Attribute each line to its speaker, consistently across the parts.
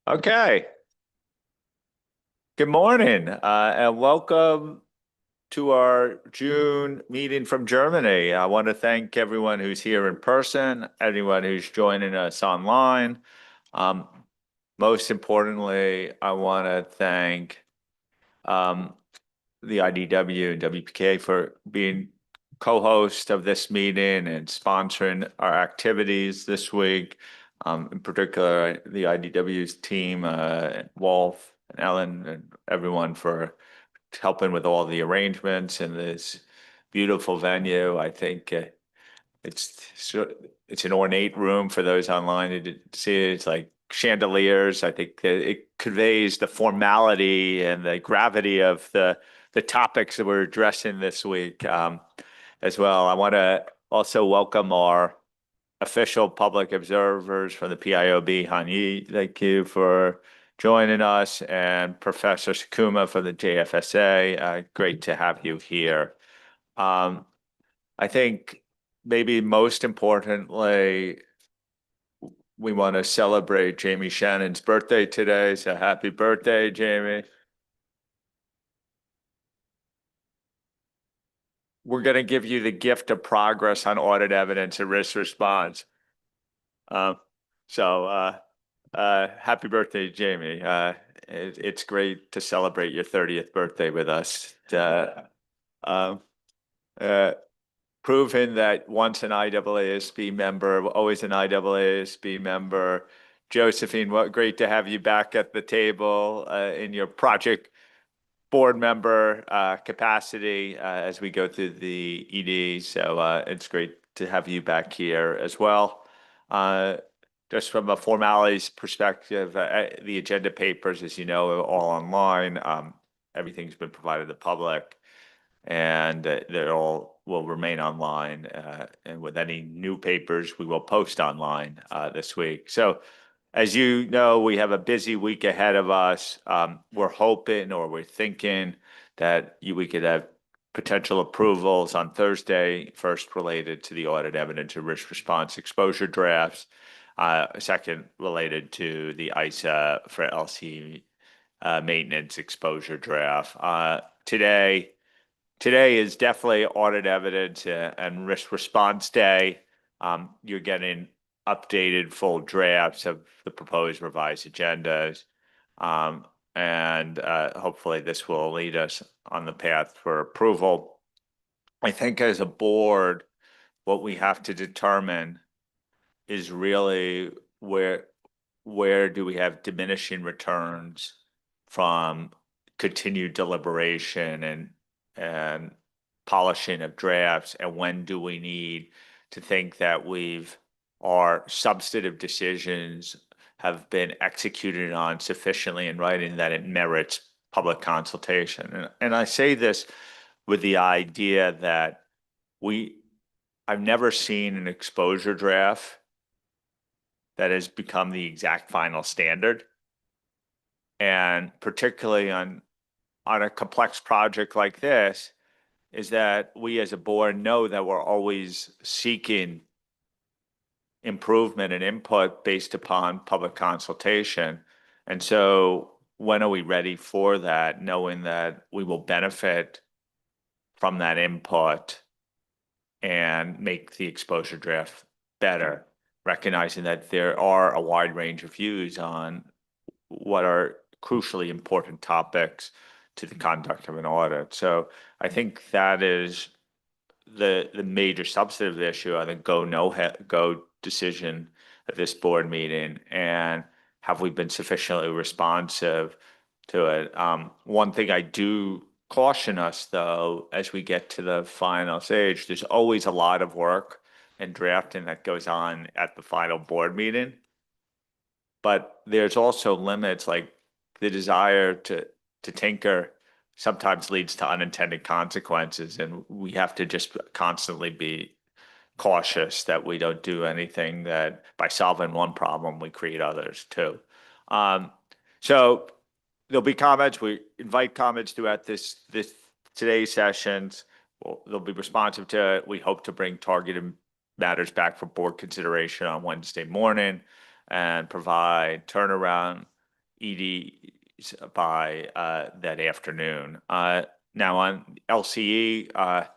Speaker 1: Okay. Good morning, and welcome to our June meeting from Germany. I want to thank everyone who's here in person, everyone who's joining us online. Um, Most importantly, I want to thank um, the IDW and WPK for being co-host of this meeting and sponsoring our activities this week. In particular, the IDW's team, Wolf and Ellen and everyone for helping with all the arrangements in this beautiful venue. I think it's an ornate room for those online to see it. It's like chandeliers. I think that it conveys the formality and the gravity of the topics that we're addressing this week as well. I want to also welcome our official public observers from the PIOB, Han Yi. Thank you for joining us, and Professor Sakuma from the JFSA. Great to have you here. Um, I think maybe most importantly, we want to celebrate Jamie Shannon's birthday today. So happy birthday, Jamie. We're going to give you the gift of progress on audit evidence and risk response. Um, so happy birthday, Jamie. It's great to celebrate your 30th birthday with us. Um, uh, Proven that once an IAASB member, always an IAASB member. Josephine, what great to have you back at the table in your project board member capacity as we go through the ED. So it's great to have you back here as well. Uh, just from a formalities perspective, the agenda papers, as you know, are all online. Everything's been provided to the public, and they all will remain online. And with any new papers, we will post online this week. So as you know, we have a busy week ahead of us. We're hoping, or we're thinking that we could have potential approvals on Thursday, first related to the audit evidence and risk response exposure drafts, second related to the ISA for LC maintenance exposure draft. Today is definitely audit evidence and risk response day. You're getting updated full drafts of the proposed revised agendas. Um, and hopefully this will lead us on the path for approval. I think as a board, what we have to determine is really where do we have diminishing returns from continued deliberation and polishing of drafts, and when do we need to think that our substantive decisions have been executed on sufficiently in writing that it merits public consultation. And I say this with the idea that we I've never seen an exposure draft that has become the exact final standard. And particularly on a complex project like this, is that we as a board know that we're always seeking improvement and input based upon public consultation. And so when are we ready for that, knowing that we will benefit from that input and make the exposure draft better, recognizing that there are a wide range of views on what are crucially important topics to the conduct of an audit. So I think that is the major substantive issue on the go decision at this board meeting, and have we been sufficiently responsive to it? One thing I do caution us though, as we get to the final stage, there's always a lot of work and drafting that goes on at the final board meeting, but there's also limits, like the desire to tinker sometimes leads to unintended consequences, and we have to just constantly be cautious that we don't do anything that by solving one problem we create others too. Um, so there'll be comments. We invite comments throughout this today's sessions. They'll be responsive to it. We hope to bring targeted matters back for board consideration on Wednesday morning and provide turnaround EDs by that afternoon. Now on LCE,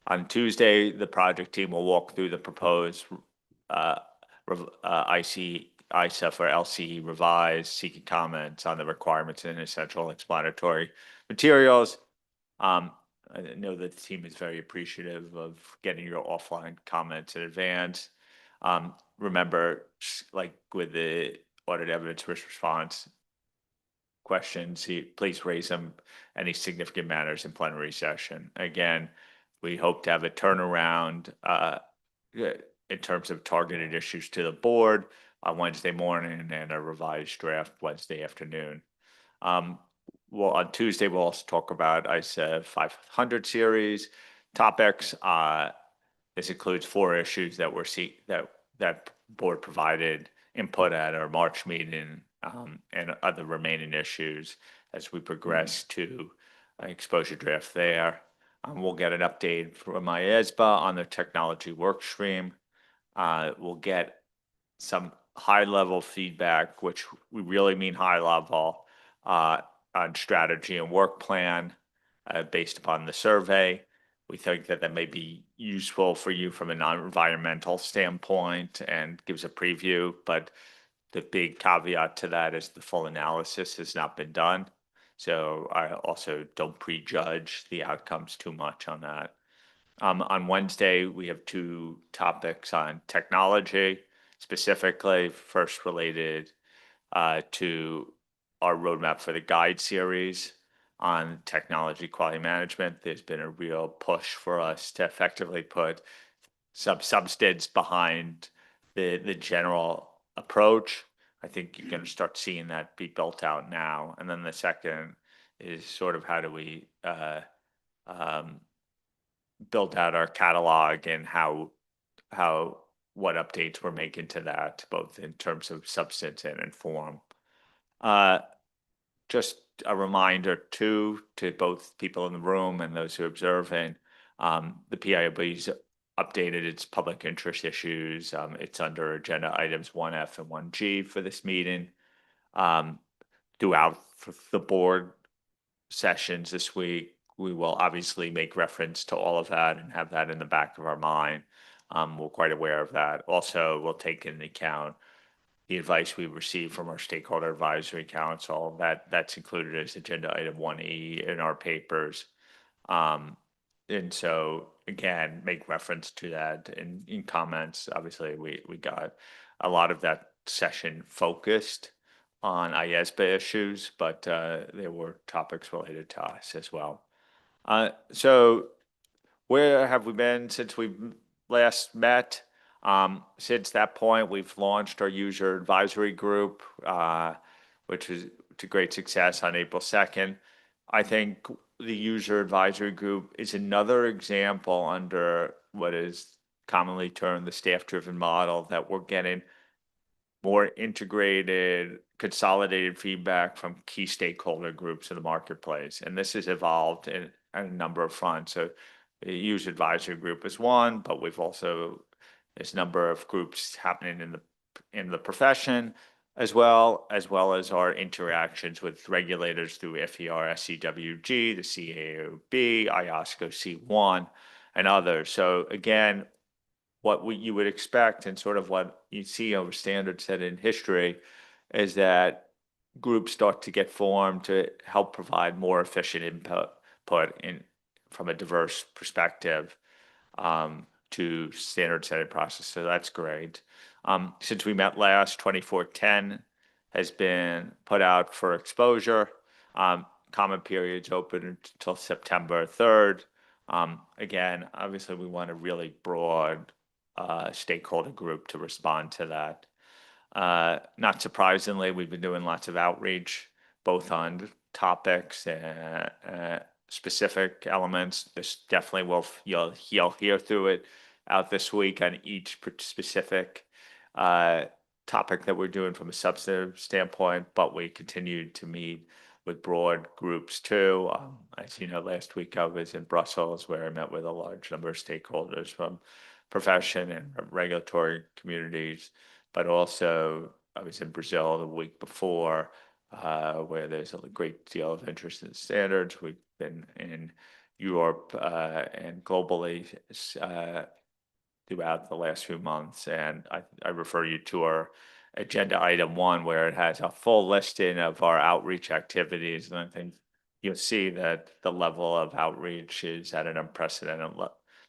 Speaker 1: on Tuesday, the project team will walk through the proposed uh, ISA for LCE revised, seeking comments on the requirements and essential explanatory materials. I know that the team is very appreciative of getting your offline comments in advance. Remember, like with the audit evidence risk response questions, please raise them any significant matters in plenary session. Again, we hope to have a turnaround in terms of targeted issues to the board on Wednesday morning and a revised draft Wednesday afternoon. Well, on Tuesday, we'll also talk about ISA 500 series topics. This includes 4 issues that that board provided input at our March meeting, and other remaining issues as we progress to exposure draft there. We'll get an update from IAASB on the technology work stream. We'll get some high-level feedback, which we really mean high level, on strategy and work plan based upon the survey. We think that may be useful for you from a non-environmental standpoint and gives a preview, but the big caveat to that is the full analysis has not been done. So I also don't prejudge the outcomes too much on that. On Wednesday, we have 2 topics on technology, specifically first related to our roadmap for the guide series on technology quality management. There's been a real push for us to effectively put some substance behind the general approach. I think you're going to start seeing that be built out now. And then the second is sort of how do we build out our catalog and what updates we're making to that, both in terms of substance and in form. Just a reminder too, to both people in the room and those who are observing, the PIOB's updated its public interest issues. It's under agenda items 1F and 1G for this meeting. Throughout the board sessions this week, we will obviously make reference to all of that and have that in the back of our mind. We're quite aware of that. Also, we'll take into account the advice we received from our Stakeholder Advisory Council. That's included as agenda item 1E in our papers. And so again, make reference to that in comments. Obviously, we got a lot of that session focused on IAASB issues, but there were topics related to us as well. So where have we been since we last met? Since that point, we've launched our user advisory group, which was to great success on April 2nd. I think the user advisory group is another example under what is commonly termed the staff-driven model that we're getting more integrated, consolidated feedback from key stakeholder groups in the marketplace. And this has evolved in a number of fronts. So the user advisory group is one, but there's a number of groups happening in the profession, as well as our interactions with regulators through FER, SCWG, the CAOB, IOSCO C1, and others. So again, what you would expect and sort of what you see over standard set in history is that groups start to get formed to help provide more efficient input from a diverse perspective to standard setting process. So that's great. Since we met last, 2410 has been put out for exposure. Comment periods open until September 3rd. Again, obviously we want a really broad stakeholder group to respond to that. Not surprisingly, we've been doing lots of outreach, both on topics and specific elements. This definitely you'll hear through it out this week on each specific topic that we're doing from a substantive standpoint, but we continue to meet with broad groups too. As you know, last week I was in Brussels where I met with a large number of stakeholders from profession and regulatory communities, but also I was in Brazil the week before where there's a great deal of interest in standards. We've been in Europe and globally throughout the last few months, and I refer you to our agenda item 1, where it has a full listing of our outreach activities, and I think you'll see that the level of outreach is at an unprecedented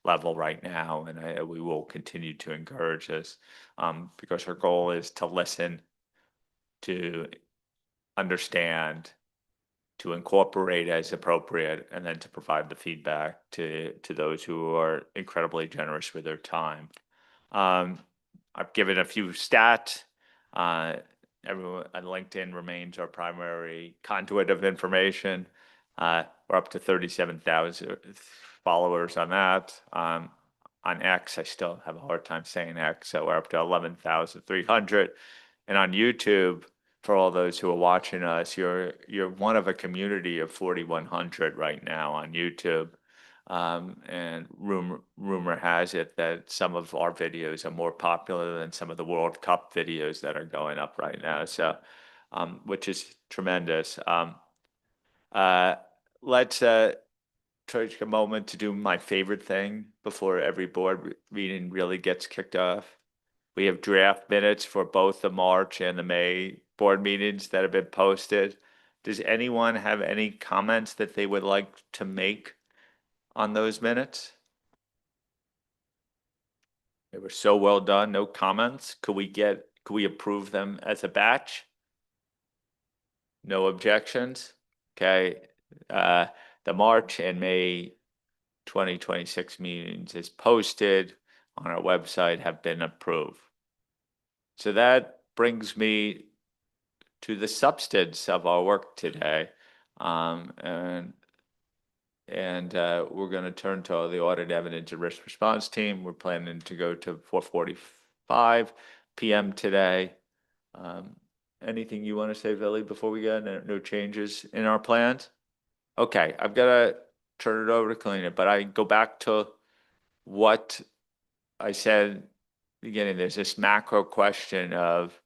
Speaker 1: level right now, and we will continue to encourage this because our goal is to listen, to understand, to incorporate as appropriate, and then to provide the feedback to those who are incredibly generous with their time. I've given a few stats. Everyone on LinkedIn remains our primary conduit of information. We're up to 37,000 followers on that. On X, I still have a hard time saying X, so we're up to 11,300. And on YouTube, for all those who are watching us, you're one of a community of 4,100 right now on YouTube. And rumor has it that some of our videos are more popular than some of the World Cup videos that are going up right now. So, which is tremendous. Let's take a moment to do my favorite thing before every board meeting really gets kicked off. We have draft minutes for both the March and the May board meetings that have been posted. Does anyone have any comments that they would like to make on those minutes? They were so well done, no comments. Could we approve them as a batch? No objections? Okay. The March and May 2026 meetings is posted on our website, have been approved. So that brings me to the substance of our work today. And we're going to turn to the audit evidence and risk response team. We're planning to go to 4:45 p.m. today. Anything you want to say, Billy, before we go? No changes in our plans? Okay, I've got to turn it over to Kalina, but I go back to what I said at the beginning. There's this macro question of,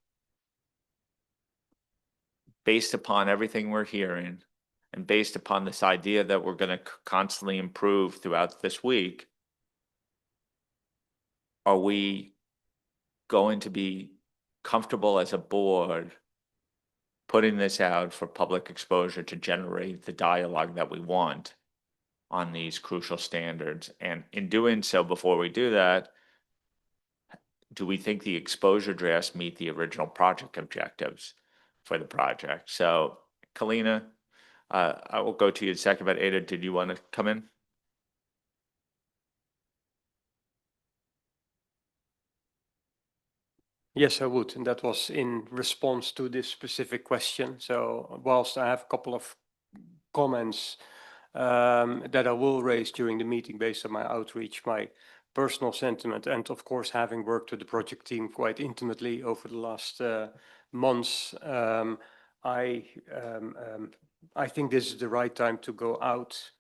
Speaker 1: based upon everything we're hearing, and based upon this idea that we're going to constantly improve throughout this week, are we going to be comfortable as a board putting this out for public exposure to generate the dialogue that we want on these crucial standards? And in doing so, before we do that, do we think the exposure drafts meet the original project objectives for the project? So, Kalina, I will go to you in a second, but Ada, did you want to come in?
Speaker 2: Yes, I would, and that was in response to this specific question. So whilst I have a couple of comments that I will raise during the meeting based on my outreach, my personal sentiment, and of course having worked with the project team quite intimately over the last months, I think this is the right time to go out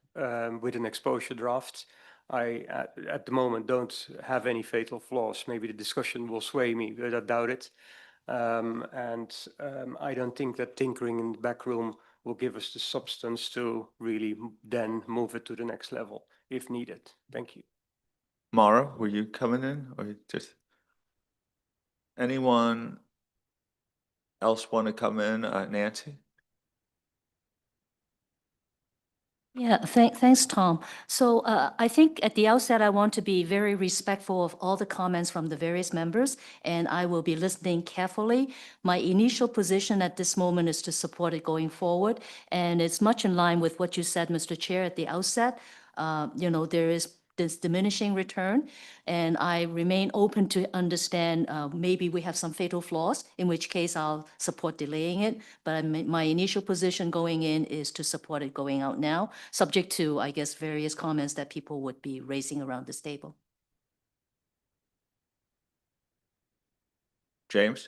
Speaker 2: with an exposure draft. I, at the moment, don't have any fatal flaws. Maybe the discussion will sway me, but I doubt it. I don't think that tinkering in the back room will give us the substance to really then move it to the next level if needed. Thank you.
Speaker 1: Mara, were you coming in, or just anyone else want to come in? Nancy?
Speaker 3: Yeah, thanks, Tom. So I think at the outset, I want to be very respectful of all the comments from the various members, and I will be listening carefully. My initial position at this moment is to support it going forward, and it's much in line with what you said, Mr. Chair, at the outset. There is this diminishing return, and I remain open to understand maybe we have some fatal flaws, in which case I'll support delaying it. But my initial position going in is to support it going out now, subject to, I guess, various comments that people would be raising around this table.
Speaker 1: James?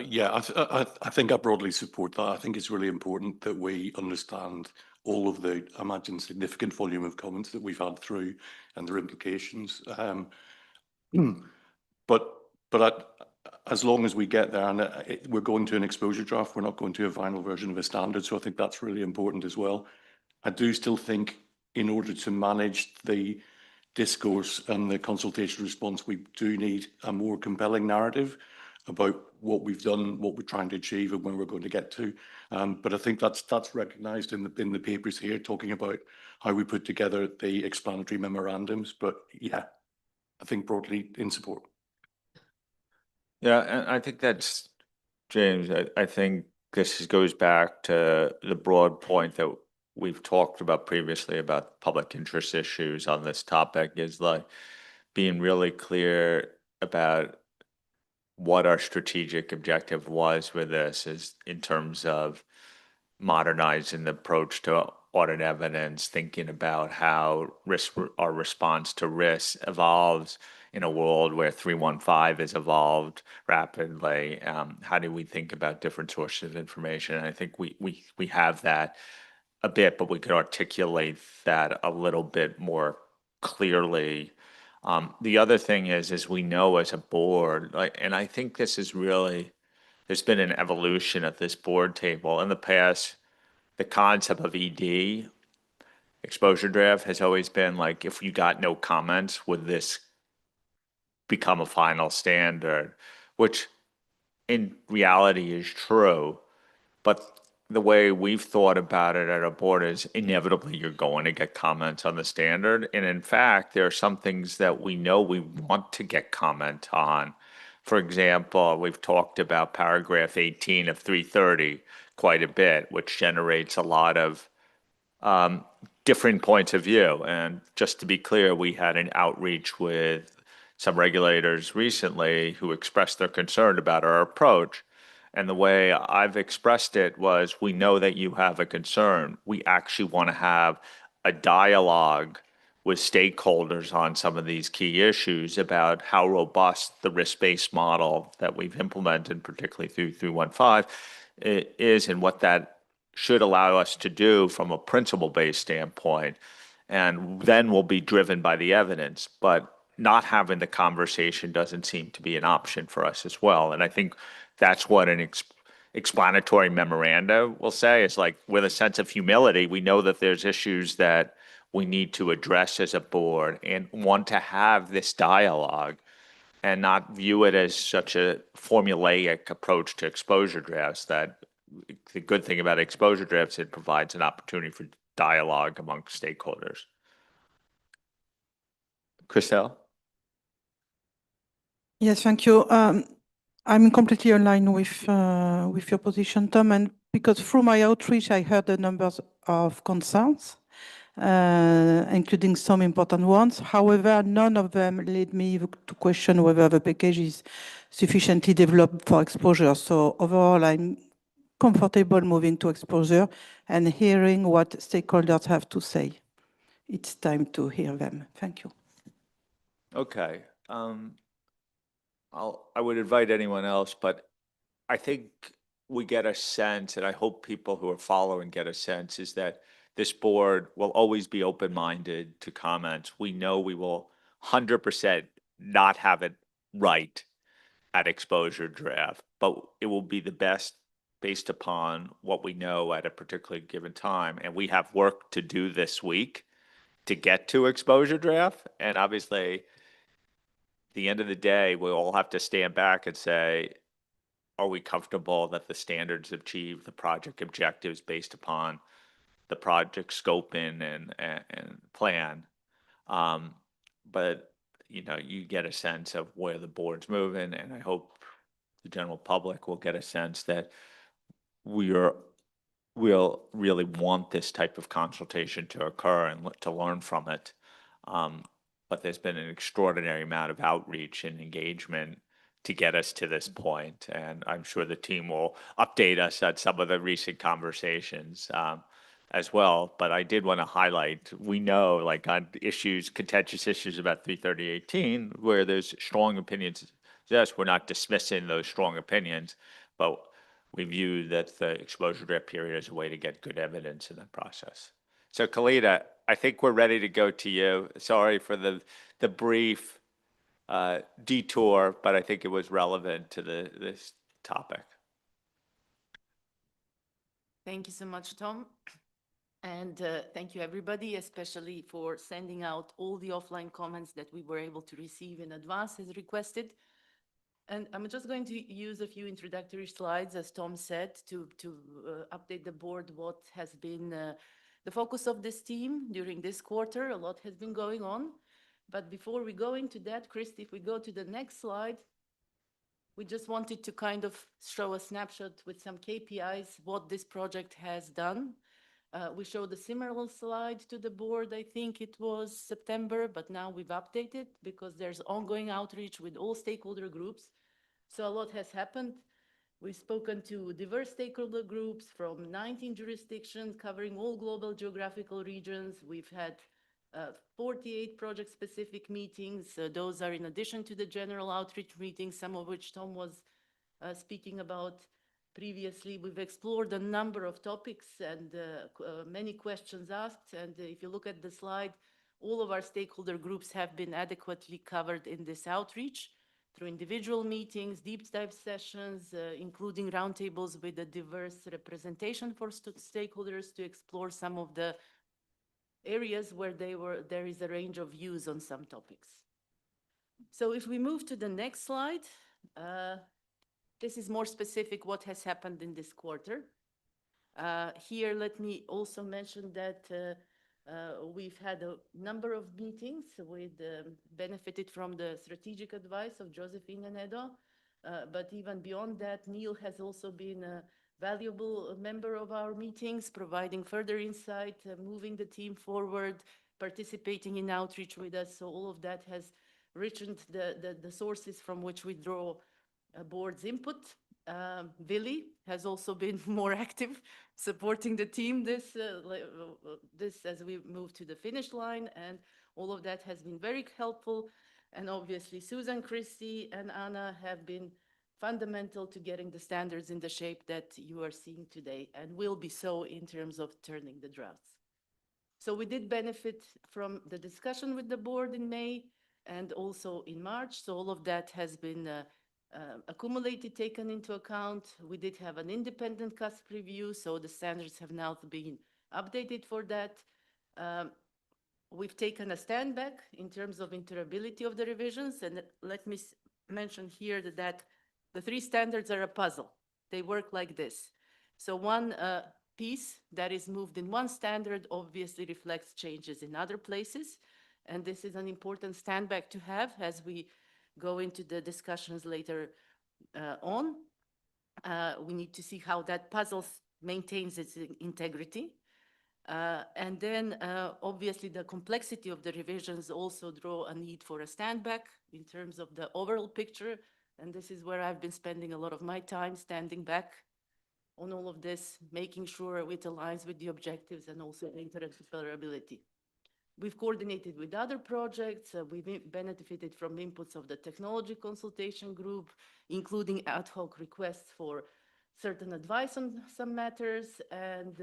Speaker 4: Yeah, I think I broadly support that. I think it's really important that we understand all of the, I imagine, significant volume of comments that we've had through and their implications. But as long as we get there, and we're going to an exposure draft, we're not going to a final version of a standard. So I think that's really important as well. I do still think in order to manage the discourse and the consultation response, we do need a more compelling narrative about what we've done, what we're trying to achieve, and when we're going to get to. But I think that's recognised in the papers here, talking about how we put together the explanatory memorandums. But yeah, I think broadly in support.
Speaker 1: Yeah, and I think that's, James, I think this goes back to the broad point that we've talked about previously about public interest issues on this topic, is like being really clear about what our strategic objective was with this, is in terms of modernizing the approach to audit evidence, thinking about how our response to risk evolves in a world where 315 has evolved rapidly. How do we think about different sources of information? And I think we have that a bit, but we could articulate that a little bit more clearly. The other thing is we know as a board, like, and I think this is really, there's been an evolution at this board table. In the past, the concept of ED, exposure draft, has always been like, if you got no comments, would this become a final standard? Which in reality is true, but the way we've thought about it at our board is inevitably you're going to get comments on the standard. And in fact, there are some things that we know we want to get comment on. For example, we've talked about paragraph 18 of 330 quite a bit, which generates a lot of different points of view. And just to be clear, we had an outreach with some regulators recently who expressed their concern about our approach. And the way I've expressed it was, we know that you have a concern. We actually want to have a dialogue with stakeholders on some of these key issues about how robust the risk-based model that we've implemented, particularly through 315, is, and what that should allow us to do from a principle-based standpoint. And then we'll be driven by the evidence. But not having the conversation doesn't seem to be an option for us as well. And I think that's what an explanatory memoranda will say, is like, with a sense of humility, we know that there's issues that we need to address as a board and want to have this dialogue, and not view it as such a formulaic approach to exposure drafts. That the good thing about exposure drafts, it provides an opportunity for dialogue among stakeholders. Christelle?
Speaker 5: Yes, thank you. I'm completely aligned with your position, Tom, and because through my outreach, I heard the numbers of concerns, including some important ones. However, none of them led me to question whether the package is sufficiently developed for exposure. So overall, I'm comfortable moving to exposure and hearing what stakeholders have to say. It's time to hear them. Thank you.
Speaker 1: Okay. I would invite anyone else, but I think we get a sense, and I hope people who are following get a sense, is that this board will always be open-minded to comments. We know we will 100% not have it right at exposure draft, but it will be the best based upon what we know at a particularly given time. And we have work to do this week to get to exposure draft. And obviously, at the end of the day, we'll all have to stand back and say, are we comfortable that the standards achieve the project objectives based upon the project scoping and plan? But you get a sense of where the board's moving, and I hope the general public will get a sense that we'll really want this type of consultation to occur and to learn from it. But there's been an extraordinary amount of outreach and engagement to get us to this point, and I'm sure the team will update us on some of the recent conversations as well. But I did want to highlight, we know, like, on issues, contentious issues about 33018, where there's strong opinions. Yes, we're not dismissing those strong opinions, but we view that the exposure draft period is a way to get good evidence in that process. So, Khalida, I think we're ready to go to you. Sorry for the brief detour, but I think it was relevant to this topic.
Speaker 6: Thank you so much, Tom. And thank you, everybody, especially for sending out all the offline comments that we were able to receive in advance as requested. And I'm just going to use a few introductory slides, as Tom said, to update the board what has been the focus of this team during this quarter. A lot has been going on. But before we go into that, Christy, if we go to the next slide, we just wanted to kind of show a snapshot with some KPIs, what this project has done. We showed a similar slide to the board, I think it was September, but now we've updated because there's ongoing outreach with all stakeholder groups. So a lot has happened. We've spoken to diverse stakeholder groups from 19 jurisdictions covering all global geographical regions. We've had 48 project-specific meetings. Those are in addition to the general outreach meetings, some of which Tom was speaking about previously. We've explored a number of topics and many questions asked. And if you look at the slide, all of our stakeholder groups have been adequately covered in this outreach through individual meetings, deep dive sessions, including roundtables with a diverse representation for stakeholders to explore some of the areas where there is a range of views on some topics. So if we move to the next slide, this is more specific what has happened in this quarter. Here, let me also mention that we've had a number of meetings with benefited from the strategic advice of Josephine and Edo. But even beyond that, Neil has also been a valuable member of our meetings, providing further insight, moving the team forward, participating in outreach with us. So all of that has richened the sources from which we draw board's input. Willy has also been more active, supporting the team this as we move to the finish line, and all of that has been very helpful. And obviously, Susan, Christy, and Anna have been fundamental to getting the standards in the shape that you are seeing today, and will be so in terms of turning the drafts. So we did benefit from the discussion with the board in May and also in March. So all of that has been accumulated, taken into account. We did have an independent CASP review, so the standards have now been updated for that. We've taken a stand back in terms of interoperability of the revisions, and let me mention here that the three standards are a puzzle. They work like this. So one piece that is moved in one standard obviously reflects changes in other places, and this is an important stand back to have as we go into the discussions later on. We need to see how that puzzle maintains its integrity. And then obviously the complexity of the revisions also draw a need for a stand back in terms of the overall picture. And this is where I've been spending a lot of my time, standing back on all of this, making sure it aligns with the objectives and also interoperability. We've coordinated with other projects. We've benefited from inputs of the technology consultation group, including ad hoc requests for certain advice on some matters, and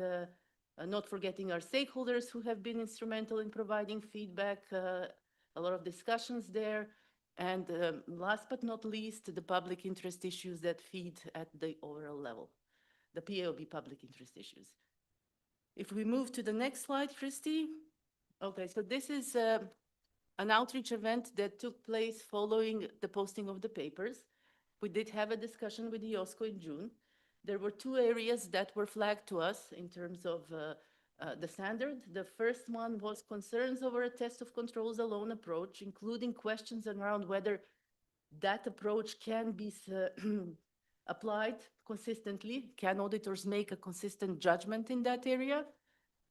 Speaker 6: not forgetting our stakeholders who have been instrumental in providing feedback, a lot of discussions there. And last but not least, the public interest issues that feed at the overall level, the PAOB public interest issues. If we move to the next slide, Christy. Okay, so this is an outreach event that took place following the posting of the papers. We did have a discussion with the IOSCO in June. There were two areas that were flagged to us in terms of the standard. The first one was concerns over a test of controls alone approach, including questions around whether that approach can be applied consistently. Can auditors make a consistent judgment in that area?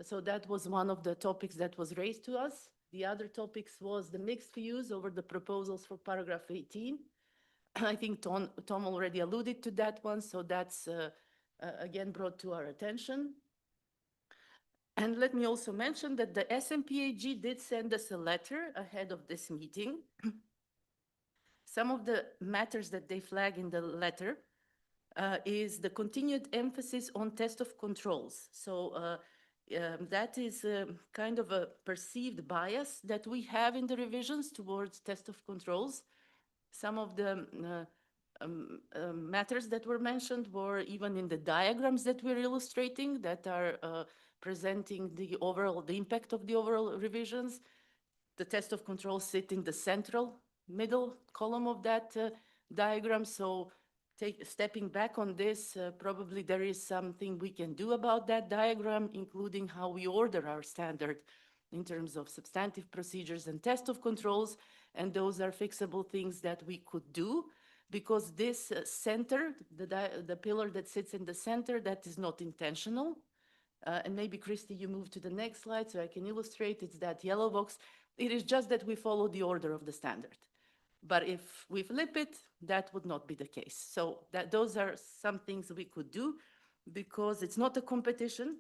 Speaker 6: So that was one of the topics that was raised to us. The other topics was the mixed views over the proposals for paragraph 18. I think Tom already alluded to that one, so that's again brought to our attention. And let me also mention that the SMPAG did send us a letter ahead of this meeting. Some of the matters that they flag in the letter is the continued emphasis on test of controls. So that is kind of a perceived bias that we have in the revisions towards test of controls. Some of the matters that were mentioned were even in the diagrams that we're illustrating that are presenting the impact of the overall revisions. The test of control sit in the central middle column of that diagram. So stepping back on this, probably there is something we can do about that diagram, including how we order our standard in terms of substantive procedures and test of controls. And those are fixable things that we could do, because this center, the pillar that sits in the center, that is not intentional. And maybe, Christy, you move to the next slide so I can illustrate. It's that yellow box. It is just that we follow the order of the standard. But if we flip it, that would not be the case. So those are some things we could do, because it's not a competition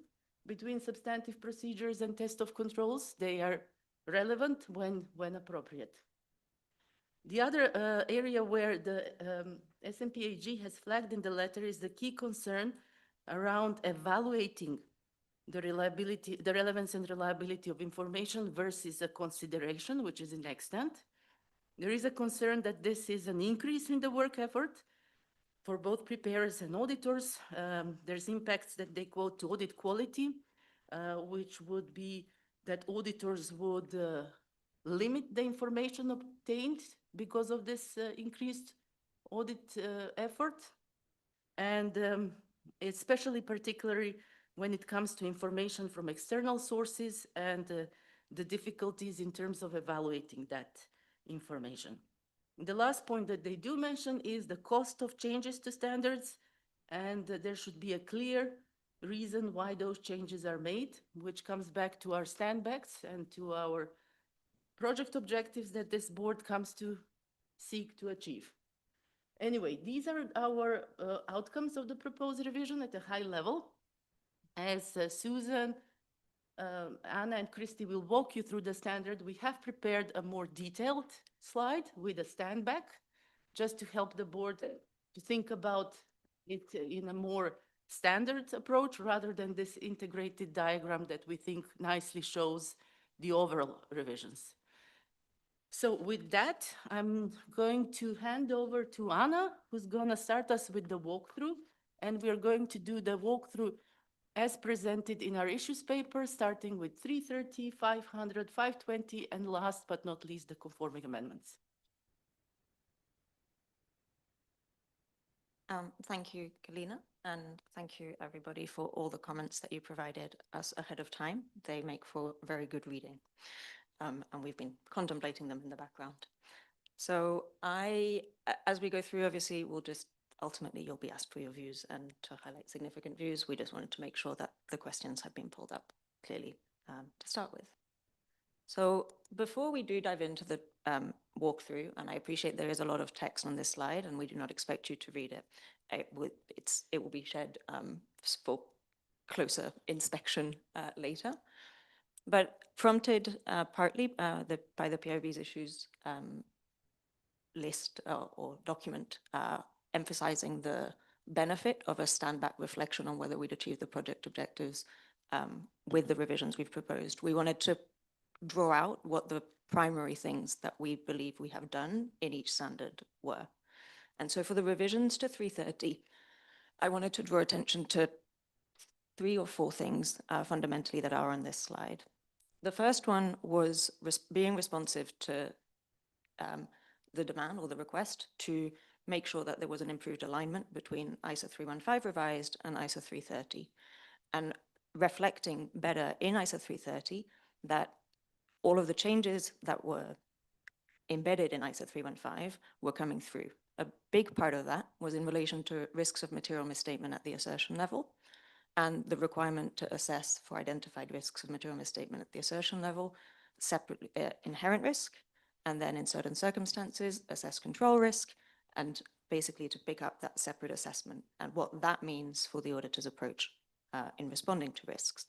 Speaker 6: between substantive procedures and test of controls. They are relevant when appropriate. The other area where the SMPAG has flagged in the letter is the key concern around evaluating the relevance and reliability of information versus a consideration, which is in extent. There is a concern that this is an increase in the work effort for both preparers and auditors. There's impacts that they quote to audit quality, which would be that auditors would limit the information obtained because of this increased audit effort. And especially particularly when it comes to information from external sources and the difficulties in terms of evaluating that information. The last point that they do mention is the cost of changes to standards, and there should be a clear reason why those changes are made, which comes back to our standbacks and to our project objectives that this board comes to seek to achieve. Anyway, these are our outcomes of the proposed revision at a high level. As Susan, Anna, and Christy will walk you through the standard, we have prepared a more detailed slide with a standback, just to help the board to think about it in a more standard approach, rather than this integrated diagram that we think nicely shows the overall revisions. So with that, I'm going to hand over to Anna, who's going to start us with the walkthrough. And we're going to do the walkthrough as presented in our issues paper, starting with 330, 500, 520, and last but not least, the conforming amendments.
Speaker 7: Thank you, Galina, and thank you everybody for all the comments that you provided us ahead of time. They make for very good reading, and we've been contemplating them in the background. So as we go through, obviously, ultimately you'll be asked for your views, and to highlight significant views, we just wanted to make sure that the questions have been pulled up clearly to start with. So before we do dive into the walkthrough, and I appreciate there is a lot of text on this slide, and we do not expect you to read it. It will be shared for closer inspection later. But prompted partly by the PIB's issues list or document emphasizing the benefit of a stand-back reflection on whether we'd achieve the project objectives with the revisions we've proposed. We wanted to draw out what the primary things that we believe we have done in each standard were. And so for the revisions to 330, I wanted to draw attention to 3 or 4 things fundamentally that are on this slide. The first one was being responsive to the demand or the request to make sure that there was an improved alignment between ISO 315 revised and ISO 330, and reflecting better in ISO 330 that all of the changes that were embedded in ISO 315 were coming through. A big part of that was in relation to risks of material misstatement at the assertion level, and the requirement to assess for identified risks of material misstatement at the assertion level, separately inherent risk, and then in certain circumstances, assess control risk, and basically to pick up that separate assessment and what that means for the auditor's approach in responding to risks.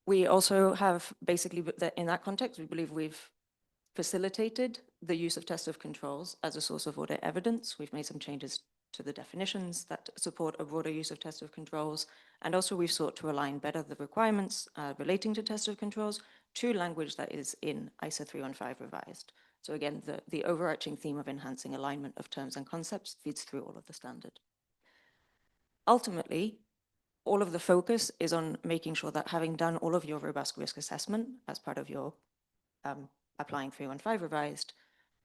Speaker 7: We also have basically, in that context, we believe we've facilitated the use of test of controls as a source of audit evidence. We've made some changes to the definitions that support a broader use of test of controls. And also we've sought to align better the requirements relating to test of controls to language that is in ISO 315 revised. So again, the overarching theme of enhancing alignment of terms and concepts feeds through all of the standard. Ultimately, all of the focus is on making sure that having done all of your robust risk assessment as part of your applying 315 revised,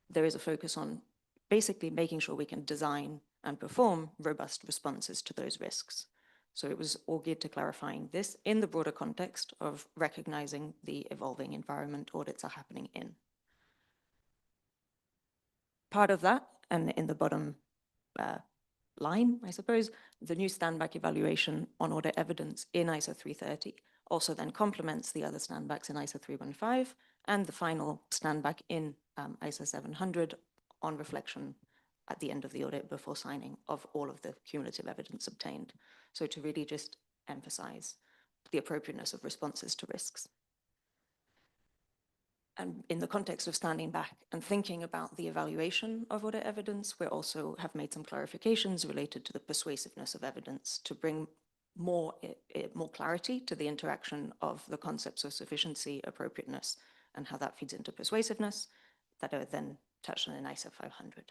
Speaker 7: there is a focus on basically making sure we can design and perform robust responses to those risks. So it was all geared to clarifying this in the broader context of recognizing the evolving environment audits are happening in. Part of that, and in the bottom line, I suppose, the new standback evaluation on audit evidence in ISO 330 also then complements the other standbacks in ISO 315 and the final standback in ISO 700 on reflection at the end of the audit before signing of all of the cumulative evidence obtained. So to really just emphasize the appropriateness of responses to risks. And in the context of standing back and thinking about the evaluation of audit evidence, we also have made some clarifications related to the persuasiveness of evidence to bring more clarity to the interaction of the concepts of sufficiency, appropriateness, and how that feeds into persuasiveness that are then touched on in ISO 500.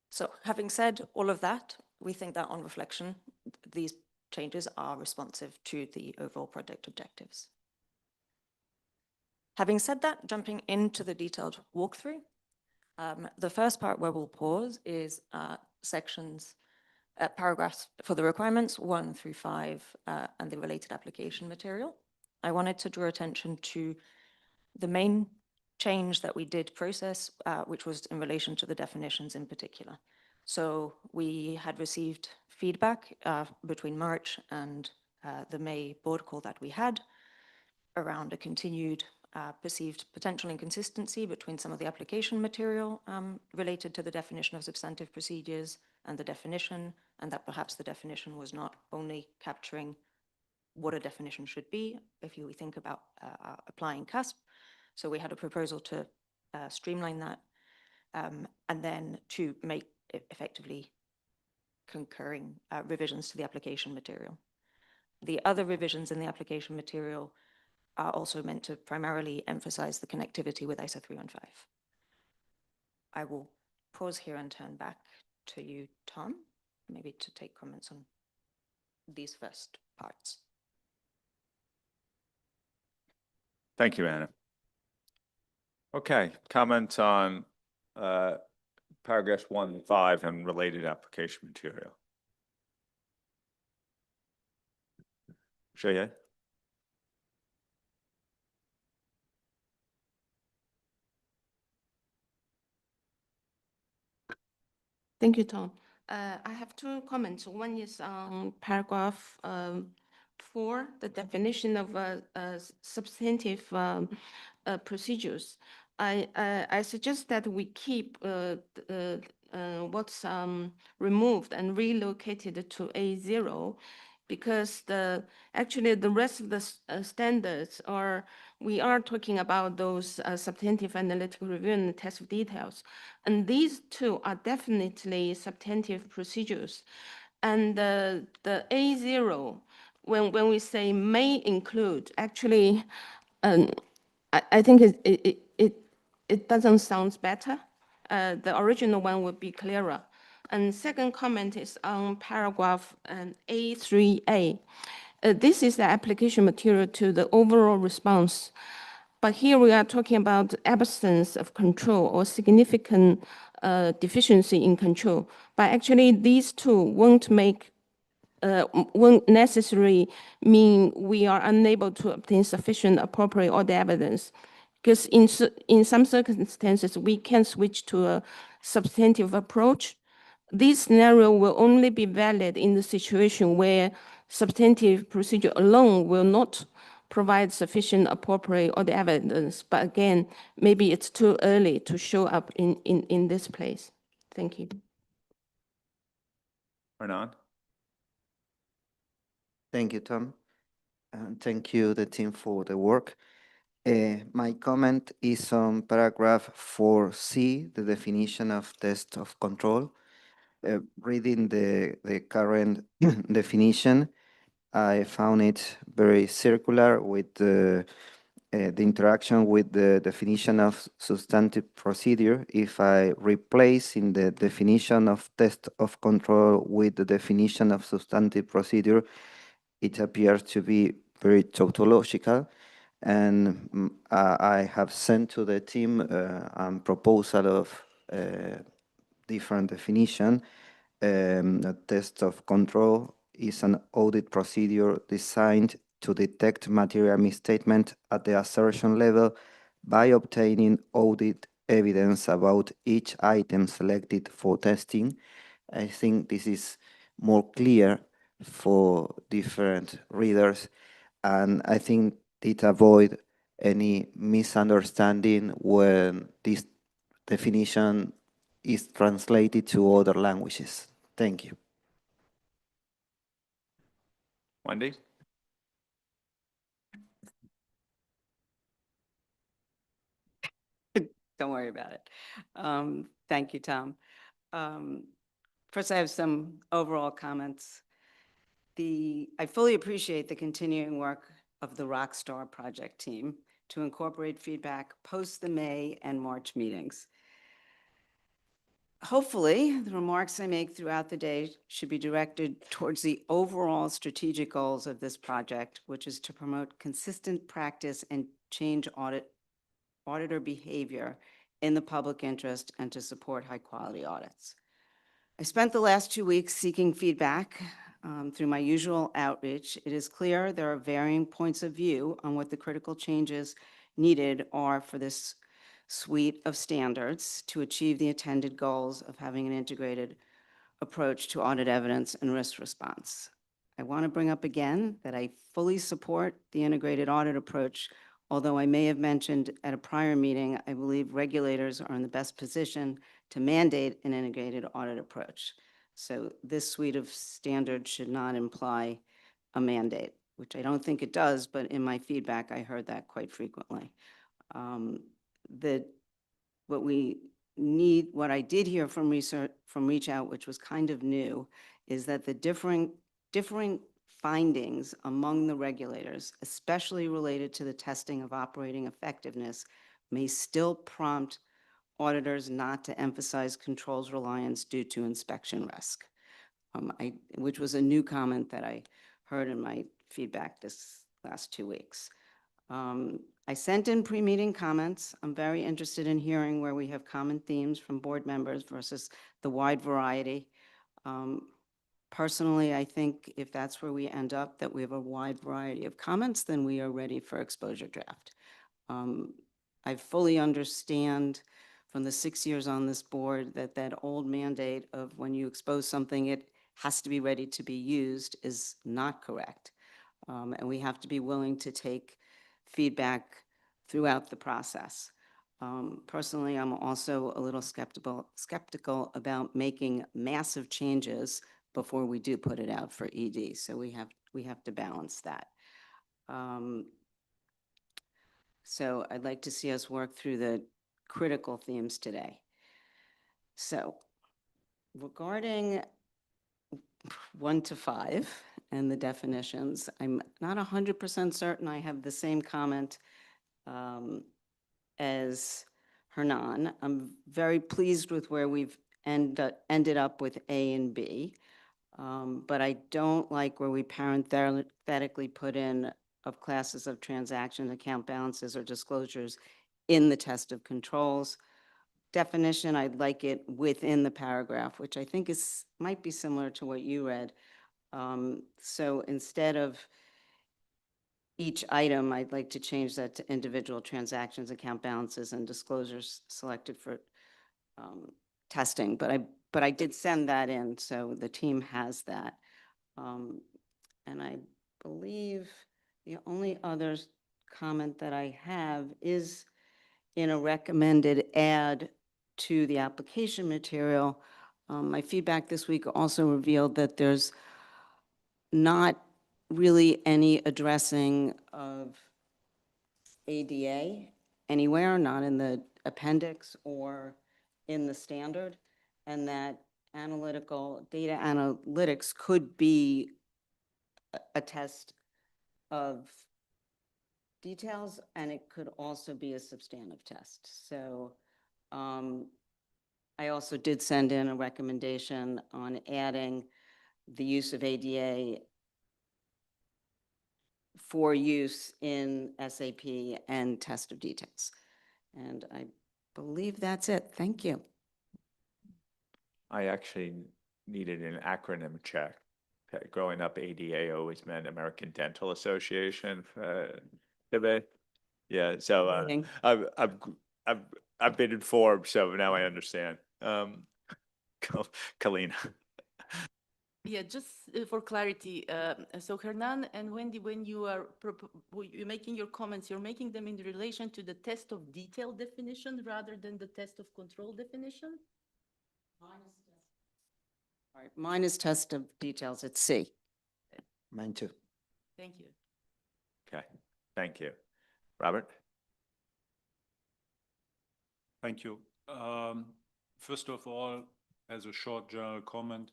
Speaker 7: So having said all of that, we think that on reflection, these changes are responsive to the overall project objectives. Having said that, jumping into the detailed walkthrough, the first part where we'll pause is paragraphs for the requirements 1 through 5 and the related application material. I wanted to draw attention to the main change that we did process, which was in relation to the definitions in particular. So we had received feedback between March and the May board call that we had around a continued perceived potential inconsistency between some of the application material related to the definition of substantive procedures and the definition, and that perhaps the definition was not only capturing what a definition should be if you think about applying CASP. So we had a proposal to streamline that and then to make effectively concurring revisions to the application material. The other revisions in the application material are also meant to primarily emphasize the connectivity with ISO 315. I will pause here and turn back to you, Tom, maybe to take comments on these first parts.
Speaker 1: Thank you, Anna. Okay, comments on paragraphs 1 and 5 and related application material. Jaya?
Speaker 8: Thank you, Tom. I have two comments. One is on paragraph 4, the definition of substantive procedures. I suggest that we keep what's removed and relocated to A0 because actually the rest of the standards we are talking about those substantive analytical review and test of details. And these two are definitely substantive procedures. And the A0, when we say may include, actually, I think it doesn't sound better. The original one would be clearer. And second comment is on paragraph A3A. This is the application material to the overall response. But here we are talking about absence of control or significant deficiency in control. But actually, these two won't necessarily mean we are unable to obtain sufficient appropriate audit evidence. Because in some circumstances, we can switch to a substantive approach. This scenario will only be valid in the situation where substantive procedure alone will not provide sufficient appropriate audit evidence. But again, maybe it's too early to show up in this place. Thank you.
Speaker 1: Hernan?
Speaker 9: Thank you, Tom. And thank you, the team, for the work. My comment is on paragraph 4C, the definition of test of control. Reading the current definition, I found it very circular with the interaction with the definition of substantive procedure, if I replace in the definition of test of control with the definition of substantive procedure, it appears to be very tautological. And I have sent to the team a proposal of different definition. A test of control is an audit procedure designed to detect material misstatement at the assertion level by obtaining audit evidence about each item selected for testing. I think this is more clear for different readers, and I think it avoid any misunderstanding when this definition is translated to other languages. Thank you.
Speaker 1: Wendy?
Speaker 10: Don't worry about it. Thank you, Tom. First, I have some overall comments. I fully appreciate the continuing work of the Rockstar Project team to incorporate feedback post the May and March meetings. Hopefully, the remarks I make throughout the day should be directed towards the overall strategic goals of this project, which is to promote consistent practice and change auditor behavior in the public interest and to support high-quality audits. I spent the last 2 weeks seeking feedback through my usual outreach. It is clear there are varying points of view on what the critical changes needed are for this suite of standards to achieve the intended goals of having an integrated approach to audit evidence and risk response. I want to bring up again that I fully support the integrated audit approach, although I may have mentioned at a prior meeting, I believe regulators are in the best position to mandate an integrated audit approach. So this suite of standards should not imply a mandate, which I don't think it does, but in my feedback, I heard that quite frequently. What I did hear from Reach Out, which was kind of new, is that the differing findings among the regulators, especially related to the testing of operating effectiveness, may still prompt auditors not to emphasize controls reliance due to inspection risk, which was a new comment that I heard in my feedback this last 2 weeks. I sent in pre-meeting comments. I'm very interested in hearing where we have common themes from board members versus the wide variety. Personally, I think if that's where we end up, that we have a wide variety of comments, then we are ready for exposure draft. I fully understand from the 6 years on this board that old mandate of when you expose something, it has to be ready to be used is not correct. And we have to be willing to take feedback throughout the process. Personally, I'm also a little skeptical about making massive changes before we do put it out for ED. So we have to balance that. So I'd like to see us work through the critical themes today. So regarding 1 to 5 and the definitions, I'm not 100% certain I have the same comment as Hernan. I'm very pleased with where we've ended up with A and B, but I don't like where we parenthetically put in of classes of transactions, account balances, or disclosures in the test of controls. Definition, I'd like it within the paragraph, which I think might be similar to what you read. So instead of each item, I'd like to change that to individual transactions, account balances, and disclosures selected for testing. But I did send that in, so the team has that. And I believe the only other comment that I have is in a recommended add to the application material. My feedback this week also revealed that there's not really any addressing of ADA anywhere, not in the appendix or in the standard, and that data analytics could be a test of details, and it could also be a substantive test. So I also did send in a recommendation on adding the use of ADA for use in SAP and test of details. And I believe that's it. Thank you.
Speaker 1: I actually needed an acronym check. Growing up, ADA always meant American Dental Association. Debate. Yeah, so
Speaker 10: Meeting.
Speaker 1: I've been informed, so now I understand. Kalina.
Speaker 6: Yeah, just for clarity, so Hernan and Wendy, when you are you're making your comments, you're making them in relation to the test of detail definition rather than the test of control definition?
Speaker 10: All right, mine is test of details. It's C.
Speaker 9: Mine too.
Speaker 6: Thank you.
Speaker 1: Okay, thank you. Robert?
Speaker 11: Thank you. First of all, as a short general comment,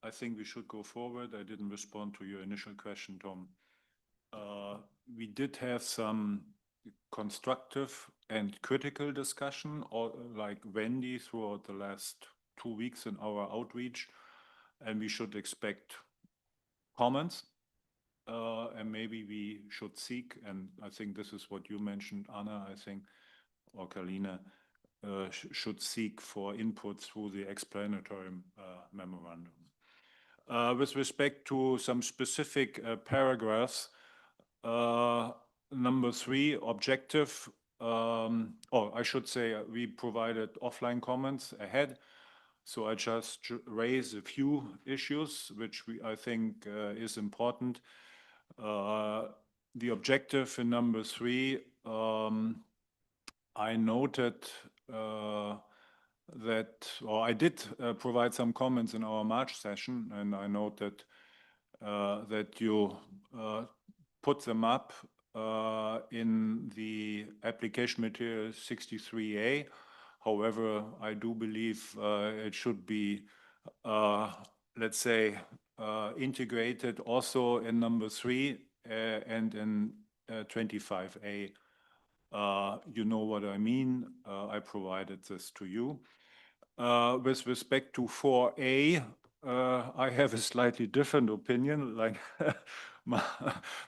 Speaker 11: I think we should go forward. I didn't respond to your initial question, Tom. We did have some constructive and critical discussion, or like Wendy, throughout the last 2 weeks in our outreach, and we should expect comments. And maybe we should seek, and I think this is what you mentioned, Anna, I think, or Kalina, should seek for input through the explanatory memorandum. With respect to some specific paragraphs, number 3, objective, or I should say we provided offline comments ahead. So I just raise a few issues, which I think is important. The objective in number 3, I noted that, or I did provide some comments in our March session, and I noted that you put them up in the application material 63A. However, I do believe it should be, let's say, integrated also in number 3 and in 25A. You know what I mean. I provided this to you. With respect to 4A, I have a slightly different opinion, like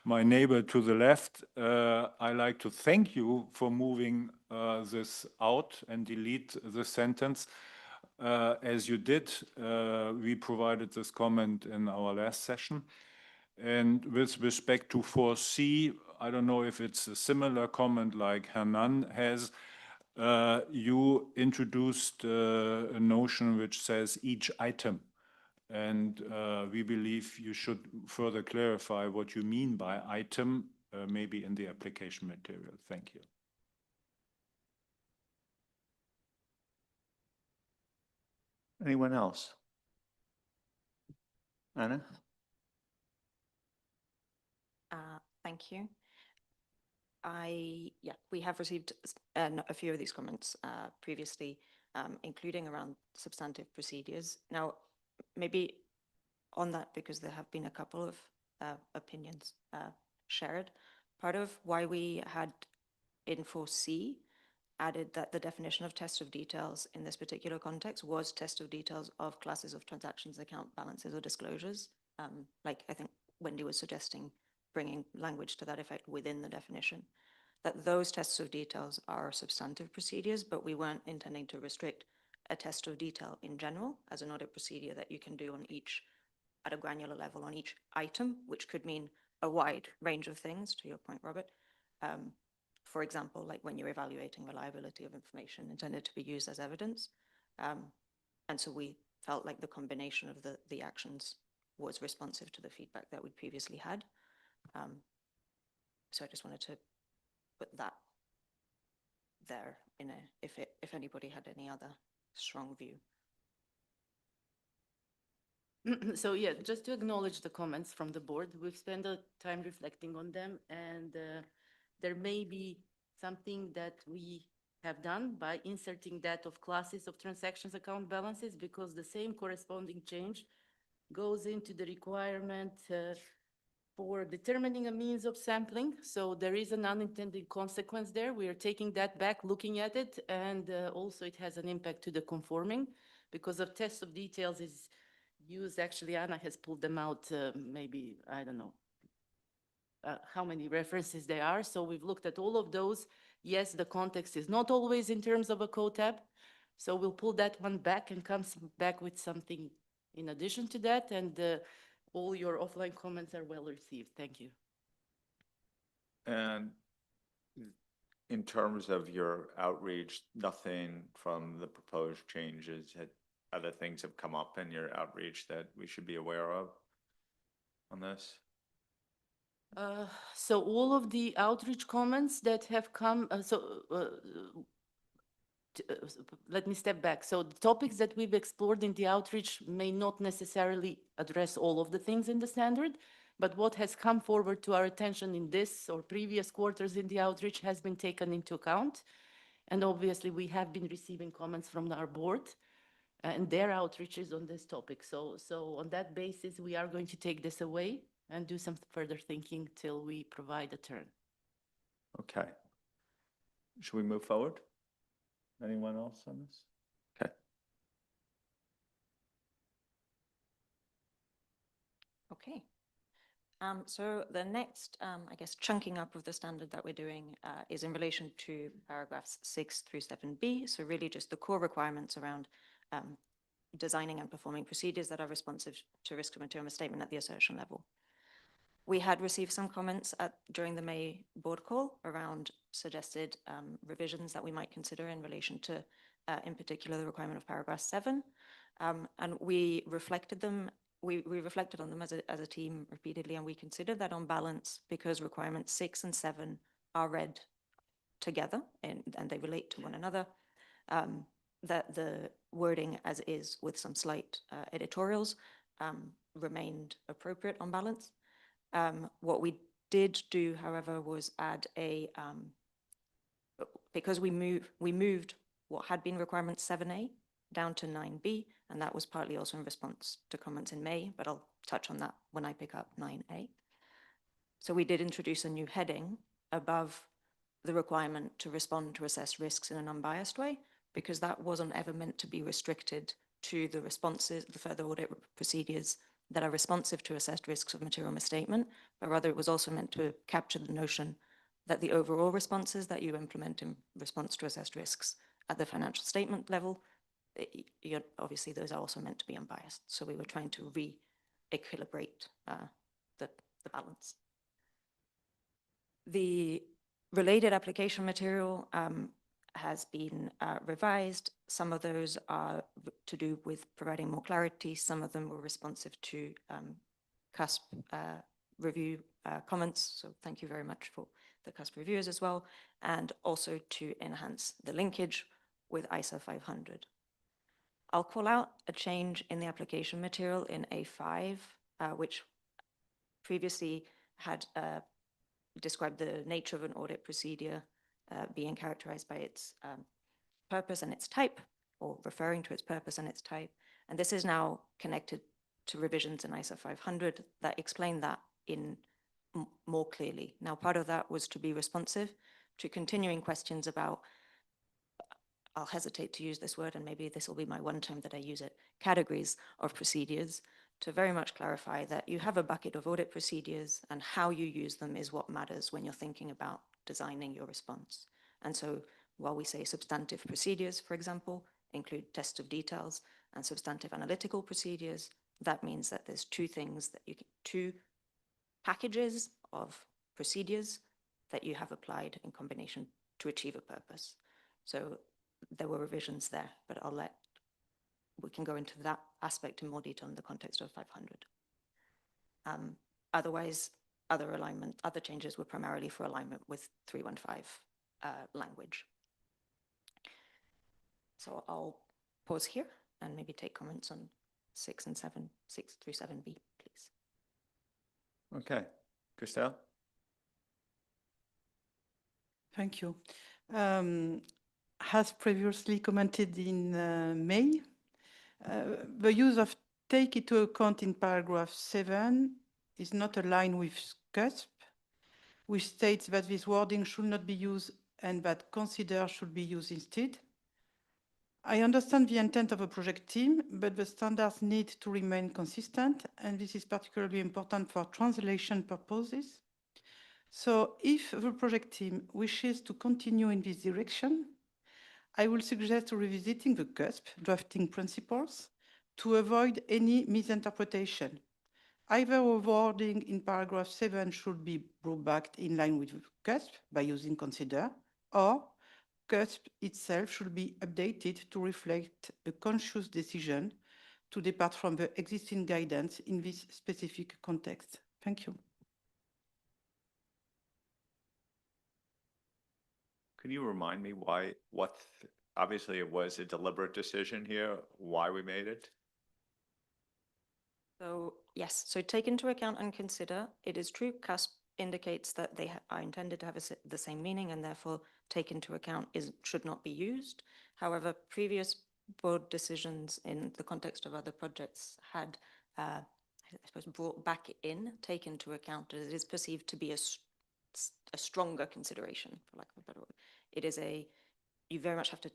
Speaker 11: my neighbor to the left. I like to thank you for moving this out and delete the sentence. As you did, we provided this comment in our last session. And with respect to 4C, I don't know if it's a similar comment like Hernan has. You introduced a notion which says each item. And we believe you should further clarify what you mean by item, maybe in the application material. Thank you.
Speaker 1: Anyone else? Anna?
Speaker 7: Thank you. We have received a few of these comments previously, including around substantive procedures. Now, maybe on that, because there have been a couple of opinions shared, part of why we had in 4C added that the definition of test of details in this particular context was test of details of classes of transactions, account balances, or disclosures. Like I think Wendy was suggesting, bringing language to that effect within the definition, that those tests of details are substantive procedures, but we weren't intending to restrict a test of detail in general as an audit procedure that you can do on each, at a granular level, on each item, which could mean a wide range of things, to your point, Robert. For example, like when you're evaluating reliability of information intended to be used as evidence. And so we felt like the combination of the actions was responsive to the feedback that we previously had. So I just wanted to put that there if anybody had any other strong view.
Speaker 6: So yeah, just to acknowledge the comments from the board, we've spent the time reflecting on them, and there may be something that we have done by inserting that of classes of transactions account balances, because the same corresponding change goes into the requirement for determining a means of sampling. So there is an unintended consequence there. We are taking that back, looking at it, and also it has an impact to the conforming because of test of details is used. Actually, Anna has pulled them out, maybe, I don't know how many references there are. So we've looked at all of those. Yes, the context is not always in terms of a COTAB. So we'll pull that one back and come back with something in addition to that. And all your offline comments are well received. Thank you.
Speaker 1: And in terms of your outreach, nothing from the proposed changes, other things have come up in your outreach that we should be aware of on this?
Speaker 6: So all of the outreach comments that have come, let me step back. So the topics that we've explored in the outreach may not necessarily address all of the things in the standard, but what has come forward to our attention in this or previous quarters in the outreach has been taken into account. And obviously we have been receiving comments from our board and their outreaches on this topic. So on that basis, we are going to take this away and do some further thinking till we provide a turn.
Speaker 1: Okay. Should we move forward? Anyone else on this? Okay.
Speaker 7: Okay. So the next, I guess, chunking up of the standard that we're doing is in relation to paragraphs 6 through 7b. So really just the core requirements around designing and performing procedures that are responsive to risk of material misstatement at the assertion level. We had received some comments during the May board call around suggested revisions that we might consider in relation to, in particular, the requirement of paragraph 7. And we reflected them. We reflected on them as a team repeatedly, and we considered that on balance, because requirements 6 and 7 are read together and they relate to one another, that the wording as is with some slight editorials remained appropriate on balance. What we did do, however, was add a, because we moved what had been requirement 7A down to 9B, and that was partly also in response to comments in May, but I'll touch on that when I pick up 9A. So we did introduce a new heading above the requirement to respond to assess risks in an unbiased way, because that wasn't ever meant to be restricted to the responses, the further audit procedures that are responsive to assessed risks of material misstatement, but rather it was also meant to capture the notion that the overall responses that you implement in response to assessed risks at the financial statement level, obviously those are also meant to be unbiased. So we were trying to re-equilibrate the balance. The related application material has been revised. Some of those are to do with providing more clarity. Some of them were responsive to CUSP review comments. So thank you very much for the CUSP reviewers as well. And also to enhance the linkage with ISA 500. I'll call out a change in the application material in A5, which previously had described the nature of an audit procedure being characterized by its purpose and its type, or referring to its purpose and its type. And this is now connected to revisions in ISA 500 that explain that in more clearly. Now, part of that was to be responsive to continuing questions about, I'll hesitate to use this word, and maybe this will be my one time that I use it, categories of procedures, to very much clarify that you have a bucket of audit procedures and how you use them is what matters when you're thinking about designing your response. And so while we say substantive procedures, for example, include test of details and substantive analytical procedures, that means that there's two things that you can, two packages of procedures that you have applied in combination to achieve a purpose. So there were revisions there, but we can go into that aspect in more detail in the context of 500. Otherwise, other changes were primarily for alignment with 315 language. So I'll pause here and maybe take comments on 6 through 7B, please.
Speaker 1: Okay, Christelle?
Speaker 5: Thank you. As previously commented in May, the use of take into account in paragraph 7 is not aligned with CUSP, which states that this wording should not be used and that consider should be used instead. I understand the intent of a project team, but the standards need to remain consistent, and this is particularly important for translation purposes. So if the project team wishes to continue in this direction, I will suggest revisiting the CUSP drafting principles to avoid any misinterpretation. Either a wording in paragraph 7 should be brought back in line with CUSP by using consider, or CUSP itself should be updated to reflect a conscious decision to depart from the existing guidance in this specific context. Thank you.
Speaker 1: Can you remind me obviously it was a deliberate decision here, why we made it?
Speaker 7: So yes, so take into account and consider, it is true, CUSP indicates that they are intended to have the same meaning and therefore take into account should not be used. However, previous board decisions in the context of other projects had, I suppose, brought back in, take into account that it is perceived to be a stronger consideration, for lack of a better word. It is you very much have to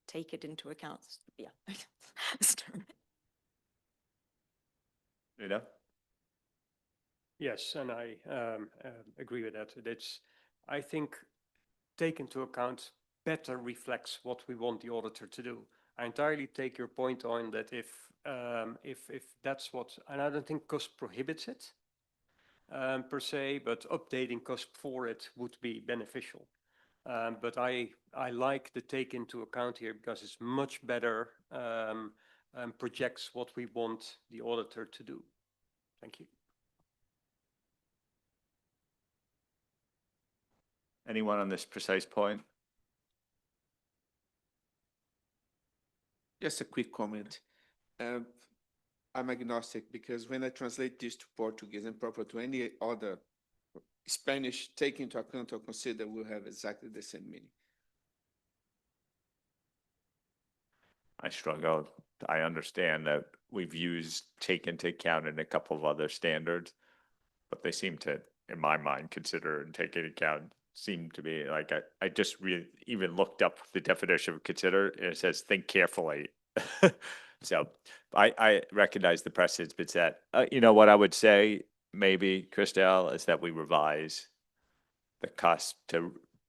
Speaker 7: take it into account. Yeah.
Speaker 1: You know?
Speaker 2: Yes, and I agree with that. I think, take into account better reflects what we want the auditor to do. I entirely take your point on that if that's what, and I don't think CUSP prohibits it per se, but updating CUSP for it would be beneficial. But I like the take into account here because it's much better projects what we want the auditor to do. Thank you.
Speaker 1: Anyone on this precise point?
Speaker 12: Just a quick comment. I'm agnostic because when I translate this to Portuguese and proper to any other Spanish, take into account or consider will have exactly the same meaning.
Speaker 1: I struggle. I understand that we've used take into account in a couple of other standards, but they seem to, in my mind, consider and take into account seem to be like, I just even looked up the definition of consider, and it says think carefully. So I recognize the precedent's been set. You know, what I would say maybe, Christelle, is that we revise the CUSP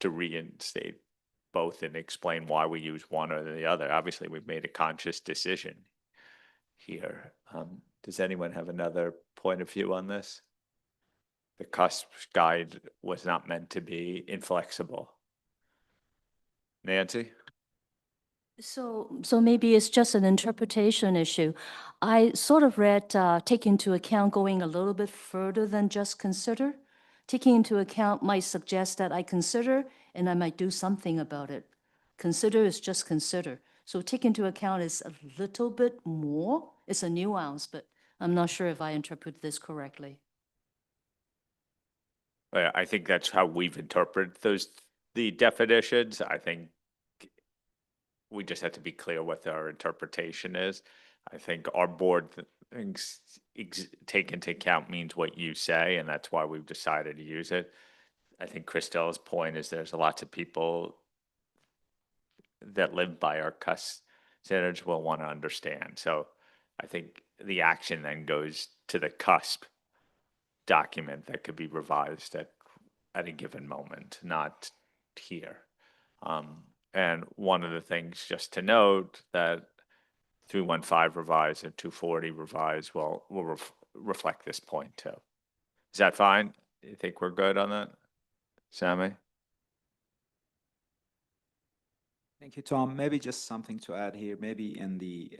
Speaker 1: to reinstate both and explain why we use one or the other. Obviously, we've made a conscious decision here. Does anyone have another point of view on this? The CUSP guide was not meant to be inflexible. Nancy?
Speaker 3: So maybe it's just an interpretation issue. I sort of read take into account going a little bit further than just consider. Taking into account might suggest that I consider and I might do something about it. Consider is just consider. So take into account is a little bit more. It's a nuance, but I'm not sure if I interpret this correctly.
Speaker 1: I think that's how we've interpreted the definitions. I think we just have to be clear what our interpretation is. I think our board thinks take into account means what you say, and that's why we've decided to use it. I think Christelle's point is there's lots of people that live by our CUSP standards will want to understand. So I think the action then goes to the CUSP document that could be revised at a given moment, not here. And one of the things just to note that 315 revised and 240 revised will reflect this point too. Is that fine? You think we're good on that? Sammy?
Speaker 13: Thank you, Tom. Maybe just something to add here, maybe in the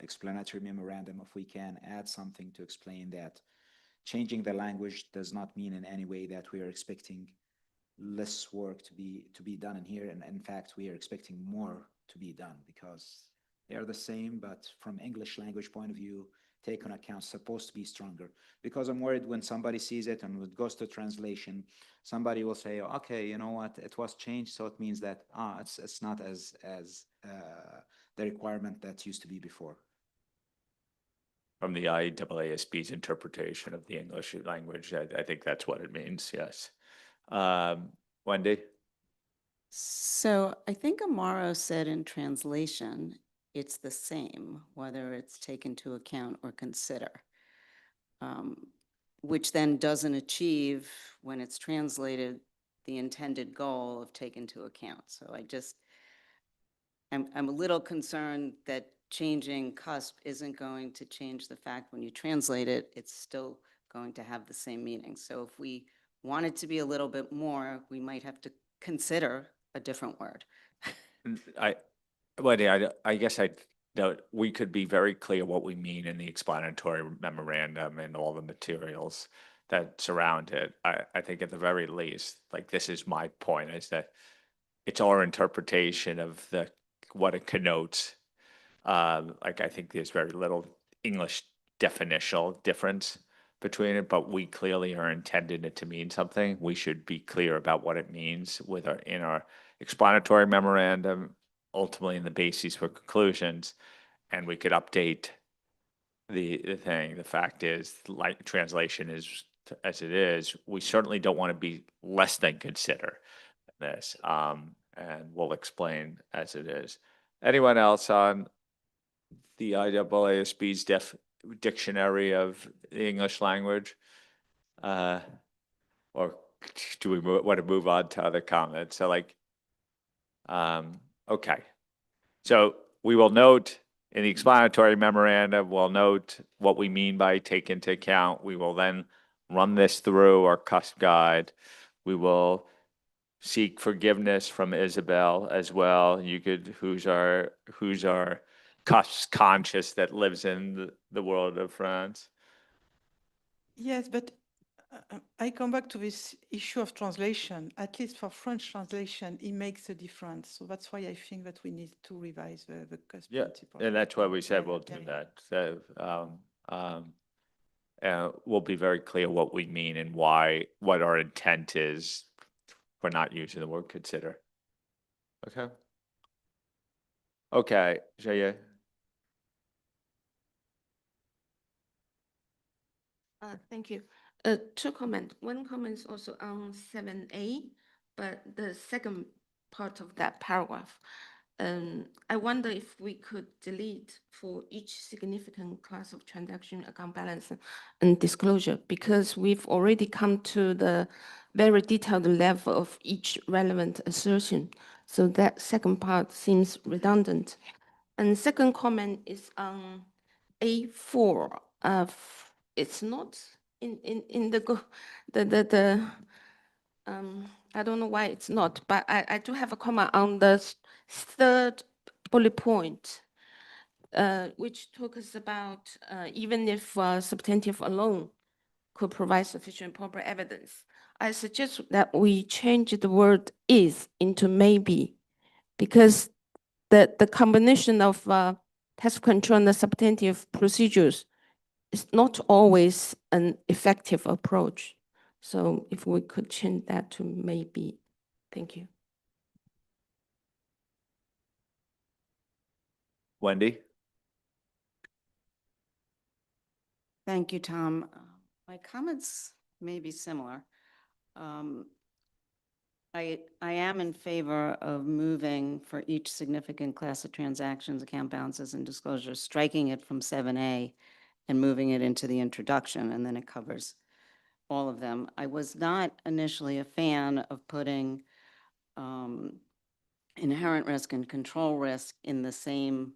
Speaker 13: explanatory memorandum, if we can add something to explain that changing the language does not mean in any way that we are expecting less work to be done in here. And in fact, we are expecting more to be done because they are the same, but from English language point of view, take on account supposed to be stronger. Because I'm worried when somebody sees it and it goes to translation, somebody will say, okay, you know what, it was changed, so it means that it's not as the requirement that used to be before.
Speaker 1: from the IAASB's interpretation of the English language. I think that's what it means, yes. Wendy?
Speaker 10: So I think Amaro said in translation, it's the same, whether it's take into account or consider, which then doesn't achieve, when it's translated, the intended goal of take into account. So I'm a little concerned that changing cusp isn't going to change the fact when you translate it, it's still going to have the same meaning. So if we want it to be a little bit more, we might have to consider a different word.
Speaker 1: Wendy, I guess we could be very clear what we mean in the explanatory memorandum and all the materials that surround it. I think at the very least, like, this is my point, is that it's our interpretation of what it connotes. Like, I think there's very little English definitional difference between it, but we clearly are intending it to mean something. We should be clear about what it means in our explanatory memorandum, ultimately in the bases for conclusions, and we could update the thing. The fact is, like, translation is as it is. We certainly don't want to be less than consider this, and we'll explain as it is. Anyone else on the IAASB's dictionary of the English language? Or do we want to move on to other comments? So, like, okay. So we will note in the explanatory memorandum, we'll note what we mean by take into account. We will then run this through our cusp guide. We will seek forgiveness from Isabel as well. Who's our cusp conscious that lives in the world of France.
Speaker 5: Yes, but I come back to this issue of translation. At least for French translation, it makes a difference. So that's why I think that we need to revise the cusp principle.
Speaker 1: And that's why we said we'll do that. So we'll be very clear what we mean and what our intent is for not using the word consider. Okay. Okay, Jaya.
Speaker 8: Thank you. Two comments. One comment is also on 7A, but the second part of that paragraph. I wonder if we could delete for each significant class of transaction account balance and disclosure, because we've already come to the very detailed level of each relevant assertion. So that second part seems redundant. And second comment is on A4. It's not in the I don't know why it's not, but I do have a comment on the third bullet point, which talks about even if substantive alone could provide sufficient proper evidence. I suggest that we change the word is into maybe, because the combination of test control and the substantive procedures is not always an effective approach. So if we could change that to maybe. Thank you.
Speaker 1: Wendy?
Speaker 10: Thank you, Tom. My comments may be similar. I am in favor of moving for each significant class of transactions, account balances, and disclosures, striking it from 7A and moving it into the introduction, and then it covers all of them. I was not initially a fan of putting inherent risk and control risk in the same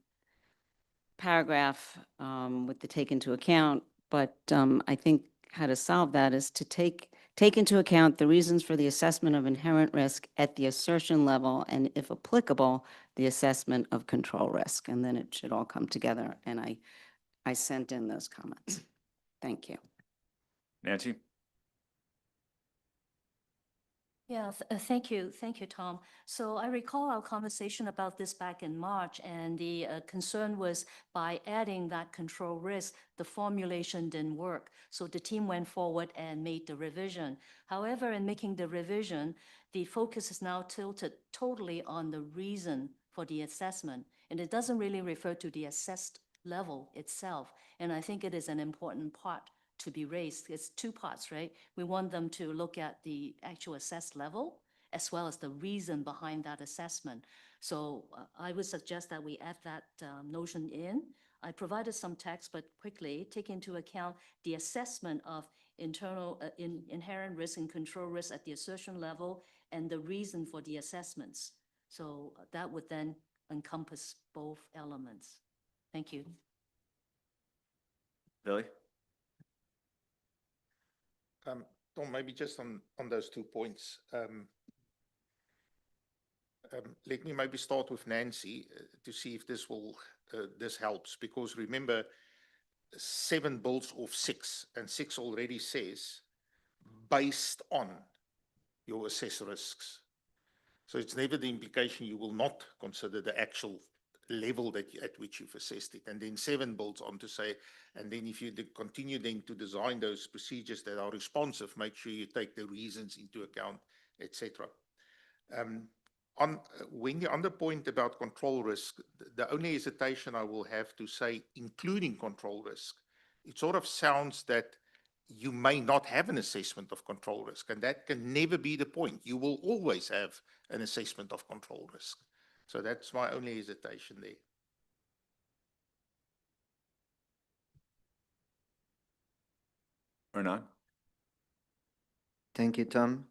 Speaker 10: paragraph with the take into account, but I think how to solve that is to take into account the reasons for the assessment of inherent risk at the assertion level, and if applicable, the assessment of control risk, and then it should all come together. And I sent in those comments. Thank you.
Speaker 1: Nancy?
Speaker 3: Yeah, thank you, Tom. So I recall our conversation about this back in March, and the concern was by adding that control risk, the formulation didn't work. So the team went forward and made the revision. However, in making the revision, the focus is now tilted totally on the reason for the assessment, and it doesn't really refer to the assessed level itself. And I think it is an important part to be raised. It's two parts, right? We want them to look at the actual assessed level as well as the reason behind that assessment. So I would suggest that we add that notion in. I provided some text, but quickly take into account the assessment of inherent risk and control risk at the assertion level and the reason for the assessments. So that would then encompass both elements. Thank you.
Speaker 1: Billy?
Speaker 14: Tom, maybe just on those 2 points. Let me maybe start with Nancy to see if this helps, because remember, 7 builds off 6, and 6 already says based on your assessed risks. So it's never the implication you will not consider the actual level at which you've assessed it. And then 7 builds on to say, and then if you continue then to design those procedures that are responsive, make sure you take the reasons into account, etc. On the point about control risk, the only hesitation I will have to say, including control risk, it sort of sounds that you may not have an assessment of control risk, and that can never be the point. You will always have an assessment of control risk. So that's my only hesitation there.
Speaker 1: Or not?
Speaker 9: Thank you, Tom.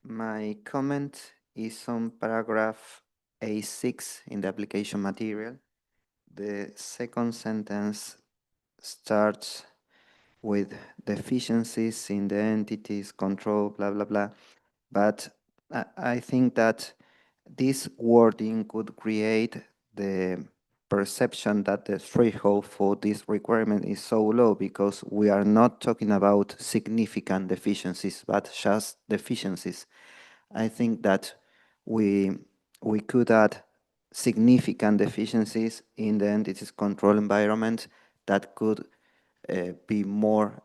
Speaker 9: My comment is on paragraph A6 in the application material. The second sentence starts with deficiencies in the entities, control, blah, blah, blah. But I think that this wording could create the perception that the threshold for this requirement is so low, because we are not talking about significant deficiencies, but just deficiencies. I think that we could add significant deficiencies in the entities control environment that could be more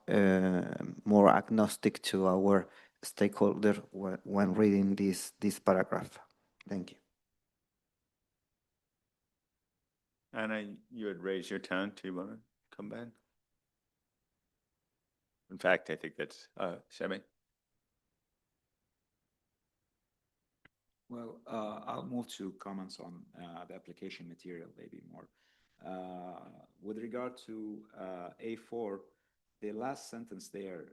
Speaker 9: agnostic to our stakeholder when reading this paragraph. Thank you.
Speaker 1: Anna, you had raised your hand. Do you want to come back? In fact, I think that's Semi.
Speaker 13: Well, I'll move to comments on the application material, maybe more. With regard to A4, the last sentence there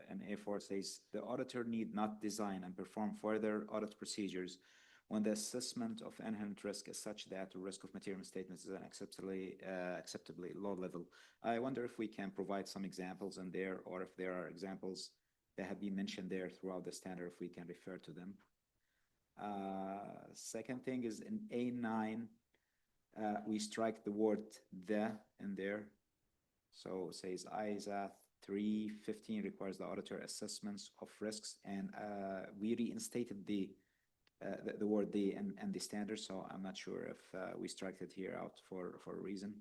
Speaker 13: in A4 says, the auditor need not design and perform further audit procedures when the assessment of inherent risk is such that the risk of material misstatements is an acceptably low level. I wonder if we can provide some examples in there, or if there are examples that have been mentioned there throughout the standard, if we can refer to them. Second thing is in A9, we strike the word "the" in there. So it says IAASB 315 requires the auditor assessments of risks, and we reinstated the word "the" and the standard, so I'm not sure if we struck it here out for a reason.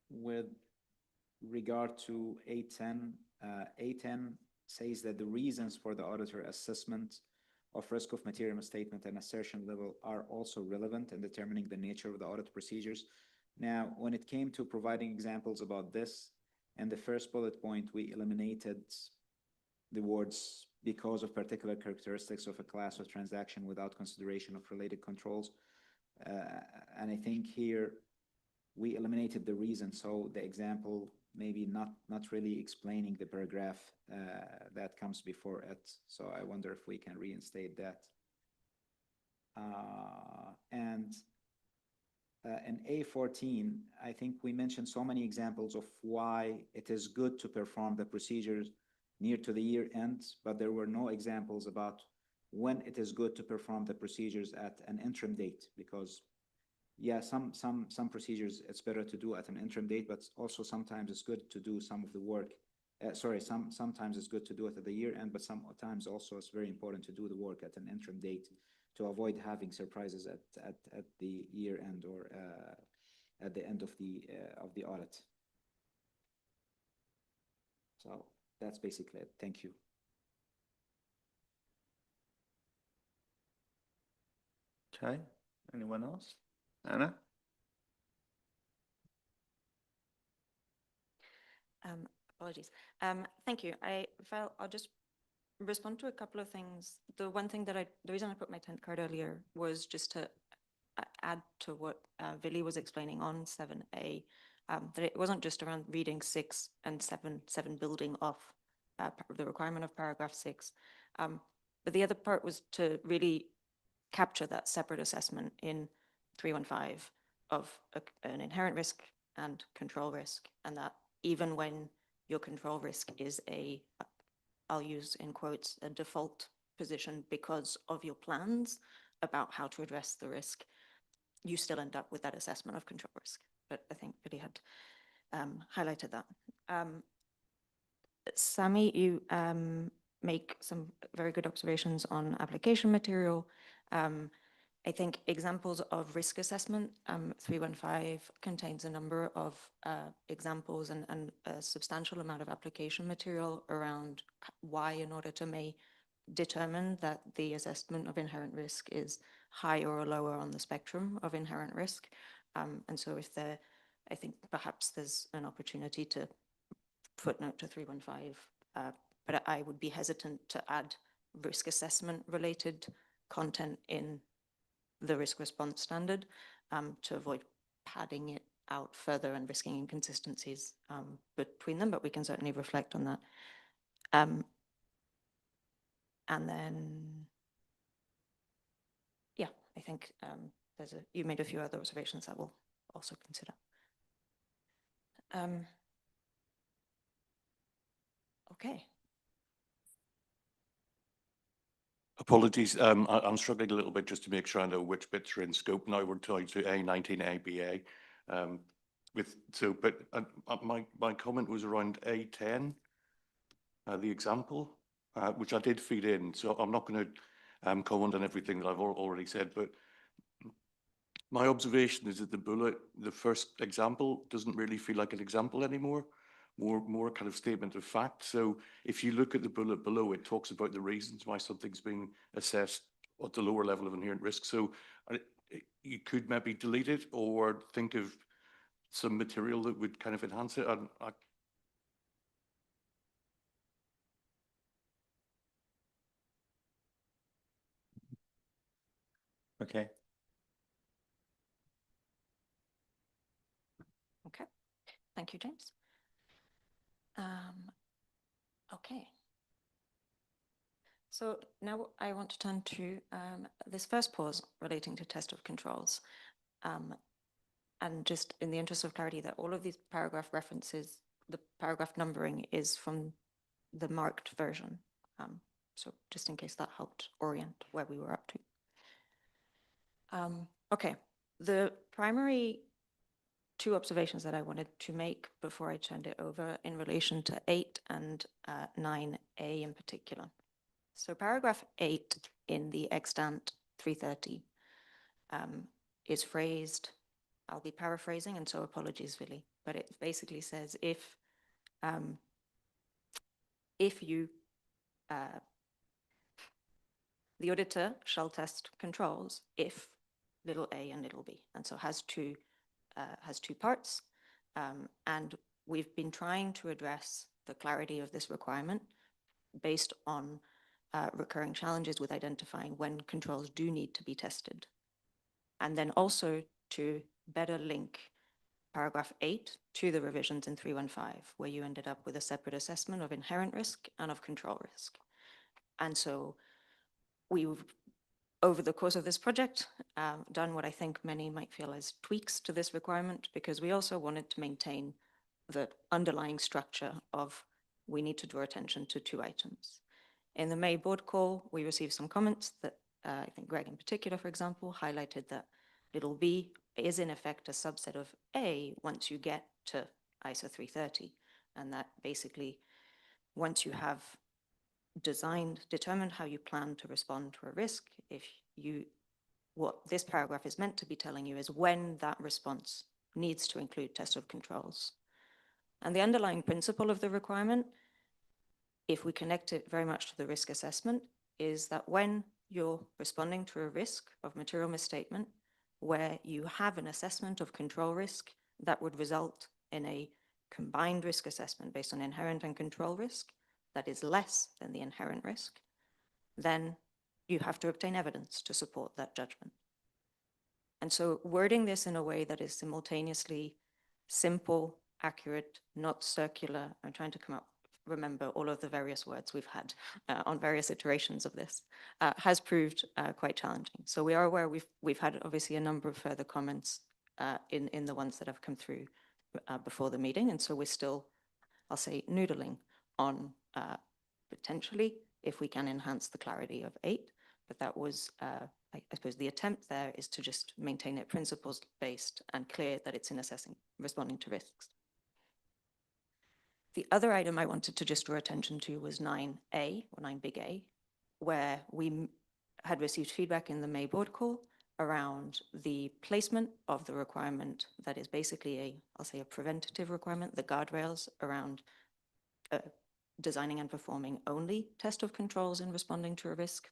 Speaker 13: With regard to A10, A10 says that the reasons for the auditor assessment of risk of material misstatement and assertion level are also relevant in determining the nature of the audit procedures. Now, when it came to providing examples about this, in the first bullet point, we eliminated the words because of particular characteristics of a class of transaction without consideration of related controls. And I think here we eliminated the reason, so the example maybe not really explaining the paragraph that comes before it. So I wonder if we can reinstate that. And in A14, I think we mentioned so many examples of why it is good to perform the procedures near to the year end, but there were no examples about when it is good to perform the procedures at an interim date, because yeah, some procedures it's better to do at an interim date, but also sometimes it's good to do some of the work. Sometimes it's good to do it at the year end, but sometimes also it's very important to do the work at an interim date to avoid having surprises at the year end or at the end of the audit. So that's basically it. Thank you.
Speaker 1: Okay, anyone else? Anna?
Speaker 7: Apologies. Thank you. I'll just respond to a couple of things. The one thing the reason I put my tent card earlier was just to add to what Vili was explaining on 7A, that it wasn't just around reading 6 and 7 building off the requirement of paragraph 6. But the other part was to really capture that separate assessment in 315 of an inherent risk and control risk, and that even when your control risk is I'll use in quotes, a default position because of your plans about how to address the risk, you still end up with that assessment of control risk. But I think Billy had highlighted that. Sami, you make some very good observations on application material. I think examples of risk assessment, 315 contains a number of examples and a substantial amount of application material around why, in order to determine that the assessment of inherent risk is higher or lower on the spectrum of inherent risk. And so I think perhaps there's an opportunity to footnote to 315, but I would be hesitant to add risk assessment related content in the risk response standard to avoid padding it out further and risking inconsistencies between them, but we can certainly reflect on that. And then, yeah, I think you made a few other observations that we'll also consider. Okay.
Speaker 4: Apologies, I'm struggling a little bit just to make sure I know which bits are in scope. Now we're tied to A19 ABA. My comment was around A10, the example, which I did feed in. So I'm not going to comment on everything that I've already said, but my observation is that the first example doesn't really feel like an example anymore. More kind of statement of fact. So if you look at the bullet below, it talks about the reasons why something's being assessed at the lower level of inherent risk. So you could maybe delete it or think of some material that would kind of enhance it.
Speaker 1: Okay.
Speaker 7: Okay. Thank you, James. Okay. So now I want to turn to this first pause relating to test of controls. And just in the interest of clarity, that all of these paragraph references, the paragraph numbering is from the marked version. So just in case that helped orient where we were up to. Okay, the primary two observations that I wanted to make before I turned it over in relation to 8 and 9A in particular. So paragraph 8 in the extant 330 is phrased, I'll be paraphrasing, and so apologies, Vili, but it basically says if you, the auditor shall test controls if little a and little b, and so has two parts, and we've been trying to address the clarity of this requirement based on recurring challenges with identifying when controls do need to be tested. And then also to better link paragraph 8 to the revisions in 315, where you ended up with a separate assessment of inherent risk and of control risk. And so we've, over the course of this project, done what I think many might feel as tweaks to this requirement, because we also wanted to maintain the underlying structure of we need to draw attention to two items. In the May board call, we received some comments that I think Greg in particular, for example, highlighted that little b is in effect a subset of A once you get to ISO 330. And that basically, once you have determined how you plan to respond to a risk, what this paragraph is meant to be telling you is when that response needs to include test of controls. And the underlying principle of the requirement, if we connect it very much to the risk assessment, is that when you're responding to a risk of material misstatement where you have an assessment of control risk that would result in a combined risk assessment based on inherent and control risk that is less than the inherent risk, then you have to obtain evidence to support that judgment. And so wording this in a way that is simultaneously simple, accurate, not circular, I'm trying to remember all of the various words we've had on various iterations of this, has proved quite challenging. So we are aware we've had obviously a number of further comments in the ones that have come through before the meeting. And so we're still, I'll say, noodling on potentially if we can enhance the clarity of 8, but that was, I suppose the attempt there is to just maintain it principles-based and clear that it's in assessing, responding to risks. The other item I wanted to just draw attention to was 9A, or 9 big A, where we had received feedback in the May board call around the placement of the requirement that is basically I'll say a preventative requirement, the guardrails around designing and performing only test of controls in responding to a risk.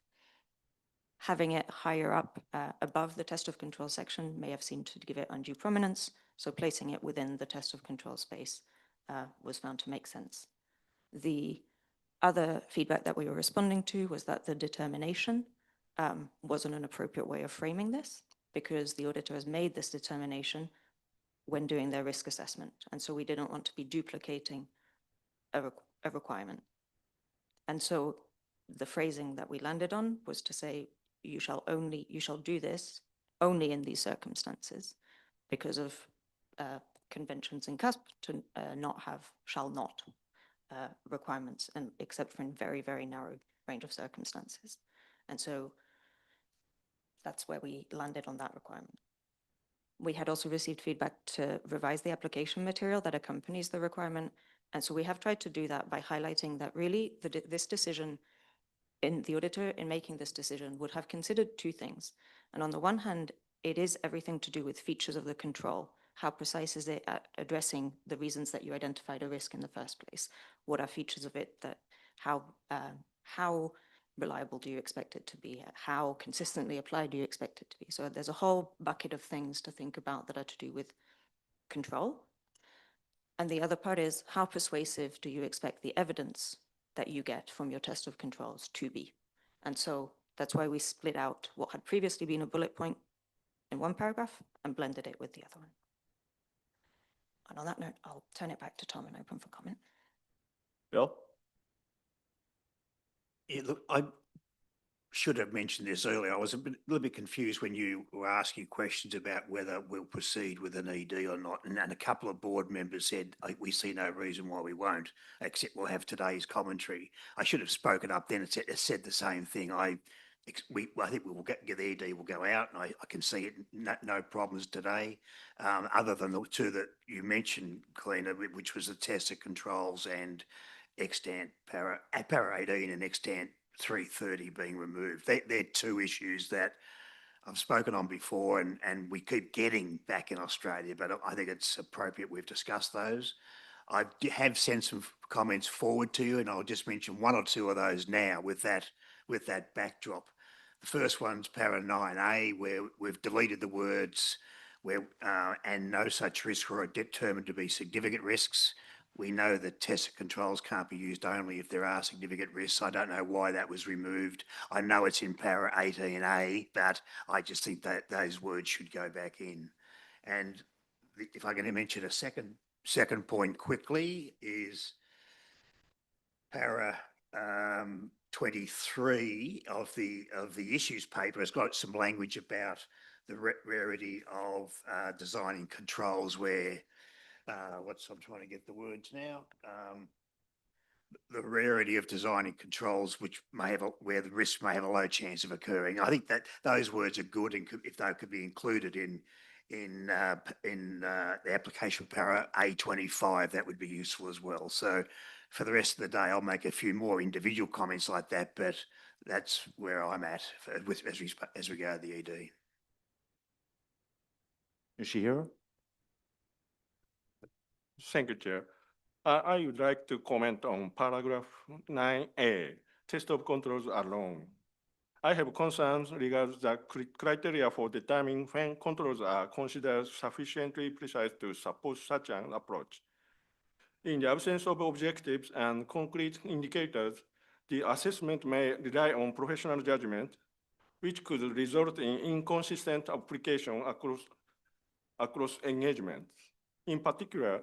Speaker 7: Having it higher up above the test of control section may have seemed to give it undue prominence, so placing it within the test of control space was found to make sense. The other feedback that we were responding to was that the determination wasn't an appropriate way of framing this because the auditor has made this determination when doing their risk assessment. And so we didn't want to be duplicating a requirement. And so the phrasing that we landed on was to say, you shall do this only in these circumstances because of conventions in CASP to shall not requirements, and except for in very, very narrow range of circumstances. And so that's where we landed on that requirement. We had also received feedback to revise the application material that accompanies the requirement. And so we have tried to do that by highlighting that really this decision, the auditor in making this decision would have considered two things. And on the one hand, it is everything to do with features of the control. How precise is it at addressing the reasons that you identified a risk in the first place? What are features of it that, how reliable do you expect it to be? How consistently applied do you expect it to be? So there's a whole bucket of things to think about that are to do with control. And the other part is how persuasive do you expect the evidence that you get from your test of controls to be? And so that's why we split out what had previously been a bullet point in one paragraph and blended it with the other one. And on that note, I'll turn it back to Tom and open for comment.
Speaker 1: Bill?
Speaker 15: Yeah, look, I should have mentioned this earlier. I was a little bit confused when you were asking questions about whether we'll proceed with an ED or not. And a couple of board members said, we see no reason why we won't, except we'll have today's commentary. I should have spoken up then. It said the same thing. I think we will get the ED will go out, and I can see it, no problems today, other than the two that you mentioned, Kalina, which was the test of controls and extant para 18 and extant 330 being removed. They're two issues that I've spoken on before and we keep getting back in Australia, but I think it's appropriate we've discussed those. I have sent some comments forward to you, and I'll just mention one or two of those now with that backdrop. The first one's para 9A, where we've deleted the words where and no such risks were determined to be significant risks. We know that test of controls can't be used only if there are significant risks. I don't know why that was removed. I know it's in para 18A, but I just think that those words should go back in. And if I can mention a second point quickly is para 23 of the issues paper has got some language about the rarity of designing controls where I'm trying to get the words now. The rarity of designing controls which where the risk may have a low chance of occurring. I think that those words are good, and if they could be included in the application para A25, that would be useful as well. So for the rest of the day, I'll make a few more individual comments like that, but that's where I'm at as regard the ED.
Speaker 4: Yoshihiro?
Speaker 16: Thank you, Chair. I would like to comment on paragraph 9A, test of controls alone. I have concerns regarding the criteria for determining when controls are considered sufficiently precise to support such an approach. In the absence of objectives and concrete indicators, the assessment may rely on professional judgment, which could result in inconsistent application across engagements. In particular,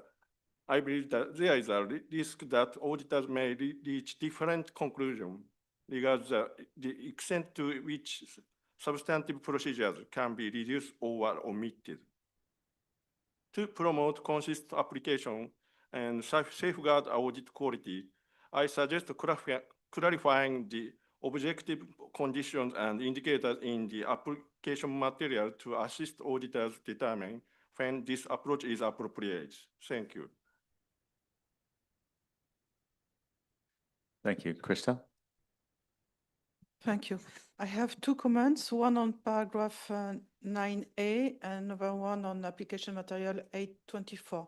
Speaker 16: I believe that there is a risk that auditors may reach different conclusions regarding the extent to which substantive procedures can be reduced or omitted. To promote consistent application and safeguard audit quality, I suggest clarifying the objective conditions and indicators in the application material to assist auditors determine when this approach is appropriate. Thank you.
Speaker 1: Thank you. Krista?
Speaker 5: Thank you. I have two comments, one on paragraph 9A and another one on application material 824.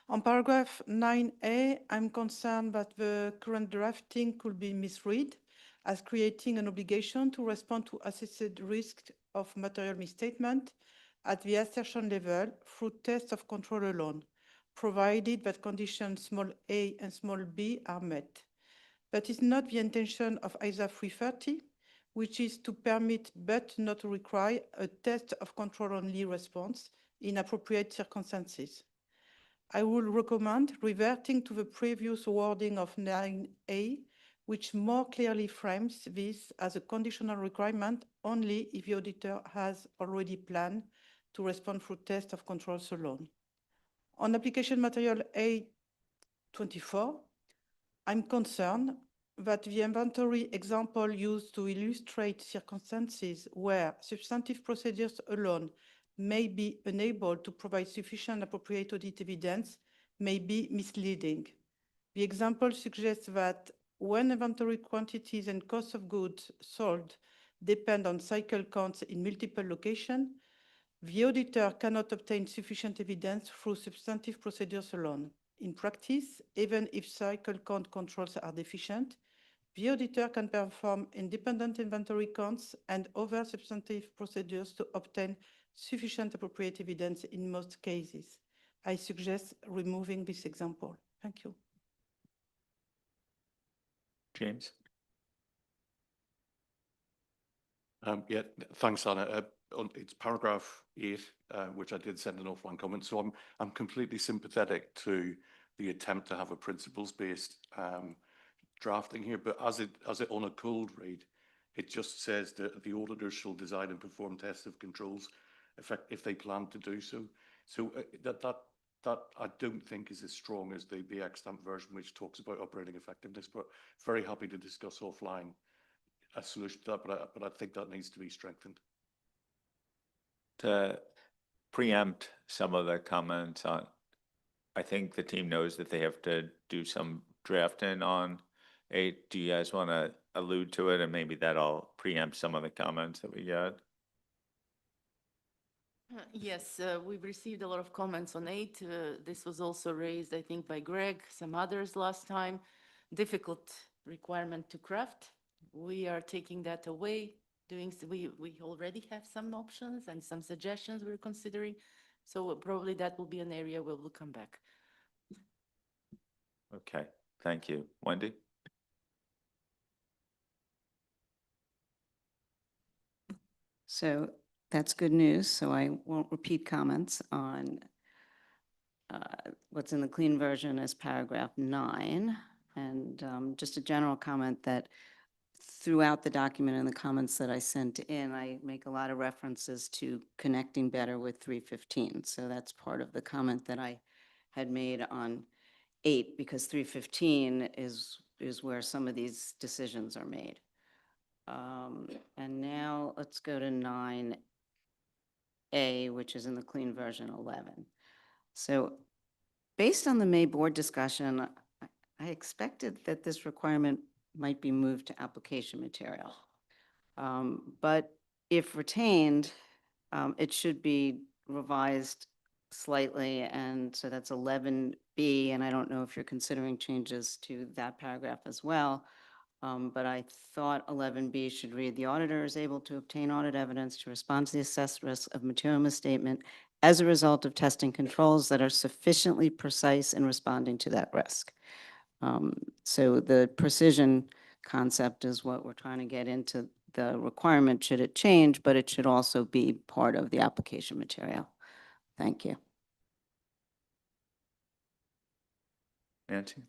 Speaker 5: On paragraph 9A, I'm concerned that the current drafting could be misread as creating an obligation to respond to assessed risk of material misstatement at the assertion level through tests of control alone, provided that conditions small a and small b are met. That is not the intention of ISA 330, which is to permit but not to require a test of control-only response in appropriate circumstances. I would recommend reverting to the previous wording of 9A, which more clearly frames this as a conditional requirement only if the auditor has already planned to respond through test of controls alone. On application material 824, I'm concerned that the inventory example used to illustrate circumstances where substantive procedures alone may be unable to provide sufficient appropriate audit evidence may be misleading. The example suggests that when inventory quantities and cost of goods sold depend on cycle counts in multiple locations, the auditor cannot obtain sufficient evidence through substantive procedures alone. In practice, even if cycle count controls are deficient, the auditor can perform independent inventory counts and other substantive procedures to obtain sufficient appropriate evidence in most cases. I suggest removing this example. Thank you.
Speaker 1: James?
Speaker 4: Yeah, thanks, Anna. It's paragraph 8, which I did send an offline comment. So I'm completely sympathetic to the attempt to have a principles-based drafting here, but as it on a cold read, it just says that the auditors shall design and perform tests of controls if they plan to do so. So that I don't think is as strong as the extant version, which talks about operating effectiveness. But very happy to discuss offline a solution to that, but I think that needs to be strengthened.
Speaker 1: To preempt some of the comments on, I think the team knows that they have to do some drafting on 8. Do you guys want to allude to it, and maybe that'll preempt some of the comments that we got?
Speaker 6: Yes, we've received a lot of comments on 8. This was also raised, I think, by Greg, some others last time. Difficult requirement to craft. We are taking that away. We already have some options and some suggestions we're considering. So probably that will be an area where we'll come back.
Speaker 1: Okay, thank you. Wendy?
Speaker 10: So that's good news. So I won't repeat comments on what's in the clean version as paragraph 9. And just a general comment that throughout the document and the comments that I sent in, I make a lot of references to connecting better with 315. So that's part of the comment that I had made on 8, because 315 is where some of these decisions are made. And now let's go to 9A, which is in the clean version 11. So based on the May board discussion, I expected that this requirement might be moved to application material. But if retained, it should be revised slightly, and so that's 11B, and I don't know if you're considering changes to that paragraph as well. But I thought 11B should read, the auditor is able to obtain audit evidence to respond to the assessed risk of material misstatement as a result of testing controls that are sufficiently precise in responding to that risk. So the precision concept is what we're trying to get into the requirement should it change, but it should also be part of the application material. Thank you.
Speaker 1: Nancy?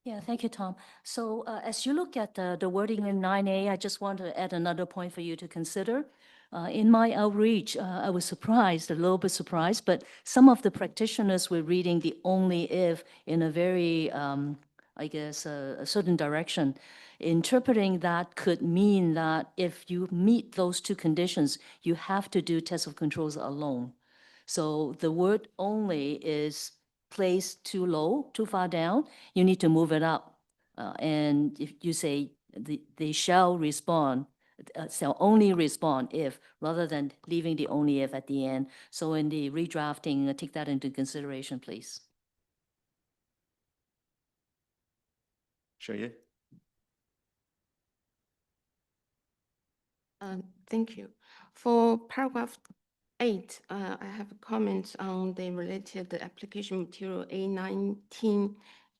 Speaker 3: Yeah, thank you, Tom. So as you look at the wording in 9A, I just want to add another point for you to consider. In my outreach, I was surprised, a little bit surprised, but some of the practitioners were reading the only if in a very, I guess, a certain direction. Interpreting that could mean that if you meet those two conditions, you have to do test of controls alone. So the word only is placed too low, too far down, you need to move it up. And if you say they shall respond, shall only respond if, rather than leaving the only if at the end. So in the redrafting, take that into consideration, please.
Speaker 1: Shoye?
Speaker 8: Thank you. For paragraph 8, I have comments on the related application material A19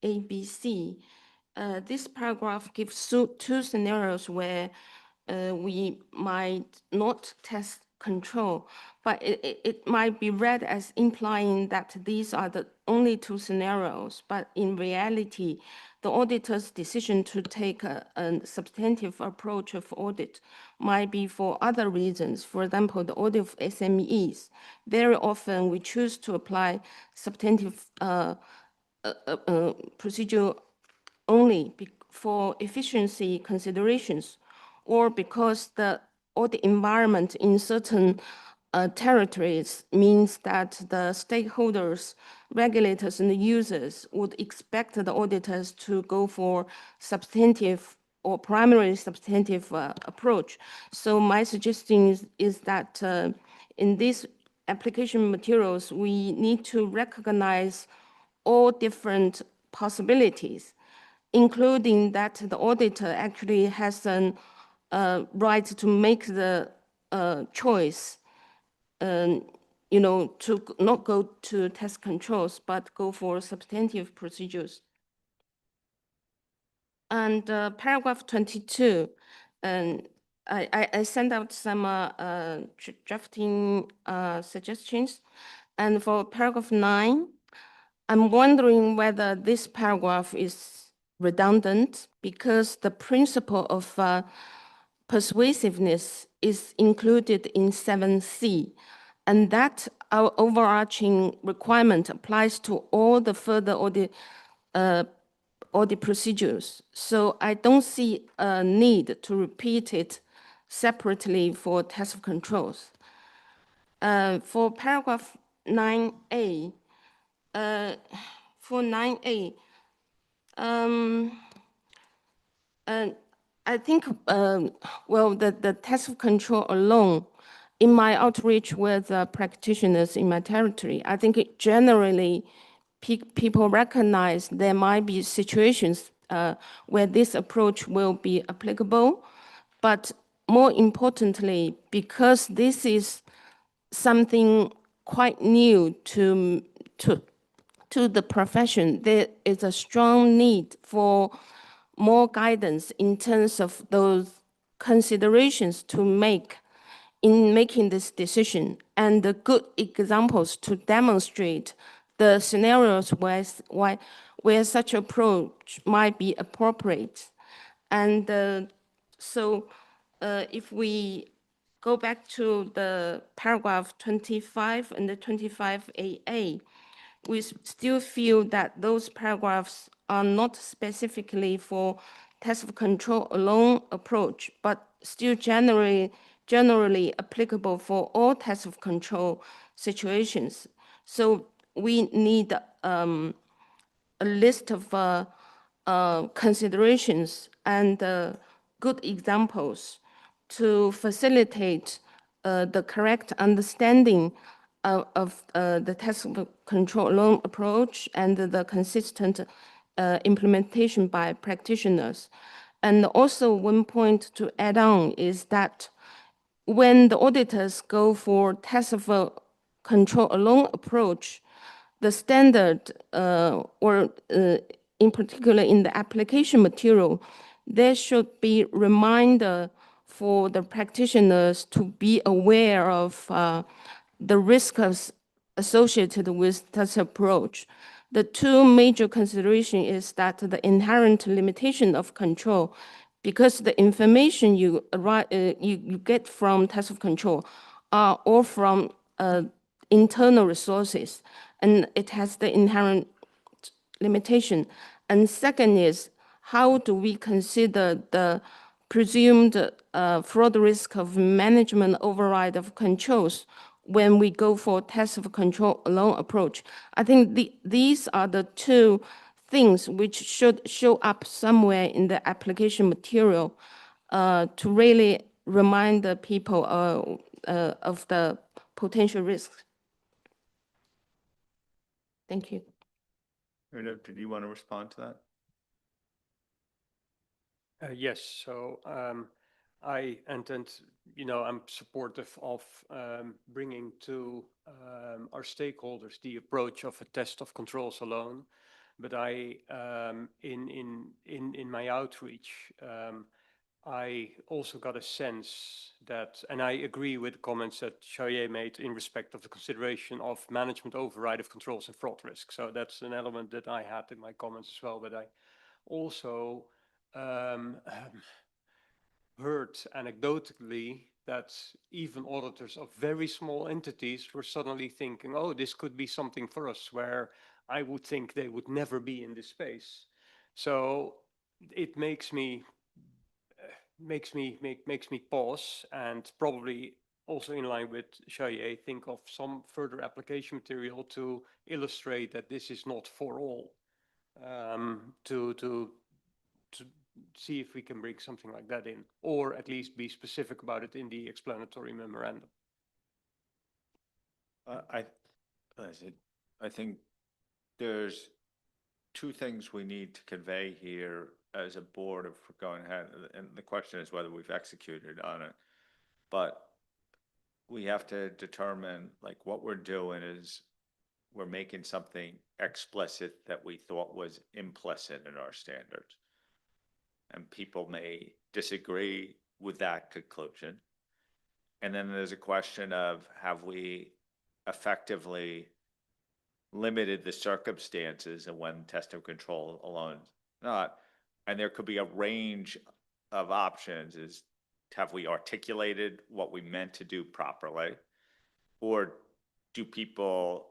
Speaker 8: ABC. This paragraph gives two scenarios where we might not test control, but it might be read as implying that these are the only two scenarios, but in reality, the auditor's decision to take a substantive approach of audit might be for other reasons. For example, the audit of SMEs. Very often we choose to apply substantive procedure only for efficiency considerations, or because the audit environment in certain territories means that the stakeholders, regulators, and the users would expect the auditors to go for substantive or primarily substantive approach. So my suggestion is that in these application materials, we need to recognize all different possibilities, including that the auditor actually has a right to make the choice, to not go to test controls, but go for substantive procedures. And paragraph 22, I sent out some drafting suggestions. And for paragraph 9, I'm wondering whether this paragraph is redundant because the principle of persuasiveness is included in 7C, and that our overarching requirement applies to all the further audit procedures. So I don't see a need to repeat it separately for test of controls. For paragraph 9A, for 9A, I think, well, the test of control alone, in my outreach with practitioners in my territory, I think it generally people recognize there might be situations where this approach will be applicable, but more importantly, because this is something quite new to the profession, there is a strong need for more guidance in terms of those considerations to make in making this decision, and the good examples to demonstrate the scenarios where such approach might be appropriate. And so if we go back to the paragraph 25 and the 25AA, we still feel that those paragraphs are not specifically for test of control alone approach, but still generally applicable for all test of control situations. So we need a list of considerations and good examples to facilitate the correct understanding of the test of control alone approach and the consistent implementation by practitioners. And also one point to add on is that when the auditors go for test of control alone approach, the standard in particular in the application material, there should be reminder for the practitioners to be aware of the risks associated with such approach. The two major considerations is that the inherent limitation of control, because the information you get from test of control are all from internal resources, and it has the inherent limitation. And second is, how do we consider the presumed fraud risk of management override of controls when we go for test of control alone approach? I think these are the two things which should show up somewhere in the application material to really remind the people of the potential risks. Thank you.
Speaker 1: Did you want to respond to that?
Speaker 2: Yes, so I'm supportive of bringing to our stakeholders the approach of a test of controls alone. But in my outreach, I also got a sense that, and I agree with the comments that Xiaoye made in respect of the consideration of management override of controls and fraud risk. So that's an element that I had in my comments as well. But I also heard anecdotally that even auditors of very small entities were suddenly thinking, oh, this could be something for us, where I would think they would never be in this space. So it makes me pause, and probably also in line with Xiaoye, think of some further application material to illustrate that this is not for all, to see if we can bring something like that in, or at least be specific about it in the explanatory memorandum.
Speaker 1: I think there's two things we need to convey here as a board if we're going ahead, and the question is whether we've executed on it. But we have to determine, like, what we're doing is we're making something explicit that we thought was implicit in our standards. And people may disagree with that conclusion. And then there's a question of, have we effectively limited the circumstances and when test of control alone not? And there could be a range of options. Is, have we articulated what we meant to do properly? Or do people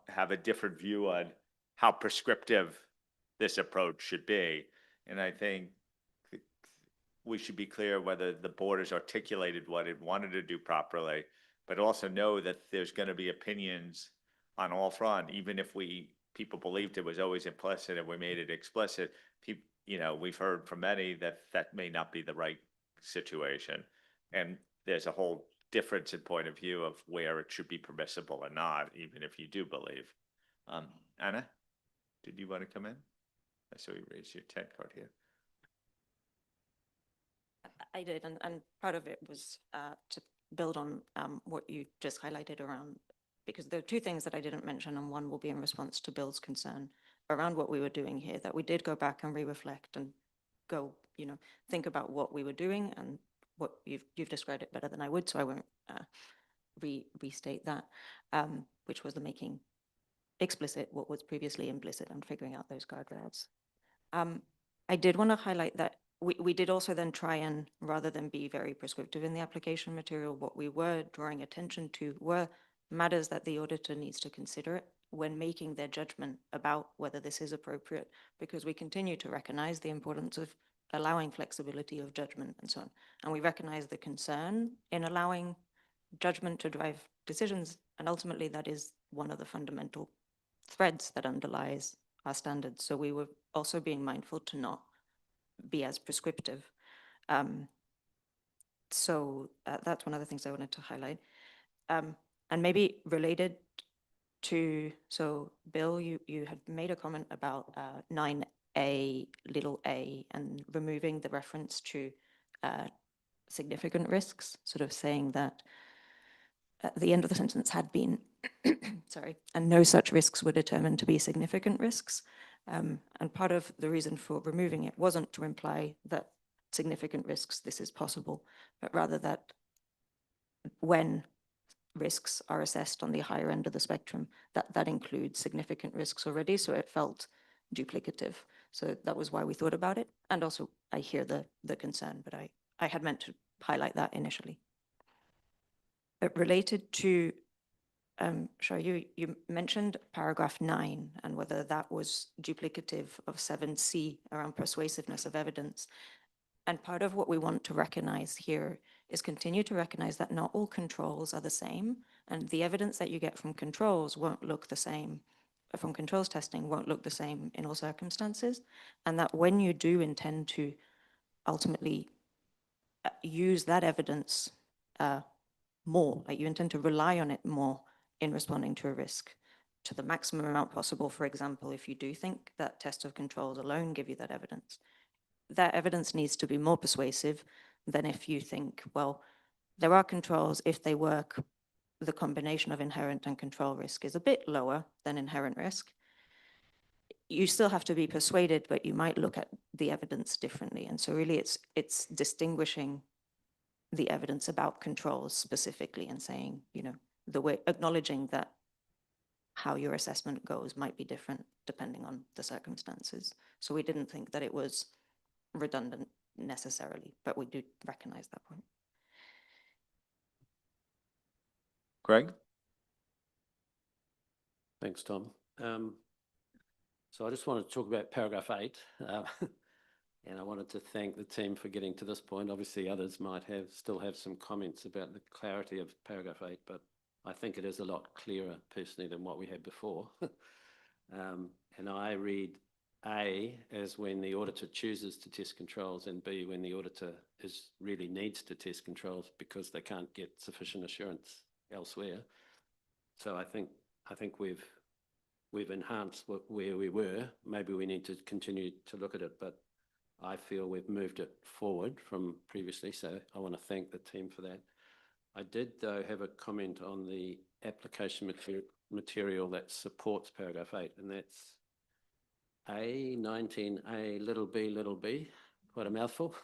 Speaker 1: have a different view on how prescriptive this approach should be? And I think we should be clear whether the board has articulated what it wanted to do properly, but also know that there's going to be opinions on all front. Even if people believed it was always implicit and we made it explicit, we've heard from many that that may not be the right situation. And there's a whole difference in point of view of where it should be permissible or not, even if you do believe. Anna, did you want to come in? I saw you raise your 10 card here.
Speaker 7: I did, and part of it was to build on what you just highlighted around, because there are two things that I didn't mention, and one will be in response to Bill's concern around what we were doing here, that we did go back and re-reflect and go, think about what we were doing, and what you've described it better than I would, so I won't restate that, which was the making explicit what was previously implicit and figuring out those guardrails. I did want to highlight that we did also then try and, rather than be very prescriptive in the application material, what we were drawing attention to were matters that the auditor needs to consider when making their judgment about whether this is appropriate, because we continue to recognize the importance of allowing flexibility of judgment and so on. And we recognize the concern in allowing judgment to drive decisions, and ultimately that is one of the fundamental threads that underlies our standards. So we were also being mindful to not be as prescriptive. So that's one of the things I wanted to highlight. And maybe related so Bill, you had made a comment about 9A, little a, and removing the reference to significant risks, sort of saying that at the end of the sentence had been, sorry, and no such risks were determined to be significant risks. And part of the reason for removing it wasn't to imply that significant risks, this is possible, but rather that when risks are assessed on the higher end of the spectrum, that includes significant risks already, so it felt duplicative. So that was why we thought about it. And also, I hear the concern, but I had meant to highlight that initially. But related to, Shar, you mentioned paragraph 9 and whether that was duplicative of 7C around persuasiveness of evidence. And part of what we want to recognize here is continue to recognize that not all controls are the same, and the evidence that you get from controls won't look the same, from controls testing won't look the same in all circumstances, and that when you do intend to ultimately use that evidence more, like you intend to rely on it more in responding to a risk to the maximum amount possible. For example, if you do think that test of controls alone give you that evidence needs to be more persuasive than if you think, well, there are controls, if they work, the combination of inherent and control risk is a bit lower than inherent risk. You still have to be persuaded, but you might look at the evidence differently. And so really it's distinguishing the evidence about controls specifically and saying, the way, acknowledging that how your assessment goes might be different depending on the circumstances. So we didn't think that it was redundant necessarily, but we do recognize that point.
Speaker 1: Greg?
Speaker 17: Thanks, Tom. So I just wanted to talk about paragraph 8. And I wanted to thank the team for getting to this point. Obviously, others might still have some comments about the clarity of paragraph 8, but I think it is a lot clearer personally than what we had before. And I read A as when the auditor chooses to test controls, and B when the auditor really needs to test controls because they can't get sufficient assurance elsewhere. So I think we've enhanced where we were. Maybe we need to continue to look at it, but I feel we've moved it forward from previously, so I want to thank the team for that. I did, though, have a comment on the application material that supports paragraph 8, and that's A19A little b, quite a mouthful.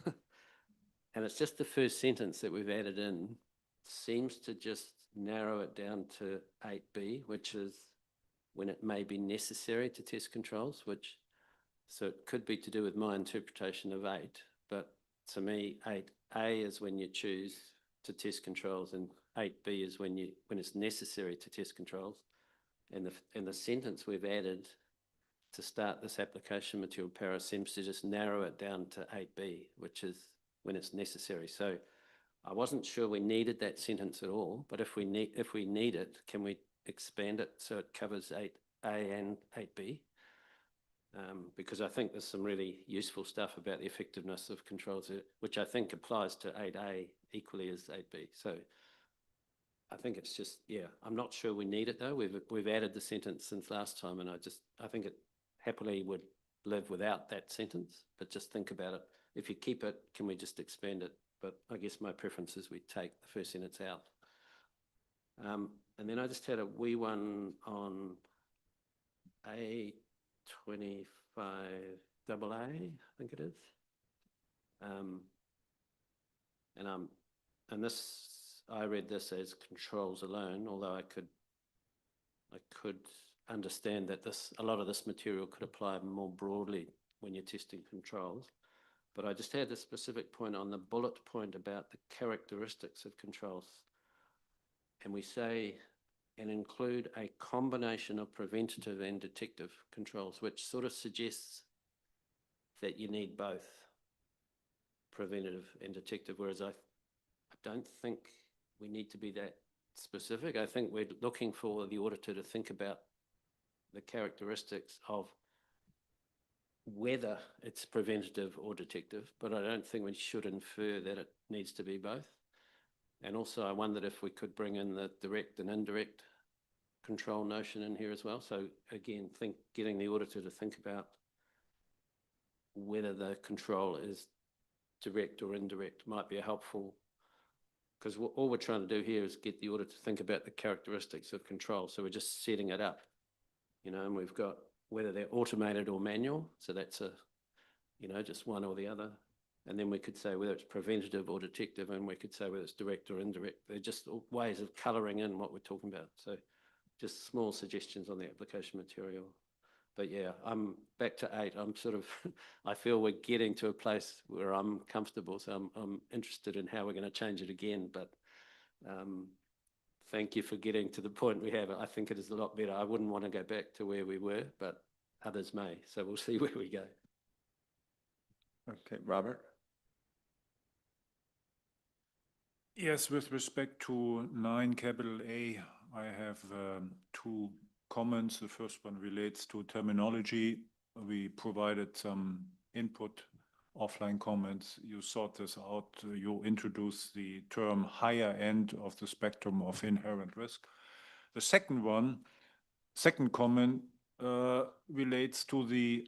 Speaker 17: And it's just the first sentence that we've added in, seems to just narrow it down to 8B, which is when it may be necessary to test controls, so it could be to do with my interpretation of 8, but to me, 8A is when you choose to test controls, and 8B is when it's necessary to test controls. And the sentence we've added to start this application material para seems to just narrow it down to 8B, which is when it's necessary. So I wasn't sure we needed that sentence at all, but if we need it, can we expand it so it covers 8A and 8B? Because I think there's some really useful stuff about the effectiveness of controls, which I think applies to 8A equally as 8B. So I think it's just, I'm not sure we need it though. We've added the sentence since last time, and I think it happily would live without that sentence, but just think about it. If you keep it, can we just expand it? But I guess my preference is we take the first sentence out. And then I just had a wee one on A25AA, I think it is. And this, I read this as controls alone, although I could understand that a lot of this material could apply more broadly when you're testing controls. But I just had a specific point on the bullet point about the characteristics of controls. And we say, and include a combination of preventative and detective controls, which sort of suggests that you need both preventative and detective, whereas I don't think we need to be that specific. I think we're looking for the auditor to think about the characteristics of whether it's preventative or detective, but I don't think we should infer that it needs to be both. And also I wondered if we could bring in the direct and indirect control notion in here as well. So again, getting the auditor to think about whether the control is direct or indirect might be a helpful, because all we're trying to do here is get the auditor to think about the characteristics of control. So we're just setting it up, and we've got whether they're automated or manual. So that's just one or the other. And then we could say whether it's preventative or detective, and we could say whether it's direct or indirect. They're just ways of colouring in what we're talking about. So just small suggestions on the application material. But yeah, I'm back to 8. I'm I feel we're getting to a place where I'm comfortable. So I'm interested in how we're going to change it again. But thank you for getting to the point we have. I think it is a lot better. I wouldn't want to go back to where we were, but others may. So we'll see where we go.
Speaker 1: Okay, Robert?
Speaker 11: Yes, with respect to 9 capital A, I have 2 comments. The first one relates to terminology. We provided some input, offline comments. You sort this out. You introduced the term higher end of the spectrum of inherent risk. The second comment relates to the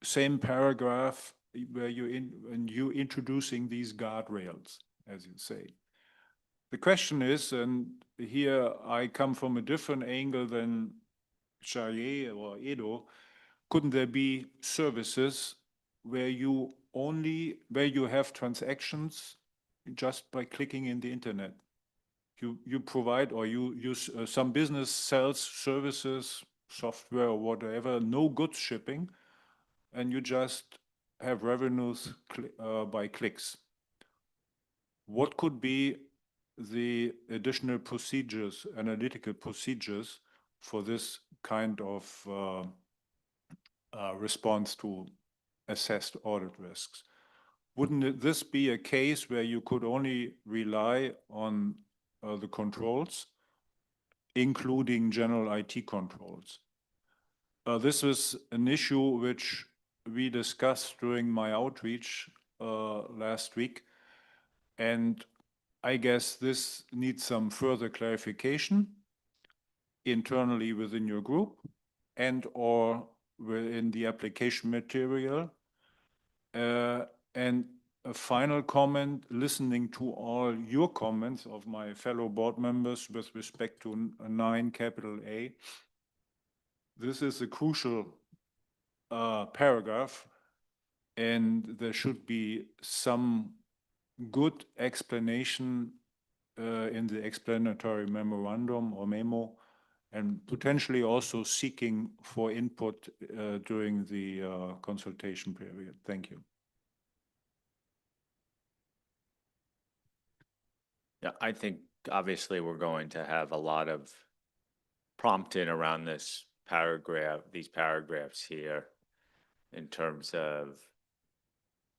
Speaker 11: same paragraph where when you introducing these guardrails, as you say. The question is, and here I come from a different angle than Charrier or Edo, couldn't there be services where you have transactions just by clicking in the internet? You provide, or you use some business sells services, software or whatever, no goods shipping, and you just have revenues by clicks. What could be the additional procedures, analytical procedures for this kind of response to assessed audit risks? Wouldn't this be a case where you could only rely on the controls, including general IT controls? This is an issue which we discussed during my outreach last week, and I guess this needs some further clarification internally within your group and or within the application material. And a final comment, listening to all your comments of my fellow board members with respect to 9 capital A. This is a crucial paragraph, and there should be some good explanation in the explanatory memorandum or memo, and potentially also seeking for input during the consultation period. Thank you.
Speaker 1: Yeah, I think obviously we're going to have a lot of prompting around this paragraph, these paragraphs here, in terms of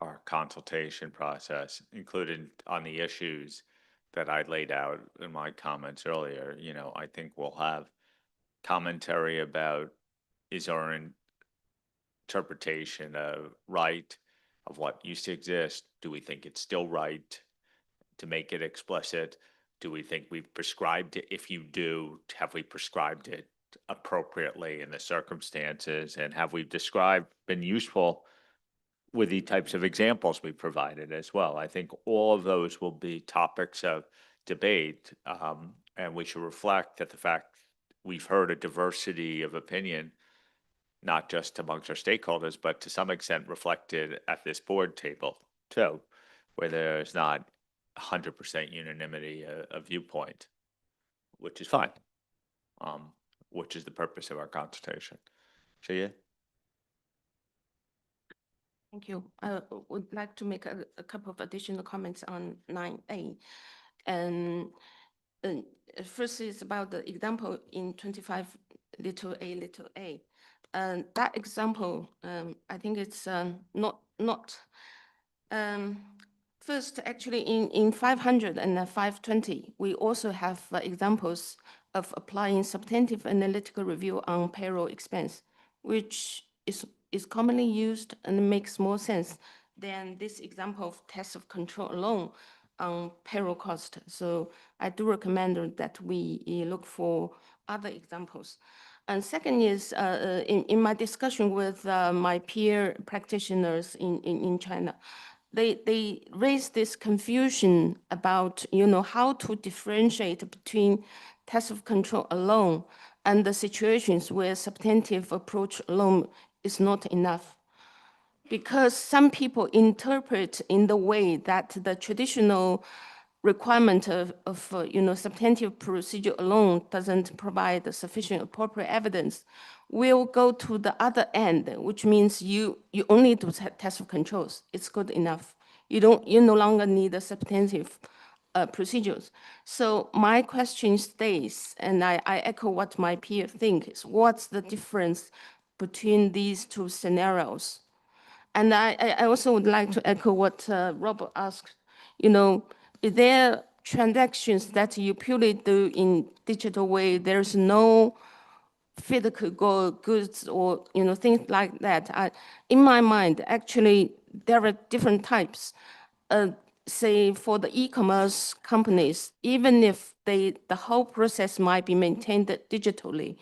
Speaker 1: our consultation process, including on the issues that I laid out in my comments earlier. I think we'll have commentary about is our interpretation of right, of what used to exist. Do we think it's still right to make it explicit? Do we think we've prescribed it? If you do, have we prescribed it appropriately in the circumstances? And have we been useful with the types of examples we provided as well? I think all of those will be topics of debate, and we should reflect that the fact we've heard a diversity of opinion, not just amongst our stakeholders, but to some extent reflected at this board table too, where there's not 100% unanimity of viewpoint, which is fine, which is the purpose of our consultation. Shia?
Speaker 8: Thank you. I would like to make a couple of additional comments on 9A. And first is about the example in 25 little a. That example, I think it's not first, actually in 500 and 520, we also have examples of applying substantive analytical review on payroll expense, which is commonly used and makes more sense than this example of test of control alone on payroll cost. So I do recommend that we look for other examples. And second is, in my discussion with my peer practitioners in China, they raised this confusion about, how to differentiate between test of control alone and the situations where substantive approach alone is not enough. Because some people interpret in the way that the traditional requirement of substantive procedure alone doesn't provide the sufficient appropriate evidence, will go to the other end, which means you only do test of controls. It's good enough. You no longer need the substantive procedures. So my question stays, and I echo what my peer think, is what's the difference between these two scenarios? And I also would like to echo what Robert asked, is there transactions that you purely do in digital way, there's no physical goods or, things like that? In my mind, actually, there are different types. Say for the e-commerce companies, even if the whole process might be maintained digitally,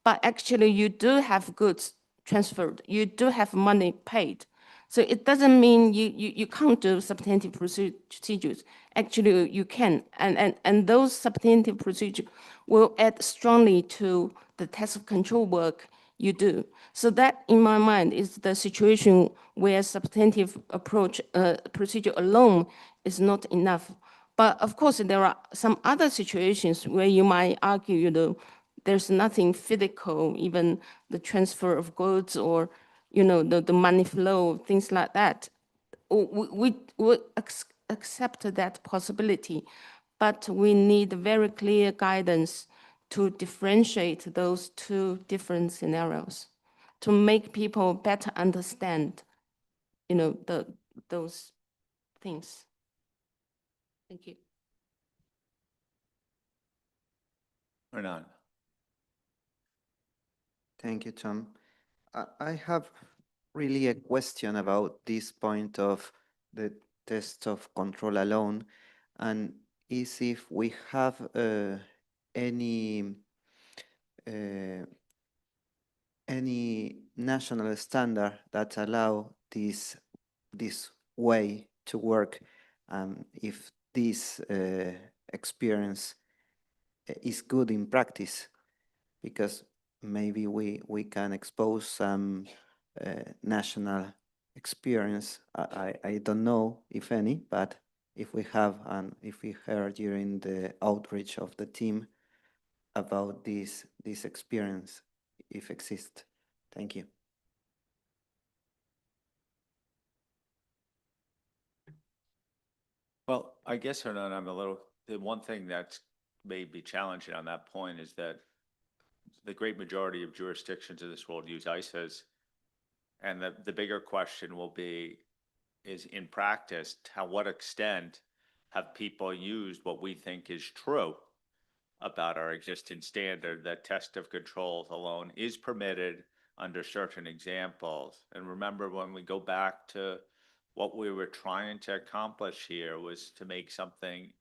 Speaker 8: but actually you do have goods transferred, you do have money paid. So it doesn't mean you can't do substantive procedures. Actually, you can. And those substantive procedures will add strongly to the test of control work you do. So that, in my mind, is the situation where substantive approach procedure alone is not enough. But of course, there are some other situations where you might argue, there's nothing physical, even the transfer of goods or, the money flow, things like that. We would accept that possibility, but we need very clear guidance to differentiate those two different scenarios, to make people better understand, those things. Thank you.
Speaker 1: Or not?
Speaker 9: Thank you, Tom. I have really a question about this point of the test of control alone, and is if we have any national standard that allow this way to work, if this experience is good in practice, because maybe we can expose some national experience. I don't know if any, but if we have, and if we heard during the outreach of the team about this experience, if exists. Thank you.
Speaker 1: Well, I guess, Hernan, the one thing that's may be challenging on that point is that the great majority of jurisdictions in this world use ISAs. And the bigger question will be, is in practice, to what extent have people used what we think is true about our existing standard, that test of controls alone is permitted under certain examples. And remember, when we go back to what we were trying to accomplish here was to make something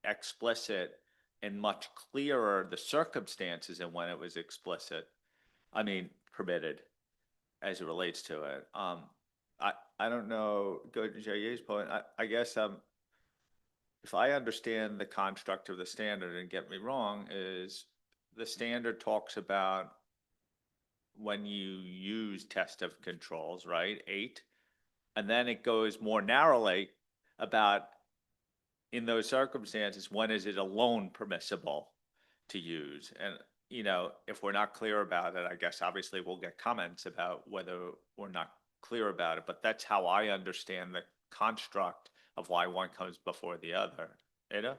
Speaker 1: explicit and much clearer the circumstances and when it was permitted as it relates to it. I don't know, go to Jaye's point, I guess if I understand the construct of the standard, and get me wrong, is the standard talks about when you use test of controls, right? 8. And then it goes more narrowly about, in those circumstances, when is it alone permissible to use? And, if we're not clear about it, I guess obviously we'll get comments about whether we're not clear about it, but that's how I understand the construct of why one comes before the other. Ada?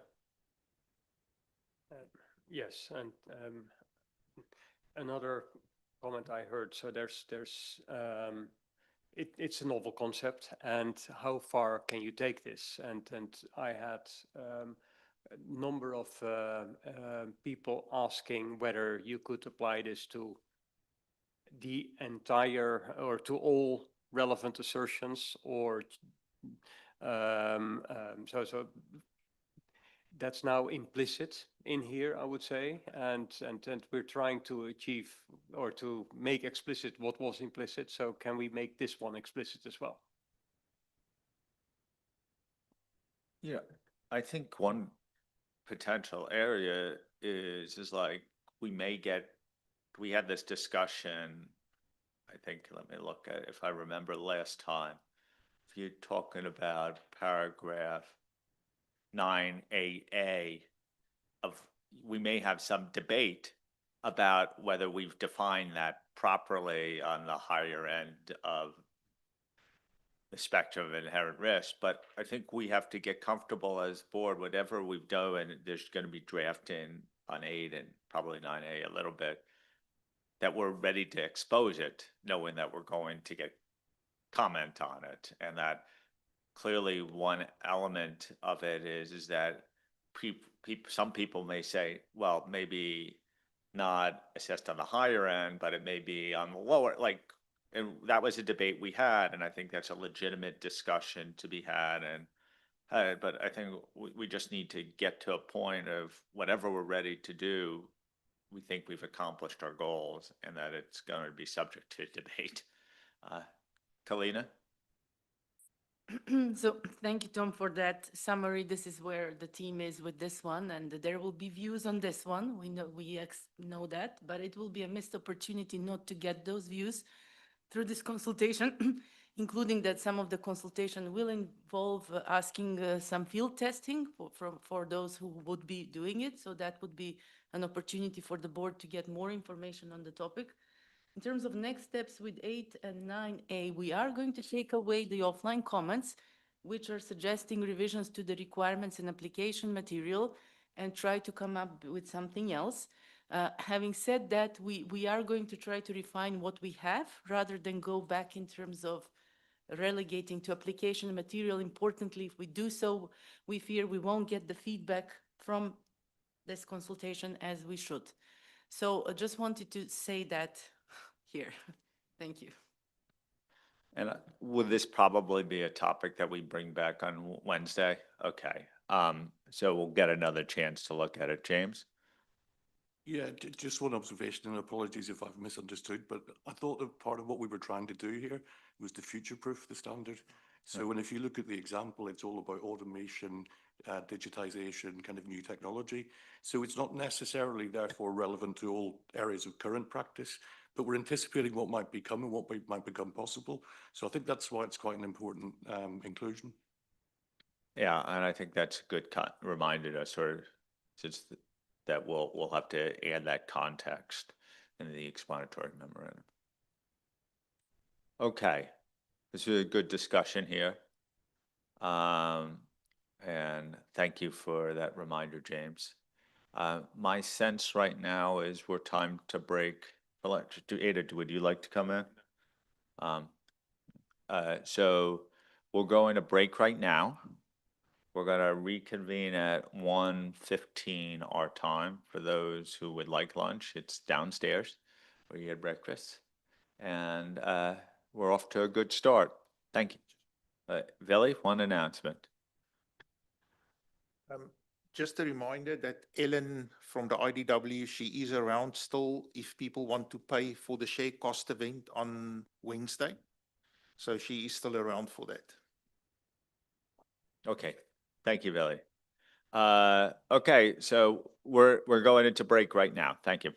Speaker 2: Yes, and another comment I heard, so it's a novel concept, and how far can you take this? And I had a number of people asking whether you could apply this to the entire, or to all relevant assertions, or so that's now implicit in here, I would say, and we're trying to achieve or to make explicit what was implicit. So can we make this one explicit as well?
Speaker 1: Yeah, I think one potential area is like, we had this discussion, I think, let me look at, if I remember last time, if you're talking about paragraph 9AA of, we may have some debate about whether we've defined that properly on the higher end of the spectrum of inherent risk, but I think we have to get comfortable as board, whatever we've done, and there's going to be drafting on 8 and probably 9A a little bit, that we're ready to expose it, knowing that we're going to get comment on it, and that clearly one element of it is that some people may say, well, maybe not assessed on the higher end, but it may be on the lower, like, and that was a debate we had, and I think that's a legitimate discussion to be had. And but I think we just need to get to a point of whatever we're ready to do, we think we've accomplished our goals, and that it's going to be subject to debate. Kalina?
Speaker 6: So thank you, Tom, for that summary. This is where the team is with this one, and there will be views on this one. We know that, but it will be a missed opportunity not to get those views through this consultation, including that some of the consultation will involve asking some field testing for those who would be doing it. So that would be an opportunity for the board to get more information on the topic. In terms of next steps with 8 and 9A, we are going to take away the offline comments, which are suggesting revisions to the requirements and application material, and try to come up with something else. Having said that, we are going to try to refine what we have rather than go back in terms of relegating to application material. Importantly, if we do so, we fear we won't get the feedback from this consultation as we should. So I just wanted to say that here. Thank you.
Speaker 1: And would this probably be a topic that we bring back on Wednesday? Okay. So we'll get another chance to look at it. James?
Speaker 4: Yeah, just one observation, and apologies if I've misunderstood, but I thought that part of what we were trying to do here was to future-proof the standard. So when if you look at the example, it's all about automation, digitization, kind of new technology. So it's not necessarily therefore relevant to all areas of current practice, but we're anticipating what might become and what might become possible. So I think that's why it's quite an important inclusion.
Speaker 1: Yeah, and I think that's a good reminder to sort of, since that we'll have to add that context in the explanatory memorandum. Okay, this is a good discussion here. And thank you for that reminder, James. My sense right now is we're time to break. Ada, would you like to come in? So we're going to break right now. We're going to reconvene at 1:15 our time. For those who would like lunch, it's downstairs where you had breakfast. And we're off to a good start. Thank you. Vili, one announcement.
Speaker 14: Just a reminder that Ellen from the IDW, she is around still if people want to pay for the share cost event on Wednesday. So she is still around for that.
Speaker 1: Okay, thank you, Vili. Okay, so we're going into break right now. Thank you.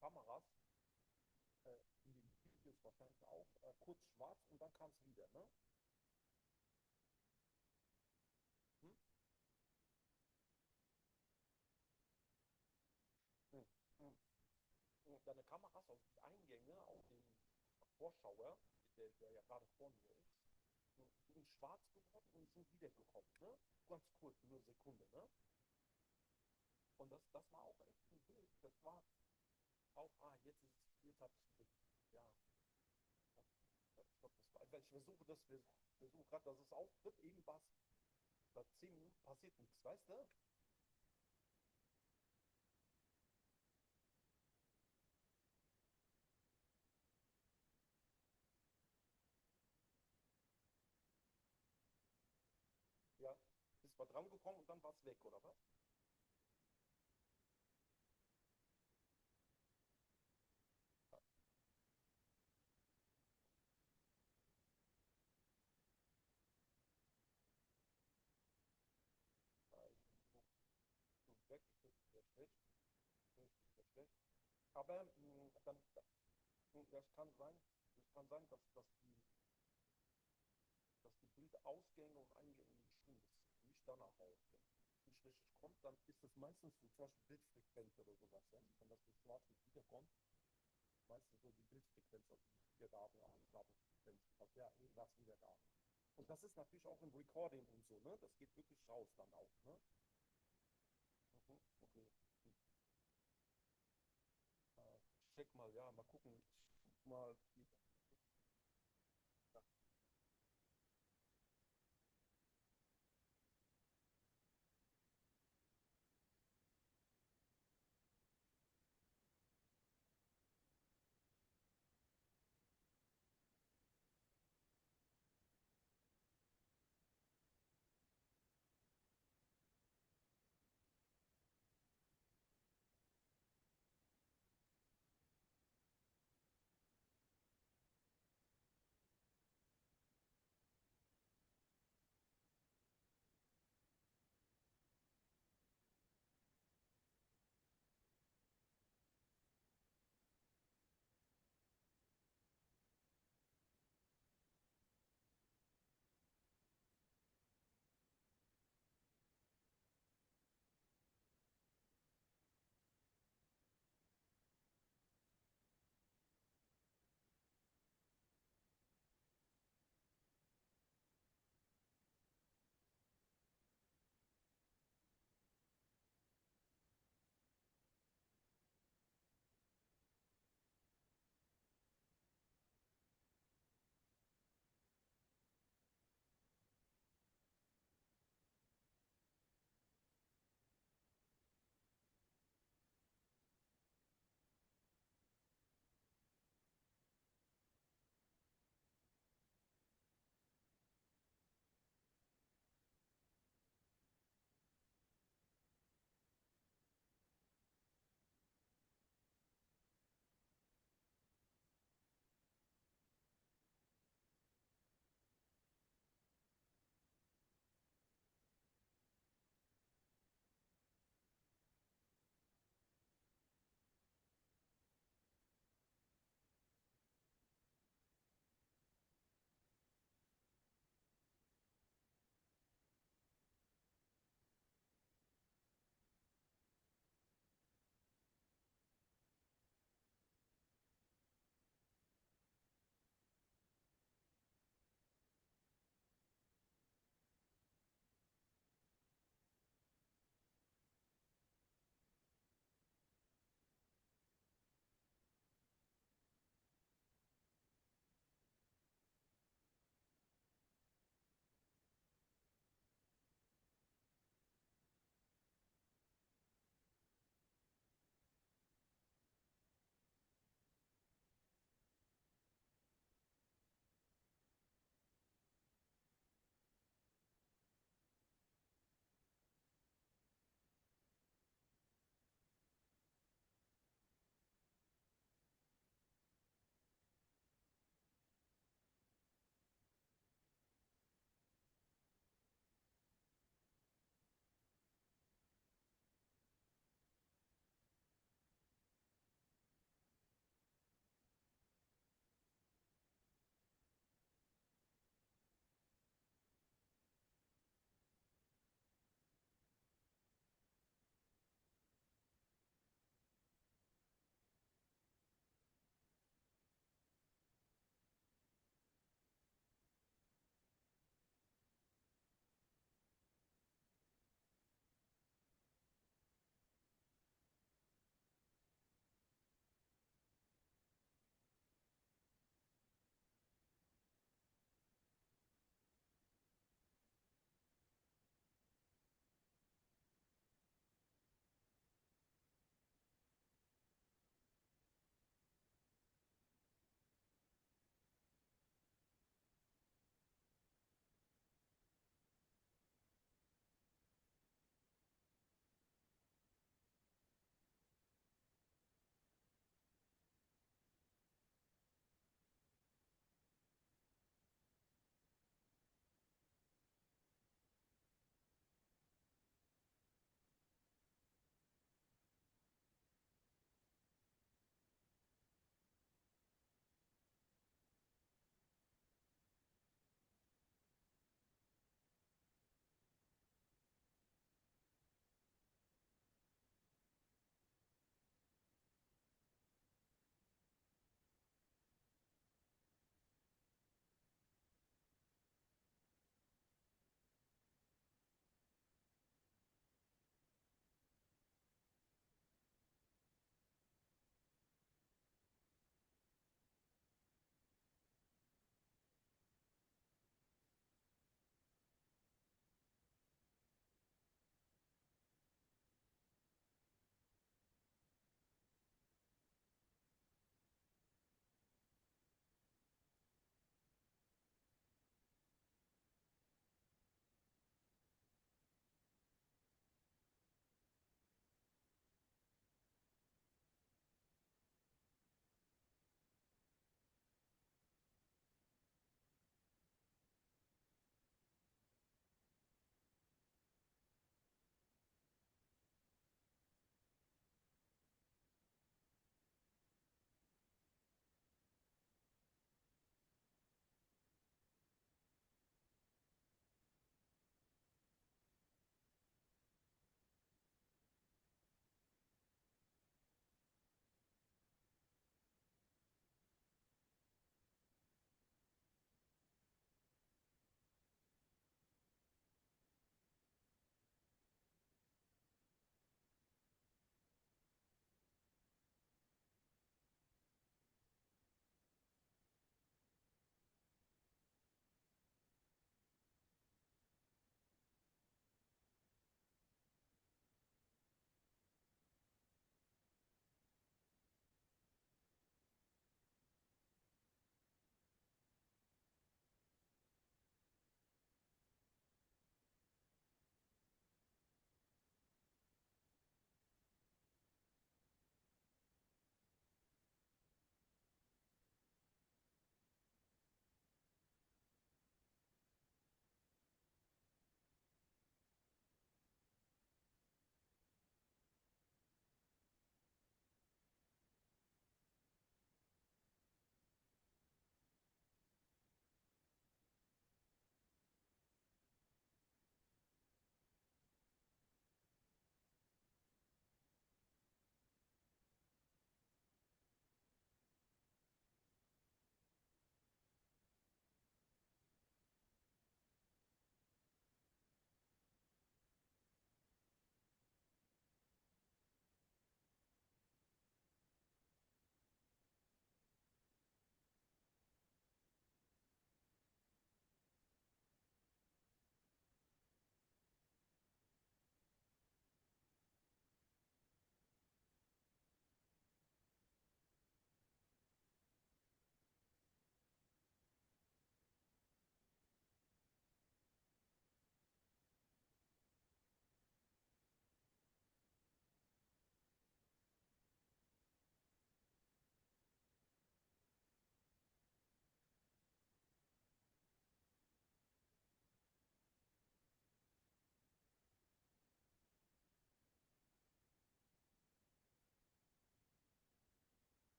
Speaker 16: Kameras, in den Videos wahrscheinlich auch, kurz schwarz und dann kam es wieder, ne? Hm? Hm, hm. Und deine Kameras auf die Eingänge, auf den Vorschauer, der ja gerade vor mir ist, sind schwarz geworden und sind wiedergekommen, ne? Ganz kurz, nur eine Sekunde, ne? Und das war auch echt ein Bild. Das war auch, jetzt hab ich es, ja. Weil ich versuche gerade, dass es auftritt, irgendwas, seit 10 Minuten passiert nichts, weißt du? Ja, bist mal dran gekommen und dann war es weg, oder was? Weg, das ist sehr schlecht. Das ist sehr schlecht. Aber das kann sein, dass die Bildausgänge und Eingänge nicht stimmen. Das nicht danach aus. Wenn es nicht richtig kommt, dann ist es meistens so zum Beispiel Bildfrequenz oder sowas. Ja? Wenn das so schwarz nicht wiederkommt, meistens so die Bildfrequenz, also die Wiedergabe-Abgabefrequenz, also ja, irgendwas Wiedergabe. Und das ist natürlich auch im Recording und so, ne? Das geht wirklich raus dann auch, ne? Mhm, okay. Check mal, ja, mal gucken. Ich guck mal.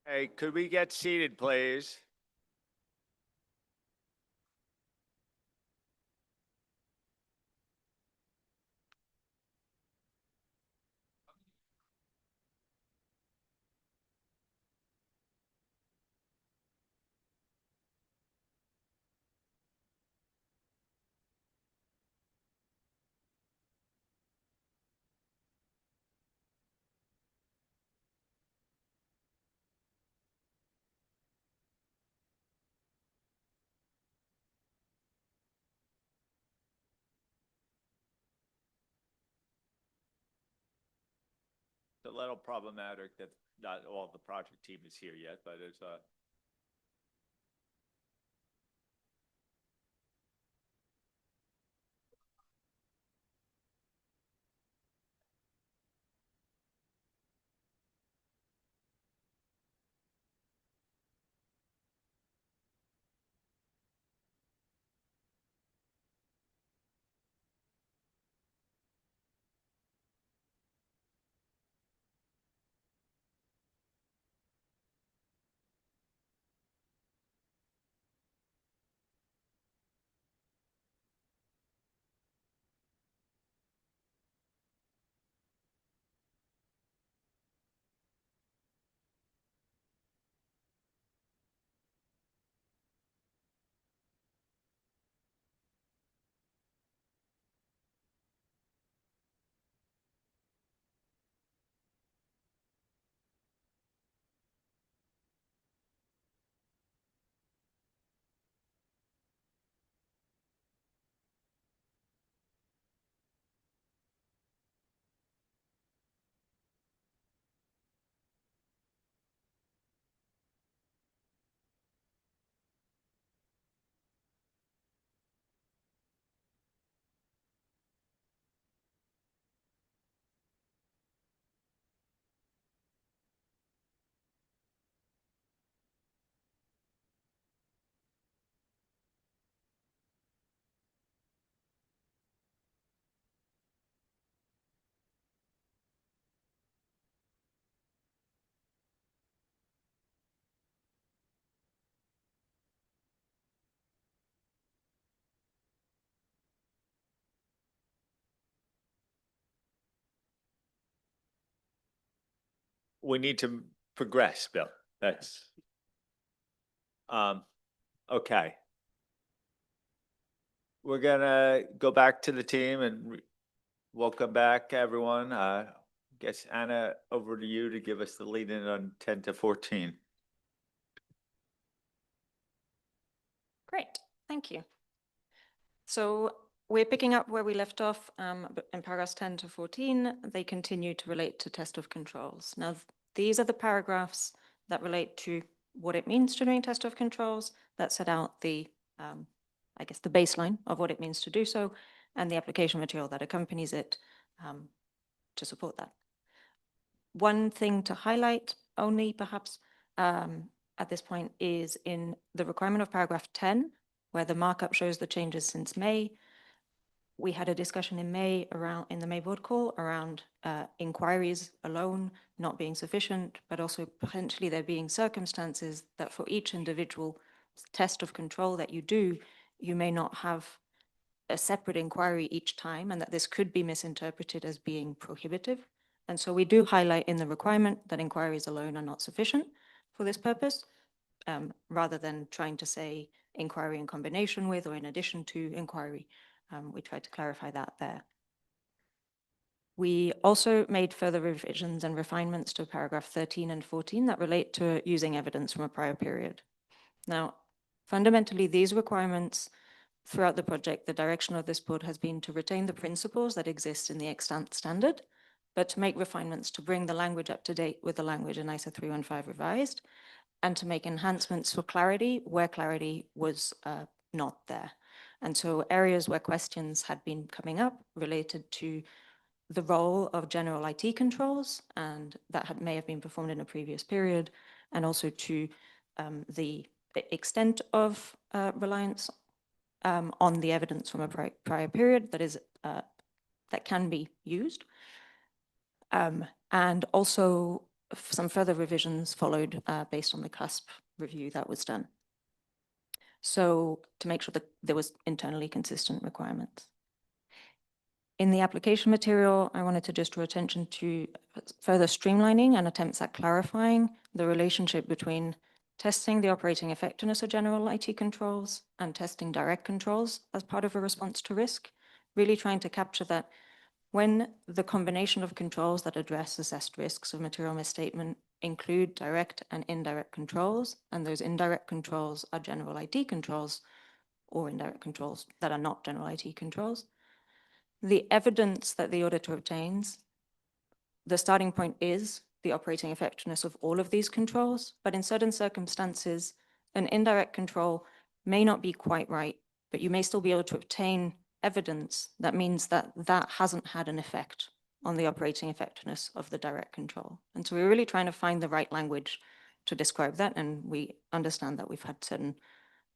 Speaker 1: Hey, could we get seated, please? It's a little problematic that not all the project team is here yet, but it's we need to progress, Bill. That's okay. We're gonna go back to the team and welcome back, everyone. Guess Anna, over to you to give us the lead in on 10 to 14.
Speaker 7: Great, thank you. So we're picking up where we left off in paragraphs 10 to 14. They continue to relate to test of controls. Now, these are the paragraphs that relate to what it means to doing test of controls, that set out the, I guess, the baseline of what it means to do so, and the application material that accompanies it to support that. One thing to highlight only perhaps at this point is in the requirement of paragraph 10, where the markup shows the changes since May. We had a discussion in May in the May board call around inquiries alone not being sufficient, but also potentially there being circumstances that for each individual test of control that you do, you may not have a separate inquiry each time, and that this could be misinterpreted as being prohibitive. And so we do highlight in the requirement that inquiries alone are not sufficient for this purpose, rather than trying to say inquiry in combination with or in addition to inquiry. We tried to clarify that there. We also made further revisions and refinements to paragraph 13 and 14 that relate to using evidence from a prior period. Now, fundamentally, these requirements throughout the project, the direction of this board has been to retain the principles that exist in the extant standard, but to make refinements to bring the language up to date with the language in ISO 315 revised, and to make enhancements for clarity where clarity was not there. And so areas where questions had been coming up related to the role of general IT controls, and that may have been performed in a previous period, and also to the extent of reliance on the evidence from a prior period that is that can be used, and also some further revisions followed based on the CUSP review that was done. So to make sure that there was internally consistent requirements. In the application material, I wanted to just draw attention to further streamlining and attempts at clarifying the relationship between testing the operating effectiveness of general IT controls and testing direct controls as part of a response to risk, really trying to capture that when the combination of controls that address assessed risks of material misstatement include direct and indirect controls, and those indirect controls are general IT controls or indirect controls that are not general IT controls, the evidence that the auditor obtains, the starting point is the operating effectiveness of all of these controls, but in certain circumstances, an indirect control may not be quite right, but you may still be able to obtain evidence that means that that hasn't had an effect on the operating effectiveness of the direct control. And so we're really trying to find the right language to describe that, and we understand that we've had certain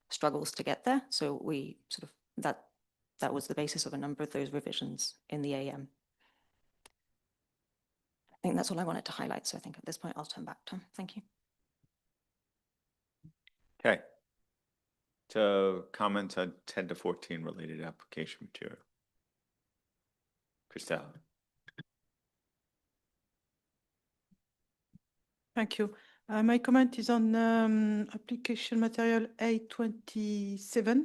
Speaker 7: struggles to get there. So we sort of, that was the basis of a number of those revisions in the AM. I think that's all I wanted to highlight. So I think at this point, I'll turn back to Tom. Thank you.
Speaker 1: Okay. So comments on 10 to 14 related application material. Christelle.
Speaker 5: Thank you. My comment is on application material A27.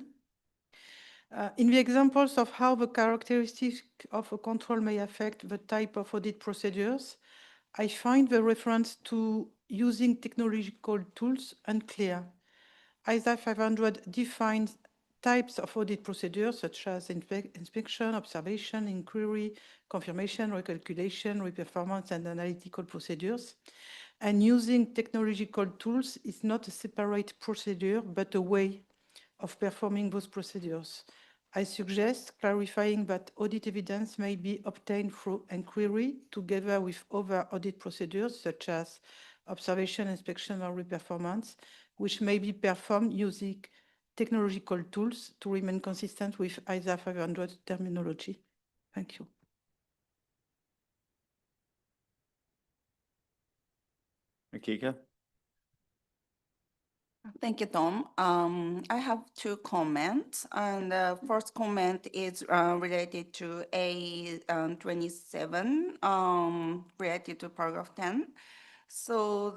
Speaker 5: In the examples of how the characteristics of a control may affect the type of audit procedures, I find the reference to using technological tools unclear. ISA 500 defines types of audit procedures such as inspection, observation, inquiry, confirmation, recalculation, reperformance, and analytical procedures. And using technological tools is not a separate procedure, but a way of performing those procedures. I suggest clarifying that audit evidence may be obtained through inquiry together with other audit procedures such as observation, inspection, or reperformance, which may be performed using technological tools to remain consistent with ISA 500 terminology. Thank you.
Speaker 1: Akika?
Speaker 18: Thank you, Tom. I have two comments, and the first comment is related to A27, related to paragraph 10. So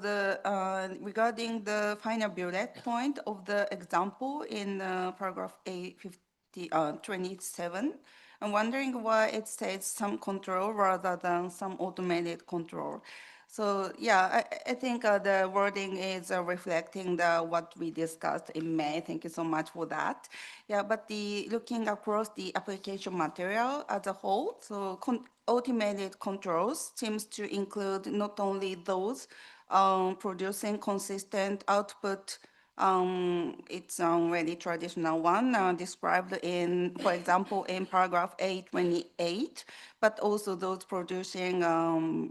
Speaker 18: regarding the final bullet point of the example in paragraph A27, I'm wondering why it says some control rather than some automated control. So yeah, I think the wording is reflecting what we discussed in May. Thank you so much for that. Yeah, but looking across the application material as a whole, so automated controls seems to include not only those producing consistent output. It's a really traditional one described in, for example, in paragraph A28, but also those producing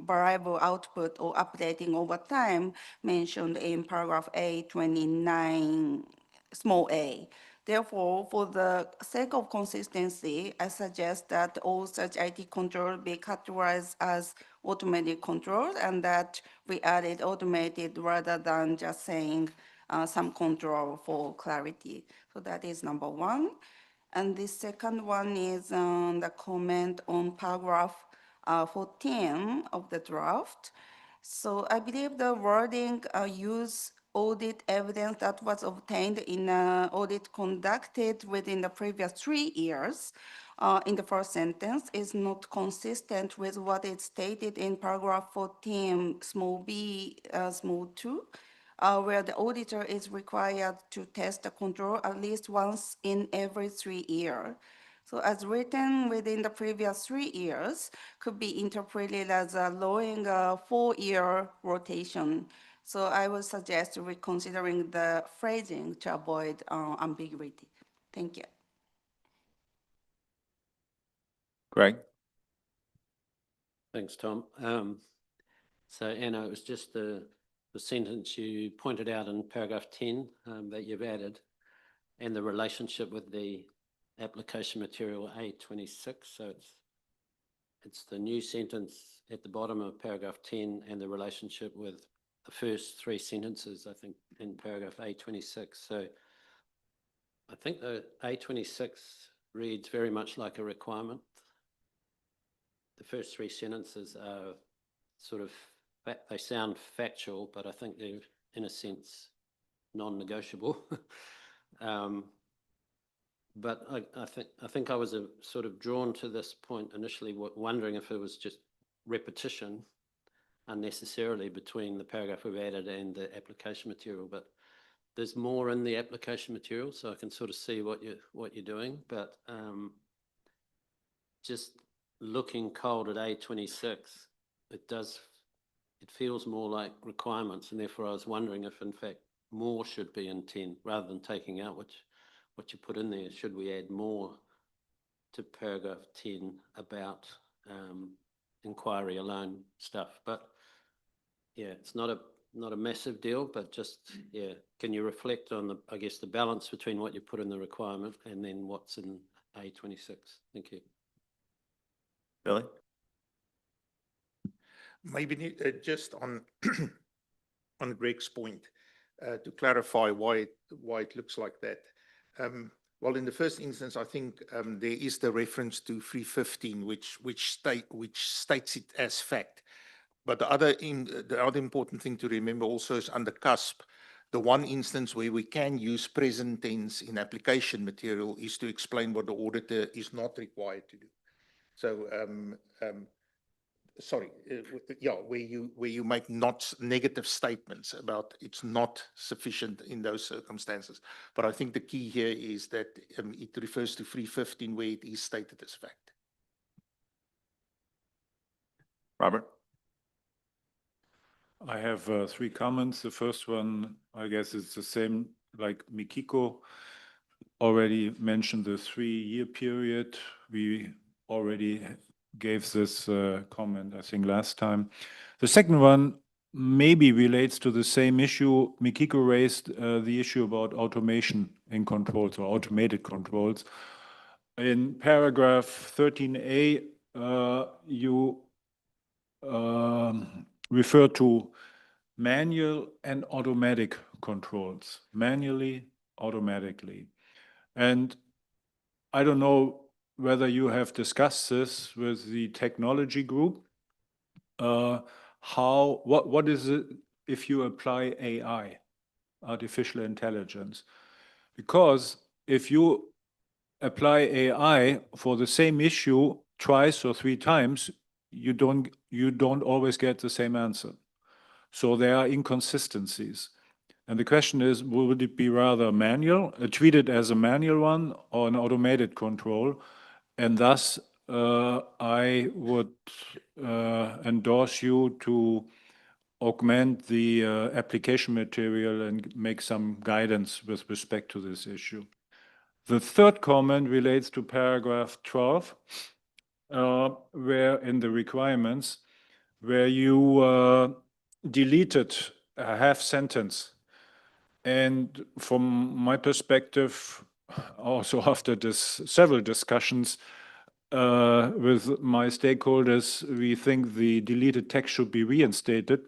Speaker 18: variable output or updating over time mentioned in paragraph A29, small a. Therefore, for the sake of consistency, I suggest that all such IT control be categorized as automated control and that we added automated rather than just saying some control for clarity. So that is number one. And the second one is the comment on paragraph 14 of the draft. So I believe the wording use audit evidence that was obtained in an audit conducted within the previous 3 years in the first sentence is not consistent with what is stated in paragraph 14, small b, small 2, where the auditor is required to test the control at least once in every 3 years. So as written within the previous 3 years could be interpreted as allowing a 4-year rotation. So I would suggest reconsidering the phrasing to avoid ambiguity. Thank you.
Speaker 1: Greg?
Speaker 17: Thanks, Tom. So Anna, it was just the sentence you pointed out in paragraph 10 that you've added and the relationship with the application material A26. So it's it's the new sentence at the bottom of paragraph 10 and the relationship with the first three sentences, I think, in paragraph A26. So I think the A26 reads very much like a requirement. The first three sentences are sort of, they sound factual, but I think they're, in a sense, non-negotiable. But I think I was sort of drawn to this point initially, wondering if it was just repetition unnecessarily between the paragraph we've added and the application material. But there's more in the application material, so I can sort of see what you're doing. But just looking cold at A26, it feels more like requirements, and therefore I was wondering if in fact more should be in 10 rather than taking out what you put in there. Should we add more to paragraph 10 about inquiry alone stuff? But yeah, it's not a massive deal, but just, yeah, can you reflect on the, I guess, the balance between what you put in the requirement and then what's in A26? Thank you.
Speaker 1: Billy?
Speaker 14: Maybe just on on Greg's point, to clarify why it looks like that. Well, in the first instance, I think there is the reference to 315, which states it as fact. But the other important thing to remember also is under CUSP, the one instance where we can use present tense in application material is to explain what the auditor is not required to do. So, sorry, yeah, where you make not negative statements about it's not sufficient in those circumstances. But I think the key here is that it refers to 315 where it is stated as fact.
Speaker 1: Robert?
Speaker 11: I have three comments. The first one, I guess, is the same like Mikiko already mentioned, the 3-year period. We already gave this comment, I think, last time. The second one maybe relates to the same issue. Mikiko raised the issue about automation in controls or automated controls. In paragraph 13A, you refer to manual and automatic controls, manually, automatically. And I don't know whether you have discussed this with the technology group. What is it if you apply AI, artificial intelligence? Because if you apply AI for the same issue twice or 3 times, you don't always get the same answer. So there are inconsistencies. And the question is, would it be rather manual, treated as a manual one, or an automated control? And thus, I would endorse you to augment the application material and make some guidance with respect to this issue. The third comment relates to paragraph 12, where in the requirements, where you deleted a half sentence. And from my perspective, also after several discussions with my stakeholders, we think the deleted text should be reinstated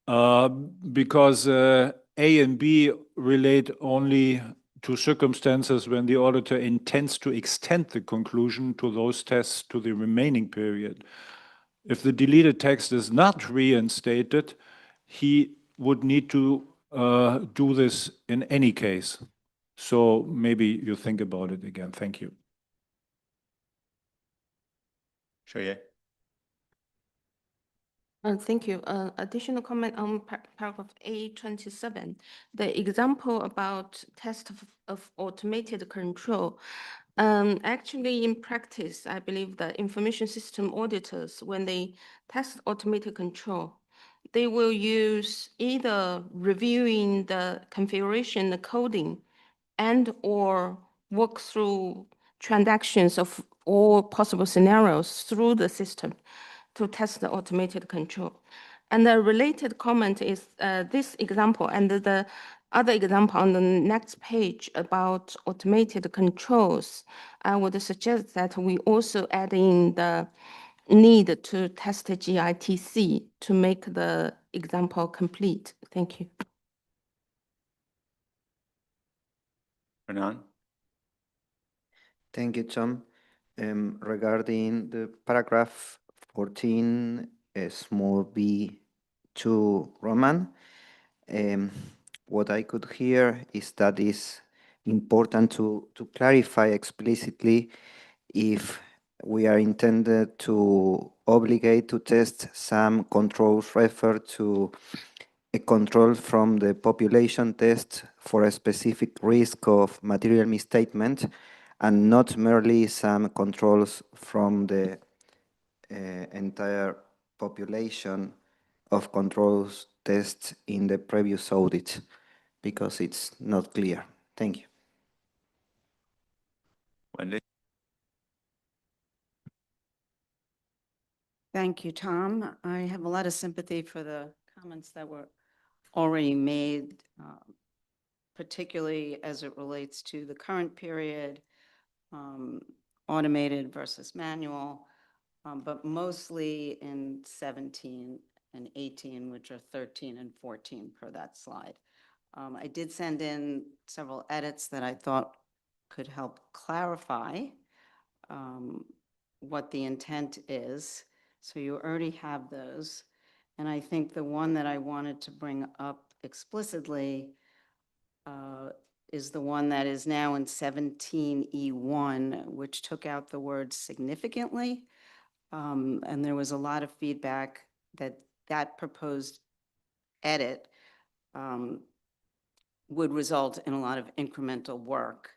Speaker 11: because A and B relate only to circumstances when the auditor intends to extend the conclusion to those tests to the remaining period. If the deleted text is not reinstated, he would need to do this in any case. So maybe you think about it again. Thank you.
Speaker 1: Sure.
Speaker 8: Thank you. Additional comment on paragraph A27. The example about test of automated control. Actually, in practice, I believe that information system auditors, when they test automated control, they will use either reviewing the configuration, the coding, and or work through transactions of all possible scenarios through the system to test the automated control. And the related comment is this example and the other example on the next page about automated controls, I would suggest that we also add in the need to test GITC to make the example complete. Thank you.
Speaker 1: Renan?
Speaker 9: Thank you, Tom. Regarding the paragraph 14, small b 2 Roman, what I could hear is that it's important to clarify explicitly if we are intended to obligate to test some controls referred to a control from the population test for a specific risk of material misstatement and not merely some controls from the entire population of controls tests in the previous audit, because it's not clear. Thank you.
Speaker 1: Wendy?
Speaker 10: Thank you, Tom. I have a lot of sympathy for the comments that were already made, particularly as it relates to the current period, automated versus manual, but mostly in 17 and 18, which are 13 and 14 per that slide. I did send in several edits that I thought could help clarify what the intent is. So you already have those. And I think the one that I wanted to bring up explicitly is the one that is now in 17E1, which took out the word significantly. And there was a lot of feedback that that proposed edit would result in a lot of incremental work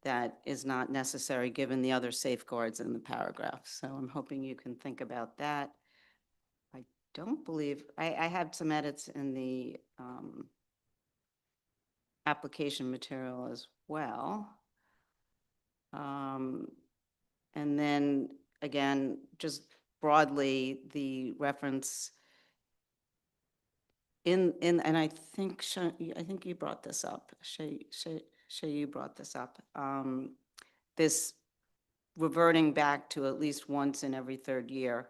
Speaker 10: that is not necessary given the other safeguards in the paragraph. So I'm hoping you can think about that. I don't believe, I had some edits in the application material as well. And then again, just broadly, the reference and I think you brought this up, Shay, you brought this up. This reverting back to at least once in every third year,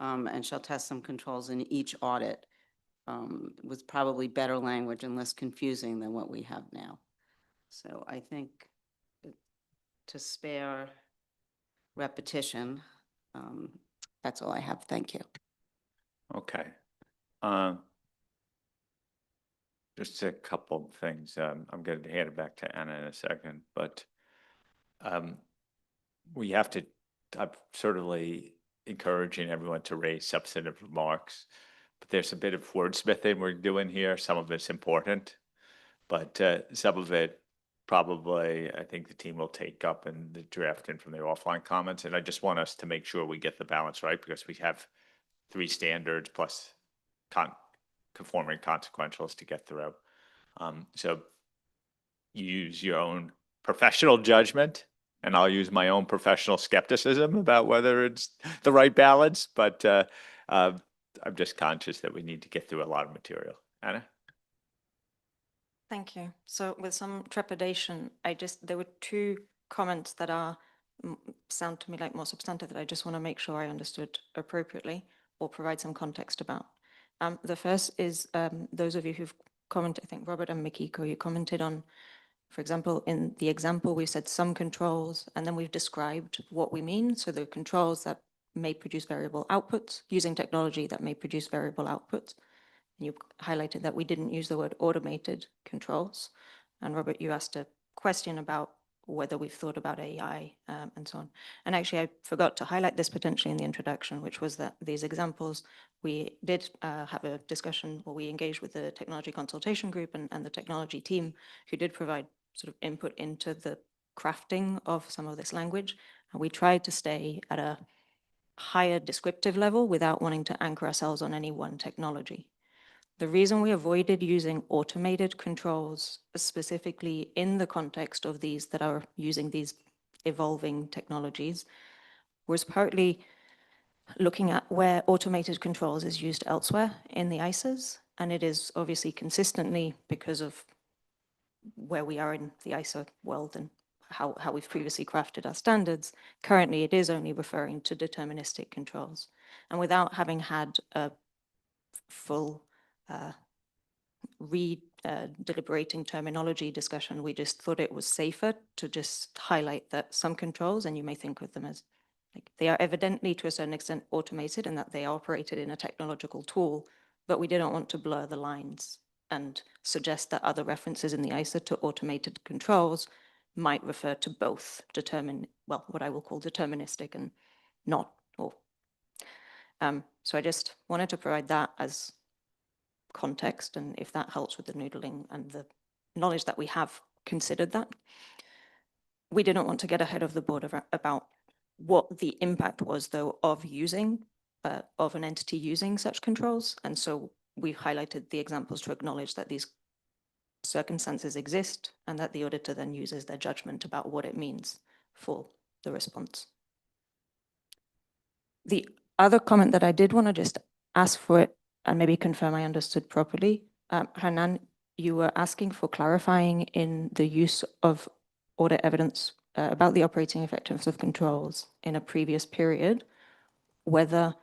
Speaker 10: and shall test some controls in each audit, was probably better language and less confusing than what we have now. So I think to spare repetition, that's all I have. Thank you.
Speaker 1: Okay. Just a couple of things. I'm going to hand it back to Anna in a second, but we have to, I'm certainly encouraging everyone to raise substantive remarks, but there's a bit of wordsmithing we're doing here. Some of it's important, but some of it probably I think the team will take up in the drafting from the offline comments. And I just want us to make sure we get the balance right, because we have 3 standards plus conforming consequentials to get through. So you use your own professional judgment, and I'll use my own professional skepticism about whether it's the right balance, but I'm just conscious that we need to get through a lot of material. Anna?
Speaker 7: Thank you. So with some trepidation, there were 2 comments that sound to me like more substantive that I just want to make sure I understood appropriately or provide some context about. The first is those of you who've commented, I think Robert and Mikiko, you commented on, for example, in the example, we said some controls, and then we've described what we mean. So the controls that may produce variable outputs using technology that may produce variable outputs. And you highlighted that we didn't use the word automated controls. And Robert, you asked a question about whether we've thought about AI and so on. And actually, I forgot to highlight this potentially in the introduction, which was that these examples, we did have a discussion where we engaged with the technology consultation group and the technology team, who did provide sort of input into the crafting of some of this language. And we tried to stay at a higher descriptive level without wanting to anchor ourselves on any one technology. The reason we avoided using automated controls specifically in the context of these that are using these evolving technologies was partly looking at where automated controls is used elsewhere in the ISAs. And it is obviously consistently, because of where we are in the ISO world and how we've previously crafted our standards. Currently, it is only referring to deterministic controls. And without having had a full deliberating terminology discussion, we just thought it was safer to just highlight that some controls, and you may think of them as, like, they are evidently to a certain extent automated and that they are operated in a technological tool, but we didn't want to blur the lines and suggest that other references in the ISA to automated controls might refer to both what I will call deterministic and not, or. So I just wanted to provide that as context, and if that helps with the noodling and the knowledge that we have considered that. We didn't want to get ahead of the board about what the impact was, though, of an entity using such controls. And so we've highlighted the examples to acknowledge that these circumstances exist and that the auditor then uses their judgment about what it means for the response. The other comment that I did want to just ask for it and maybe confirm I understood properly, Hernan, you were asking for clarifying in the use of audit evidence about the operating effectiveness of controls in a previous period, whether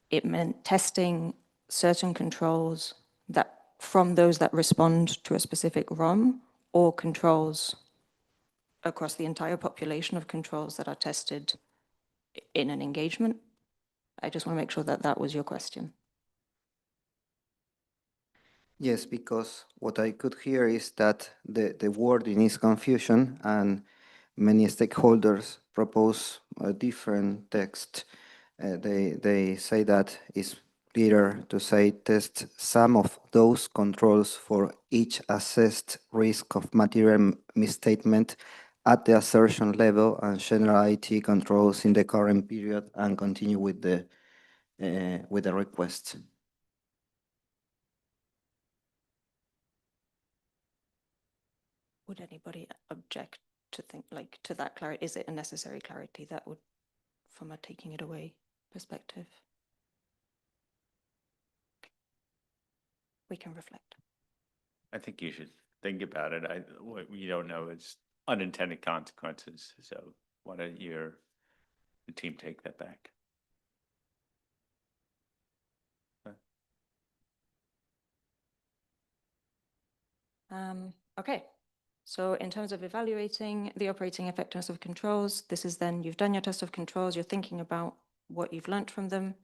Speaker 7: it meant testing certain controls that from those that respond to a specific ROM, or controls across the entire population of controls that are tested in an engagement. I just want to make sure that that was your question.
Speaker 9: Yes, because what I could hear is that the wording is confusion and many stakeholders propose a different text. They say that it's clearer to say test some of those controls for each assessed risk of material misstatement at the assertion level and general IT controls in the current period, and continue with the request.
Speaker 7: Would anybody object to that clarity? Is it a necessary clarity that would, from a taking it away perspective? We can reflect.
Speaker 1: I think you should think about it. What you don't know is unintended consequences. So why don't the team take that back?
Speaker 7: Okay. So in terms of evaluating the operating effectiveness of controls, this is then you've done your test of controls, you're thinking about what you've learned from them,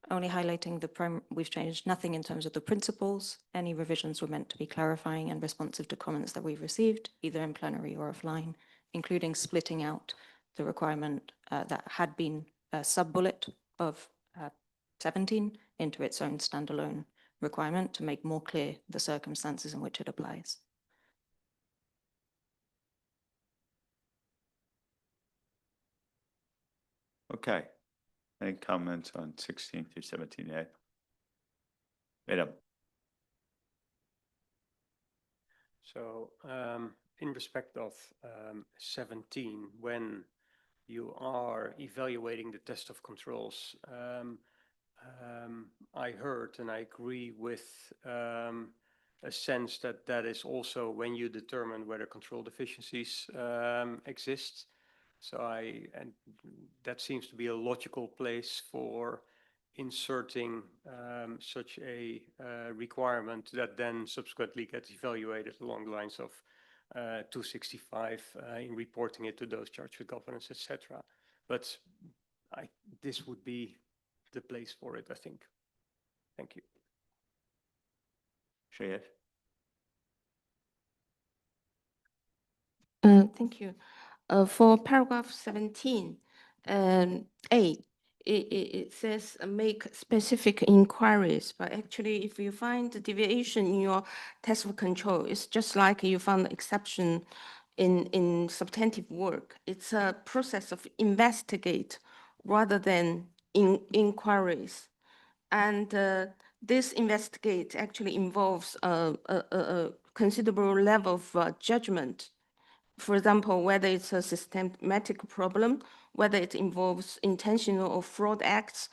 Speaker 7: only highlighting we've changed nothing in terms of the principles. Any revisions were meant to be clarifying and responsive to comments that we've received, either in plenary or offline, including splitting out the requirement that had been a sub-bullet of 17 into its own standalone requirement to make more clear the circumstances in which it applies.
Speaker 1: Okay. Any comments on 16 through 17A? Madam.
Speaker 2: So in respect of 17, when you are evaluating the test of controls, I heard and I agree with a sense that that is also when you determine whether control deficiencies exist. So and that seems to be a logical place for inserting such a requirement that then subsequently gets evaluated along the lines of 265 in reporting it to those charged with governance, etc. But this would be the place for it, I think. Thank you.
Speaker 1: Shreyas?
Speaker 8: Thank you. For paragraph 17, A, it says make specific inquiries, but actually if you find the deviation in your test of control, it's just like you found the exception in substantive work. It's a process of investigate rather than inquiries. And this investigate actually involves a considerable level of judgment. For example, whether it's a systematic problem, whether it involves intentional or fraud acts.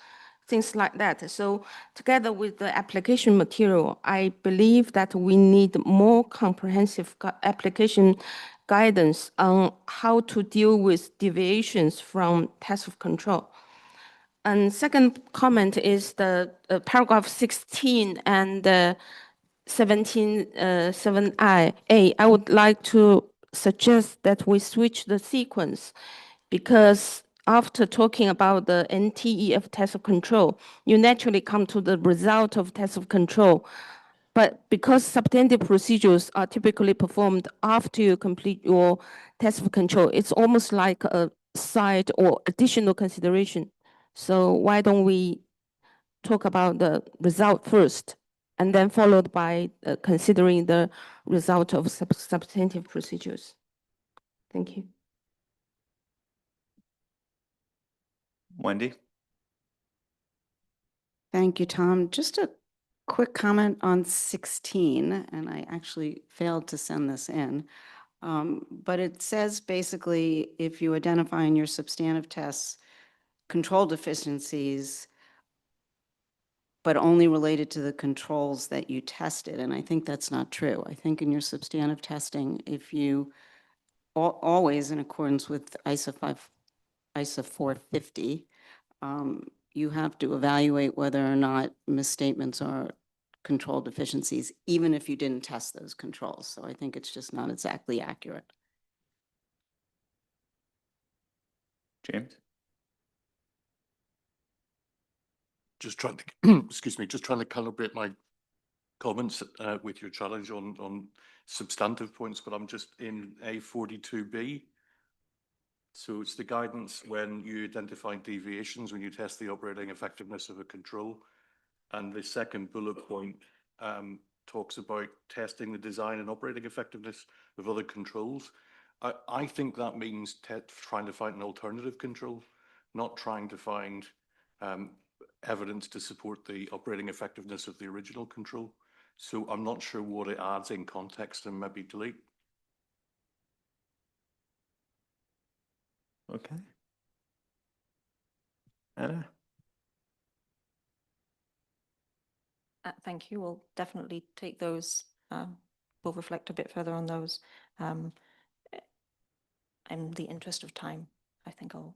Speaker 8: things like that. So together with the application material, I believe that we need more comprehensive application guidance on how to deal with deviations from test of control. And second comment is the paragraph 16 and 17, 7A. I would like to suggest that we switch the sequence, because after talking about the NTEF test of control, you naturally come to the result of test of control. But because substantive procedures are typically performed after you complete your test of control, it's almost like a side or additional consideration. So why don't we talk about the result first, and then followed by considering the result of substantive procedures? Thank you.
Speaker 1: Wendy?
Speaker 10: Thank you, Tom. Just a quick comment on 16, and I actually failed to send this in. But it says basically, if you identify in your substantive tests control deficiencies, but only related to the controls that you tested. And I think that's not true. I think in your substantive testing, if you always in accordance with ISA 450, you have to evaluate whether or not misstatements are control deficiencies, even if you didn't test those controls. So I think it's just not exactly accurate.
Speaker 1: James?
Speaker 4: Just trying to, excuse me, just trying to calibrate my comments with your challenge on substantive points, but I'm just in A42B. So it's the guidance when you identify deviations, when you test the operating effectiveness of a control. And the second bullet point talks about testing the design and operating effectiveness of other controls. I think that means trying to find an alternative control, not trying to find evidence to support the operating effectiveness of the original control. So I'm not sure what it adds in context, and maybe delete.
Speaker 1: Okay. Anna?
Speaker 7: Thank you. We'll definitely take those. We'll reflect a bit further on those. In the interest of time, I think I'll,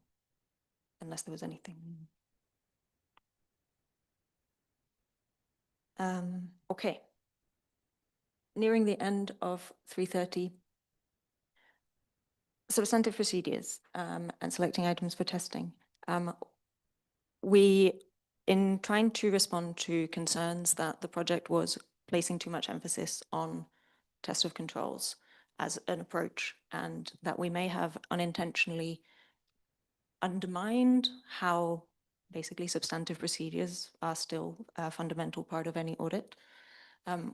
Speaker 7: unless there was anything. Okay. Nearing the end of 3:30. Substantive procedures and selecting items for testing. In trying to respond to concerns that the project was placing too much emphasis on test of controls as an approach, and that we may have unintentionally undermined how basically substantive procedures are still a fundamental part of any audit.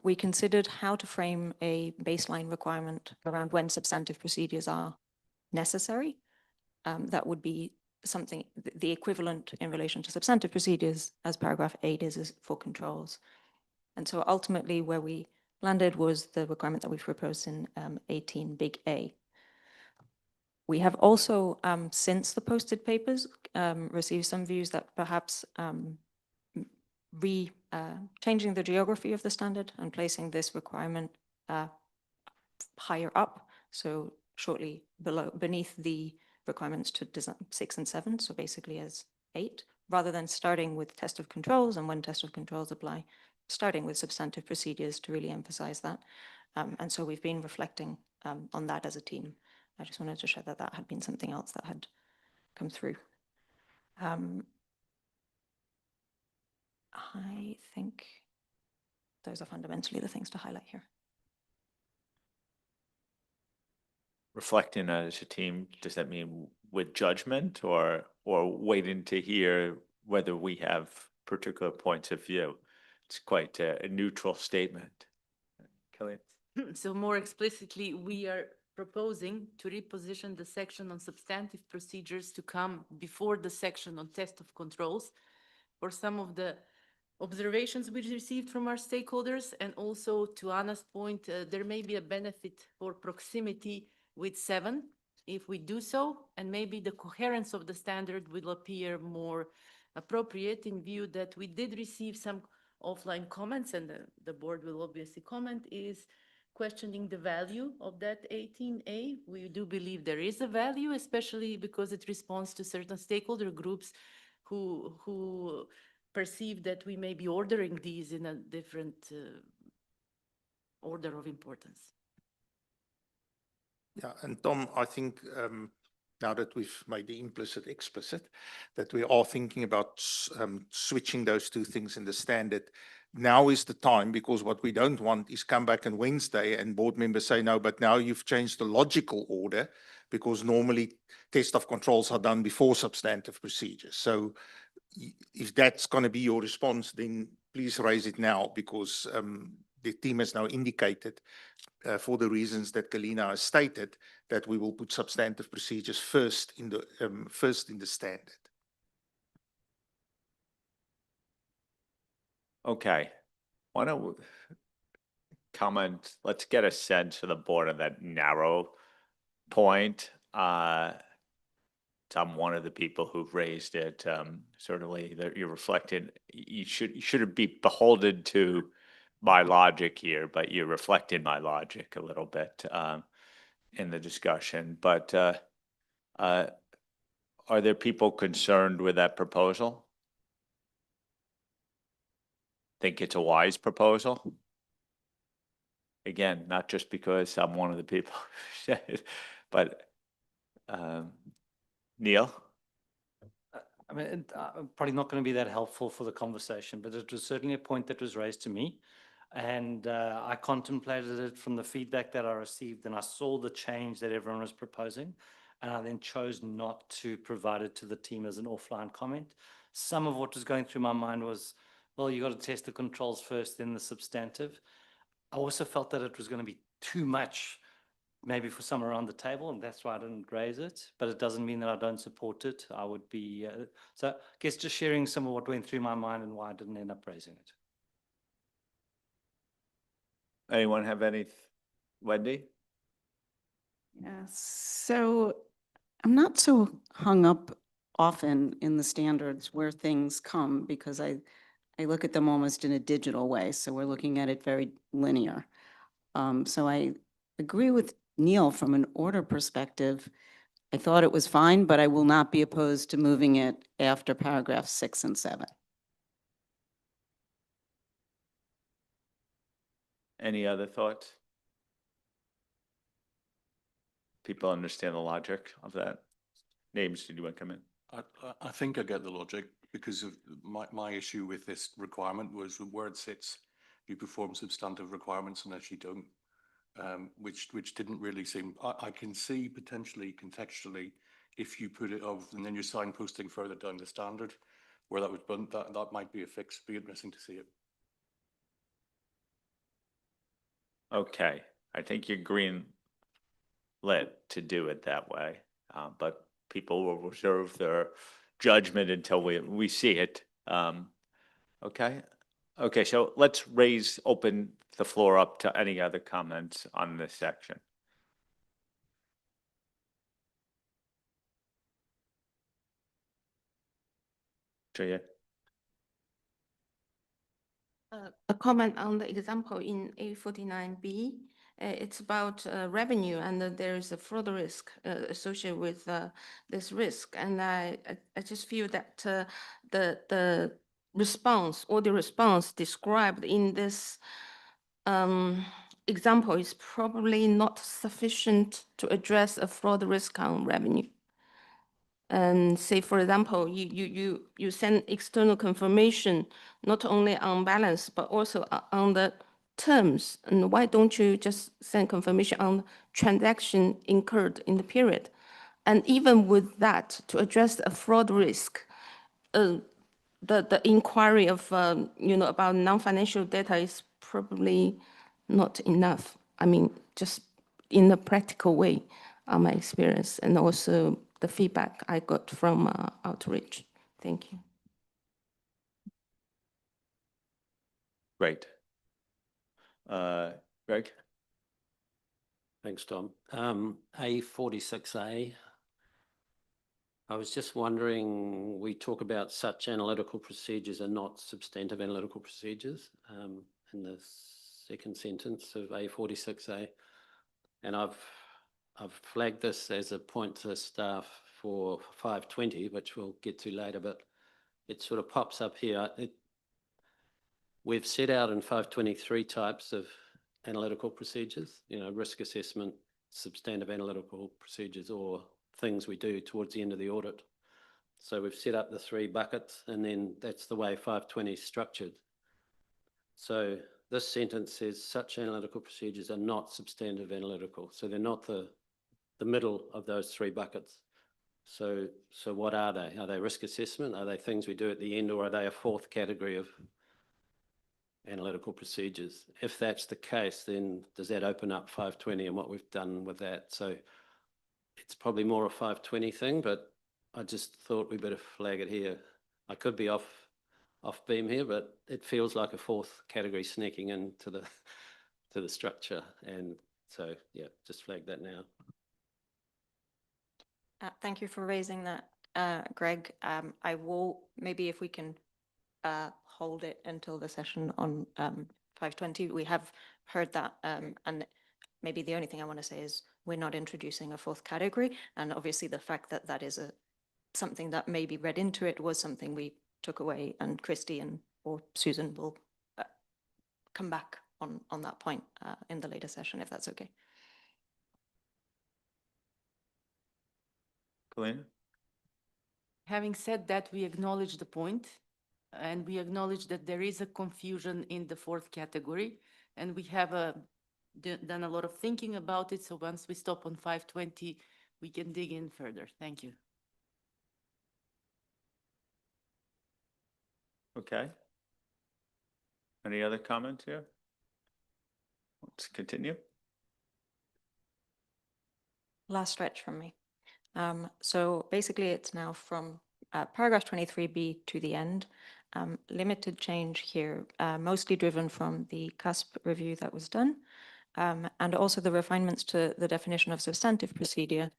Speaker 7: We considered how to frame a baseline requirement around when substantive procedures are necessary. That would be something, the equivalent in relation to substantive procedures as paragraph 8 is for controls. And so ultimately where we landed was the requirement that we've proposed in 18 big A. We have also, since the posted papers, received some views that perhaps changing the geography of the standard and placing this requirement higher up, so shortly beneath the requirements to design 6 and 7, so basically as 8, rather than starting with test of controls and when test of controls apply, starting with substantive procedures to really emphasize that. And so we've been reflecting on that as a team. I just wanted to share that that had been something else that had come through. I think those are fundamentally the things to highlight here.
Speaker 1: Reflecting as a team, does that mean with judgment or waiting to hear whether we have particular points of view? It's quite a neutral statement. Kelly?
Speaker 6: So more explicitly, we are proposing to reposition the section on substantive procedures to come before the section on test of controls for some of the observations we received from our stakeholders, and also to Anna's point, there may be a benefit for proximity with 7 if we do so, and maybe the coherence of the standard will appear more appropriate in view that we did receive some offline comments, and the board will obviously comment, is questioning the value of that 18A. We do believe there is a value, especially because it responds to certain stakeholder groups who perceive that we may be ordering these in a different order of importance.
Speaker 14: Yeah, and Tom, I think now that we've made the implicit explicit, that we are thinking about switching those two things in the standard. Now is the time, because what we don't want is come back on Wednesday and board members say, no, but now you've changed the logical order, because normally test of controls are done before substantive procedures. So if that's going to be your response, then please raise it now, because the team has now indicated for the reasons that Galina has stated, that we will put substantive procedures first in the standard.
Speaker 1: Okay. Why don't we comment, let's get a sense of the board on that narrow point. I'm one of the people who've raised it. Certainly that you're reflecting, you shouldn't be beholden to my logic here, but you're reflecting my logic a little bit in the discussion. But are there people concerned with that proposal? Think it's a wise proposal? Again, not just because I'm one of the people who said it, but Neil?
Speaker 19: I mean, probably not going to be that helpful for the conversation, but it was certainly a point that was raised to me. And I contemplated it from the feedback that I received, and I saw the change that everyone was proposing. And I then chose not to provide it to the team as an offline comment. Some of what was going through my mind was, well, you got to test the controls first, then the substantive. I also felt that it was going to be too much, maybe for some around the table, and that's why I didn't raise it. But it doesn't mean that I don't support it. I would be, so I guess just sharing some of what went through my mind and why I didn't end up raising it.
Speaker 1: Anyone have any? Wendy?
Speaker 10: Yeah, so I'm not so hung up often in the standards where things come, because I look at them almost in a digital way. So we're looking at it very linear. So I agree with Neil from an order perspective. I thought it was fine, but I will not be opposed to moving it after paragraphs 6 and 7.
Speaker 1: Any other thoughts? People understand the logic of that? Names, did you want to come in?
Speaker 4: I think I get the logic, because of my issue with this requirement was where it sits, you perform substantive requirements unless you don't, which didn't really seem, I can see potentially contextually if you put it and then you're signposting further down the standard where that would, but that might be a fix. Be interesting to see it.
Speaker 1: Okay, I think you're green lit to do it that way, but people will reserve their judgment until we see it. Okay, so let's open the floor up to any other comments on this section. Julia?
Speaker 8: A comment on the example in A49B. It's about revenue, and there is a fraud risk associated with this risk. And I just feel that the response or the response described in this example is probably not sufficient to address a fraud risk on revenue. And say, for example, you send external confirmation, not only on balance, but also on the terms. And why don't you just send confirmation on transaction incurred in the period? And even with that, to address a fraud risk, the inquiry of, about non-financial data is probably not enough. I mean, just in a practical way, my experience, and also the feedback I got from outreach. Thank you.
Speaker 1: Great. Greg?
Speaker 17: Thanks, Tom. A46A, I was just wondering, we talk about such analytical procedures are not substantive analytical procedures in the second sentence of A46A. And I've flagged this as a point to staff for 520, which we'll get to later, but it sort of pops up here. We've set out in 523 types of analytical procedures, risk assessment, substantive analytical procedures, or things we do towards the end of the audit. So we've set up the 3 buckets, and then that's the way 520 is structured. So this sentence says such analytical procedures are not substantive analytical. So they're not the middle of those 3 buckets. So what are they? Are they risk assessment? Are they things we do at the end, or are they a 4th category of analytical procedures? If that's the case, then does that open up 520 and what we've done with that? So it's probably more a 520 thing, but I just thought we better flag it here. I could be off beam here, but it feels like a 4th category sneaking into the structure. And so, yeah, just flag that now.
Speaker 7: Thank you for raising that, Greg. I will, maybe if we can hold it until the session on 520. We have heard that, and maybe the only thing I want to say is we're not introducing a 4th category, and obviously the fact that that is something that may be read into it was something we took away, and Christy or Susan will come back on that point in the later session, if that's okay.
Speaker 1: Colleen?
Speaker 6: Having said that, we acknowledge the point, and we acknowledge that there is a confusion in the 4th category, and we have done a lot of thinking about it. So once we stop on 520, we can dig in further. Thank you.
Speaker 1: Okay. Any other comments here? Let's continue.
Speaker 7: Last stretch from me. So basically it's now from paragraph 23B to the end. Limited change here, mostly driven from the CASP review that was done, and also the refinements to the definition of substantive procedure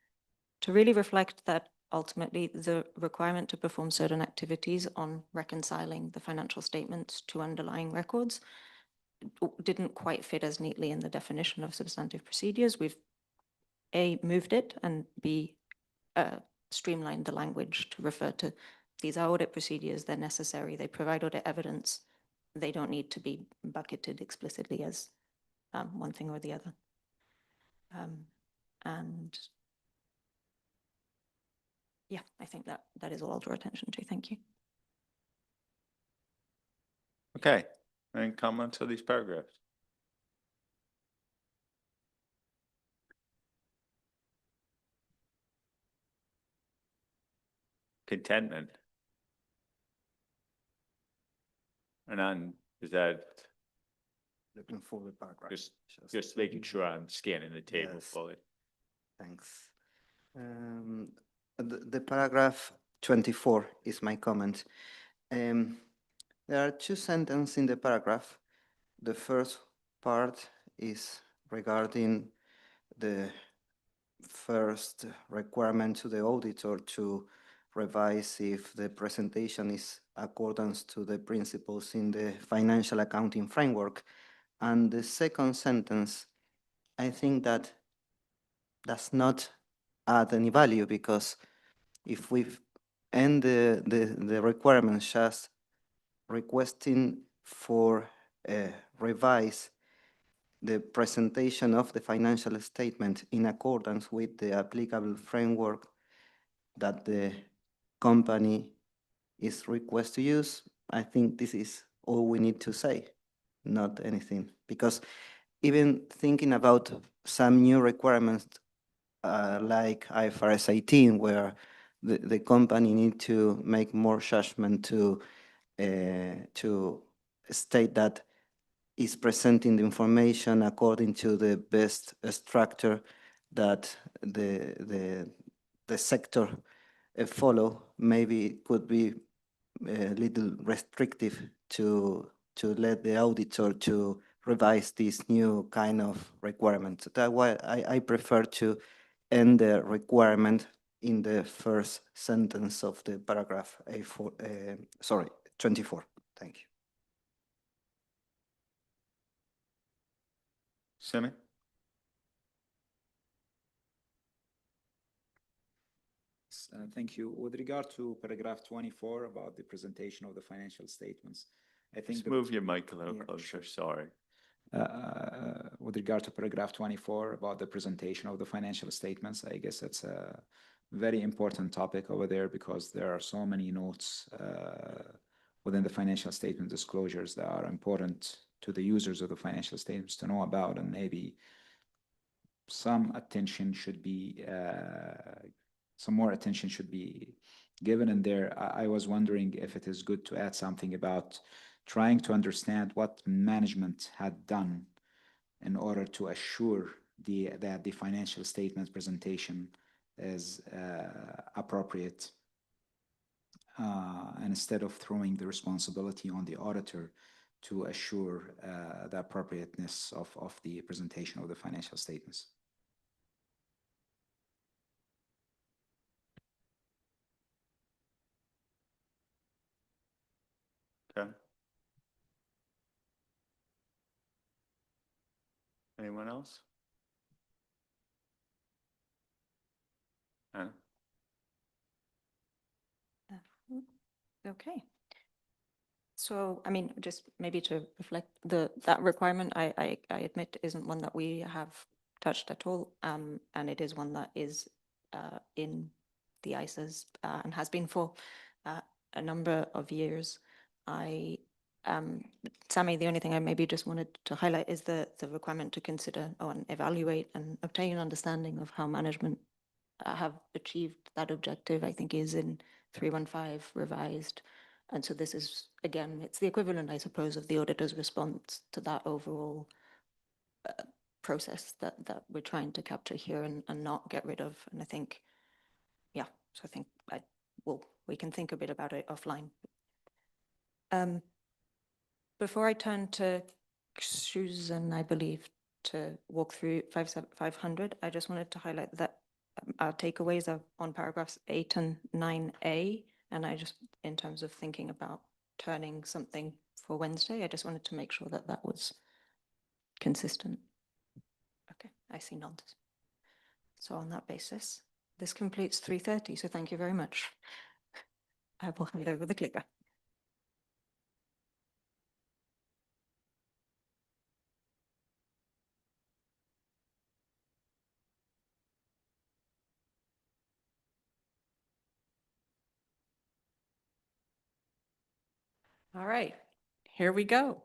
Speaker 7: to really reflect that ultimately the requirement to perform certain activities on reconciling the financial statements to underlying records didn't quite fit as neatly in the definition of substantive procedures. We've A, moved it, and B, streamlined the language to refer to these are audit procedures, they're necessary, they provide audit evidence, they don't need to be bucketed explicitly as one thing or the other. And yeah, I think that is all I'll draw attention to. Thank you.
Speaker 1: Okay. Any comments on these paragraphs? Contentment. And on, is that
Speaker 9: Looking for the paragraph.
Speaker 1: just making sure I'm scanning the table
Speaker 9: Yes.
Speaker 1: fully?
Speaker 9: Thanks. The paragraph 24 is my comment. There are 2 sentences in the paragraph. The first part is regarding the first requirement to the auditor to revise if the presentation is accordance to the principles in the financial accounting framework. And the second sentence, I think that does not add any value, because if we end the requirements just requesting for revise the presentation of the financial statement in accordance with the applicable framework that the company is requested to use, I think this is all we need to say, not anything. Because even thinking about some new requirements like IFRS 18, where the company need to make more judgment to state that is presenting the information according to the best structure that the sector follow, maybe it could be a little restrictive to let the auditor to revise this new kind of requirements. That's why I prefer to end the requirement in the first sentence of the paragraph A4, sorry, 24. Thank you.
Speaker 1: Simi?
Speaker 13: Thank you. With regard to paragraph 24 about the presentation of the financial statements, I think
Speaker 1: Just move your mic a little
Speaker 13: Yeah,
Speaker 1: closer, sorry.
Speaker 13: With regard to paragraph 24 about the presentation of the financial statements, I guess it's a very important topic over there because there are so many notes within the financial statement disclosures that are important to the users of the financial statements to know about, and maybe some attention should be some more attention should be given in there. I was wondering if it is good to add something about trying to understand what management had done in order to assure that the financial statement presentation is appropriate, and instead of throwing the responsibility on the auditor to assure the appropriateness of the presentation of the financial statements.
Speaker 1: Okay. Anyone else? Anna?
Speaker 7: Okay. So, I mean, just maybe to reflect that requirement, I admit isn't one that we have touched at all. And it is one that is in the ISAs and has been for a number of years. Sammy, the only thing I maybe just wanted to highlight is the requirement to consider and evaluate and obtain an understanding of how management have achieved that objective, I think is in 315 revised. And so this is, again, it's the equivalent, I suppose, of the auditor's response to that overall process that we're trying to capture here and not get rid of. And I think, yeah, so I think we can think a bit about it offline. Before I turn to Susan, I believe, to walk through 500, I just wanted to highlight that our takeaways are on paragraphs 8 and 9A. And I just, in terms of thinking about turning something for Wednesday, I just wanted to make sure that that was consistent. Okay, I see nods. So on that basis, this completes 3:30. So thank you very much. I will hand over the clicker.
Speaker 20: All right, here we go.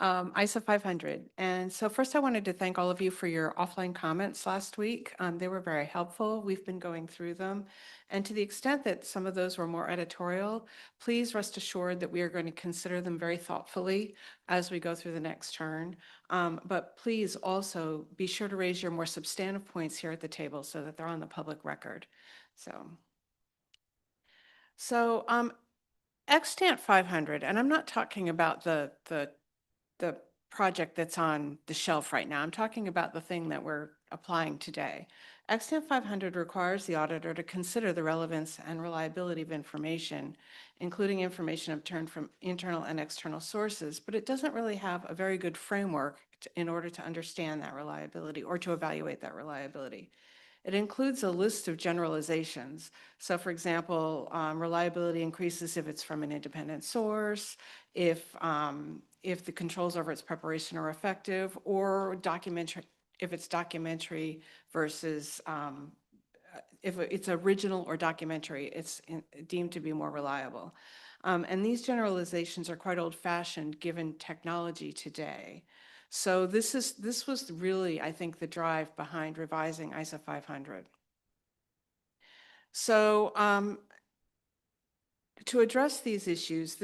Speaker 20: ISA 500. And so first I wanted to thank all of you for your offline comments last week. They were very helpful. We've been going through them. And to the extent that some of those were more editorial, please rest assured that we are going to consider them very thoughtfully as we go through the next turn. But please also be sure to raise your more substantive points here at the table so that they're on the public record. So extant 500, and I'm not talking about the project that's on the shelf right now. I'm talking about the thing that we're applying today. Extant 500 requires the auditor to consider the relevance and reliability of information, including information obtained from internal and external sources, but it doesn't really have a very good framework in order to understand that reliability or to evaluate that reliability. It includes a list of generalizations. So for example, reliability increases if it's from an independent source, if the controls over its preparation are effective, or if it's documentary versus if it's original or documentary, it's deemed to be more reliable. And these generalizations are quite old-fashioned given technology today. So this was really, I think, the drive behind revising ISA 500. So to address these issues,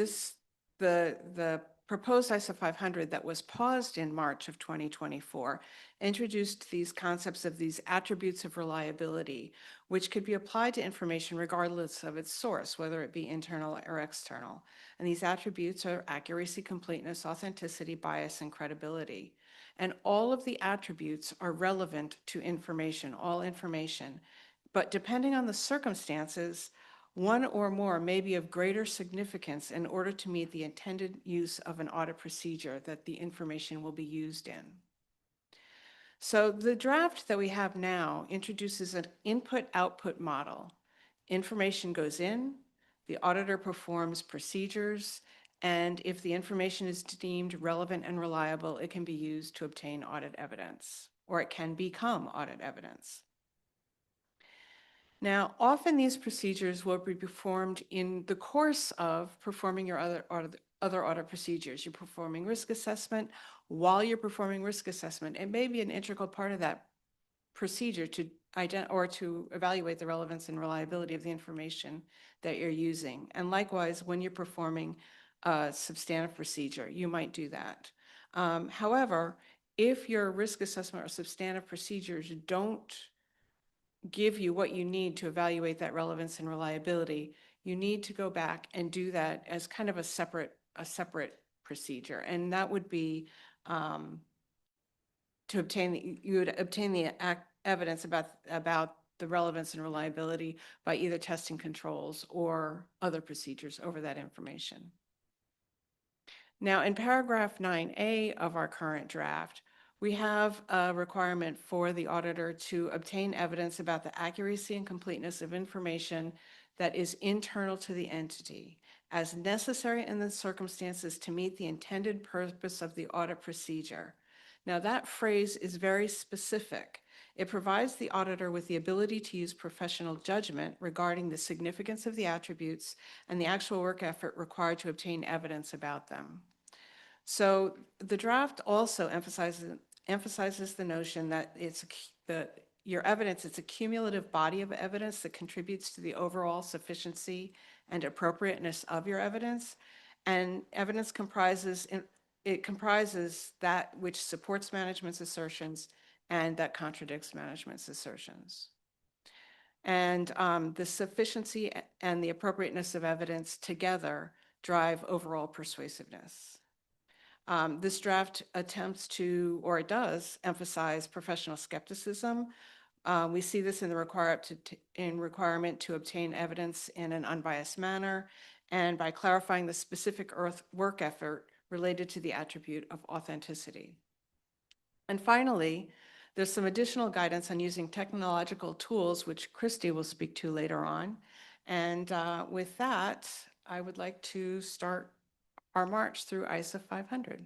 Speaker 20: the proposed ISA 500 that was paused in March of 2024 introduced these concepts of these attributes of reliability, which could be applied to information regardless of its source, whether it be internal or external. And these attributes are accuracy, completeness, authenticity, bias, and credibility. And all of the attributes are relevant to information, all information, but depending on the circumstances, one or more may be of greater significance in order to meet the intended use of an audit procedure that the information will be used in. So the draft that we have now introduces an input-output model. Information goes in, the auditor performs procedures, and if the information is deemed relevant and reliable, it can be used to obtain audit evidence, or it can become audit evidence. Now, often these procedures will be performed in the course of performing your other audit procedures. You're performing risk assessment. While you're performing risk assessment, it may be an integral part of that procedure to to evaluate the relevance and reliability of the information that you're using. And likewise, when you're performing a substantive procedure, you might do that. However, if your risk assessment or substantive procedures don't give you what you need to evaluate that relevance and reliability, you need to go back and do that as kind of a separate procedure. And that would be to obtain, you would obtain the evidence about the relevance and reliability by either testing controls or other procedures over that information. Now, in paragraph 9A of our current draft, we have a requirement for the auditor to obtain evidence about the accuracy and completeness of information that is internal to the entity, as necessary in the circumstances to meet the intended purpose of the audit procedure. Now, that phrase is very specific. It provides the auditor with the ability to use professional judgment regarding the significance of the attributes and the actual work effort required to obtain evidence about them. So the draft also emphasizes the notion that your evidence, it's a cumulative body of evidence that contributes to the overall sufficiency and appropriateness of your evidence. And evidence comprises that which supports management's assertions and that contradicts management's assertions. And the sufficiency and the appropriateness of evidence together drive overall persuasiveness. This draft attempts to, or it does, emphasize professional skepticism. We see this in the requirement to obtain evidence in an unbiased manner and by clarifying the specific work effort related to the attribute of authenticity. And finally, there's some additional guidance on using technological tools, which Christy will speak to later on. And with that, I would like to start our march through ISA 500.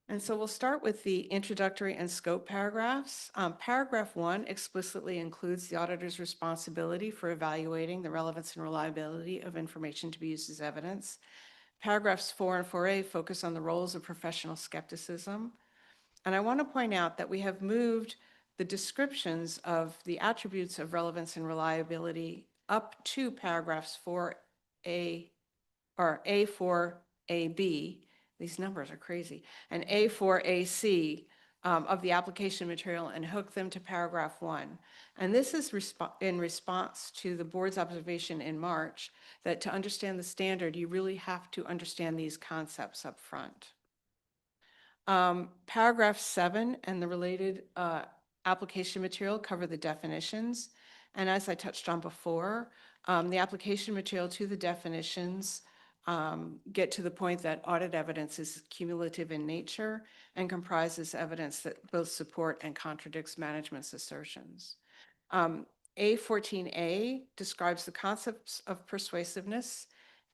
Speaker 20: And so we'll start with the introductory and scope paragraphs. Paragraph 1 explicitly includes the auditor's responsibility for evaluating the relevance and reliability of information to be used as evidence. Paragraphs 4 and 4A focus on the roles of professional skepticism. And I want to point out that we have moved the descriptions of the attributes of relevance and reliability up to paragraphs 4A or A4AB. These numbers are crazy, and A4AC of the application material and hook them to paragraph 1. And this is in response to the board's observation in March that to understand the standard, you really have to understand these concepts up front. Paragraph 7 and the related application material cover the definitions. And as I touched on before, the application material to the definitions get to the point that audit evidence is cumulative in nature and comprises evidence that both support and contradicts management's assertions. A14A describes the concepts of persuasiveness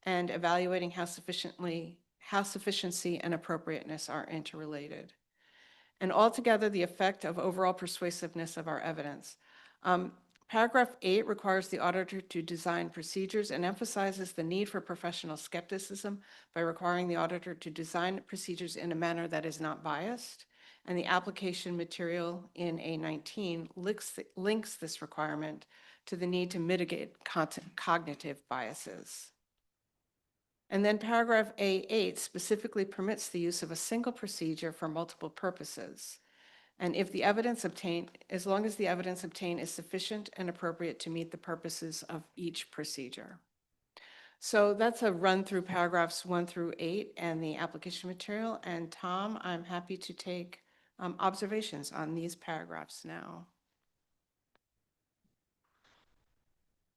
Speaker 20: and evaluating how sufficiency and appropriateness are interrelated. And altogether, the effect of overall persuasiveness of our evidence. Paragraph 8 requires the auditor to design procedures and emphasizes the need for professional skepticism by requiring the auditor to design procedures in a manner that is not biased. And the application material in A19 links this requirement to the need to mitigate cognitive biases. And then paragraph A8 specifically permits the use of a single procedure for multiple purposes. And if the evidence obtained, as long as the evidence obtained is sufficient and appropriate to meet the purposes of each procedure. So that's a run through paragraphs 1 through 8 and the application material. And Tom, I'm happy to take observations on these paragraphs now?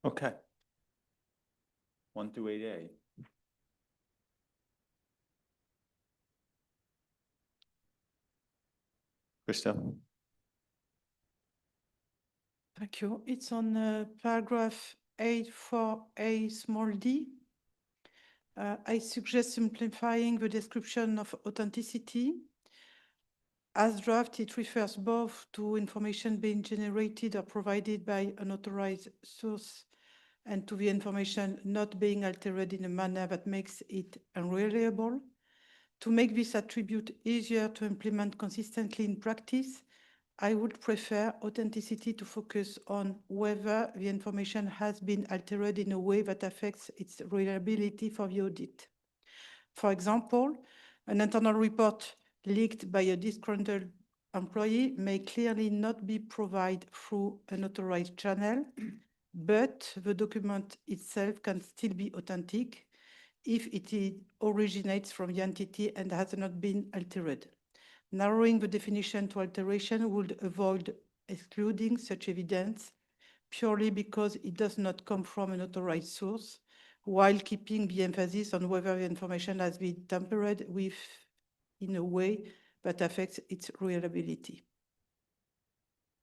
Speaker 1: Okay. 1 through 8A. Christelle?
Speaker 5: Thank you. It's on paragraph 8.4a small d. I suggest simplifying the description of authenticity. As draft, it refers both to information being generated or provided by an authorized source and to the information not being altered in a manner that makes it unreliable. To make this attribute easier to implement consistently in practice, I would prefer authenticity to focus on whether the information has been altered in a way that affects its reliability for the audit. For example, an internal report leaked by a disgruntled employee may clearly not be provided through an authorized channel, but the document itself can still be authentic if it originates from the entity and has not been altered. Narrowing the definition to alteration would avoid excluding such evidence purely because it does not come from an authorized source, while keeping the emphasis on whether the information has been tampered with in a way that affects its reliability.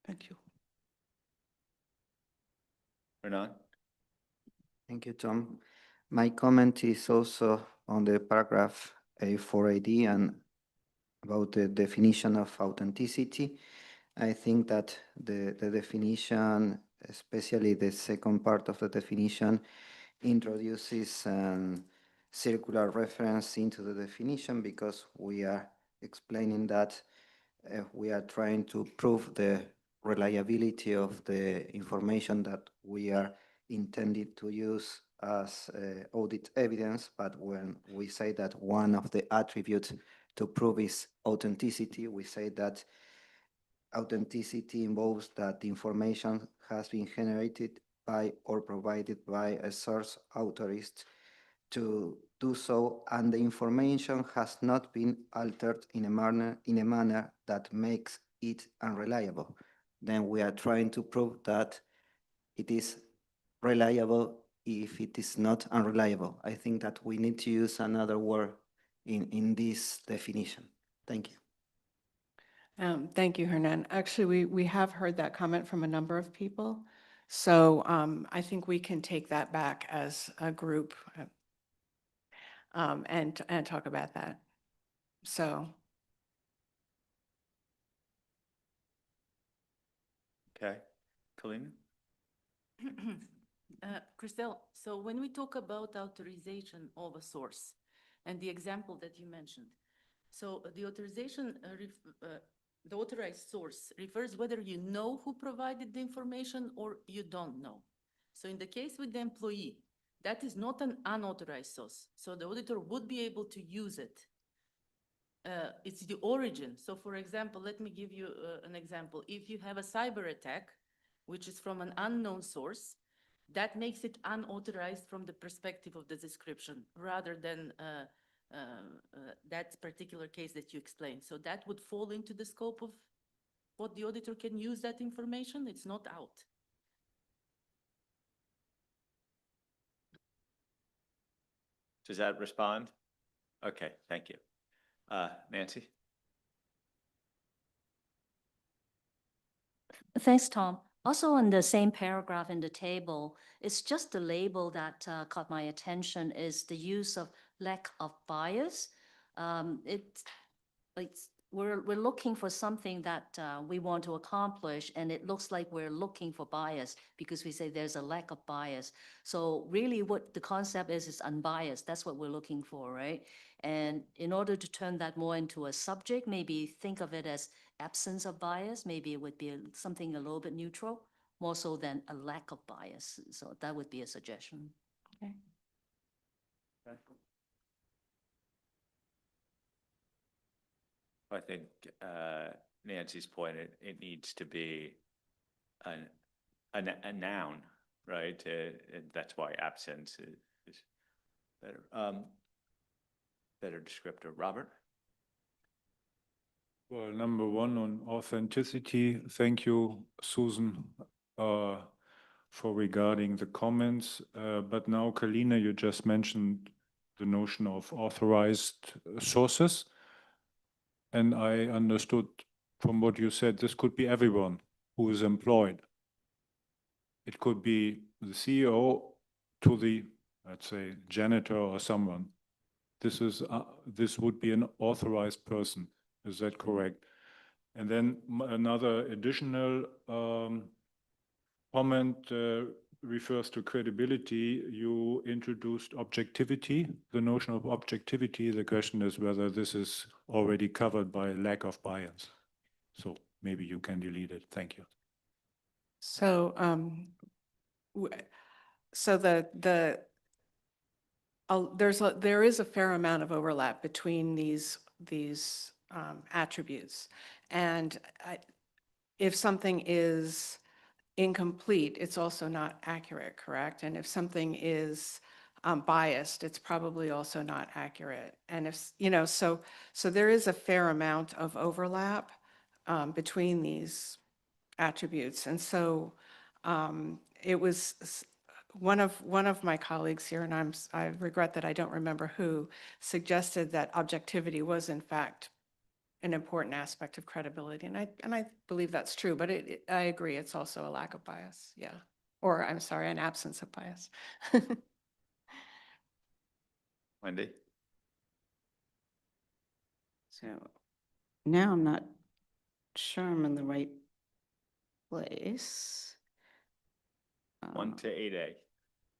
Speaker 5: Thank you.
Speaker 1: Renan?
Speaker 9: Thank you, Tom. My comment is also on the paragraph A4AD and about the definition of authenticity. I think that the definition, especially the second part of the definition, introduces a circular reference into the definition because we are explaining that we are trying to prove the reliability of the information that we are intended to use as audit evidence. But when we say that one of the attributes to prove is authenticity, we say that authenticity involves that the information has been generated by or provided by a source authorized to do so, and the information has not been altered in a manner that makes it unreliable. Then we are trying to prove that it is reliable if it is not unreliable. I think that we need to use another word in this definition. Thank you.
Speaker 20: Thank you, Hernan. Actually, we have heard that comment from a number of people. So I think we can take that back as a group and talk about that. So.
Speaker 1: Okay. Kalina?
Speaker 6: Christelle, so when we talk about authorization of a source and the example that you mentioned, so the authorization, the authorized source refers whether you know who provided the information or you don't know. So in the case with the employee, that is not an unauthorized source. So the auditor would be able to use it. It's the origin. So for example, let me give you an example. If you have a cyber attack, which is from an unknown source, that makes it unauthorized from the perspective of the description rather than that particular case that you explained. So that would fall into the scope of what the auditor can use that information. It's not out.
Speaker 1: Does that respond? Okay, thank you. Nancy?
Speaker 3: Thanks, Tom. Also on the same paragraph in the table, it's just the label that caught my attention is the use of lack of bias. We're looking for something that we want to accomplish, and it looks like we're looking for bias because we say there's a lack of bias. So really what the concept is unbiased. That's what we're looking for, right? And in order to turn that more into a subject, maybe think of it as absence of bias. Maybe it would be something a little bit neutral, more so than a lack of bias. So that would be a suggestion. Okay.
Speaker 1: I think Nancy's point, it needs to be a noun, right? And that's why absence is better. Better descriptor. Robert?
Speaker 11: Well, number one on authenticity, thank you, Susan, for regarding the comments. But now, Kalina, you just mentioned the notion of authorized sources. And I understood from what you said, this could be everyone who is employed. It could be the CEO to the, let's say, janitor or someone. This would be an authorized person. Is that correct? And then another additional comment refers to credibility. You introduced objectivity, the notion of objectivity. The question is whether this is already covered by lack of bias. So maybe you can delete it. Thank you.
Speaker 20: So, so there is a fair amount of overlap between these attributes. And if something is incomplete, it's also not accurate, correct? And if something is biased, it's probably also not accurate. And if, so there is a fair amount of overlap between these attributes. And so it was one of my colleagues here, and I regret that I don't remember who, suggested that objectivity was in fact an important aspect of credibility. And I believe that's true, but I agree, it's also a lack of bias. Yeah. Or I'm sorry, an absence of bias.
Speaker 1: Wendy?
Speaker 10: So now I'm not sure I'm in the right place.
Speaker 1: 1 to 8A.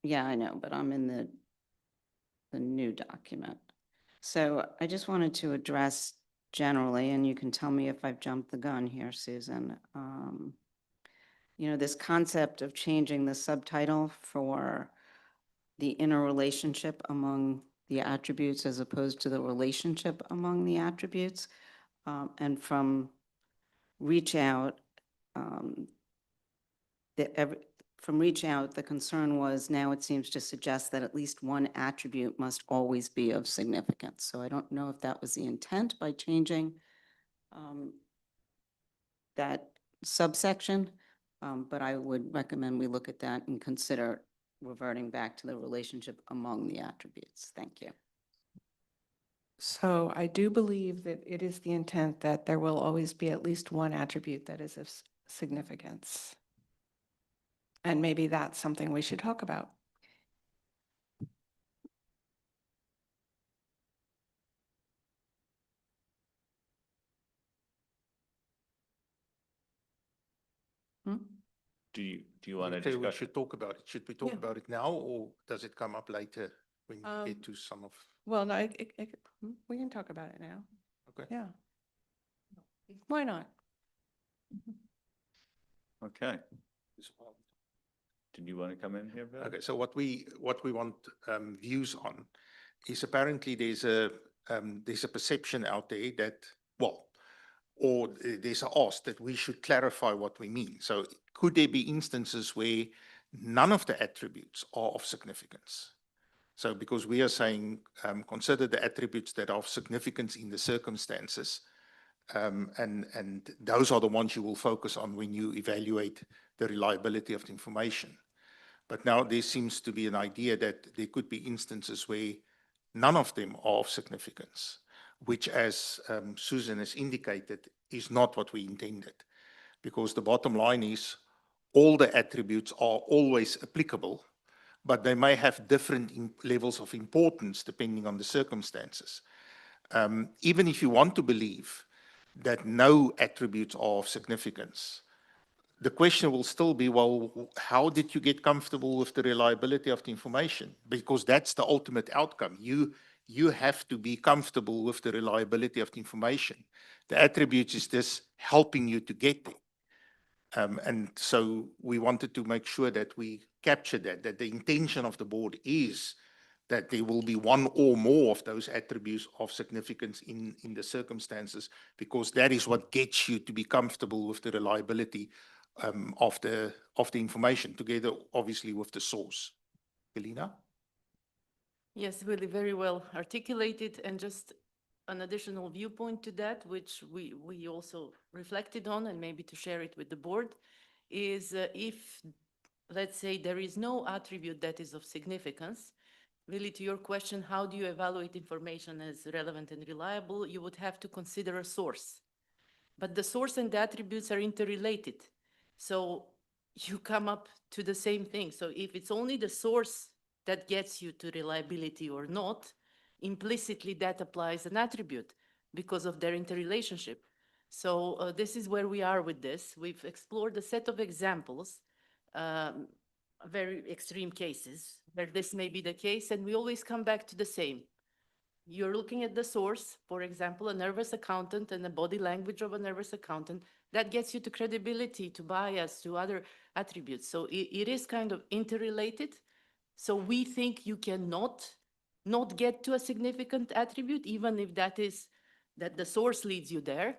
Speaker 10: Yeah, I know, but I'm in the new document. So I just wanted to address generally, and you can tell me if I've jumped the gun here, Susan. This concept of changing the subtitle for the interrelationship among the attributes as opposed to the relationship among the attributes. And from reach out, the concern was now it seems to suggest that at least one attribute must always be of significance. So I don't know if that was the intent by changing that subsection, but I would recommend we look at that and consider reverting back to the relationship among the attributes. Thank you.
Speaker 20: So I do believe that it is the intent that there will always be at least one attribute that is of significance. And maybe that's something we should talk about.
Speaker 1: Do you want to
Speaker 14: Okay, we
Speaker 1: discuss?
Speaker 14: should talk about it. Should we talk
Speaker 20: Yeah.
Speaker 14: about it now, or does it come up later when you get to some of?
Speaker 20: Well, no, we can talk about it now.
Speaker 14: Okay.
Speaker 20: Yeah. Why not?
Speaker 1: Okay. Did you want to come in here, Bill?
Speaker 14: Okay, so what we want views on is apparently there's a perception out there that, well, or there's an ask that we should clarify what we mean. So could there be instances where none of the attributes are of significance? So because we are saying consider the attributes that are of significance in the circumstances, and those are the ones you will focus on when you evaluate the reliability of the information. But now there seems to be an idea that there could be instances where none of them are of significance, which, as Susan has indicated, is not what we intended. Because the bottom line is all the attributes are always applicable, but they may have different levels of importance depending on the circumstances. Even if you want to believe that no attributes are of significance, the question will still be, well, how did you get comfortable with the reliability of the information? Because that's the ultimate outcome. You have to be comfortable with the reliability of the information. The attributes is just helping you to get there. And so we wanted to make sure that we capture that the intention of the board is that there will be one or more of those attributes of significance in the circumstances, because that is what gets you to be comfortable with the reliability of the information, together obviously with the source. Elena?
Speaker 6: Yes, really very well articulated. And just an additional viewpoint to that, which we also reflected on, and maybe to share it with the board, is if, let's say, there is no attribute that is of significance, really to your question, how do you evaluate information as relevant and reliable? You would have to consider a source. But the source and the attributes are interrelated. So you come up to the same thing. So if it's only the source that gets you to reliability or not, implicitly that applies an attribute because of their interrelationship. So this is where we are with this. We've explored a set of examples, very extreme cases where this may be the case, and we always come back to the same. You're looking at the source, for example, a nervous accountant and the body language of a nervous accountant, that gets you to credibility, to bias, to other attributes. So it is kind of interrelated. So we think you cannot not get to a significant attribute, even if that the source leads you there,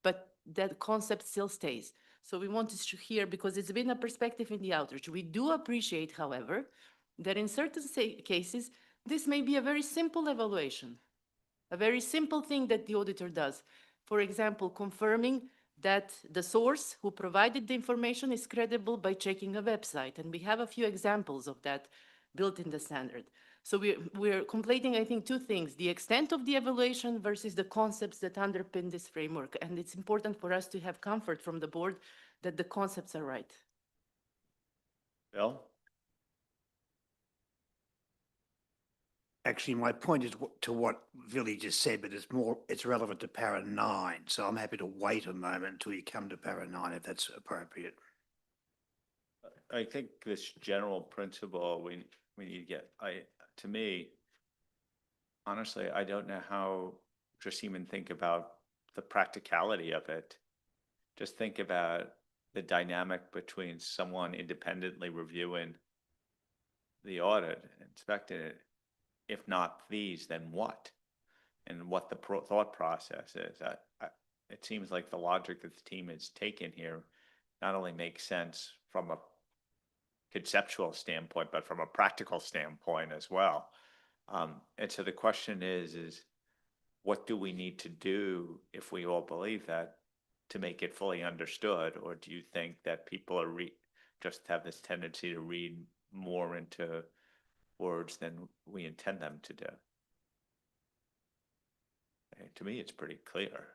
Speaker 6: but that concept still stays. So we want to hear, because it's been a perspective in the outreach. We do appreciate, however, that in certain cases, this may be a very simple evaluation, a very simple thing that the auditor does. For example, confirming that the source who provided the information is credible by checking a website. And we have a few examples of that built in the standard. So we're completing, I think, two things: the extent of the evaluation versus the concepts that underpin this framework. And it's important for us to have comfort from the board that the concepts are right.
Speaker 1: Bill?
Speaker 15: Actually, my point is to what Vili just said, but it's relevant to para 9. So I'm happy to wait a moment until you come to para 9 if that's appropriate.
Speaker 1: I think this general principle we need to get, to me, honestly, I don't know how just even think about the practicality of it. Just think about the dynamic between someone independently reviewing the audit, inspecting it. If not these, then what? And what the thought process is. It seems like the logic that the team has taken here not only makes sense from a conceptual standpoint, but from a practical standpoint as well. And so the question is what do we need to do if we all believe that to make it fully understood? Or do you think that people are just have this tendency to read more into words than we intend them to do? To me, it's pretty clear.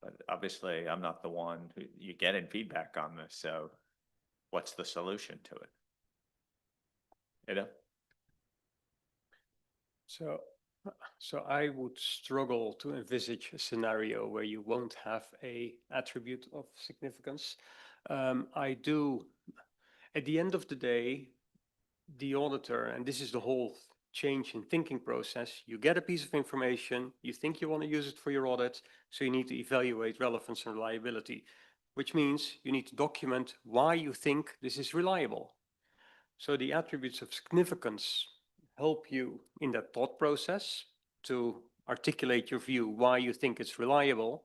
Speaker 1: But obviously, I'm not the one who you get in feedback on this. So what's the solution to it? Ida?
Speaker 2: So I would struggle to envisage a scenario where you won't have a attribute of significance. I do, at the end of the day, the auditor, and this is the whole change in thinking process, you get a piece of information, you think you want to use it for your audit, so you need to evaluate relevance and reliability, which means you need to document why you think this is reliable. So the attributes of significance help you in that thought process to articulate your view, why you think it's reliable.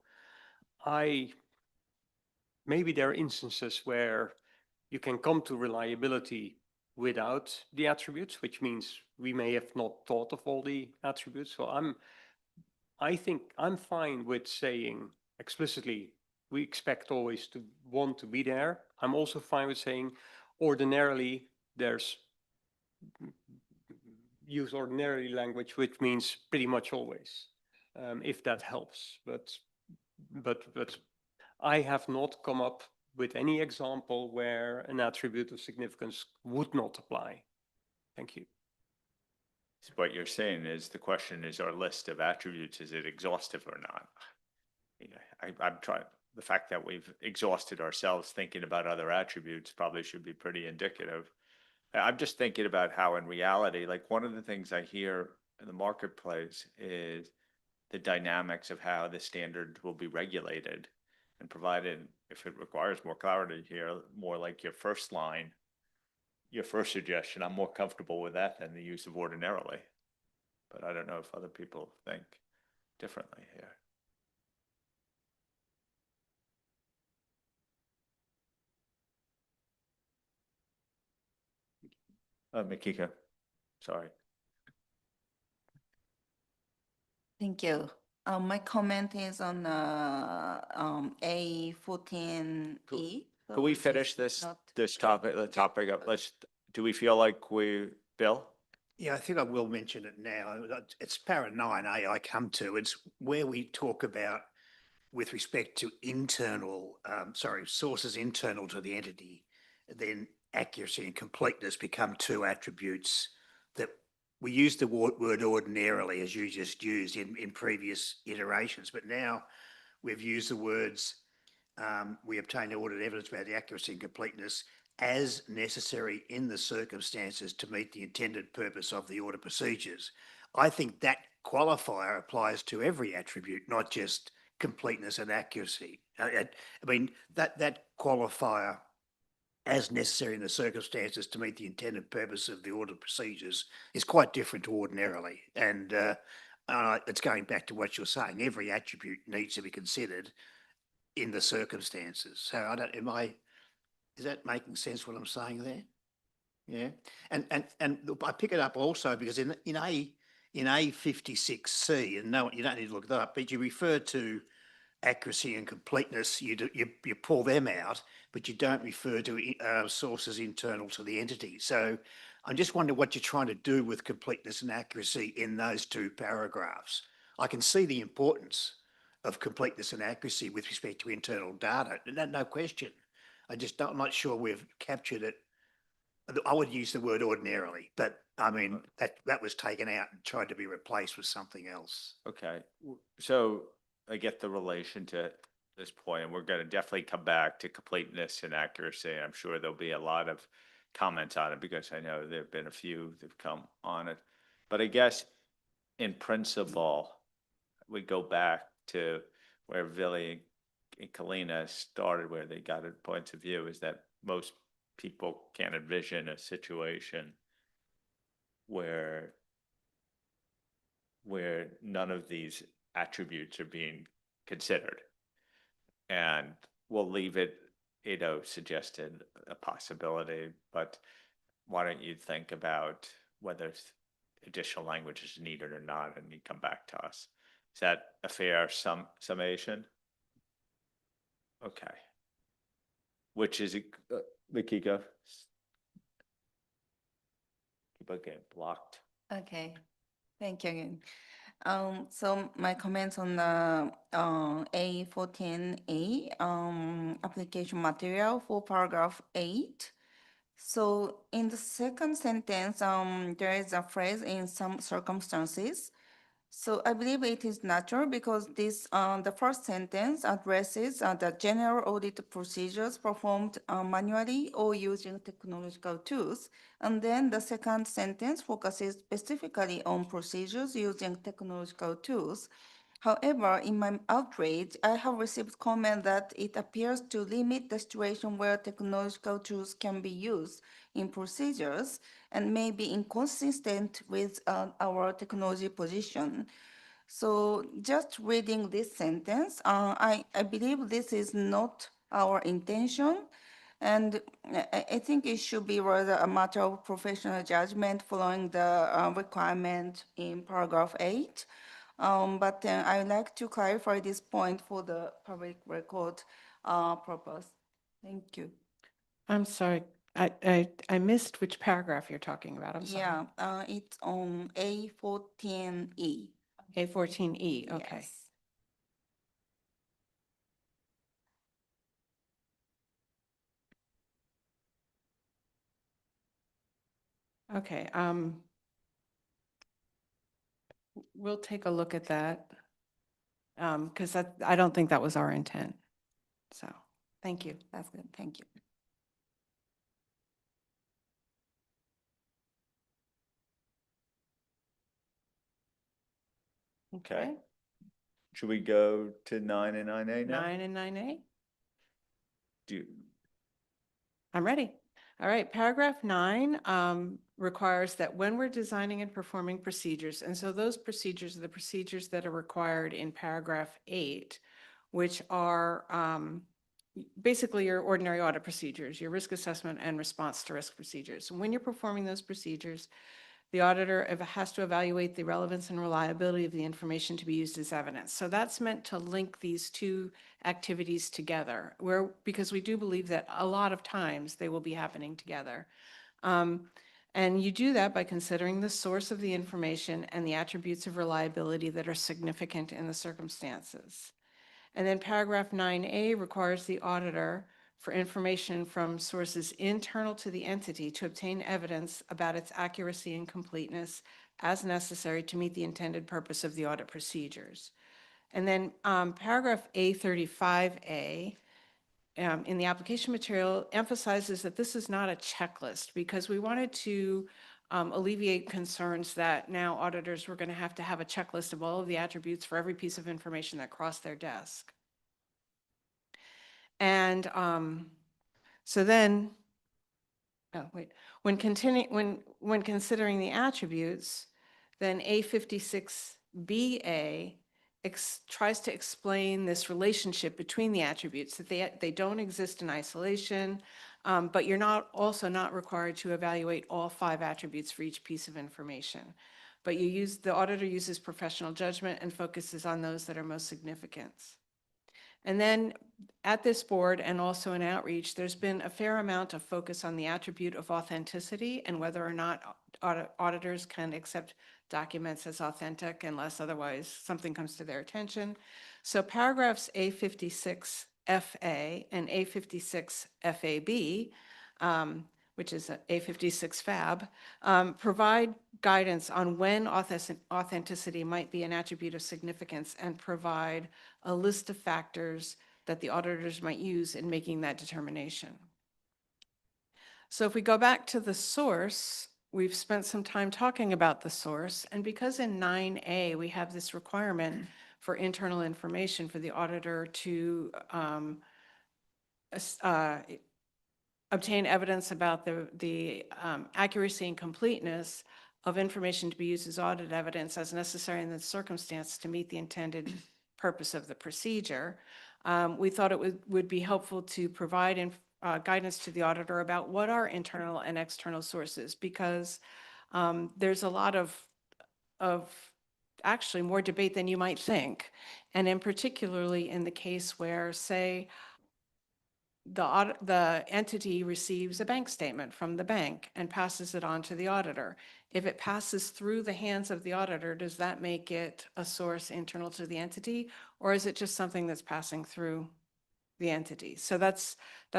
Speaker 2: Maybe there are instances where you can come to reliability without the attributes, which means we may have not thought of all the attributes. So I think I'm fine with saying explicitly, we expect always to want to be there. I'm also fine with saying ordinarily there's use ordinarily language, which means pretty much always, if that helps. But I have not come up with any example where an attribute of significance would not apply. Thank you.
Speaker 1: So what you're saying is the question is our list of attributes, is it exhaustive or not? I'm trying, the fact that we've exhausted ourselves thinking about other attributes probably should be pretty indicative. I'm just thinking about how in reality, like one of the things I hear in the marketplace is the dynamics of how the standard will be regulated and provided, if it requires more clarity here, more like your first line, your first suggestion, I'm more comfortable with that than the use of ordinarily. But I don't know if other people think differently here. Mikika, sorry.
Speaker 18: Thank you. My comment is on A14E.
Speaker 1: Could we finish this, this topic, the topic up? Do we feel like Bill?
Speaker 15: Yeah, I think I will mention it now. It's para 9A I come to. It's where we talk about with respect to sources internal to the entity, then accuracy and completeness become two attributes that we use the word ordinarily, as you just used in previous iterations, but now we've used the words, we obtain audit evidence about the accuracy and completeness as necessary in the circumstances to meet the intended purpose of the audit procedures. I think that qualifier applies to every attribute, not just completeness and accuracy. I mean, that qualifier as necessary in the circumstances to meet the intended purpose of the audit procedures is quite different to ordinarily. And it's going back to what you're saying. Every attribute needs to be considered in the circumstances. So is that making sense what I'm saying there? Yeah. And I pick it up also because in A56C, and no, you don't need to look that up, but you refer to accuracy and completeness, you pull them out, but you don't refer to sources internal to the entity. So I'm just wondering what you're trying to do with completeness and accuracy in those two paragraphs. I can see the importance of completeness and accuracy with respect to internal data, no question. I'm not sure we've captured it. I would use the word ordinarily, but I mean, that was taken out and tried to be replaced with something else.
Speaker 1: Okay, so I get the relation to this point, and we're going to definitely come back to completeness and accuracy. I'm sure there'll be a lot of comments on it because I know there've been a few that've come on it. But I guess in principle, we go back to where Billy and Kalina started, where they got a point of view, is that most people can't envision a situation where none of these attributes are being considered. And we'll leave it, suggested a possibility, but why don't you think about whether additional language is needed or not, and you come back to us. Is that a fair summation? Okay. Which is, Makiko? Keep on getting blocked.
Speaker 18: Okay, thank you again. So my comments on the A14A application material for paragraph 8. So in the second sentence, there is a phrase "in some circumstances." So I believe it is natural because the first sentence addresses the general audit procedures performed manually or using technological tools. And then the second sentence focuses specifically on procedures using technological tools. However, in my outreach, I have received comment that it appears to limit the situation where technological tools can be used in procedures and may be inconsistent with our technology position. So just reading this sentence, I believe this is not our intention. And I think it should be rather a matter of professional judgment following the requirement in paragraph 8. But I would like to clarify this point for the public record purpose. Thank you.
Speaker 20: I'm sorry, I missed which paragraph you're talking about. I'm sorry.
Speaker 18: Yeah, it's on A14E.
Speaker 20: A14E, okay.
Speaker 18: Yes.
Speaker 20: Okay, we'll take a look at that. Because I don't think that was our intent. So, thank you.
Speaker 18: That's good. Thank you.
Speaker 1: Okay. Should we go to 9 and 9A now?
Speaker 20: 9 and 9A?
Speaker 1: Do
Speaker 20: I'm ready. All right, paragraph 9 requires that when we're designing and performing procedures, and so those procedures are the procedures that are required in paragraph 8, which are basically your ordinary audit procedures, your risk assessment and response to risk procedures. When you're performing those procedures, the auditor has to evaluate the relevance and reliability of the information to be used as evidence. So that's meant to link these two activities together, because we do believe that a lot of times they will be happening together. And you do that by considering the source of the information and the attributes of reliability that are significant in the circumstances. And then paragraph 9A requires the auditor for information from sources internal to the entity to obtain evidence about its accuracy and completeness as necessary to meet the intended purpose of the audit procedures. And then paragraph A35A in the application material emphasizes that this is not a checklist, because we wanted to alleviate concerns that now auditors were going to have a checklist of all of the attributes for every piece of information that crossed their desk. And so then, when considering the attributes, then A56BA tries to explain this relationship between the attributes, that they don't exist in isolation, but you're also not required to evaluate all 5 attributes for each piece of information. But the auditor uses professional judgment and focuses on those that are most significant. And then at this board and also in outreach, there's been a fair amount of focus on the attribute of authenticity and whether or not auditors can accept documents as authentic unless otherwise something comes to their attention. So paragraphs A56FA and A56FAB, which is A56 FAB, provide guidance on when authenticity might be an attribute of significance and provide a list of factors that the auditors might use in making that determination. So if we go back to the source, we've spent some time talking about the source, and because in 9A we have this requirement for internal information for the auditor to obtain evidence about the accuracy and completeness of information to be used as audit evidence as necessary in the circumstance to meet the intended purpose of the procedure. We thought it would be helpful to provide guidance to the auditor about what are internal and external sources, because there's a lot of actually more debate than you might think. And in particularly in the case where, say, the entity receives a bank statement from the bank and passes it on to the auditor. If it passes through the hands of the auditor, does that make it a source internal to the entity, or is it just something that's passing through the entity? So that's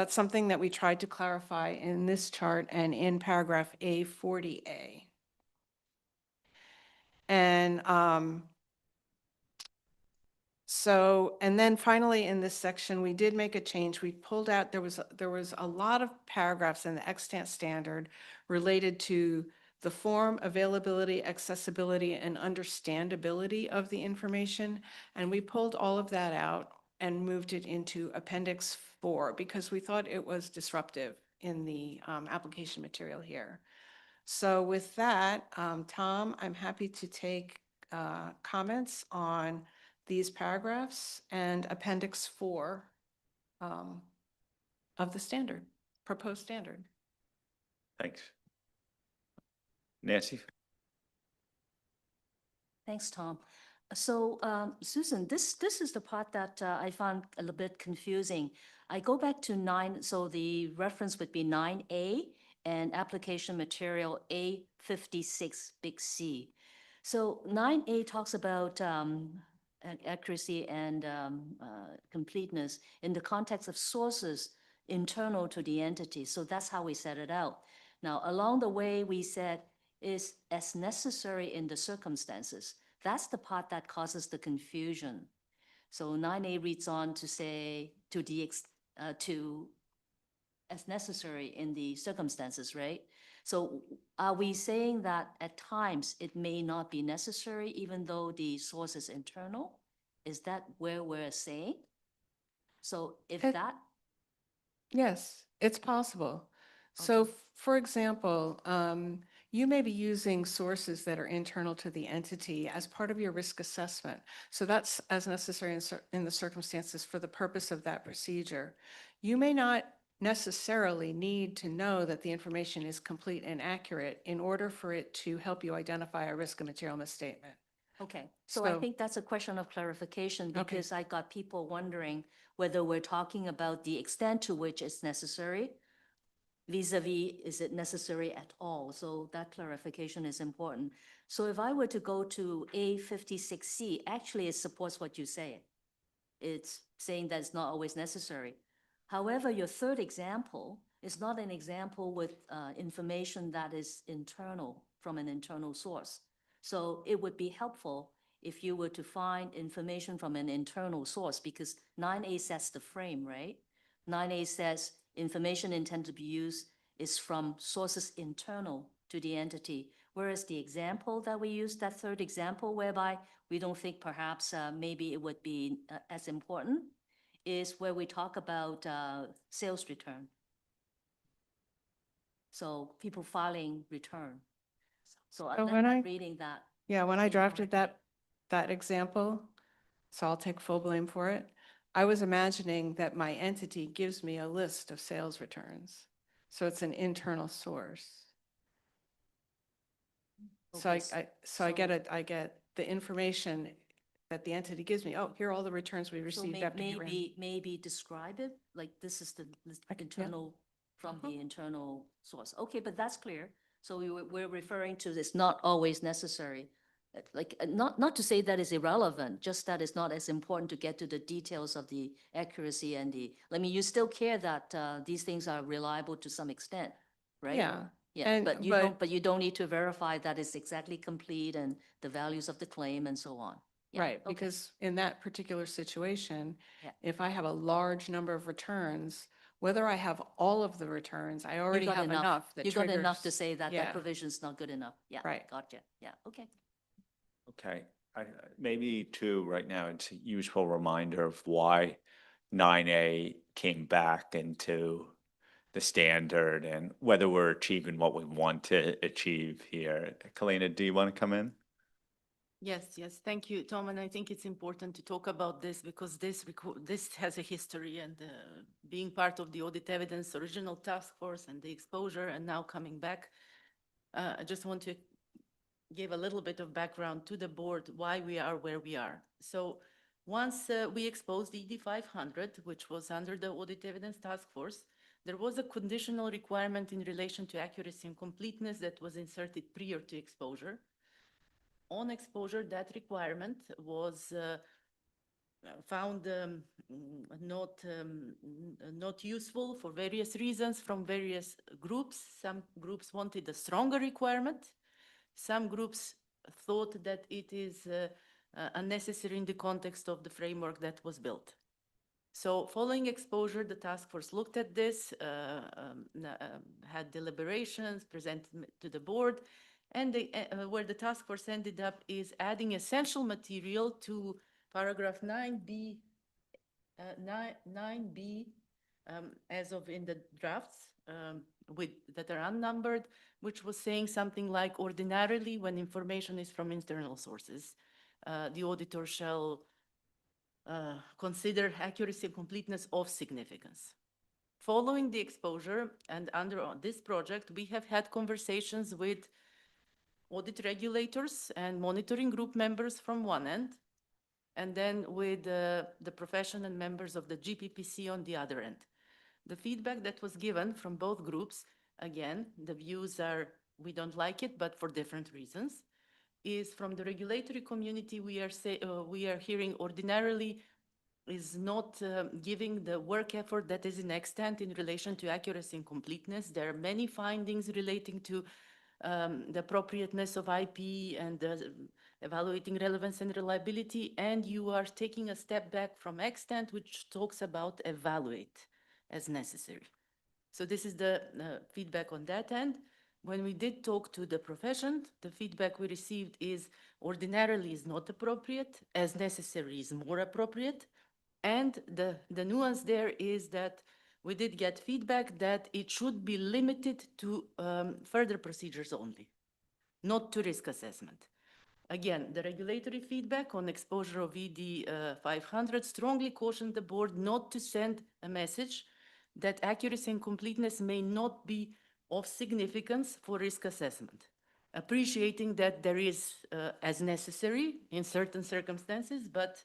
Speaker 20: something that we tried to clarify in this chart and in paragraph A40A. And and then finally in this section, we did make a change. We pulled out, there was a lot of paragraphs in the extant standard related to the form, availability, accessibility, and understandability of the information. And we pulled all of that out and moved it into Appendix 4 because we thought it was disruptive in the application material here. So with that, Tom, I'm happy to take comments on these paragraphs and Appendix 4 of the standard, proposed standard.
Speaker 1: Thanks. Nancy?
Speaker 3: Thanks, Tom. So, Susan, this is the part that I found a little bit confusing. I go back to 9, so the reference would be 9A and application material A56 big C. So 9A talks about accuracy and completeness in the context of sources internal to the entity. So that's how we set it out. Now, along the way, we said is as necessary in the circumstances. That's the part that causes the confusion. So 9A reads on to say to as necessary in the circumstances, right? So are we saying that at times it may not be necessary even though the source is internal? Is that where we're saying? So if that?
Speaker 20: Yes, it's possible. So for example, you may be using sources that are internal to the entity as part of your risk assessment. So that's as necessary in the circumstances for the purpose of that procedure. You may not necessarily need to know that the information is complete and accurate in order for it to help you identify a risk of material misstatement.
Speaker 3: Okay, so I
Speaker 20: So-
Speaker 3: think that's a question of clarification
Speaker 20: Okay.
Speaker 3: because I got people wondering whether we're talking about the extent to which it's necessary vis-a-vis, is it necessary at all? So that clarification is important. So if I were to go to A56C, actually it supports what you say. It's saying that it's not always necessary. However, your third example is not an example with information that is internal from an internal source. So it would be helpful if you were to find information from an internal source because 9A sets the frame, right? 9A says information intended to be used is from sources internal to the entity. Whereas the example that we use, that third example whereby we don't think perhaps maybe it would be as important, is where we talk about sales return. So people filing return. So
Speaker 20: So
Speaker 3: I'm
Speaker 20: when I-
Speaker 3: reading that.
Speaker 20: Yeah, when I drafted that example, so I'll take full blame for it, I was imagining that my entity gives me a list of sales returns. So it's an internal source. So I get the information that the entity gives me. Oh, here are all the returns we
Speaker 3: So
Speaker 20: received after you ran.
Speaker 3: maybe describe it, like this is the internal, from the internal source. Okay, but that's clear. So we're referring to this not always necessary. Like, not to say that is irrelevant, just that it's not as important to get to the details of the accuracy and you still care that these things are reliable to some extent, right?
Speaker 20: Yeah.
Speaker 3: Yeah,
Speaker 20: And-
Speaker 3: but you don't need to verify that it's exactly complete and the values of the claim and so on. Yeah,
Speaker 20: Right,
Speaker 3: okay.
Speaker 20: because in that particular situation,
Speaker 3: Yeah.
Speaker 20: if I have a large number of returns, whether I have all of the returns, I already
Speaker 3: got
Speaker 20: have enough that
Speaker 3: You got enough to
Speaker 20: triggers-
Speaker 3: say that
Speaker 20: Yeah.
Speaker 3: that provision's not good enough. Yeah,
Speaker 20: Right.
Speaker 3: gotcha. Yeah, okay.
Speaker 1: Okay, maybe too, right now, it's a useful reminder of why 9A came back into the standard and whether we're achieving what we want to achieve here. Kalina, do you want to come in?
Speaker 6: Yes, thank you, Tom. And I think it's important to talk about this because this has a history and being part of the audit evidence original task force and the exposure and now coming back. I just want to give a little bit of background to the board why we are where we are. So once we exposed the ED 500, which was under the audit evidence task force, there was a conditional requirement in relation to accuracy and completeness that was inserted prior to exposure. On exposure, that requirement was found not useful for various reasons from various groups. Some groups wanted a stronger requirement. Some groups thought that it is unnecessary in the context of the framework that was built. So following exposure, the task force looked at this, had deliberations, presented to the board, and where the task force ended up is adding essential material to paragraph 9B, 9B as of in the drafts that are unnumbered, which was saying something like ordinarily when information is from internal sources, the auditor shall consider accuracy and completeness of significance. Following the exposure and under this project, we have had conversations with audit regulators and monitoring group members from one end, and then with the profession and members of the GPPC on the other end. The feedback that was given from both groups, again, the views are, we don't like it, but for different reasons, is from the regulatory community, we are hearing ordinarily is not giving the work effort that is in extent in relation to accuracy and completeness. There are many findings relating to the appropriateness of IP and evaluating relevance and reliability, and you are taking a step back from extent, which talks about evaluate as necessary. So this is the feedback on that end. When we did talk to the profession, the feedback we received is ordinarily is not appropriate, as necessary is more appropriate. And the nuance there is that we did get feedback that it should be limited to further procedures only, not to risk assessment. Again, the regulatory feedback on exposure of ED 500 strongly cautioned the board not to send a message that accuracy and completeness may not be of significance for risk assessment, appreciating that there is as necessary in certain circumstances, but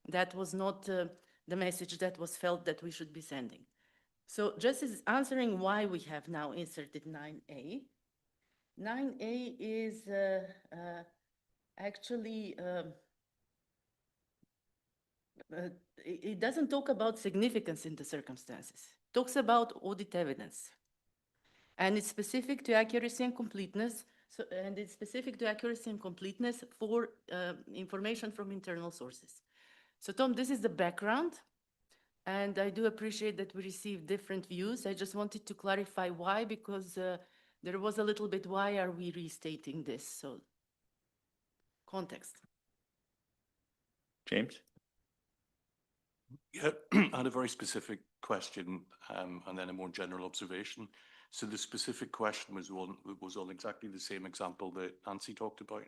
Speaker 6: that was not the message that was felt that we should be sending. So just as answering why we have now inserted 9A. 9A is actually, it doesn't talk about significance in the circumstances. It talks about audit evidence. And it's specific to accuracy and completeness. And it's specific to accuracy and completeness for information from internal sources. So Tom, this is the background. And I do appreciate that we received different views. I just wanted to clarify why, because there was a little bit, why are we restating this? So context.
Speaker 1: James?
Speaker 4: Yeah, I had a very specific question and then a more general observation. So the specific question was on exactly the same example that Nancy talked about.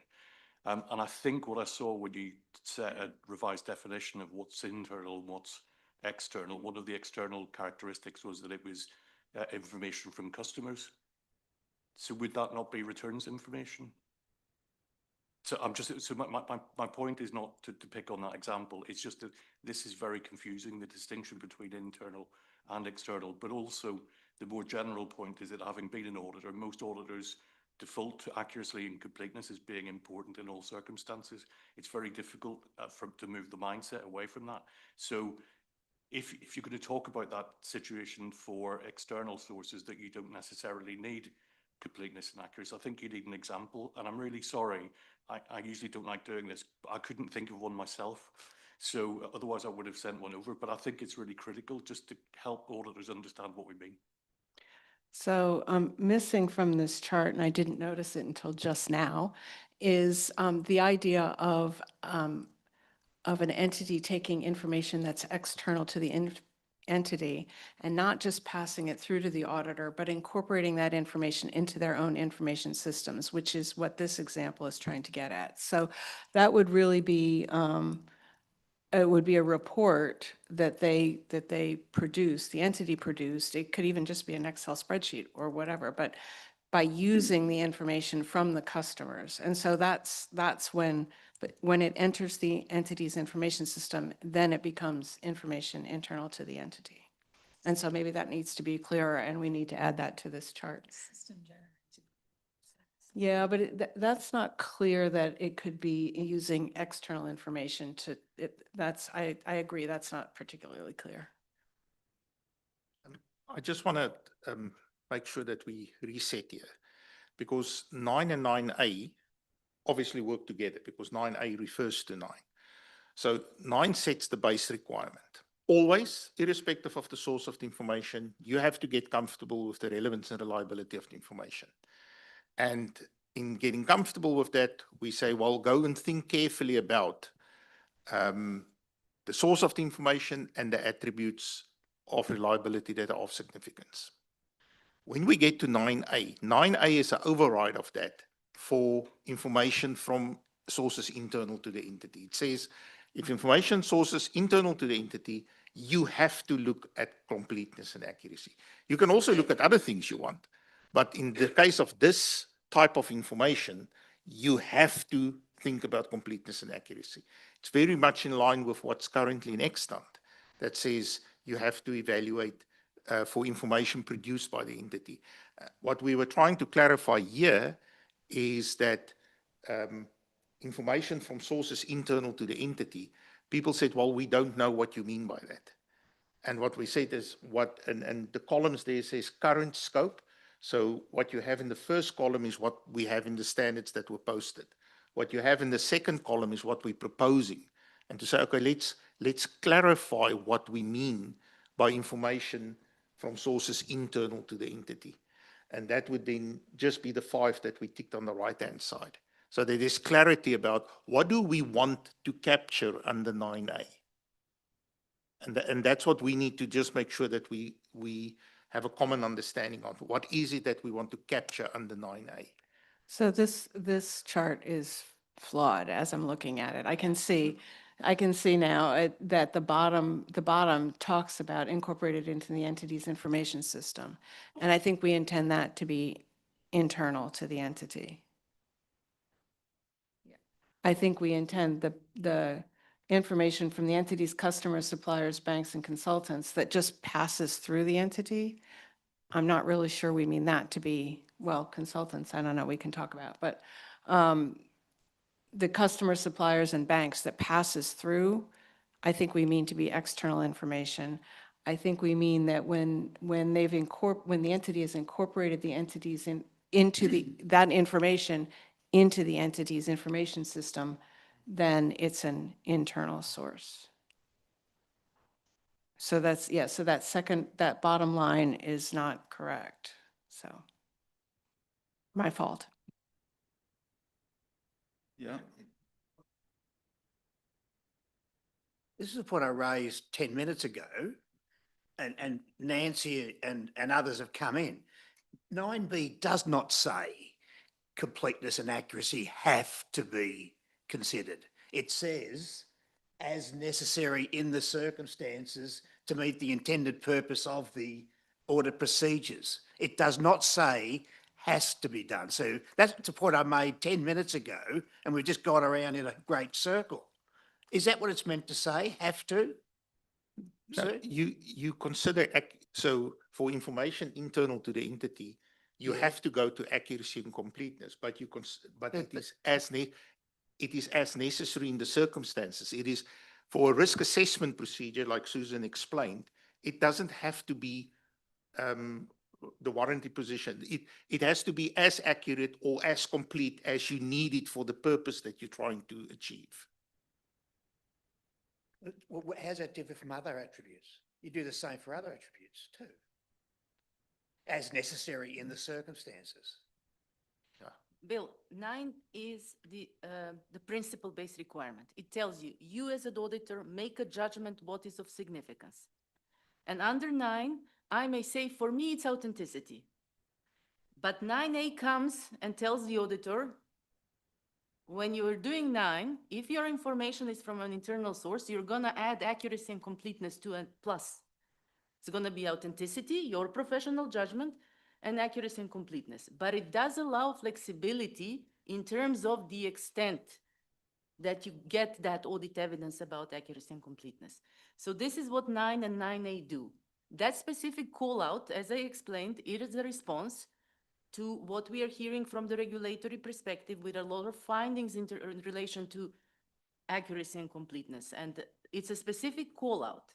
Speaker 4: And I think what I saw when you set a revised definition of what's internal and what's external, one of the external characteristics was that it was information from customers. So would that not be returns information? So my point is not to pick on that example. It's just that this is very confusing, the distinction between internal and external, but also the more general point is that having been an auditor, most auditors default to accuracy and completeness as being important in all circumstances. It's very difficult to move the mindset away from that. So if you're going to talk about that situation for external sources that you don't necessarily need completeness and accuracy, I think you need an example. And I'm really sorry, I usually don't like doing this, but I couldn't think of one myself. So otherwise I would have sent one over, but I think it's really critical just to help auditors understand what we mean.
Speaker 20: So missing from this chart, and I didn't notice it until just now, is the idea of an entity taking information that's external to the entity and not just passing it through to the auditor, but incorporating that information into their own information systems, which is what this example is trying to get at. So that would really be, it would be a report that they produce, the entity produced. It could even just be an Excel spreadsheet or whatever, but by using the information from the customers. And so that's when it enters the entity's information system, then it becomes information internal to the entity. And so maybe that needs to be clearer, and we need to add that to this chart. Yeah, but that's not clear that it could be using external information to, I agree, that's not particularly clear.
Speaker 14: I just want to make sure that we reset here, because 9 and 9A obviously work together because 9A refers to 9. So 9 sets the base requirement. Always, irrespective of the source of the information, you have to get comfortable with the relevance and reliability of the information. And in getting comfortable with that, we say, well, go and think carefully about the source of the information and the attributes of reliability that are of significance. When we get to 9A, 9A is an override of that for information from sources internal to the entity. It says, if information sources internal to the entity, you have to look at completeness and accuracy. You can also look at other things you want, but in the case of this type of information, you have to think about completeness and accuracy. It's very much in line with what's currently in extant that says you have to evaluate for information produced by the entity. What we were trying to clarify here is that information from sources internal to the entity, people said, well, we don't know what you mean by that. And what we said is and the columns there says current scope. So what you have in the first column is what we have in the standards that were posted. What you have in the second column is what we're proposing. And to say, okay, let's clarify what we mean by information from sources internal to the entity. And that would then just be the 5 that we ticked on the right-hand side. So there is clarity about what do we want to capture under 9A. And that's what we need to just make sure that we have a common understanding of. What is it that we want to capture under 9A?
Speaker 20: So this chart is flawed as I'm looking at it. I can see I can see now that the bottom talks about incorporated into the entity's information system. And I think we intend that to be internal to the entity. I think we intend the information from the entity's customers, suppliers, banks, and consultants that just passes through the entity. I'm not really sure we mean that to be, well, consultants, I don't know, we can talk about, but the customer, suppliers, and banks that passes through, I think we mean to be external information. I think we mean that when the entity has incorporated the entities into that information into the entity's information system, then it's an internal source. So that's, yeah, so that bottom line is not correct. So my fault.
Speaker 4: Yeah.
Speaker 15: This is a point I raised 10 minutes ago, and Nancy and others have come in. 9B does not say completeness and accuracy have to be considered. It says, as necessary in the circumstances to meet the intended purpose of the audit procedures. It does not say has to be done. So that's the point I made 10 minutes ago, and we've just gone around in a great circle. Is that what it's meant to say, have to?
Speaker 14: No,
Speaker 15: Sir?
Speaker 14: you consider, so for information internal to the entity, you
Speaker 15: Yeah.
Speaker 14: have to go to accuracy and completeness, but it is as necessary in the circumstances. It is for a risk assessment procedure, like Susan explained, it doesn't have to be the warranty position. It has to be as accurate or as complete as you need it for the purpose that you're trying to achieve.
Speaker 15: Well, how's that differ from other attributes? You do the same for other attributes too. As necessary in the circumstances.
Speaker 6: Bill, 9 is the principle-based requirement. It tells you, you as an auditor make a judgment what is of significance. And under 9, I may say, for me, it's authenticity. But 9A comes and tells the auditor, when you're doing 9, if your information is from an internal source, you're gonna add accuracy and completeness to a plus. It's gonna be authenticity, your professional judgment, and accuracy and completeness. But it does allow flexibility in terms of the extent that you get that audit evidence about accuracy and completeness. So this is what 9 and 9A do. That specific call out, as I explained, it is a response to what we are hearing from the regulatory perspective with a lot of findings in relation to accuracy and completeness. And it's a specific call out.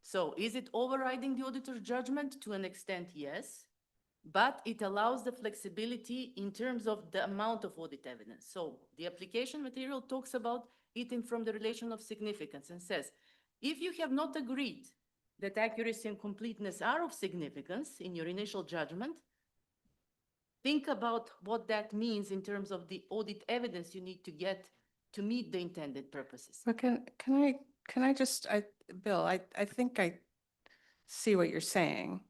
Speaker 6: So is it overriding the auditor's judgment? To an extent, yes. But it allows the flexibility in terms of the amount of audit evidence. So the application material talks about it from the relation of significance and says, if you have not agreed that accuracy and completeness are of significance in your initial judgment, think about what that means in terms of the audit evidence you need to get to meet the intended purposes.
Speaker 20: But can I just, Bill, I think I see what you're saying.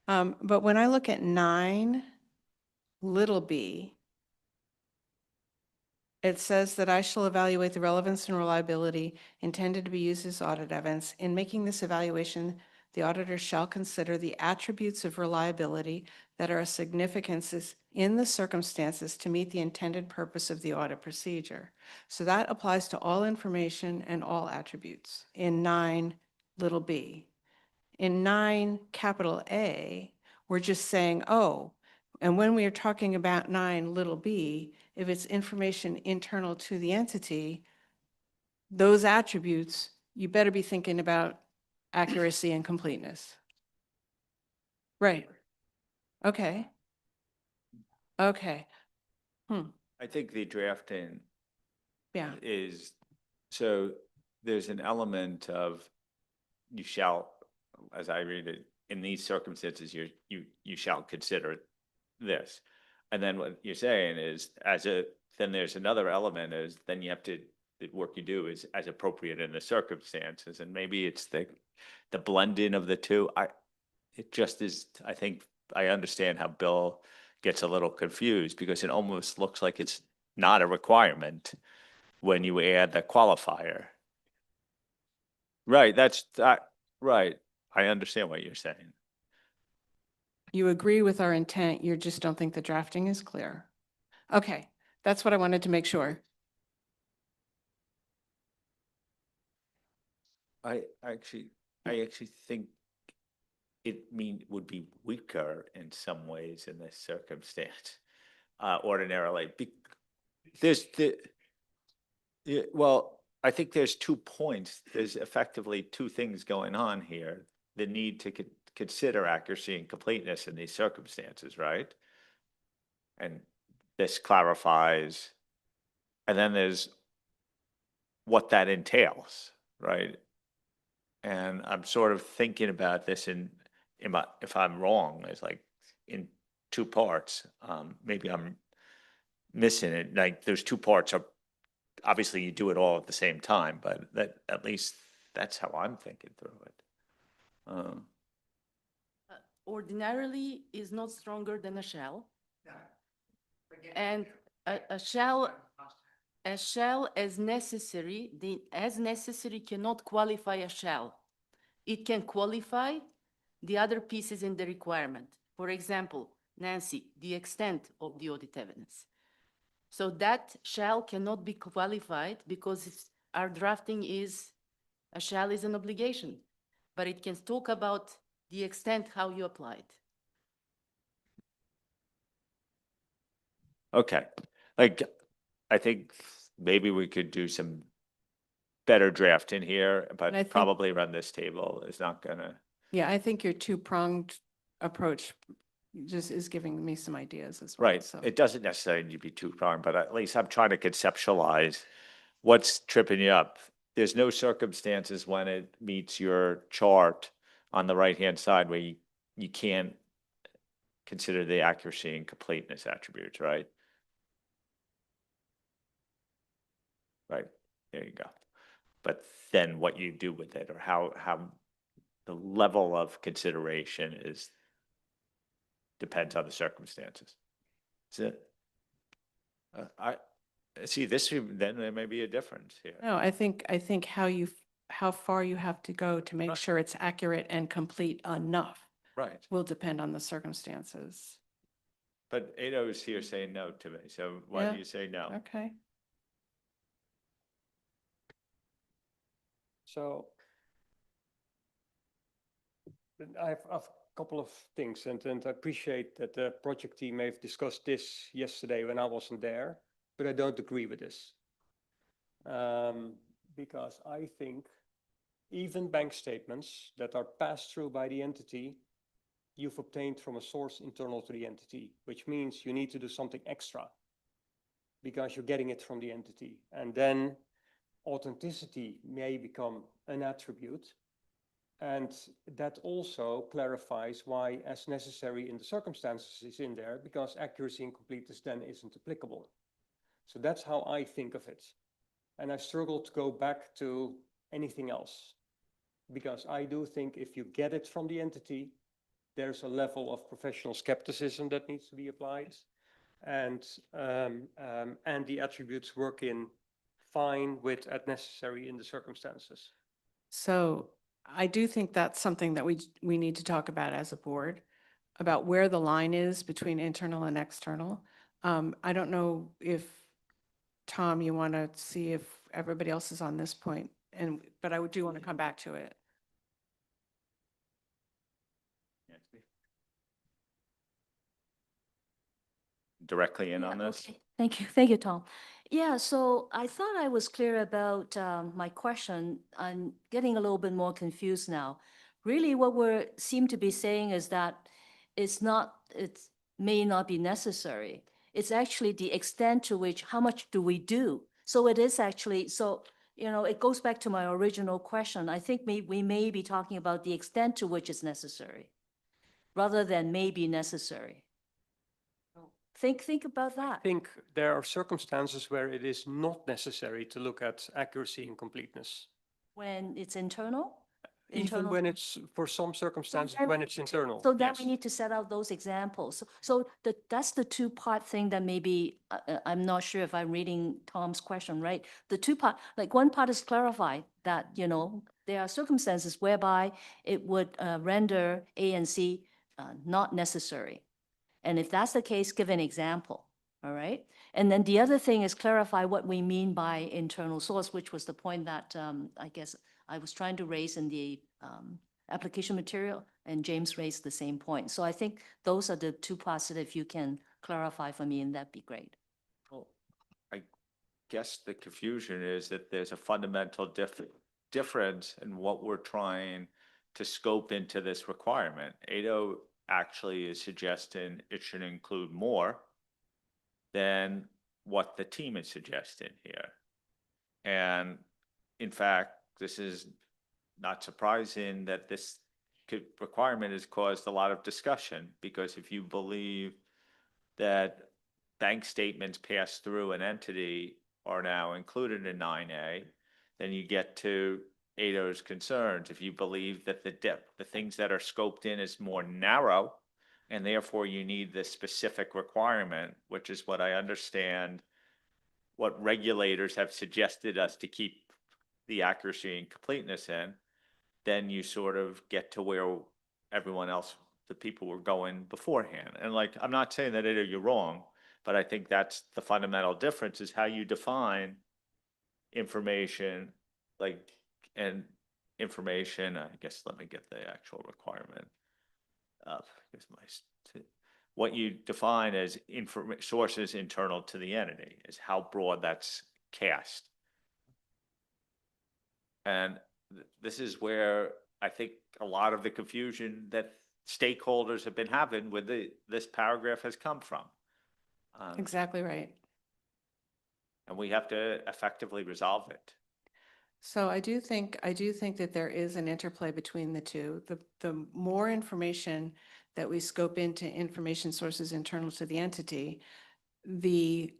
Speaker 20: But when I look at 9, little b, it says that I shall evaluate the relevance and reliability intended to be used as audit evidence. In making this evaluation, the auditor shall consider the attributes of reliability that are of significance in the circumstances to meet the intended purpose of the audit procedure. So that applies to all information and all attributes in 9, little b. In 9, capital A, we're just saying, oh, and when we are talking about 9, little b, if it's information internal to the entity, those attributes, you better be thinking about accuracy and completeness. Right. Okay. Okay.
Speaker 1: I think the drafting
Speaker 20: Yeah.
Speaker 1: is, so there's an element of you shall, as I read it, in these circumstances, you shall consider this. And then what you're saying is then there's another element is then you have to, the work you do is as appropriate in the circumstances. And maybe it's the blending of the two. It just is, I think I understand how Bill gets a little confused because it almost looks like it's not a requirement when you add the qualifier. Right, that's, right. I understand what you're saying.
Speaker 20: You agree with our intent, you just don't think the drafting is clear. Okay, that's what I wanted to make sure.
Speaker 1: I actually think it would be weaker in some ways in this circumstance, ordinarily. Yeah, well, I think there's 2 points. There's effectively 2 things going on here. The need to consider accuracy and completeness in these circumstances, right? And this clarifies, and then there's what that entails, right? And I'm sort of thinking about this if I'm wrong, it's like in 2 parts. Maybe I'm missing it. Like those 2 parts are, obviously you do it all at the same time, but that, at least that's how I'm thinking through it.
Speaker 6: Ordinarily is not stronger than a shall. And a shall as necessary, the as necessary cannot qualify a shall. It can qualify the other pieces in the requirement. For example, Nancy, the extent of the audit evidence. So that shall cannot be qualified because our drafting is, a shall is an obligation, but it can talk about the extent how you apply it.
Speaker 1: Okay, like, I think maybe we could do some better drafting here,
Speaker 20: I
Speaker 1: but
Speaker 20: think-
Speaker 1: probably run this table is not gonna.
Speaker 20: Yeah, I think your two-pronged approach just is giving me some ideas as well.
Speaker 1: Right,
Speaker 20: So
Speaker 1: it doesn't necessarily need to be too strong, but at least I'm trying to conceptualize what's tripping you up. There's no circumstances when it meets your chart on the right-hand side where you can't consider the accuracy and completeness attributes, right? Right, there you go. But then what you do with it, or how the level of consideration is, depends on the circumstances. That's it. I see this, then there may be a difference here.
Speaker 20: no, I think how far you have to go to make sure it's accurate and complete enough
Speaker 1: Right,
Speaker 20: will depend on the circumstances.
Speaker 1: but Ado is here saying no to me, so why do
Speaker 20: Yeah.
Speaker 1: you say no?
Speaker 20: Okay.
Speaker 2: So I have a couple of things, and I appreciate that the project team may have discussed this yesterday when I wasn't there, but I don't agree with this. Because I think even bank statements that are passed through by the entity, you've obtained from a source internal to the entity, which means you need to do something extra because you're getting it from the entity. And then authenticity may become an attribute. And that also clarifies why as necessary in the circumstances is in there, because accuracy and completeness then isn't applicable. So that's how I think of it. And I struggle to go back to anything else, because I do think if you get it from the entity, there's a level of professional skepticism that needs to be applied. And the attributes work in fine with as necessary in the circumstances.
Speaker 20: So I do think that's something that we need to talk about as a board, about where the line is between internal and external. I don't know if, Tom, you want to see if everybody else is on this point, but I do want to come back to it.
Speaker 1: Directly in on
Speaker 3: Yeah,
Speaker 1: this?
Speaker 3: okay. Thank you, Tom. Yeah, so I thought I was clear about my question. I'm getting a little bit more confused now. Really, what we seem to be saying is that it may not be necessary. It's actually the extent to which, how much do we do? So it is actually, it goes back to my original question. I think we may be talking about the extent to which it's necessary, rather than may be necessary. Think about that.
Speaker 2: I think there are circumstances where it is not necessary to look at accuracy and completeness.
Speaker 3: When it's internal?
Speaker 2: Even
Speaker 3: internal?
Speaker 2: when it's, for some circumstances,
Speaker 3: then
Speaker 2: when
Speaker 3: we
Speaker 2: it's
Speaker 3: need to-
Speaker 2: internal.
Speaker 3: So then
Speaker 2: yes.
Speaker 3: we need to set out those examples. So that's the two-part thing that maybe, I'm not sure if I'm reading Tom's question right. The two-part, like one part is clarify that, you know, there are circumstances whereby it would render A and C not necessary. And if that's the case, give an example, all right? And then the other thing is clarify what we mean by internal source, which was the point that I guess I was trying to raise in the application material, and James raised the same point. So I think those are the two parts that if you can clarify for me, and that'd be great.
Speaker 1: Well, I guess the confusion is that there's a fundamental difference in what we're trying to scope into this requirement. Ado actually is suggesting it should include more than what the team is suggesting here. And in fact, this is not surprising that this requirement has caused a lot of discussion, because if you believe that bank statements passed through an entity are now included in 9A, then you get to Ado's concerns. If you believe that the things that are scoped in is more narrow, and therefore you need this specific requirement, which is what I understand what regulators have suggested us to keep the accuracy and completeness in, then you sort of get to where everyone else, the people were going beforehand. And like, I'm not saying that Ada, you're wrong, but I think that's the fundamental difference, is how you define information, like, and information, I guess, let me get the actual requirement up. Here's what you define as sources internal to the entity is how broad that's cast. And this is where I think a lot of the confusion that stakeholders have been having with this paragraph has come from.
Speaker 20: Exactly right.
Speaker 1: And we have to effectively resolve it.
Speaker 20: So I do think that there is an interplay between the two. The more information that we scope into information sources internal to the entity, the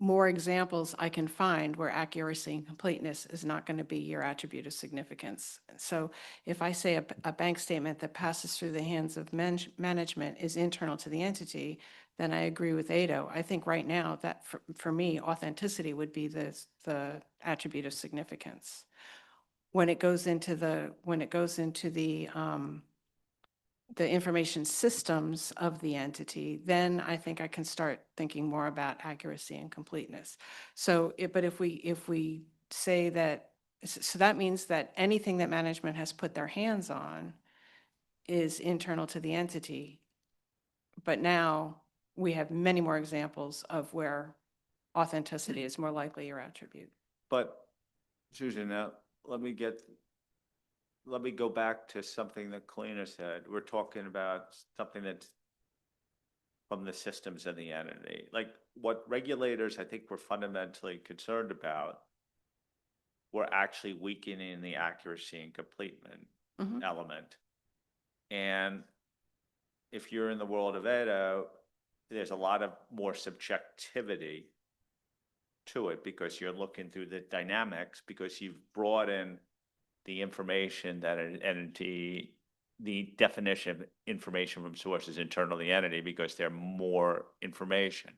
Speaker 20: more examples I can find where accuracy and completeness is not going to be your attribute of significance. So if I say a bank statement that passes through the hands of management is internal to the entity, then I agree with Ado. I think right now that for me, authenticity would be the attribute of significance. When it goes into the information systems of the entity, then I think I can start thinking more about accuracy and completeness. So, but if we say that, so that means that anything that management has put their hands on is internal to the entity. But now we have many more examples of where authenticity is more likely your attribute.
Speaker 1: But Susan, now let me go back to something that Kalina said. We're talking about something that's from the systems of the entity. Like what regulators, I think, were fundamentally concerned about were actually weakening the accuracy and completeness element. And if you're in the world of Edo, there's a lot of more subjectivity to it, because you're looking through the dynamics, because you've brought in the information that an entity, the definition of information from sources internal to the entity, because they're more information.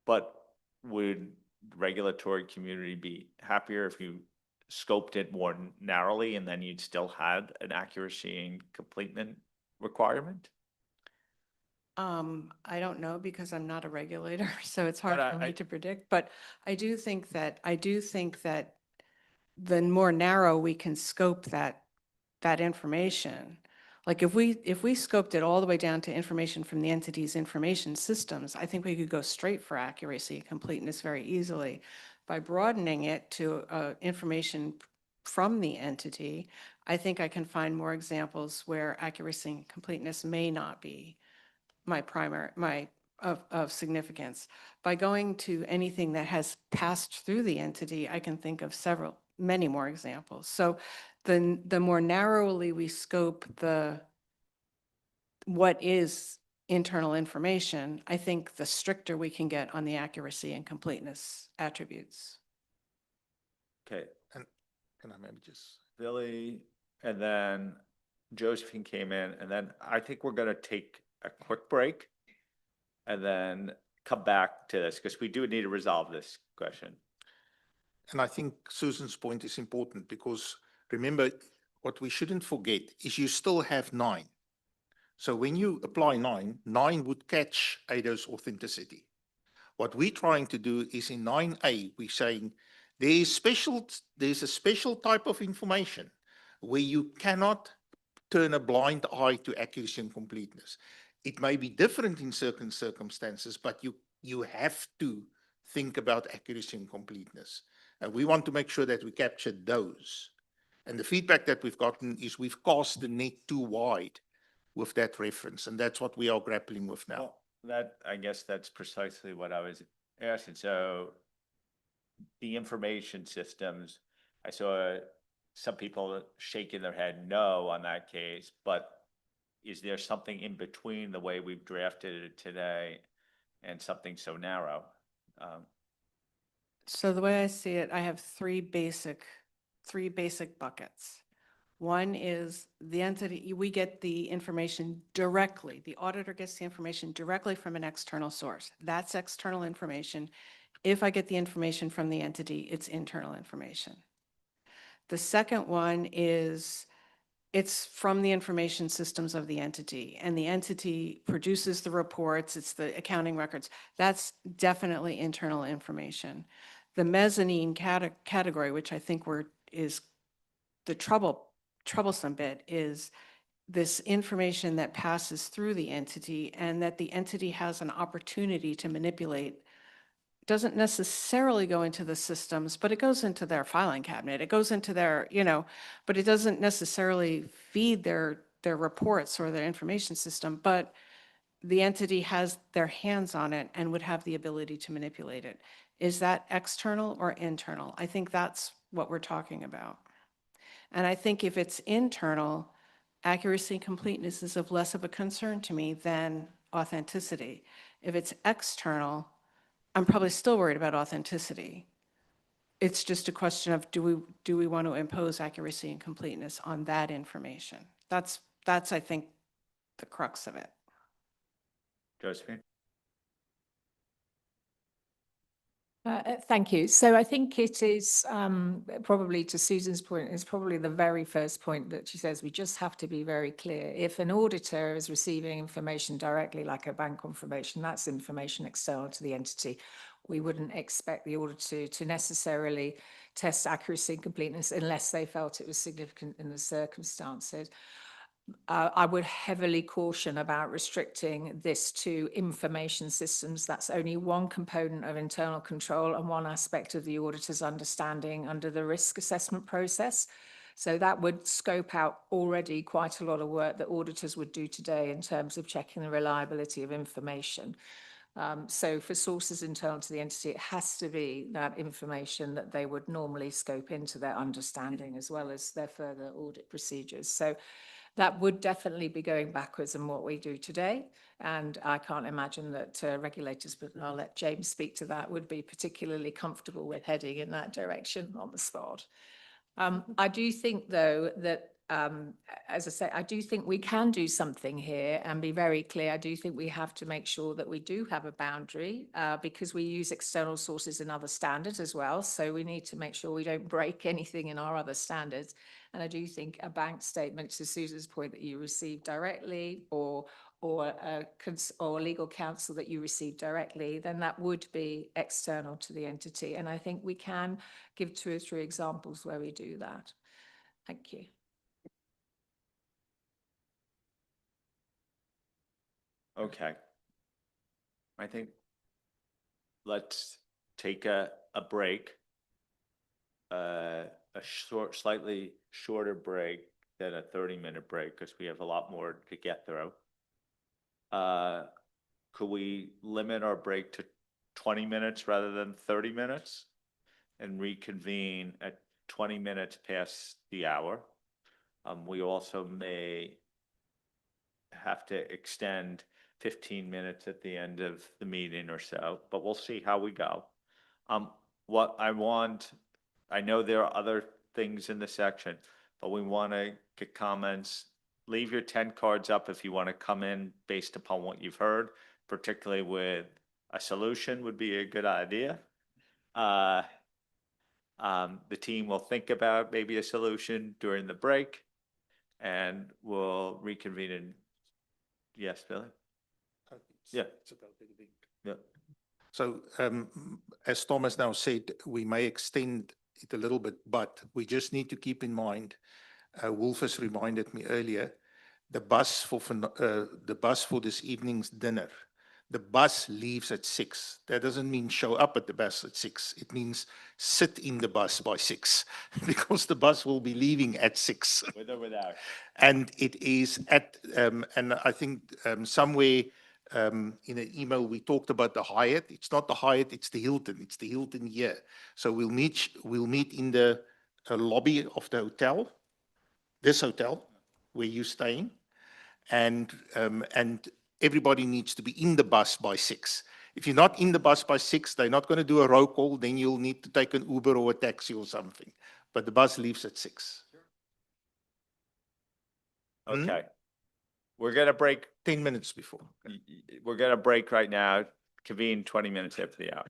Speaker 1: But would the regulatory community be happier if you scoped it more narrowly and then you'd still had an accuracy and completeness requirement?
Speaker 20: I don't know, because I'm not a regulator, so it's hard for me to predict. But I do think that the more narrow we can scope that information, like if we scoped it all the way down to information from the entity's information systems, I think we could go straight for accuracy and completeness very easily. By broadening it to information from the entity, I think I can find more examples where accuracy and completeness may not be my primary, of significance. By going to anything that has passed through the entity, I can think of many more examples. So the more narrowly we scope what is internal information, I think the stricter we can get on the accuracy and completeness attributes.
Speaker 1: Okay.
Speaker 14: And can I maybe just?
Speaker 1: Billy, and then Josephine came in, and then I think we're gonna take a quick break and then come back to this, because we do need to resolve this question.
Speaker 14: And I think Susan's point is important because remember, what we shouldn't forget is you still have 9. So when you apply 9, 9 would catch ADO's authenticity. What we're trying to do is in 9A, we're saying there's a special type of information where you cannot turn a blind eye to accuracy and completeness. It may be different in certain circumstances, but you have to think about accuracy and completeness. And we want to make sure that we capture those. And the feedback that we've gotten is we've cast the net too wide with that reference, and that's what we are grappling with now.
Speaker 1: Well, I guess that's precisely what I was asking. So the information systems, I saw some people shaking their head no on that case, but is there something in between the way we've drafted it today and something so narrow?
Speaker 20: So the way I see it, I have three basic buckets. One is the entity, we get the information directly. The auditor gets the information directly from an external source. That's external information. If I get the information from the entity, it's internal information. The second one is it's from the information systems of the entity, and the entity produces the reports, it's the accounting records. That's definitely internal information. The mezzanine category, which I think is the troublesome bit, is this information that passes through the entity and that the entity has an opportunity to manipulate. Doesn't necessarily go into the systems, but it goes into their filing cabinet. It goes into their, but it doesn't necessarily feed their reports or their information system, but the entity has their hands on it and would have the ability to manipulate it. Is that external or internal? I think that's what we're talking about. And I think if it's internal, accuracy and completeness is of less of a concern to me than authenticity. If it's external, I'm probably still worried about authenticity. It's just a question of do we want to impose accuracy and completeness on that information? That's I think the crux of it.
Speaker 1: Josephine?
Speaker 21: Thank you. So I think it is probably, to Susan's point, is probably the very first point that she says we just have to be very clear. If an auditor is receiving information directly, like a bank confirmation, that's information external to the entity. We wouldn't expect the auditor to necessarily test accuracy and completeness unless they felt it was significant in the circumstances. I would heavily caution about restricting this to information systems. That's only one component of internal control and one aspect of the auditor's understanding under the risk assessment process. So that would scope out already quite a lot of work that auditors would do today in terms of checking the reliability of information. So for sources internal to the entity, it has to be that information that they would normally scope into their understanding as well as their further audit procedures. So that would definitely be going backwards in what we do today. And I can't imagine that regulators, but I'll let James speak to that, would be particularly comfortable with heading in that direction on the spot. I do think, though, that, as I say, I do think we can do something here and be very clear. I do think we have to make sure that we do have a boundary because we use external sources in other standards as well. So we need to make sure we don't break anything in our other standards. And I do think a bank statement, to Susan's point, that you receive directly or legal counsel that you receive directly, then that would be external to the entity. And I think we can give 2 or 3 examples where we do that. Thank you.
Speaker 1: Okay. I think let's take a break, slightly shorter break than a 30-minute break because we have a lot more to get through. Could we limit our break to 20 minutes rather than 30 minutes and reconvene at 20 minutes past the hour? We also may have to extend 15 minutes at the end of the meeting or so, but we'll see how we go. What I know there are other things in the section, but we want to get comments. Leave your 10 cards up if you want to come in based upon what you've heard, particularly with a solution would be a good idea. The team will think about maybe a solution during the break, and we'll reconvene in. Yes, Billy? Yeah. Yeah.
Speaker 14: So, as Thomas now said, we may extend it a little bit, but we just need to keep in mind, Wolf has reminded me earlier, the bus for this evening's dinner, the bus leaves at 6. That doesn't mean show up at the bus at 6. It means sit in the bus by 6 because the bus will be leaving at 6.
Speaker 1: With or without.
Speaker 14: And it is at, and I think somewhere in an email we talked about the Hyatt. It's not the Hyatt, it's the Hilton. It's the Hilton here. So we'll meet in the lobby of the hotel, this hotel where you're staying, and everybody needs to be in the bus by 6. If you're not in the bus by 6, they're not going to do a roll call. Then you'll need to take an Uber or a taxi or something. But the bus leaves at 6.
Speaker 1: Okay. We're going to break
Speaker 14: 10 minutes before.
Speaker 1: We're going to break right now, convene 20 minutes after the hour.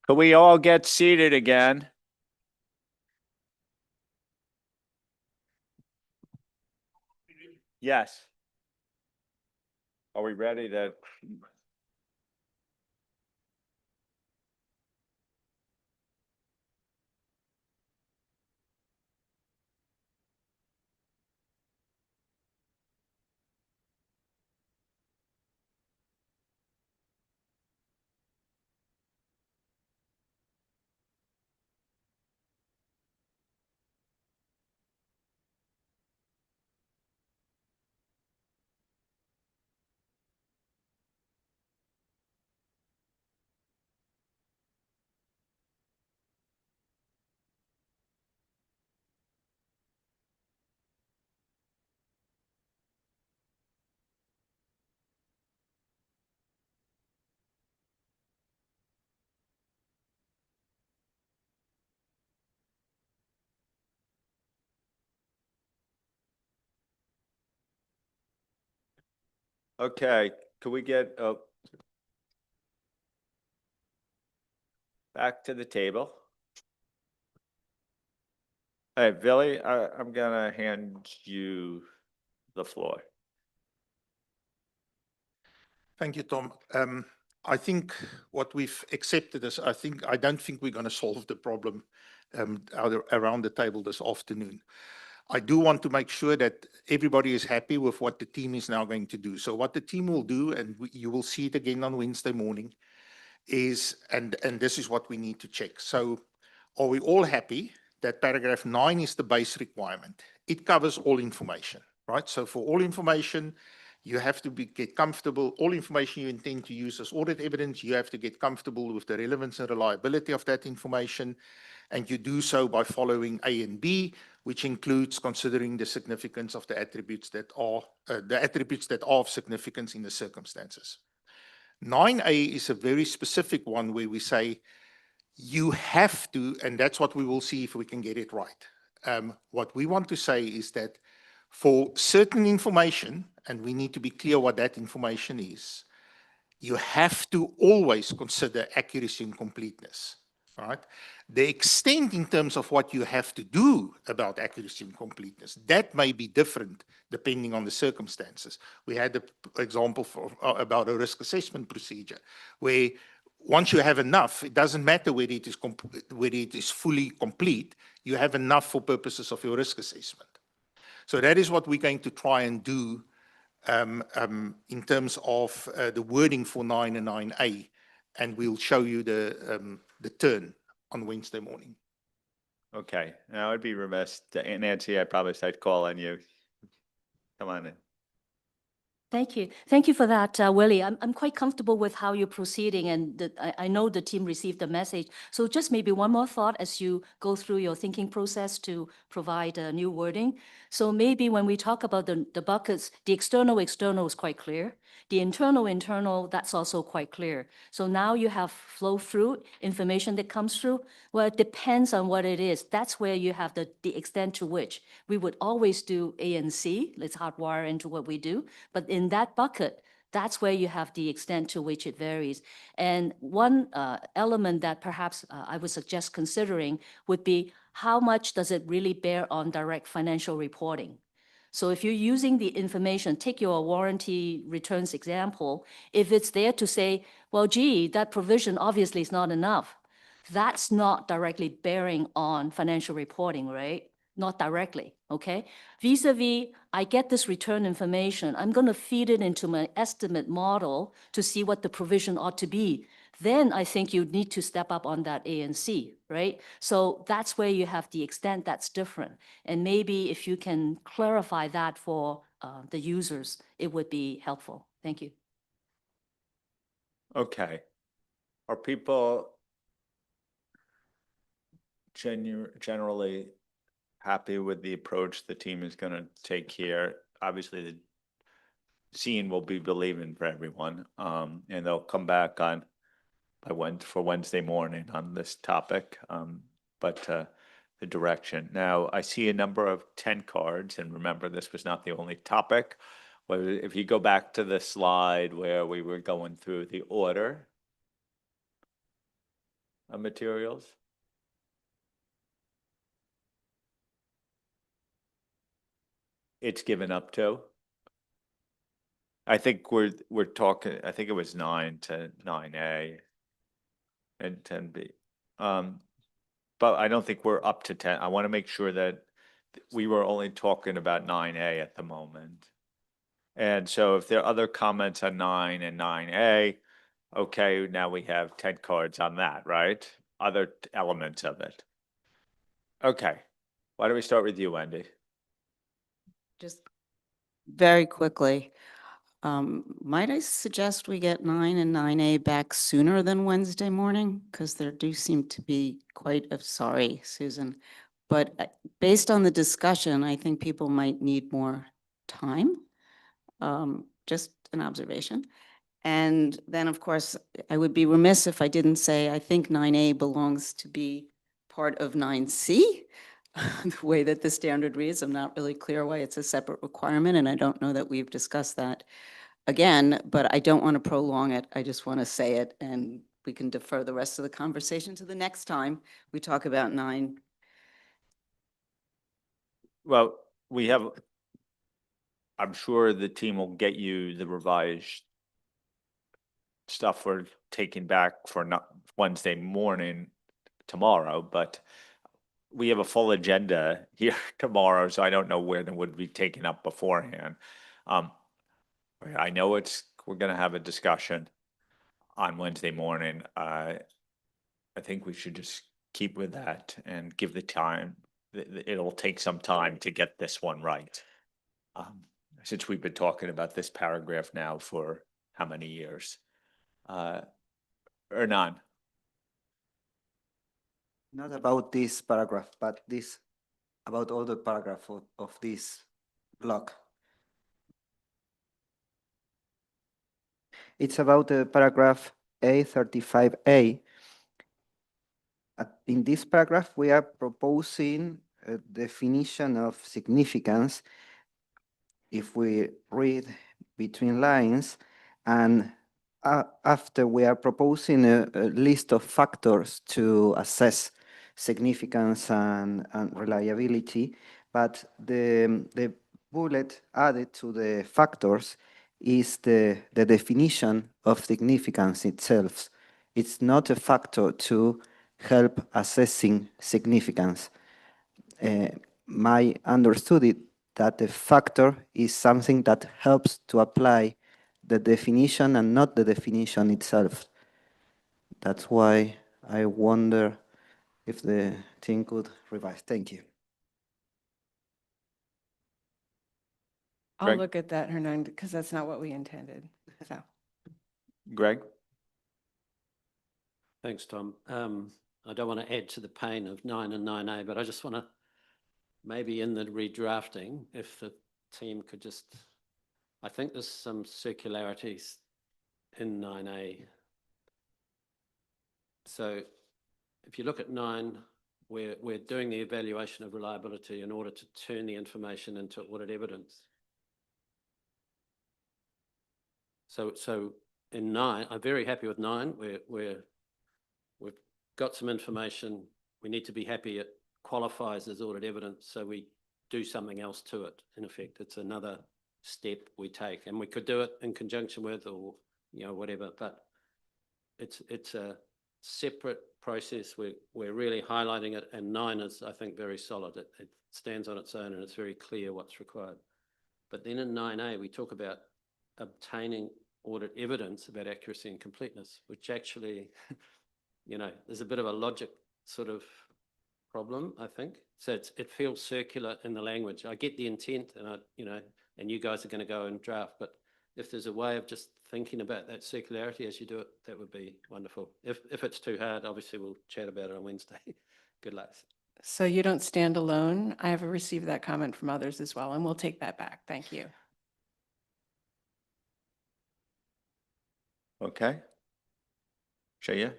Speaker 1: Could we all get seated again? Yes. Are we ready to? Okay, could we get back to the table? Hey, Billy, I'm gonna hand you the floor.
Speaker 14: Thank you, Tom. I think what we've accepted is, I don't think we're going to solve the problem around the table this afternoon. I do want to make sure that everybody is happy with what the team is now going to do. So what the team will do, and you will see it again on Wednesday morning, is, and this is what we need to check. So are we all happy that paragraph 9 is the base requirement? It covers all information, right? So for all information, you have to get comfortable. All information you intend to use as audit evidence, you have to get comfortable with the relevance and reliability of that information. And you do so by following A and B, which includes considering the significance of the attributes that are of significance in the circumstances. 9A is a very specific one where we say you have to, and that's what we will see if we can get it right. What we want to say is that for certain information, and we need to be clear what that information is, you have to always consider accuracy and completeness, right? The extent in terms of what you have to do about accuracy and completeness, that may be different depending on the circumstances. We had an example about a risk assessment procedure where once you have enough, it doesn't matter whether it is fully complete, you have enough for purposes of your risk assessment. So that is what we're going to try and do in terms of the wording for 9 and 9A, and we'll show you the turn on Wednesday morning.
Speaker 1: Okay, now I'd be remiss, Nancy, I'd probably say call on you. Come on in.
Speaker 3: Thank you. Thank you for that, Willie. I'm quite comfortable with how you're proceeding, and I know the team received the message. So just maybe one more thought as you go through your thinking process to provide a new wording. So maybe when we talk about the buckets, the external is quite clear. The internal, that's also quite clear. So now you have flow through information that comes through. Well, it depends on what it is. That's where you have the extent to which we would always do A and C. Let's hardwire into what we do. But in that bucket, that's where you have the extent to which it varies. And one element that perhaps I would suggest considering would be how much does it really bear on direct financial reporting? So if you're using the information, take your warranty returns example, if it's there to say, well, gee, that provision obviously is not enough, that's not directly bearing on financial reporting, right? Not directly, okay? Vis-a-vis, I get this return information, I'm going to feed it into my estimate model to see what the provision ought to be. Then I think you need to step up on that A and C, right? So that's where you have the extent that's different. And maybe if you can clarify that for the users, it would be helpful. Thank you.
Speaker 1: Okay. Are people generally happy with the approach the team is going to take here? Obviously, the seeing will be believing for everyone, and they'll come back on for Wednesday morning on this topic, but the direction. Now, I see a number of 10 cards, and remember, this was not the only topic. If you go back to the slide where we were going through the order, materials? It's given up to? I think we're talking, I think it was 9 to 9A and 10B. But I don't think we're up to 10. I want to make sure that we were only talking about 9A at the moment. And so if there are other comments on 9 and 9A, okay, now we have 10 cards on that, right? Other elements of it. Okay, why don't we start with you, Wendy?
Speaker 10: Just very quickly, might I suggest we get 9 and 9A back sooner than Wednesday morning? Because there do seem to be quite a, sorry, Susan, but based on the discussion, I think people might need more time. Just an observation. And then, of course, I would be remiss if I didn't say, I think 9A belongs to be part of 9C. The way that the standard reads, I'm not really clear why it's a separate requirement, and I don't know that we've discussed that again, but I don't want to prolong it. I just want to say it, and we can defer the rest of the conversation to the next time we talk about 9.
Speaker 1: Well, we have, I'm sure the team will get you the revised stuff we're taking back for not Wednesday morning tomorrow, but we have a full agenda here tomorrow, so I don't know where they would be taken up beforehand. I know we're gonna have a discussion on Wednesday morning. I think we should just keep with that and give the time. It'll take some time to get this one right. Since we've been talking about this paragraph now for how many years? Hernan?
Speaker 9: Not about this paragraph, but this, about all the paragraph of this block. It's about the paragraph A35A. In this paragraph, we are proposing a definition of significance if we read between lines, and after we are proposing a list of factors to assess significance and reliability, but the bullet added to the factors is the definition of significance itself. It's not a factor to help assessing significance. My understood that the factor is something that helps to apply the definition and not the definition itself. That's why I wonder if the team could revise. Thank you.
Speaker 20: I'll
Speaker 1: Greg?
Speaker 20: look at that, Hernan, because that's not what we intended, so.
Speaker 1: Greg?
Speaker 17: Thanks, Tom. I don't want to add to the pain of 9 and 9A, but I just want to, maybe in the redrafting, if the team could just, I think there's some circularities in 9A. So if you look at 9, we're doing the evaluation of reliability in order to turn the information into audit evidence. So in 9, I'm very happy with 9. We've got some information. We need to be happy it qualifies as audit evidence, so we do something else to it. In effect, it's another step we take, and we could do it in conjunction with, or whatever. But it's a separate process. We're really highlighting it, and 9 is, I think, very solid. It stands on its own, and it's very clear what's required. But then in 9A, we talk about obtaining audit evidence about accuracy and completeness, which actually, there's a bit of a logic sort of problem, I think. So it feels circular in the language. I get the intent, and and you guys are going to go and draft, but if there's a way of just thinking about that circularity as you do it, that would be wonderful. If it's too hard, obviously we'll chat about it on Wednesday. Good luck.
Speaker 20: So you don't stand alone. I have received that comment from others as well, and we'll take that back. Thank you.
Speaker 1: Okay. Shaya?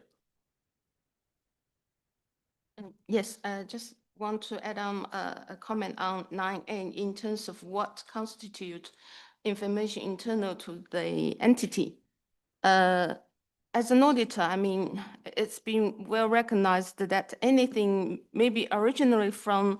Speaker 8: Yes, just want to add on a comment on 9A in terms of what constitutes information internal to the entity. As an auditor, I mean, it's been well recognized that anything maybe originally from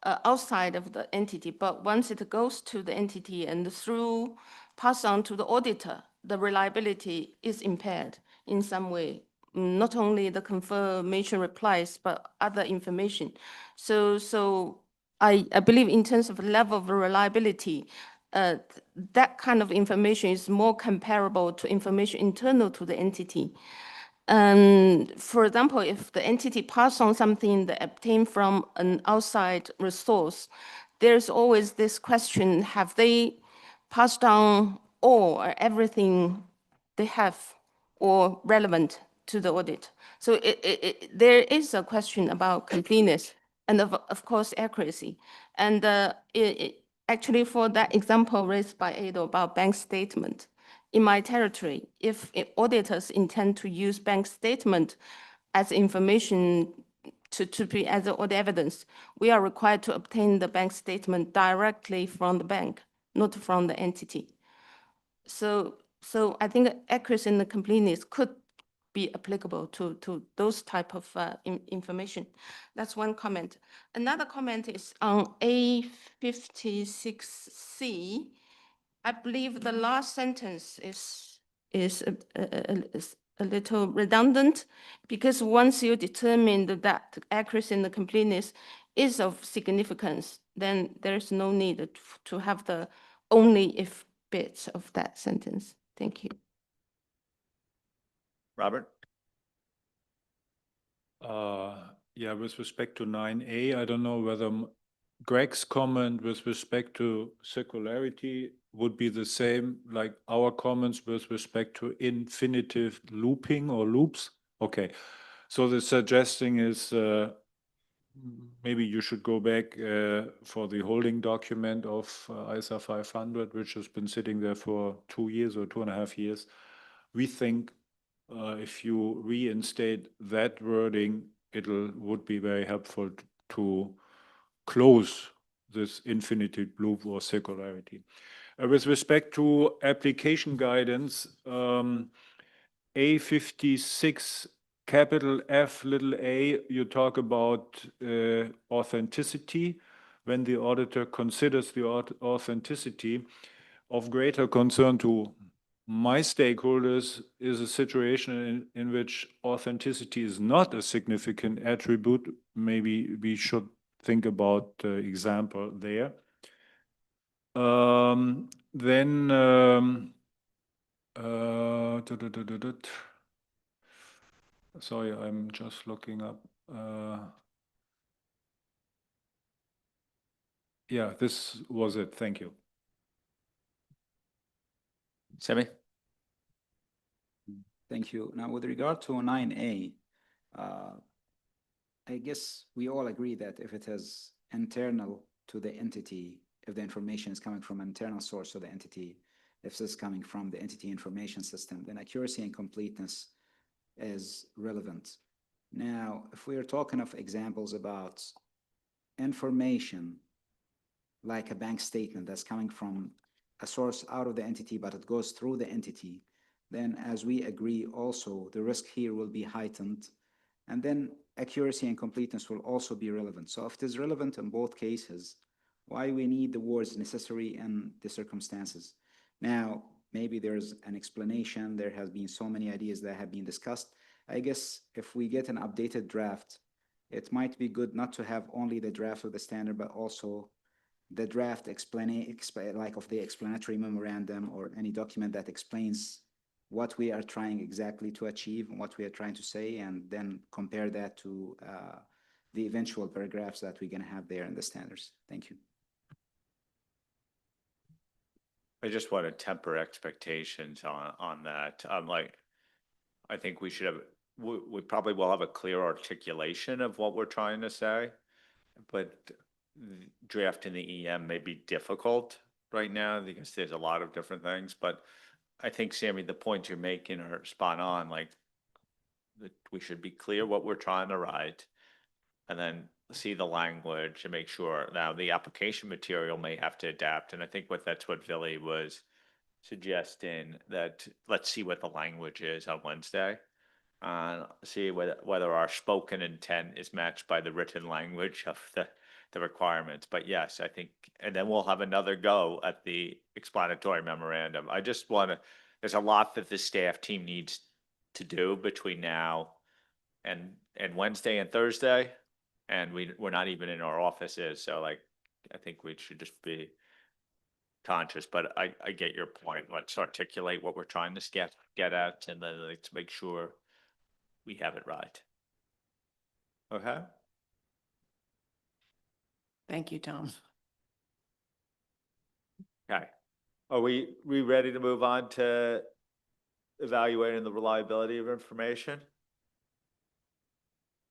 Speaker 8: outside of the entity, but once it goes to the entity and through pass on to the auditor, the reliability is impaired in some way. Not only the confirmation replies, but other information. So I believe in terms of level of reliability, that kind of information is more comparable to information internal to the entity. For example, if the entity pass on something that obtained from an outside resource, there's always this question, have they passed on all or everything they have or relevant to the audit? So there is a question about completeness and of course accuracy. And actually for that example raised by Ado about bank statement, in my territory, if auditors intend to use bank statement as information to be as audit evidence, we are required to obtain the bank statement directly from the bank, not from the entity. So I think accuracy and the completeness could be applicable to those type of information. That's one comment. Another comment is on A56C. I believe the last sentence is a little redundant, because once you determine that accuracy and the completeness is of significance, then there's no need to have the only if bits of that sentence. Thank you.
Speaker 1: Robert?
Speaker 11: Yeah, with respect to 9A, I don't know whether Greg's comment with respect to circularity would be the same like our comments with respect to infinitive looping or loops. Okay, so the suggesting is maybe you should go back for the holding document of ISA 500, which has been sitting there for 2 years or 2.5 years. We think if you reinstate that wording, it would be very helpful to close this infinity loop or circularity. With respect to application guidance, A56 capital F little a, you talk about authenticity. When the auditor considers the authenticity, of greater concern to my stakeholders is a situation in which authenticity is not a significant attribute. Maybe we should think about example there. Sorry, I'm just looking up. Yeah, this was it. Thank you.
Speaker 1: Semi?
Speaker 13: Thank you. Now, with regard to 9A, I guess we all agree that if it is internal to the entity, if the information is coming from an internal source of the entity, if it's coming from the entity information system, then accuracy and completeness is relevant. Now, if we are talking of examples about information like a bank statement that's coming from a source out of the entity, but it goes through the entity, then as we agree also, the risk here will be heightened. And then accuracy and completeness will also be relevant. So if it is relevant in both cases, why we need the words necessary in the circumstances? Now, maybe there's an explanation. There has been so many ideas that have been discussed. I guess if we get an updated draft, it might be good not to have only the draft of the standard, but also the draft like of the explanatory memorandum or any document that explains what we are trying exactly to achieve and what we are trying to say, and then compare that to the eventual paragraphs that we're going to have there in the standards. Thank you.
Speaker 1: I just want to temper expectations on that. I think we should have, we probably will have a clear articulation of what we're trying to say, but drafting the EM may be difficult right now because there's a lot of different things. But I think, Sammy, the points you're making are spot on. Like, that we should be clear what we're trying to write, and then see the language and make sure. Now, the application material may have to adapt, and I think that's what Billy was suggesting, that let's see what the language is on Wednesday, see whether our spoken intent is matched by the written language of the requirements. But yes, I think, and then we'll have another go at the explanatory memorandum. I just want to, there's a lot that the staff team needs to do between now and Wednesday and Thursday. And we're not even in our offices, so like, I think we should just be conscious, but I get your point. Let's articulate what we're trying to get at, and then let's make sure we have it right. Okay?
Speaker 20: Thank you, Tom.
Speaker 1: Okay. Are we ready to move on to evaluating the reliability of information?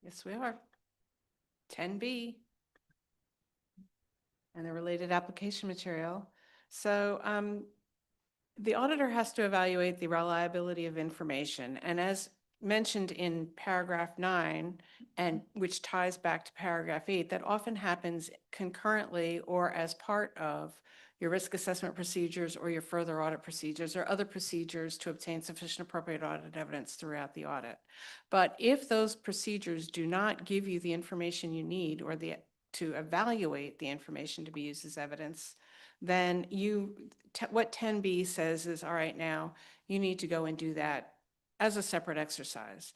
Speaker 20: Yes, we are. 10B. And the related application material. So the auditor has to evaluate the reliability of information. And as mentioned in paragraph 9, and which ties back to paragraph 8, that often happens concurrently or as part of your risk assessment procedures or your further audit procedures or other procedures to obtain sufficient appropriate audit evidence throughout the audit. But if those procedures do not give you the information you need or to evaluate the information to be used as evidence, then what 10B says is, all right, now you need to go and do that as a separate exercise.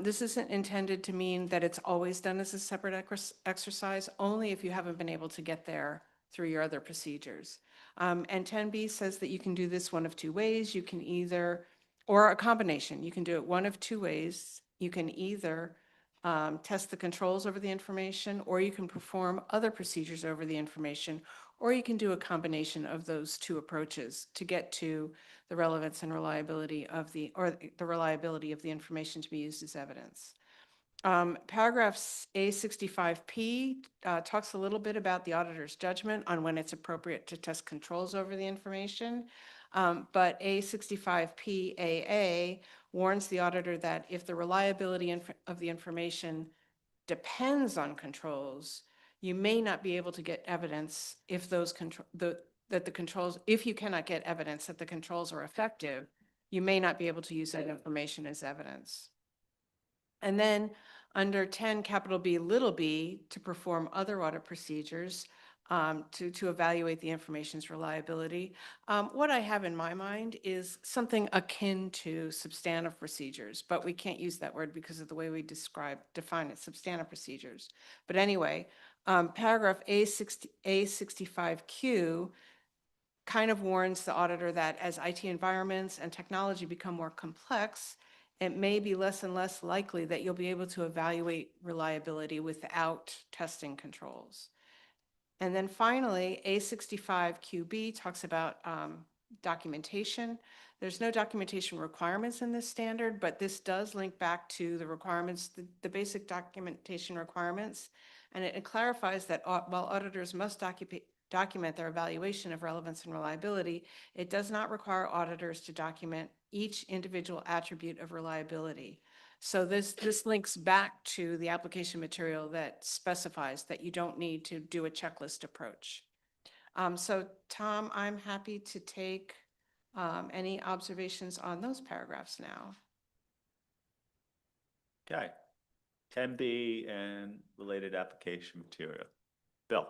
Speaker 20: This isn't intended to mean that it's always done as a separate exercise, only if you haven't been able to get there through your other procedures. And 10B says that you can do this one of two ways. You can either, or a combination, you can do it one of two ways. You can either test the controls over the information, or you can perform other procedures over the information, or you can do a combination of those two approaches to get to the relevance and reliability of the reliability of the information to be used as evidence. Paragraph A65P talks a little bit about the auditor's judgment on when it's appropriate to test controls over the information. But A65PAA warns the auditor that if the reliability of the information depends on controls, you may not be able to get evidence if if you cannot get evidence that the controls are effective, you may not be able to use that information as evidence. And then under 10 capital B little b, to perform other audit procedures to evaluate the information's reliability. What I have in my mind is something akin to substantive procedures, but we can't use that word because of the way we define it, substantive procedures. But anyway, paragraph A65Q kind of warns the auditor that as IT environments and technology become more complex, it may be less and less likely that you'll be able to evaluate reliability without testing controls. And then finally, A65QB talks about documentation. There's no documentation requirements in this standard, but this does link back to the requirements, the basic documentation requirements. And it clarifies that while auditors must document their evaluation of relevance and reliability, it does not require auditors to document each individual attribute of reliability. So this links back to the application material that specifies that you don't need to do a checklist approach. So Tom, I'm happy to take any observations on those paragraphs now.
Speaker 1: Okay. 10B and related application material. Bill.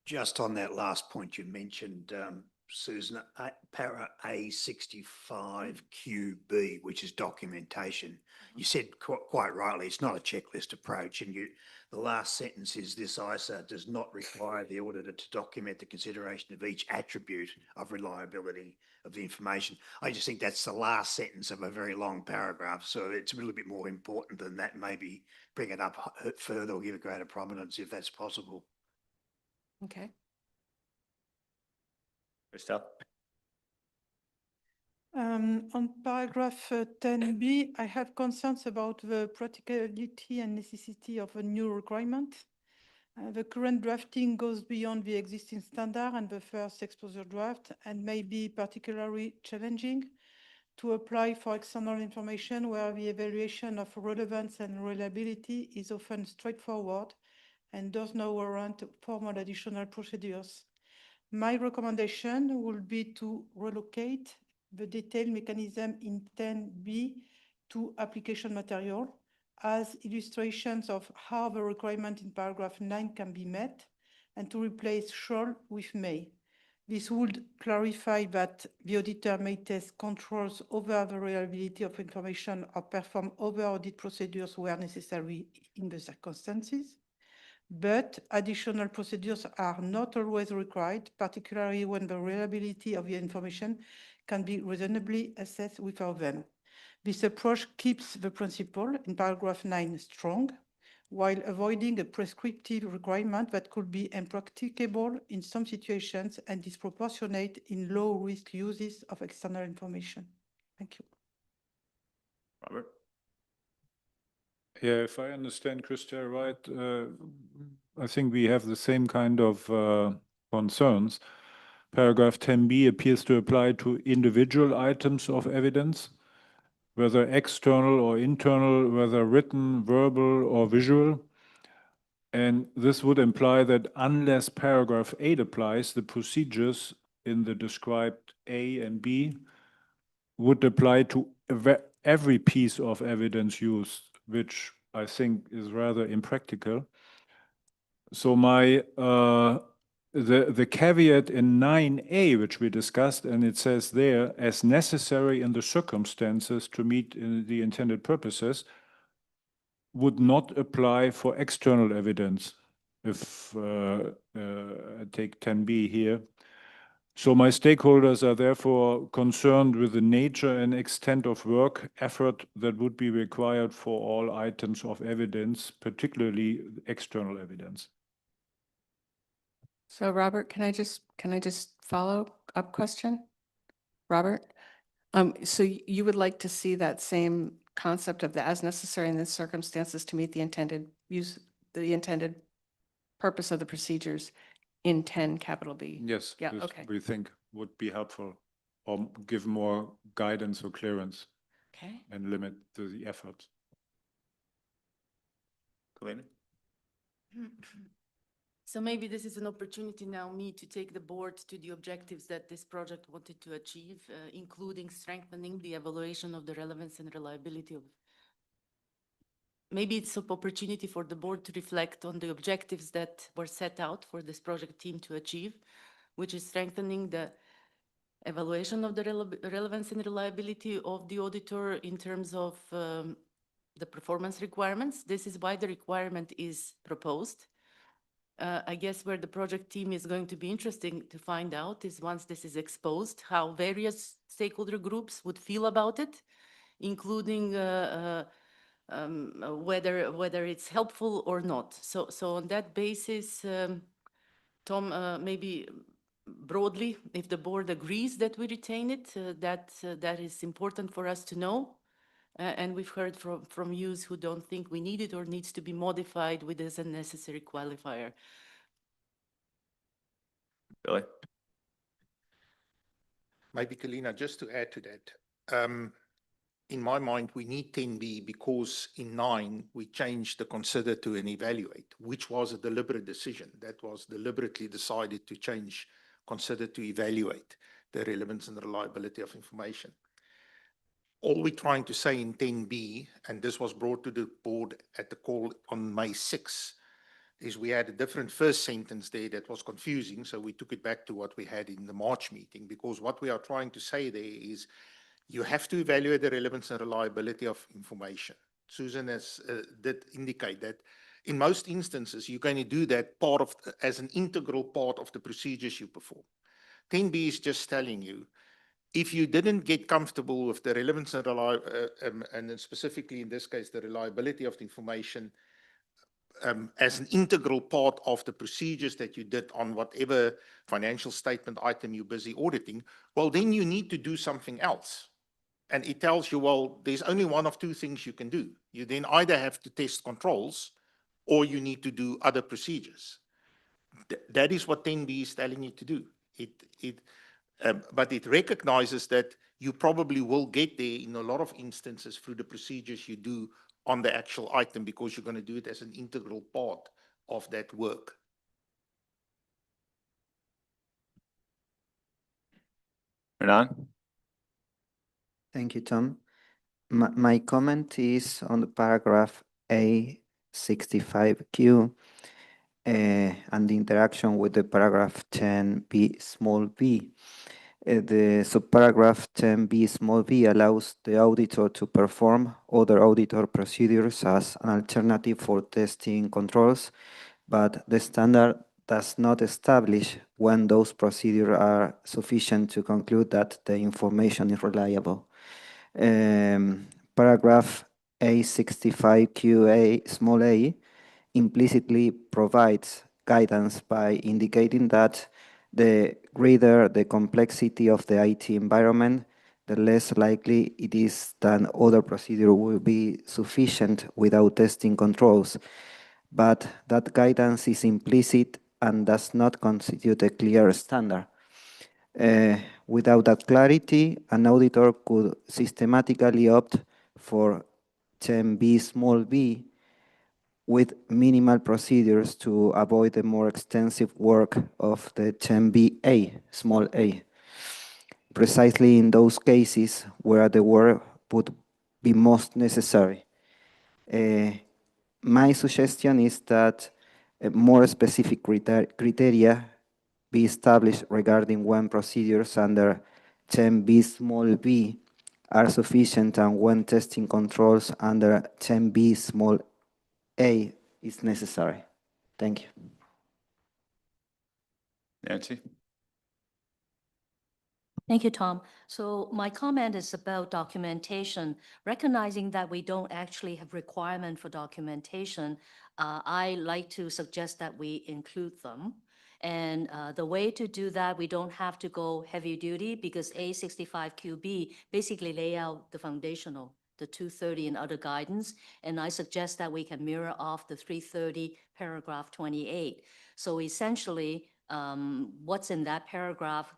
Speaker 15: Just on that last point you mentioned, Susan, para A65QB, which is documentation. You said quite rightly, it's not a checklist approach. And the last sentence is this ISA does not require the auditor to document the consideration of each attribute of reliability of the information. I just think that's the last sentence of a very long paragraph. So it's a little bit more important than that. Maybe bring it up further or give it greater prominence if that's possible.
Speaker 20: Okay.
Speaker 5: On paragraph 10B, I have concerns about the practicality and necessity of a new requirement. The current drafting goes beyond the existing standard and the first exposure draft and may be particularly challenging to apply for external information where the evaluation of relevance and reliability is often straightforward and does not warrant formal additional procedures. My recommendation would be to relocate the detailed mechanism in 10B to application material as illustrations of how the requirement in paragraph 9 can be met, and to replace shall with may. This would clarify that the auditor may test controls over the reliability of information or perform other audit procedures where necessary in the circumstances. But additional procedures are not always required, particularly when the reliability of the information can be reasonably assessed without them. This approach keeps the principle in paragraph 9 strong, while avoiding a prescriptive requirement that could be impracticable in some situations and disproportionate in low-risk uses of external information. Thank you.
Speaker 1: Robert?
Speaker 11: Yeah, if I understand Christia right, I think we have the same kind of concerns. Paragraph 10b appears to apply to individual items of evidence, whether external or internal, whether written, verbal, or visual. And this would imply that unless paragraph 8 applies, the procedures in the described A and B would apply to every piece of evidence used, which I think is rather impractical. So the caveat in 9A, which we discussed, and it says there, as necessary in the circumstances to meet the intended purposes, would not apply for external evidence, if I take 10B here. So my stakeholders are therefore concerned with the nature and extent of work effort that would be required for all items of evidence, particularly external evidence.
Speaker 20: So Robert, can I just follow up question? Robert? So you would like to see that same concept of the as necessary in the circumstances to meet the intended purpose of the procedures in 10 capital B?
Speaker 11: Yes,
Speaker 20: Yeah,
Speaker 11: this
Speaker 20: okay.
Speaker 11: we think would be helpful or give more guidance or clearance.
Speaker 20: Okay.
Speaker 11: And limit the effort.
Speaker 1: Kalina?
Speaker 6: So maybe this is an opportunity now me to take the board to the objectives that this project wanted to achieve, including strengthening the evaluation of the relevance and reliability of. Maybe it's an opportunity for the board to reflect on the objectives that were set out for this project team to achieve, which is strengthening the evaluation of the relevance and reliability of the auditor in terms of the performance requirements. This is why the requirement is proposed. I guess where the project team is going to be interesting to find out is once this is exposed, how various stakeholder groups would feel about it, including whether it's helpful or not. So on that basis, Tom, maybe broadly, if the board agrees that we retain it, that is important for us to know. And we've heard from yous who don't think we need it or needs to be modified with this unnecessary qualifier.
Speaker 1: Billy?
Speaker 14: Maybe Kalina, just to add to that. In my mind, we need 10B because in 9, we changed the consider to an evaluate, which was a deliberate decision. That was deliberately decided to change consider to evaluate the relevance and reliability of information. All we're trying to say in 10B, and this was brought to the board at the call on May 6, is we had a different first sentence there that was confusing. So we took it back to what we had in the March meeting, because what we are trying to say there is you have to evaluate the relevance and reliability of information. Susan has did indicate that in most instances, you're going to do that as an integral part of the procedures you perform. 10B is just telling you, if you didn't get comfortable with the relevance and and then specifically in this case, the reliability of the information as an integral part of the procedures that you did on whatever financial statement item you're busy auditing, well, then you need to do something else. And it tells you, well, there's only one of two things you can do. You then either have to test controls or you need to do other procedures. That is what 10B is telling you to do. But it recognizes that you probably will get there in a lot of instances through the procedures you do on the actual item, because you're going to do it as an integral part of that work.
Speaker 1: Renan?
Speaker 9: Thank you, Tom. My comment is on the paragraph A65Q and the interaction with the paragraph 10b small b. The subparagraph 10b small b allows the auditor to perform other auditor procedures as an alternative for testing controls, but the standard does not establish when those procedures are sufficient to conclude that the information is reliable. Paragraph A65QA small a implicitly provides guidance by indicating that the greater the complexity of the IT environment, the less likely it is that other procedure will be sufficient without testing controls. But that guidance is implicit and does not constitute a clear standard. Without that clarity, an auditor could systematically opt for 10b small b with minimal procedures to avoid the more extensive work of the 10ba small a, precisely in those cases where the work would be most necessary. My suggestion is that more specific criteria be established regarding when procedures under 10b small b are sufficient and when testing controls under 10b small a is necessary. Thank you.
Speaker 1: Nancy?
Speaker 3: Thank you, Tom. So my comment is about documentation. Recognizing that we don't actually have requirement for documentation, I like to suggest that we include them. And the way to do that, we don't have to go heavy duty because A65QB basically lay out the foundational, the 230 and other guidance. And I suggest that we can mirror off the 330 paragraph 28. So essentially, what's in that paragraph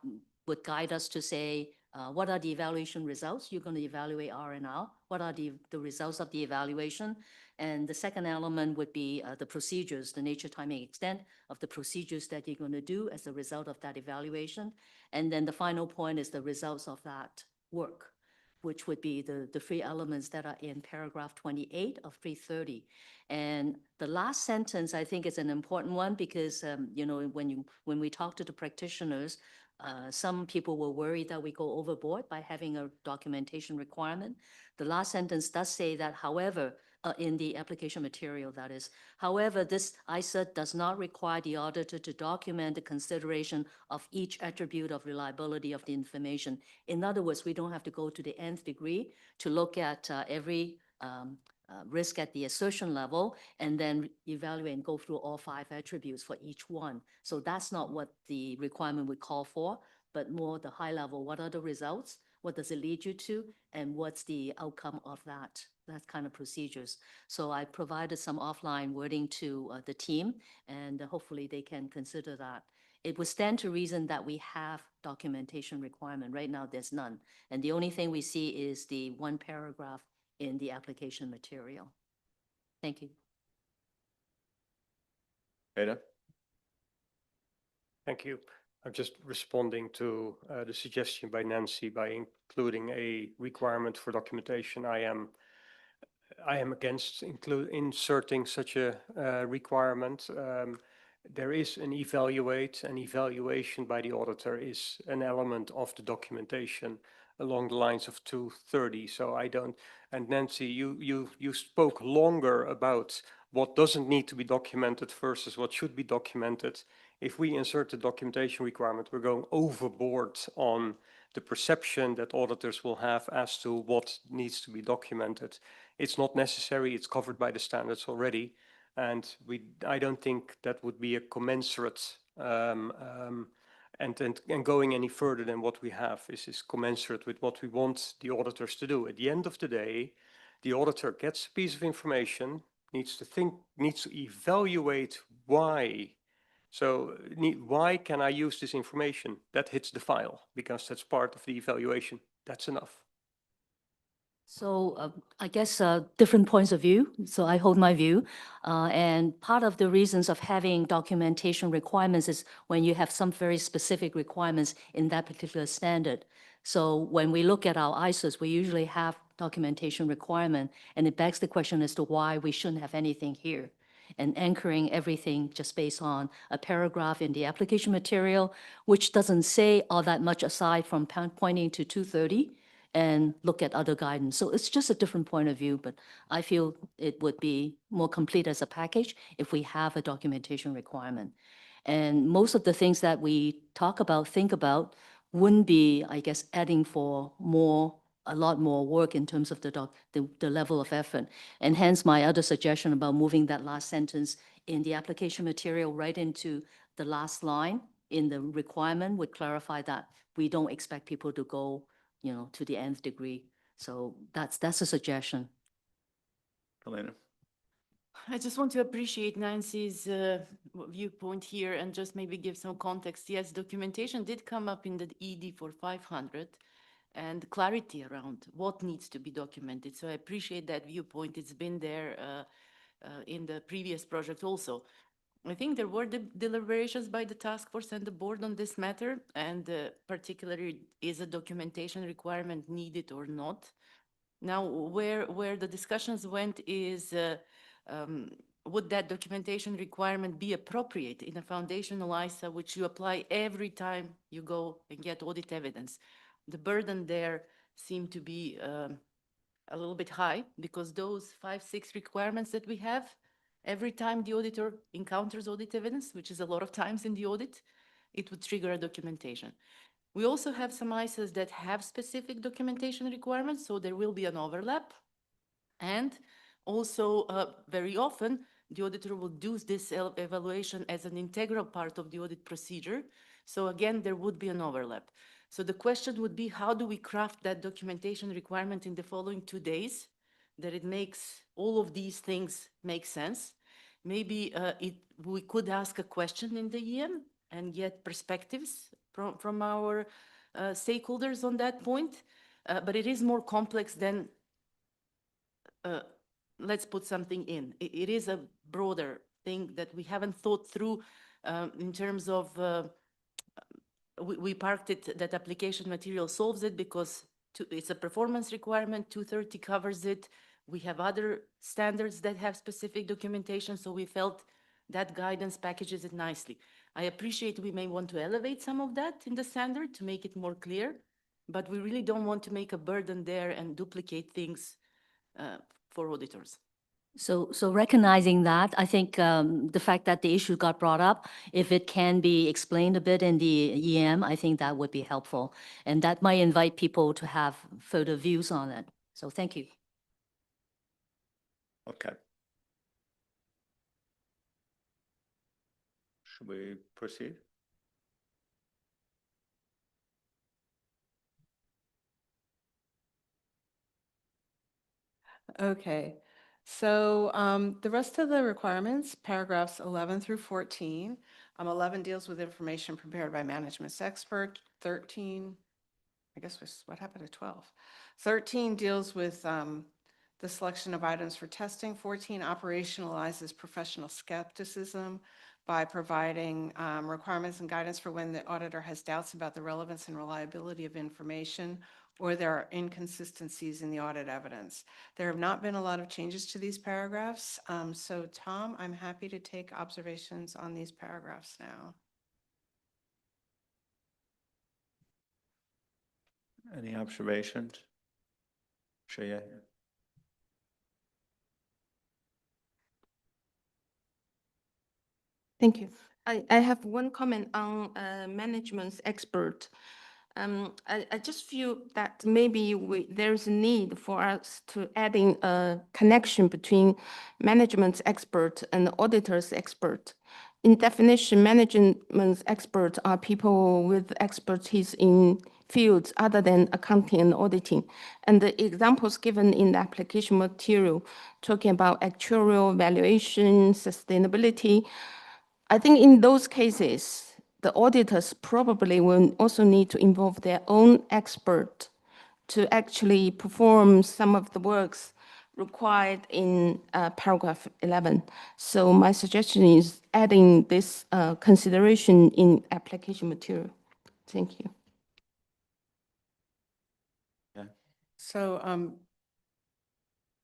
Speaker 3: would guide us to say, what are the evaluation results? You're going to evaluate R&R. What are the results of the evaluation? And the second element would be the procedures, the nature, timing, extent of the procedures that you're going to do as a result of that evaluation. And then the final point is the results of that work, which would be the three elements that are in paragraph 28 of 330. And the last sentence, I think, is an important one because, when we talk to the practitioners, some people were worried that we go overboard by having a documentation requirement. The last sentence does say that, however, in the application material, that is. However, this ICER does not require the auditor to document the consideration of each attribute of reliability of the information. In other words, we don't have to go to the nth degree to look at every risk at the assertion level and then evaluate and go through all 5 attributes for each one. So that's not what the requirement would call for, but more the high level. What are the results? What does it lead you to? And what's the outcome of that kind of procedures? So I provided some offline wording to the team, and hopefully they can consider that. It would stand to reason that we have documentation requirement. Right now, there's none. And the only thing we see is the one paragraph in the application material. Thank you.
Speaker 1: Ada?
Speaker 2: Thank you. I'm just responding to the suggestion by Nancy by including a requirement for documentation. I am against inserting such a requirement. There is an evaluation by the auditor is an element of the documentation along the lines of 230. So I don't, and Nancy, you spoke longer about what doesn't need to be documented versus what should be documented. If we insert the documentation requirement, we're going overboard on the perception that auditors will have as to what needs to be documented. It's not necessary, it's covered by the standards already. And I don't think that would be a commensurate and going any further than what we have is commensurate with what we want the auditors to do. At the end of the day, the auditor gets a piece of information, needs to evaluate why. So why can I use this information? That hits the file because that's part of the evaluation. That's enough.
Speaker 3: So I guess different points of view. So I hold my view. And part of the reasons of having documentation requirements is when you have some very specific requirements in that particular standard. So when we look at our ISOs, we usually have documentation requirement, and it begs the question as to why we shouldn't have anything here. And anchoring everything just based on a paragraph in the application material, which doesn't say all that much aside from pointing to 230 and look at other guidance. So it's just a different point of view, but I feel it would be more complete as a package if we have a documentation requirement. And most of the things that we talk about, think about, wouldn't be, I guess, adding for a lot more work in terms of the level of effort. And hence my other suggestion about moving that last sentence in the application material right into the last line in the requirement would clarify that we don't expect people to go, to the nth degree. So that's a suggestion.
Speaker 1: Elena?
Speaker 6: I just want to appreciate Nancy's viewpoint here and just maybe give some context. Yes, documentation did come up in the ED for 500 and clarity around what needs to be documented. So I appreciate that viewpoint. It's been there in the previous project also. I think there were deliberations by the task force and the board on this matter, and particularly is a documentation requirement needed or not? Now, where the discussions went is, would that documentation requirement be appropriate in a foundational ISA, which you apply every time you go and get audit evidence? The burden there seemed to be a little bit high because those 5, 6 requirements that we have, every time the auditor encounters audit evidence, which is a lot of times in the audit, it would trigger a documentation. We also have some ISAs that have specific documentation requirements, so there will be an overlap. And also, very often, the auditor will do this evaluation as an integral part of the audit procedure. So again, there would be an overlap. So the question would be, how do we craft that documentation requirement in the following 2 days that it makes all of these things make sense? Maybe we could ask a question in the EM and get perspectives from our stakeholders on that point. But it is more complex than let's put something in. It is a broader thing that we haven't thought through in terms of, we parked it, that application material solves it because it's a performance requirement, 230 covers it. We have other standards that have specific documentation, so we felt that guidance packages it nicely. I appreciate we may want to elevate some of that in the standard to make it more clear, but we really don't want to make a burden there and duplicate things for auditors.
Speaker 3: So recognizing that, I think the fact that the issue got brought up, if it can be explained a bit in the EM, I think that would be helpful. And that might invite people to have further views on it. So thank you.
Speaker 1: Okay. Should we proceed?
Speaker 20: Okay, so the rest of the requirements, paragraphs 11 through 14, 11 deals with information prepared by management's expert, 13, I guess what happened to 12? 13 deals with the selection of items for testing, 14 operationalizes professional skepticism by providing requirements and guidance for when the auditor has doubts about the relevance and reliability of information or there are inconsistencies in the audit evidence. There have not been a lot of changes to these paragraphs. So Tom, I'm happy to take observations on these paragraphs now.
Speaker 1: Any observations? Shaya?
Speaker 8: Thank you. I have one comment on management's expert. I just feel that maybe there's a need for us to add in a connection between management's expert and auditor's expert. In definition, management's experts are people with expertise in fields other than accounting and auditing. And the examples given in the application material, talking about actuarial valuation, sustainability, I think in those cases, the auditors probably will also need to involve their own expert to actually perform some of the works required in paragraph 11. So my suggestion is adding this consideration in application material. Thank you.
Speaker 20: So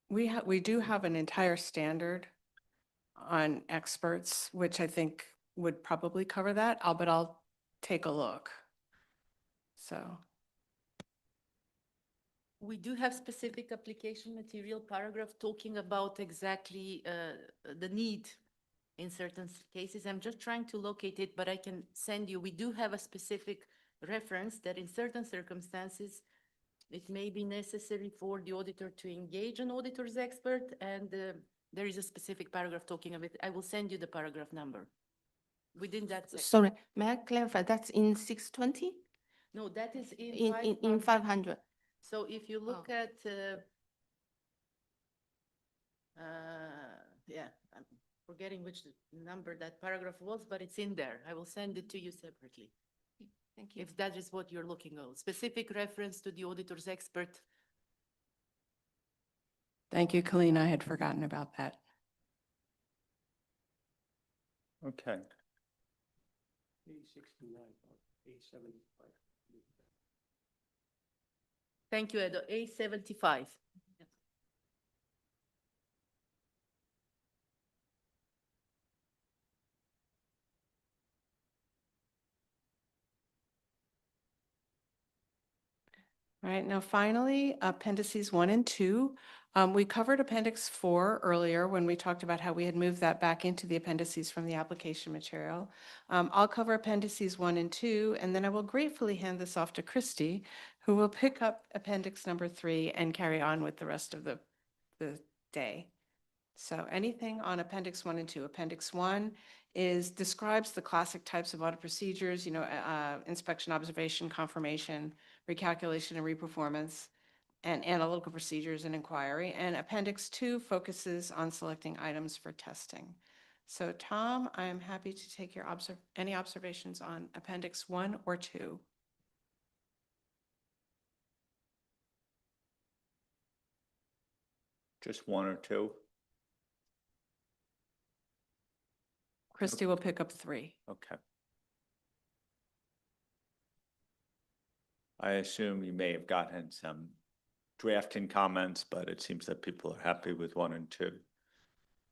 Speaker 20: we do have an entire standard on experts, which I think would probably cover that, but I'll take a look. So.
Speaker 6: We do have specific application material paragraph talking about exactly the need in certain cases. I'm just trying to locate it, but I can send you. We do have a specific reference that in certain circumstances, it may be necessary for the auditor to engage an auditor's expert, and there is a specific paragraph talking of it. I will send you the paragraph number within that section.
Speaker 8: Sorry, may I clarify? That's in 620?
Speaker 6: No, that is in
Speaker 8: In 500.
Speaker 6: So if you look at, yeah, I'm forgetting which number that paragraph was, but it's in there. I will send it to you separately.
Speaker 8: Thank you.
Speaker 6: If that is what you're looking at, specific reference to the auditor's expert.
Speaker 20: Thank you, Colleen. I had forgotten about that.
Speaker 1: Okay.
Speaker 6: Thank you, Edo. A75.
Speaker 20: All right, now finally, appendices 1 and 2. We covered Appendix 4 earlier when we talked about how we had moved that back into the appendices from the application material. I'll cover appendices 1 and 2, and then I will gratefully hand this off to Christy, who will pick up appendix number 3 and carry on with the rest of the day. So anything on Appendix 1 and 2. Appendix 1 describes the classic types of audit procedures, inspection, observation, confirmation, recalculation and reperformance, and analytical procedures and inquiry. And Appendix 2 focuses on selecting items for testing. So Tom, I am happy to take your any observations on Appendix 1 or 2.
Speaker 1: Just 1 or 2?
Speaker 20: Christy will pick up 3.
Speaker 1: Okay. I assume you may have gotten some drafting comments, but it seems that people are happy with 1 and 2.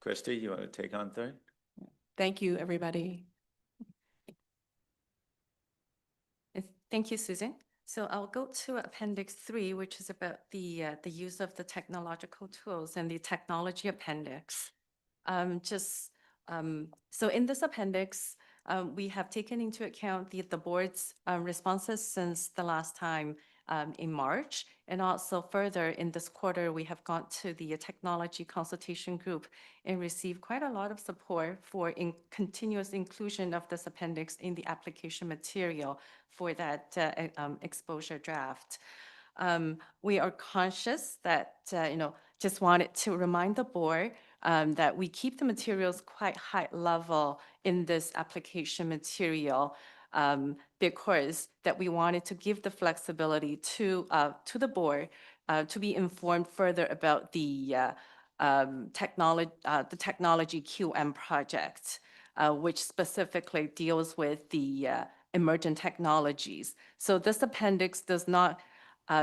Speaker 1: Christy, you want to take on 3?
Speaker 20: Thank you, everybody.
Speaker 7: Thank you, Susan. So I'll go to Appendix 3, which is about the use of the technological tools and the technology appendix. So in this appendix, we have taken into account the board's responses since the last time in March. And also further in this quarter, we have gone to the technology consultation group and received quite a lot of support for continuous inclusion of this appendix in the application material for that exposure draft. We are conscious that, just wanted to remind the board that we keep the materials quite high level in this application material because that we wanted to give the flexibility to the board to be informed further about the technology QM project, which specifically deals with the emergent technologies. So this appendix does not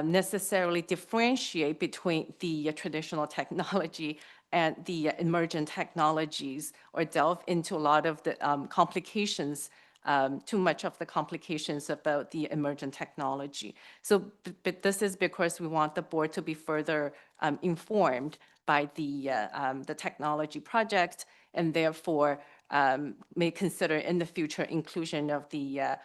Speaker 7: necessarily differentiate between the traditional technology and the emergent technologies or delve into a lot of the complications, too much of the complications about the emergent technology. So but this is because we want the board to be further informed by the technology project, and therefore may consider in the future inclusion of the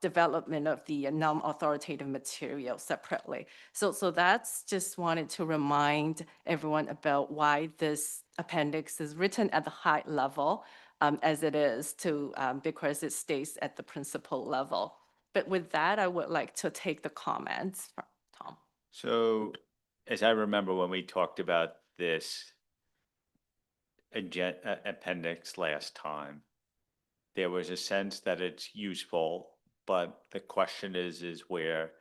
Speaker 7: development of the non-authoritative material separately. So that's just wanted to remind everyone about why this appendix is written at the high level as it is because it stays at the principal level. But with that, I would like to take the comments from Tom.
Speaker 1: So as I remember when we talked about this appendix last time, there was a sense that it's useful, but the question is where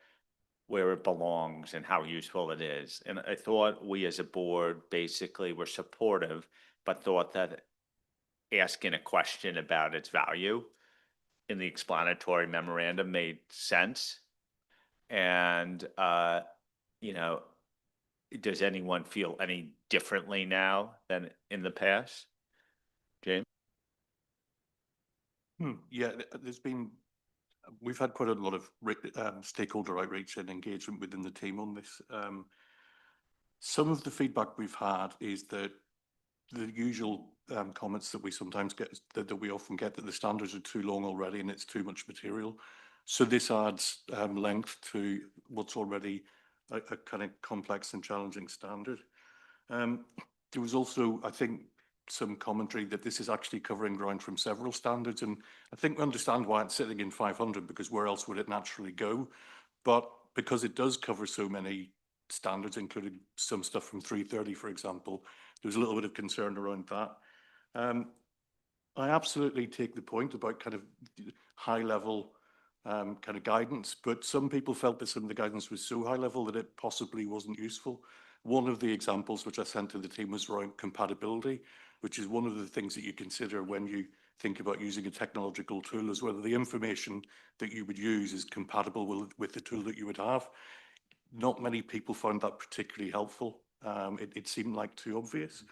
Speaker 1: where it belongs and how useful it is. And I thought we as a board basically were supportive, but thought that asking a question about its value in the explanatory memorandum made sense. And, you know, does anyone feel any differently now than in the past? James?
Speaker 4: Yeah, we've had quite a lot of stakeholder outreach and engagement within the team on this. Some of the feedback we've had is that the usual comments that we sometimes get, that we often get, that the standards are too long already and it's too much material. So this adds length to what's already a kind of complex and challenging standard. There was also, I think, some commentary that this is actually covering ground from several standards, and I think we understand why it's sitting in 500, because where else would it naturally go? But because it does cover so many standards, including some stuff from 330, for example, there's a little bit of concern around that. I absolutely take the point about kind of high level kind of guidance, but some people felt that some of the guidance was so high level that it possibly wasn't useful. One of the examples which I sent to the team was around compatibility, which is one of the things that you consider when you think about using a technological tool, is whether the information that you would use is compatible with the tool that you would have. Not many people found that particularly helpful. It seemed like too obvious.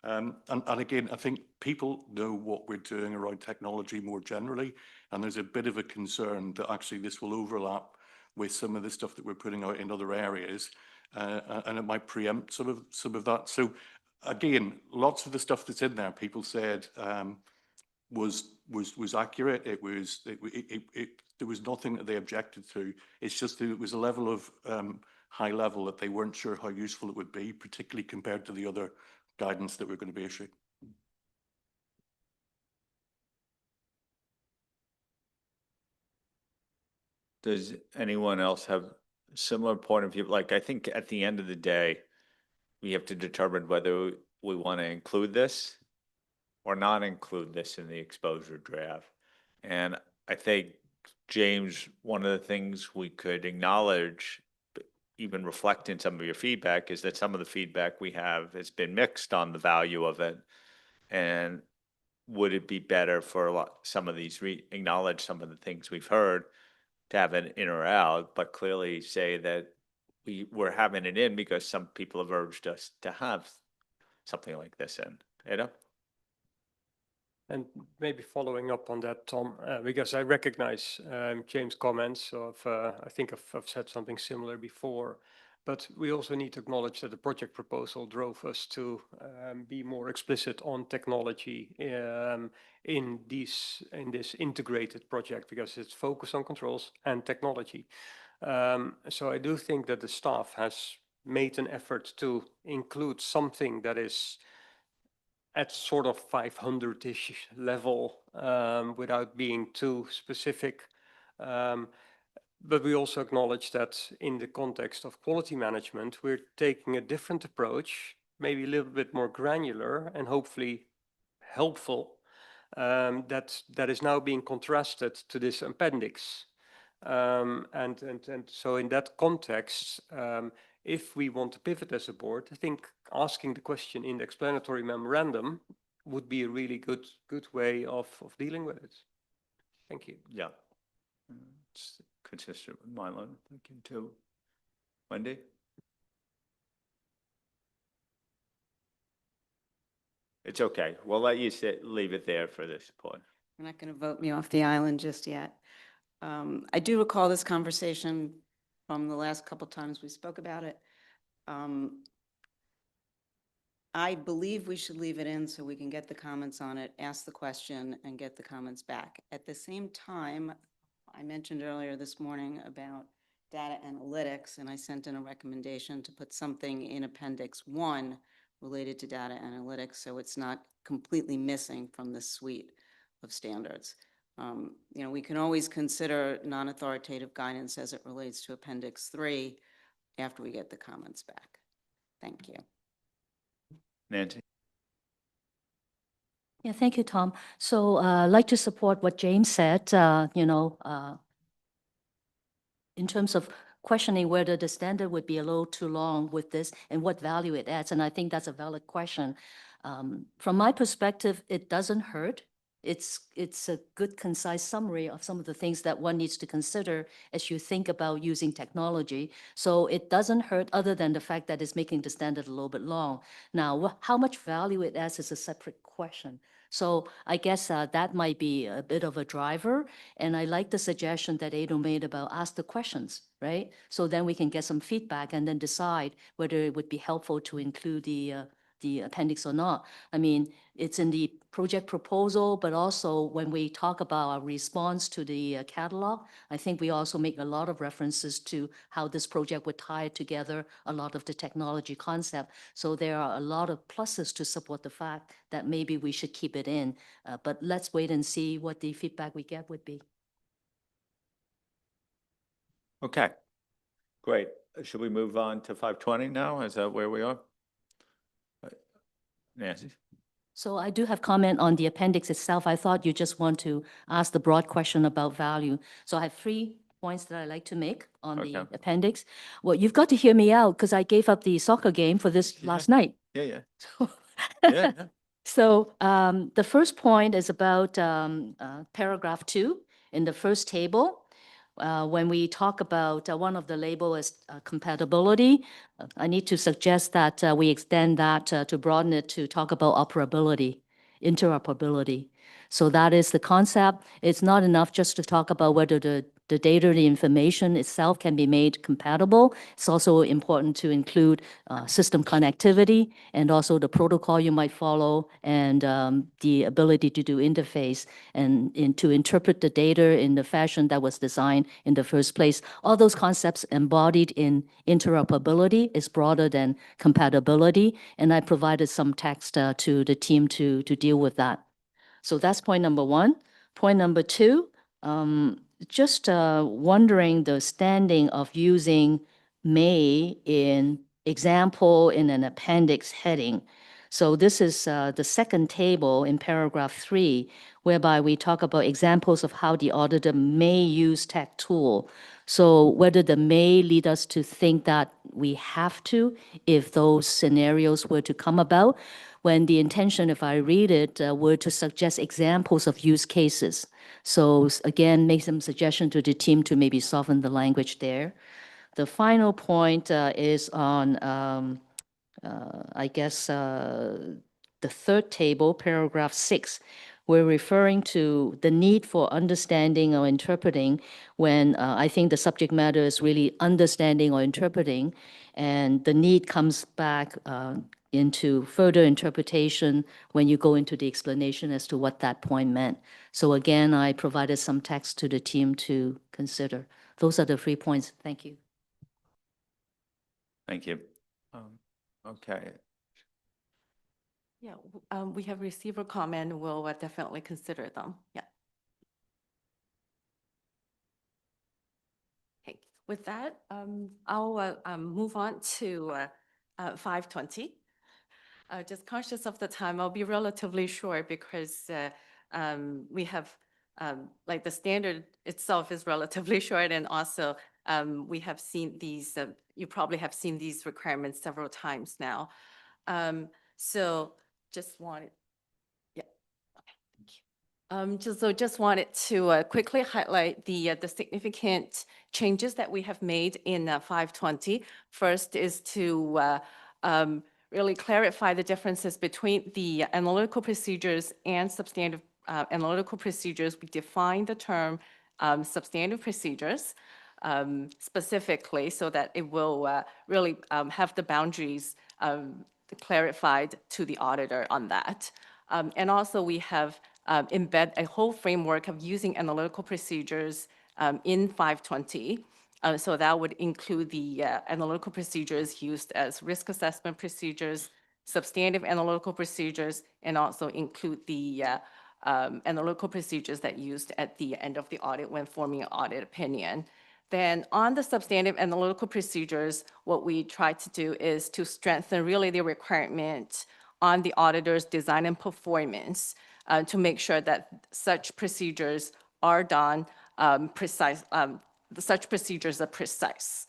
Speaker 4: And again, I think people know what we're doing around technology more generally, and there's a bit of a concern that actually this will overlap with some of the stuff that we're putting out in other areas, and it might preempt some of that. So again, lots of the stuff that's in there, people said was accurate. There was nothing that they objected to. It's just that it was a level of high level that they weren't sure how useful it would be, particularly compared to the other guidance that we're going to be issuing.
Speaker 1: Does anyone else have a similar point of view? Like, I think at the end of the day, we have to determine whether we want to include this or not include this in the exposure draft. And I think, James, one of the things we could acknowledge, even reflecting some of your feedback, is that some of the feedback we have has been mixed on the value of it. And would it be better for some of these acknowledge some of the things we've heard to have it in or out, but clearly say that we're having it in because some people have urged us to have something like this in. Ada?
Speaker 2: And maybe following up on that, Tom, because I recognize James' comments of, I think I've said something similar before, but we also need to acknowledge that the project proposal drove us to be more explicit on technology in this integrated project, because it's focused on controls and technology. So I do think that the staff has made an effort to include something that is at sort of 500-ish level without being too specific. But we also acknowledge that in the context of quality management, we're taking a different approach, maybe a little bit more granular and hopefully helpful, that is now being contrasted to this appendix. And so in that context, if we want to pivot as a board, I think asking the question in the explanatory memorandum would be a really good way of dealing with it. Thank you.
Speaker 1: Yeah. It's consistent with my line of thinking too. Wendy? It's okay. We'll let you leave it there for this point.
Speaker 10: You're not going to vote me off the island just yet. I do recall this conversation from the last couple times we spoke about it. I believe we should leave it in so we can get the comments on it, ask the question, and get the comments back. At the same time, I mentioned earlier this morning about data analytics, and I sent in a recommendation to put something in Appendix 1 related to data analytics, so it's not completely missing from the suite of standards. We can always consider non-authoritative guidance as it relates to Appendix 3 after we get the comments back. Thank you.
Speaker 1: Nancy?
Speaker 3: Yeah, thank you, Tom. So I'd like to support what James said, in terms of questioning whether the standard would be a little too long with this and what value it adds. And I think that's a valid question. From my perspective, it doesn't hurt. It's a good, concise summary of some of the things that one needs to consider as you think about using technology. So it doesn't hurt, other than the fact that it's making the standard a little bit long. Now, how much value it adds is a separate question. So I guess that might be a bit of a driver. And I like the suggestion that Ado made about ask the questions, right? So then we can get some feedback and then decide whether it would be helpful to include the appendix or not. I mean, it's in the project proposal, but also when we talk about our response to the catalog, I think we also make a lot of references to how this project would tie together a lot of the technology concept. So there are a lot of pluses to support the fact that maybe we should keep it in. But let's wait and see what the feedback we get would be.
Speaker 1: Okay, great. Should we move on to 520 now? Is that where we are? Nancy?
Speaker 3: So I do have comment on the appendix itself. I thought you just want to ask the broad question about value. So I have 3 points that I like to make on the
Speaker 1: Okay.
Speaker 3: appendix. Well, you've got to hear me out because I gave up the soccer game for this last night.
Speaker 1: Yeah. Yeah.
Speaker 3: So the first point is about paragraph 2 in the first table. When we talk about one of the label is compatibility, I need to suggest that we extend that to broaden it to talk about operability, interoperability. So that is the concept. It's not enough just to talk about whether the data, the information itself can be made compatible. It's also important to include system connectivity and also the protocol you might follow and the ability to do interface and to interpret the data in the fashion that was designed in the first place. All those concepts embodied in interoperability is broader than compatibility, and I provided some text to the team to deal with that. So that's point number 1. Point number 2, just wondering the standing of using may in example in an appendix heading. So this is the second table in paragraph 3, whereby we talk about examples of how the auditor may use tech tool. So whether the may lead us to think that we have to, if those scenarios were to come about, when the intention, if I read it, were to suggest examples of use cases. So again, make some suggestion to the team to maybe soften the language there. The final point is on, I guess, the third table, paragraph 6. We're referring to the need for understanding or interpreting when I think the subject matter is really understanding or interpreting, and the need comes back into further interpretation when you go into the explanation as to what that point meant. So again, I provided some text to the team to consider. Those are the 3 points. Thank you.
Speaker 1: Thank you. Okay.
Speaker 6: Yeah, we have received a comment. We'll definitely consider them. Yeah. Okay, with that, I'll move on to 520. Just conscious of the time, I'll be relatively short because we have, like the standard itself is relatively short, and also we have seen these, you probably have seen these requirements several times now. So just wanted, yeah. Okay, thank you. Just wanted to quickly highlight the significant changes that we have made in 520. First is to really clarify the differences between the analytical procedures and substantive analytical procedures. We define the term substantive procedures specifically so that it will really have the boundaries clarified to the auditor on that. And also we have embed a whole framework of using analytical procedures in 520. So that would include the analytical procedures used as risk assessment procedures, substantive analytical procedures, and also include the analytical procedures that used at the end of the audit when forming an audit opinion. Then on the substantive analytical procedures, what we try to do is to strengthen really the requirement on the auditor's design and performance to make sure that such procedures are done precise, such procedures are precise.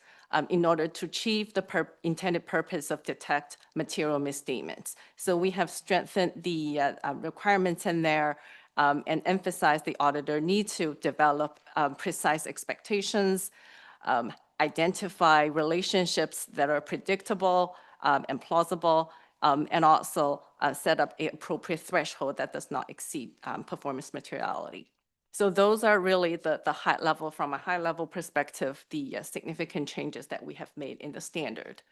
Speaker 6: in order to achieve the intended purpose of detect material misstatements. So we have strengthened the requirements in there and emphasized the auditor need to develop precise expectations, identify relationships that are predictable and plausible, and also set up an appropriate threshold that does not exceed performance materiality. So those are really the high level, from a high level perspective, the significant changes that we have made in the standard.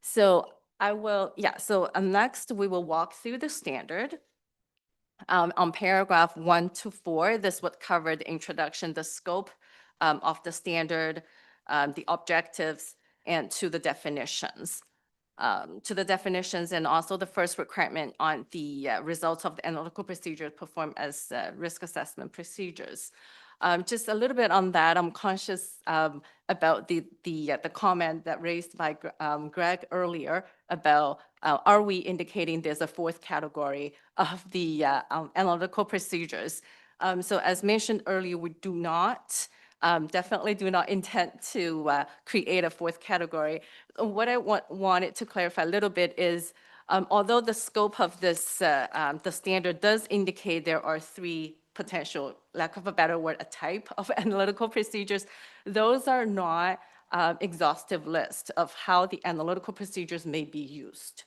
Speaker 6: So I will, so next we will walk through the standard. On paragraph 1 to 4, this would cover the introduction, the scope of the standard, the objectives, and to the definitions. And also the first requirement on the results of the analytical procedures performed as risk assessment procedures. Just a little bit on that, I'm conscious about the comment that raised by Greg earlier about are we indicating there's a fourth category of the analytical procedures. So as mentioned earlier, we do not, definitely do not intend to create a fourth category. What I wanted to clarify a little bit is, although the scope of this, the standard does indicate there are 3 potential, lack of a better word, a type of analytical procedures, those are not exhaustive list of how the analytical procedures may be used.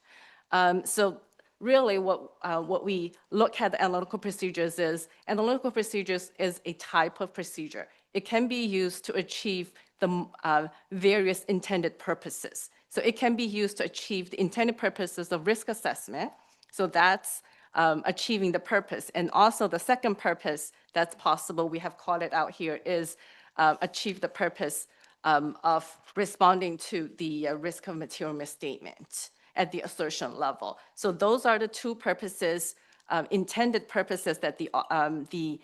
Speaker 6: So really what we look at the analytical procedures is a type of procedure. It can be used to achieve the various intended purposes. So it can be used to achieve the intended purposes of risk assessment. So that's achieving the purpose. And also the second purpose that's possible, we have called it out here, is achieve the purpose of responding to the risk of material misstatement at the assertion level. So those are the 2 purposes, intended purposes that the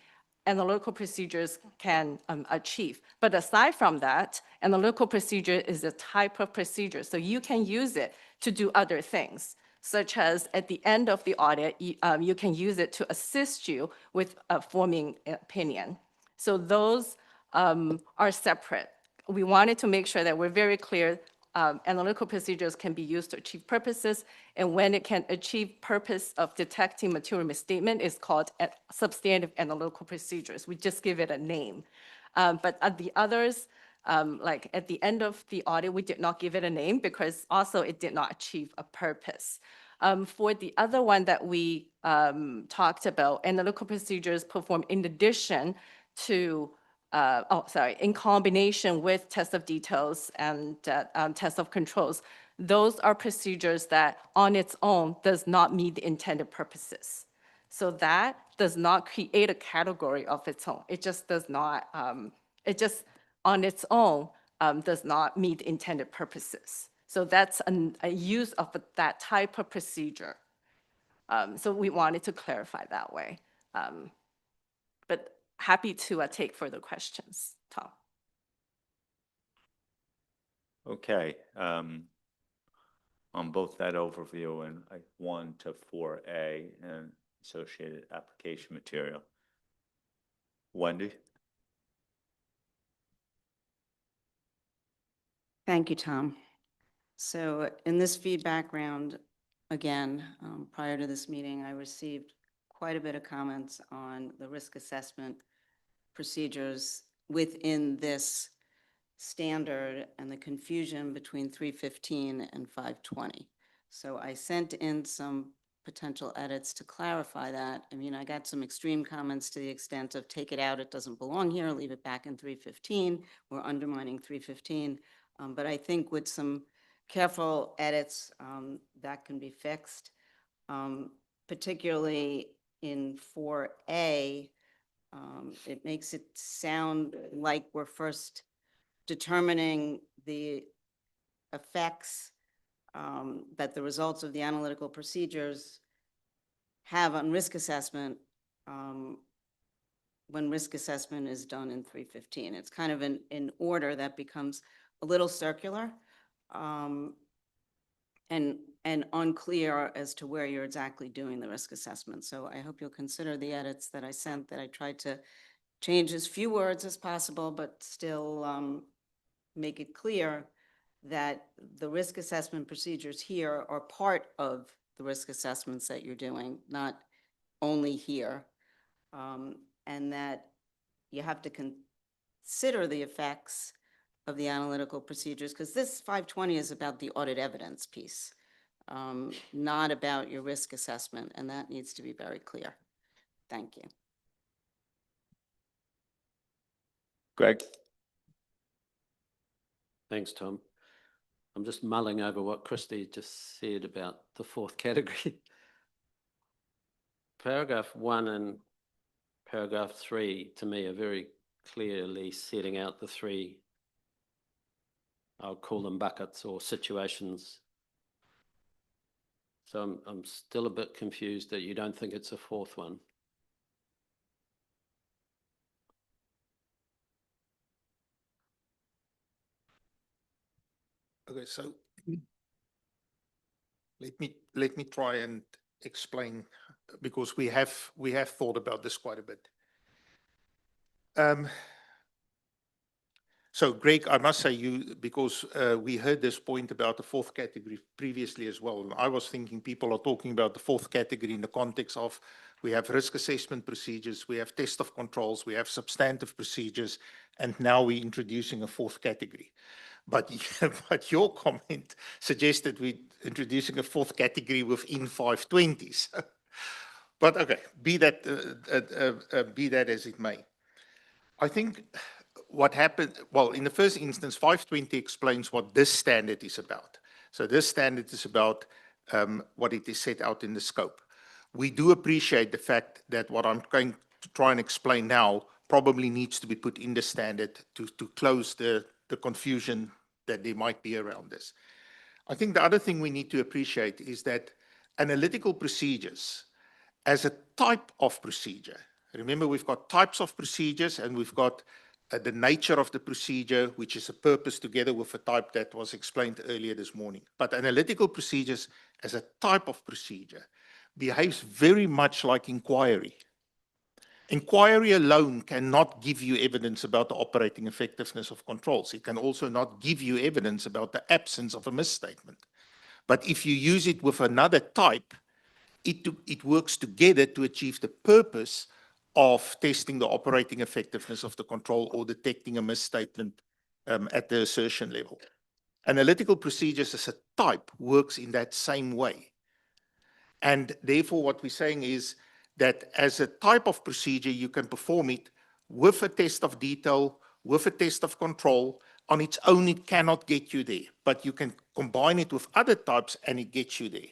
Speaker 6: analytical procedures can achieve. But aside from that, analytical procedure is a type of procedure. So you can use it to do other things, such as at the end of the audit, you can use it to assist you with forming opinion. So those are separate. We wanted to make sure that we're very clear analytical procedures can be used to achieve purposes, and when it can achieve purpose of detecting material misstatement is called substantive analytical procedures. We just give it a name. But the others, like at the end of the audit, we did not give it a name because also it did not achieve a purpose. For the other one that we talked about, analytical procedures performed in addition to in combination with test of details and test of controls. Those are procedures that on its own does not meet the intended purposes. So that does not create a category of its own. It just does not, it just on its own does not meet the intended purposes. So that's a use of that type of procedure. So we wanted to clarify that way. But happy to take further questions, Tom.
Speaker 1: Okay. On both that overview and 1 to 4A and associated application material. Wendy?
Speaker 10: Thank you, Tom. So in this feedback round, again, prior to this meeting, I received quite a bit of comments on the risk assessment procedures within this standard and the confusion between 315 and 520. So I sent in some potential edits to clarify that. I mean, I got some extreme comments to the extent of take it out, it doesn't belong here, leave it back in 315, we're undermining 315. But I think with some careful edits, that can be fixed. Particularly in 4A, it makes it sound like we're first determining the effects that the results of the analytical procedures have on risk assessment when risk assessment is done in 315. It's kind of an order that becomes a little circular and unclear as to where you're exactly doing the risk assessment. So I hope you'll consider the edits that I sent, that I tried to change as few words as possible, but still make it clear that the risk assessment procedures here are part of the risk assessments that you're doing, not only here. And that you have to consider the effects of the analytical procedures, because this 520 is about the audit evidence piece, not about your risk assessment, and that needs to be very clear. Thank you.
Speaker 1: Greg?
Speaker 17: Thanks, Tom. I'm just mulling over what Christy just said about the fourth category. Paragraph 1 and paragraph 3, to me, are very clearly setting out the three, I'll call them buckets or situations. So I'm still a bit confused that you don't think it's a fourth one.
Speaker 14: Okay, so let me try and explain, because we have thought about this quite a bit. So Greg, I must say because we heard this point about the fourth category previously as well. And I was thinking people are talking about the fourth category in the context of we have risk assessment procedures, we have test of controls, we have substantive procedures, and now we're introducing a fourth category. But your comment suggested we're introducing a fourth category within 520s. But okay, be that as it may. I think what happened, well, in the first instance, 520 explains what this standard is about. So this standard is about what it is set out in the scope. We do appreciate the fact that what I'm going to try and explain now probably needs to be put in the standard to close the confusion that there might be around this. I think the other thing we need to appreciate is that analytical procedures as a type of procedure, remember we've got types of procedures and we've got the nature of the procedure, which is a purpose together with a type that was explained earlier this morning. But analytical procedures as a type of procedure behaves very much like inquiry. Inquiry alone cannot give you evidence about the operating effectiveness of controls. It can also not give you evidence about the absence of a misstatement. But if you use it with another type, it works together to achieve the purpose of testing the operating effectiveness of the control or detecting a misstatement at the assertion level. Analytical procedures as a type works in that same way. And therefore, what we're saying is that as a type of procedure, you can perform it with a test of detail, with a test of control. On its own, it cannot get you there, but you can combine it with other types and it gets you there.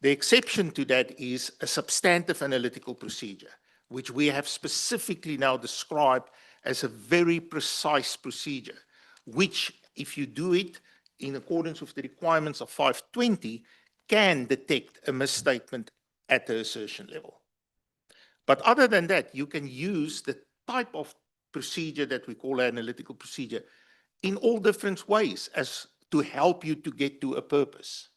Speaker 14: The exception to that is a substantive analytical procedure, which we have specifically now described as a very precise procedure, which, if you do it in accordance with the requirements of 520, can detect a misstatement at the assertion level. But other than that, you can use the type of procedure that we call an analytical procedure in all different ways as to help you to get to a purpose.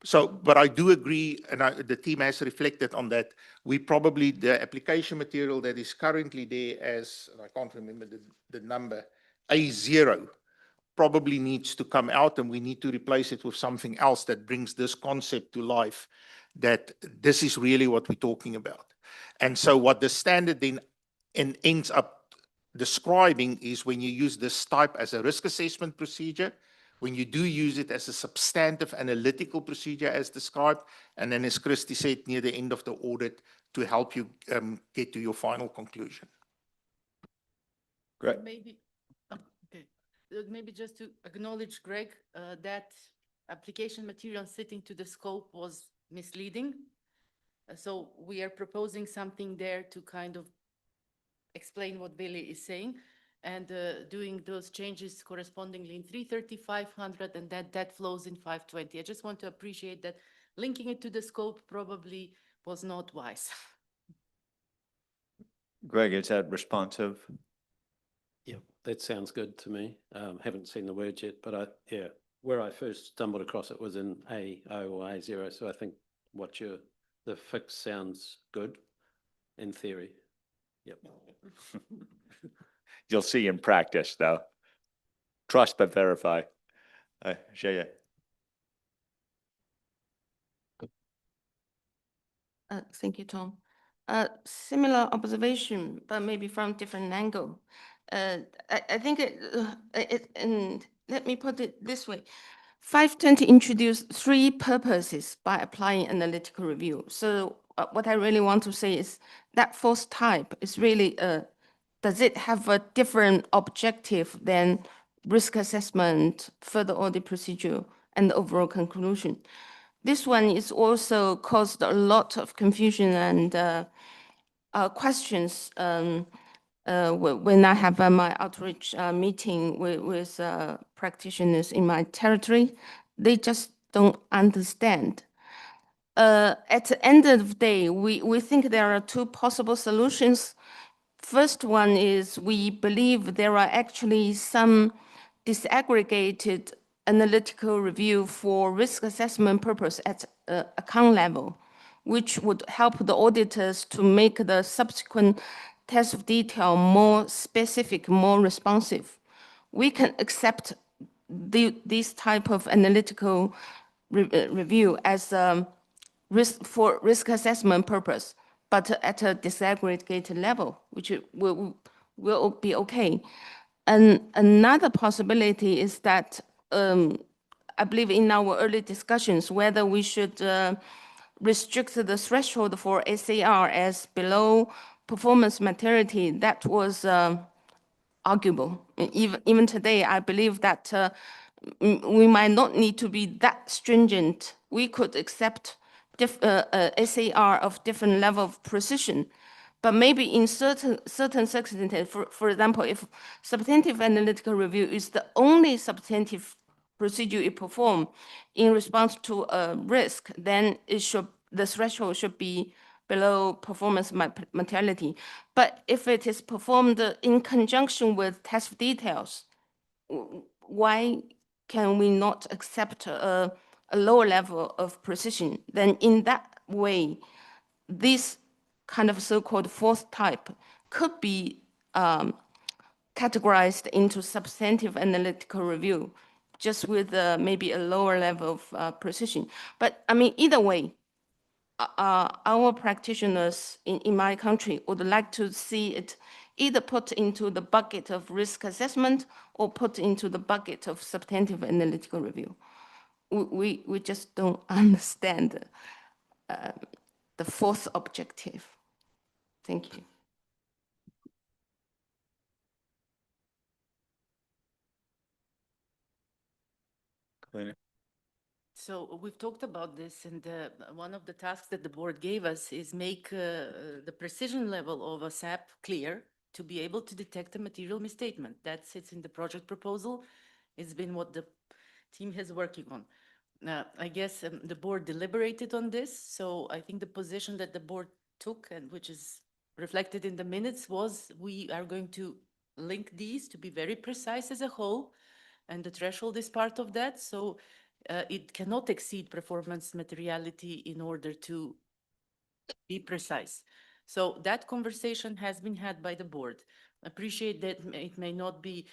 Speaker 14: So, but I do agree, and the team has reflected on that. We probably, the application material that is currently there as, and I can't remember the number, A0, probably needs to come out, and we need to replace it with something else that brings this concept to life, that this is really what we're talking about. And so what the standard then ends up describing is when you use this type as a risk assessment procedure, when you do use it as a substantive analytical procedure as described, and then as Christy said, near the end of the audit to help you get to your final conclusion.
Speaker 1: Great.
Speaker 6: Maybe, okay. Maybe just to acknowledge, Greg, that application material sitting to the scope was misleading. So we are proposing something there to kind of explain what Billy is saying, and doing those changes correspondingly in 330, 500, and that flows in 520. I just want to appreciate that linking it to the scope probably was not wise.
Speaker 1: Greg, is that responsive?
Speaker 17: Yeah, that sounds good to me. Haven't seen the word yet, but yeah, where I first stumbled across it was in A0 or A0. So I think the fix sounds good in theory. Yep.
Speaker 1: You'll see in practice, though. Trust but verify. Jaya.
Speaker 8: Thank you, Tom. Similar observation, but maybe from different angle. I think and let me put it this way. 520 introduced three purposes by applying analytical review. So what I really want to say is that fourth type is really, does it have a different objective than risk assessment, further audit procedure, and the overall conclusion? This one is also caused a lot of confusion and questions when I have my outreach meeting with practitioners in my territory. They just don't understand. At the end of the day, we think there are two possible solutions. First one is we believe there are actually some disaggregated analytical review for risk assessment purpose at account level, which would help the auditors to make the subsequent test of detail more specific, more responsive. We can accept this type of analytical review as for risk assessment purpose, but at a disaggregated level, which will be okay. And another possibility is that I believe in our early discussions whether we should restrict the threshold for SAR as below performance materiality. That was arguable. Even today, I believe that we might not need to be that stringent. We could accept SAR of different level of precision. But maybe in certain circumstances, for example, if substantive analytical review is the only substantive procedure you perform in response to a risk, then the threshold should be below performance materiality. But if it is performed in conjunction with test details, why can we not accept a lower level of precision? Then in that way, this kind of so-called fourth type could be categorized into substantive analytical review, just with maybe a lower level of precision. But I mean, either way, our practitioners in my country would like to see it either put into the bucket of risk assessment or put into the bucket of substantive analytical review. We just don't understand the fourth objective. Thank you.
Speaker 6: So we've talked about this, and one of the tasks that the board gave us is make the precision level of a SAP clear to be able to detect a material misstatement. That sits in the project proposal. It's been what the team has working on. I guess the board deliberated on this, so I think the position that the board took, and which is reflected in the minutes, was we are going to link these to be very precise as a whole, and the threshold is part of that. So it cannot exceed performance materiality in order to be precise. So that conversation has been had by the board. Appreciate that it may not be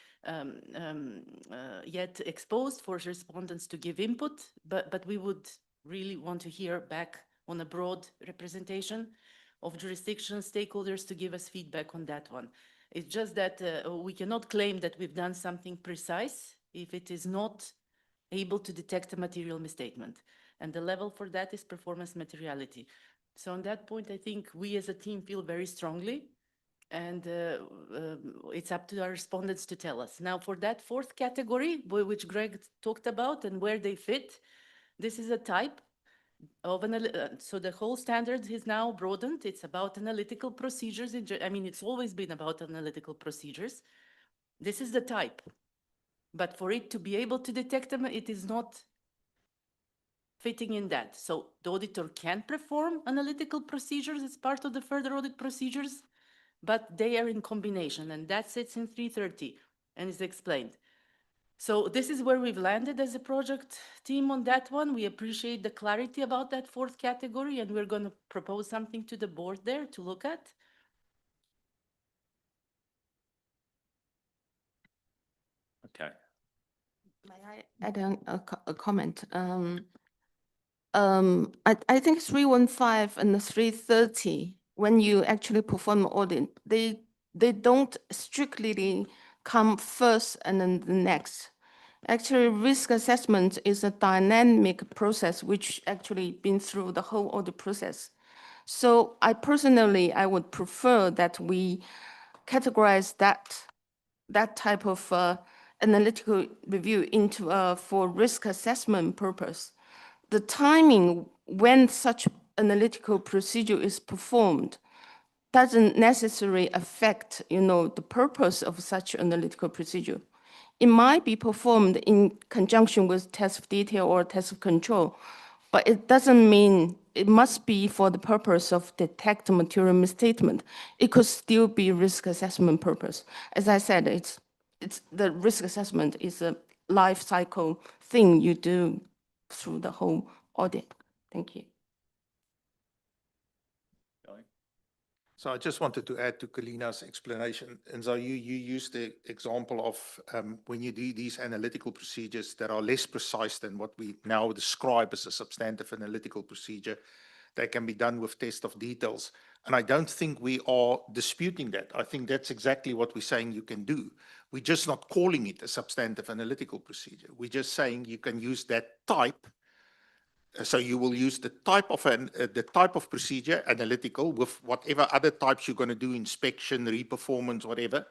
Speaker 6: yet exposed for respondents to give input, but we would really want to hear back on a broad representation of jurisdiction stakeholders to give us feedback on that one. It's just that we cannot claim that we've done something precise if it is not able to detect a material misstatement. And the level for that is performance materiality. So on that point, I think we as a team feel very strongly, and it's up to our respondents to tell us. Now, for that fourth category, which Greg talked about and where they fit, this is a type of so the whole standard is now broadened. It's about analytical procedures. I mean, it's always been about analytical procedures. This is the type. But for it to be able to detect them, it is not fitting in that. So the auditor can perform analytical procedures as part of the further audit procedures, but they are in combination, and that sits in 330 and is explained. So this is where we've landed as a project team on that one. We appreciate the clarity about that fourth category, and we're going to propose something to the board there to look at.
Speaker 1: Okay.
Speaker 8: May I add a comment? I think 315 and 330, when you actually perform audit, they don't strictly come first and then the next. Actually, risk assessment is a dynamic process which actually been through the whole audit process. So I personally, I would prefer that we categorize that type of analytical review into for risk assessment purpose. The timing when such analytical procedure is performed doesn't necessarily affect, the purpose of such analytical procedure. It might be performed in conjunction with test of detail or test of control, but it doesn't mean it must be for the purpose of detect material misstatement. It could still be risk assessment purpose. As I said, it's the risk assessment is a life cycle thing you do through the whole audit. Thank you.
Speaker 14: So I just wanted to add to Kalina's explanation. And so you used the example of when you do these analytical procedures that are less precise than what we now describe as a substantive analytical procedure, they can be done with test of details. And I don't think we are disputing that. I think that's exactly what we're saying you can do. We're just not calling it a substantive analytical procedure. We're just saying you can use that type. So you will use the type of procedure, analytical, with whatever other types you're going to do, inspection, reperformance, whatever,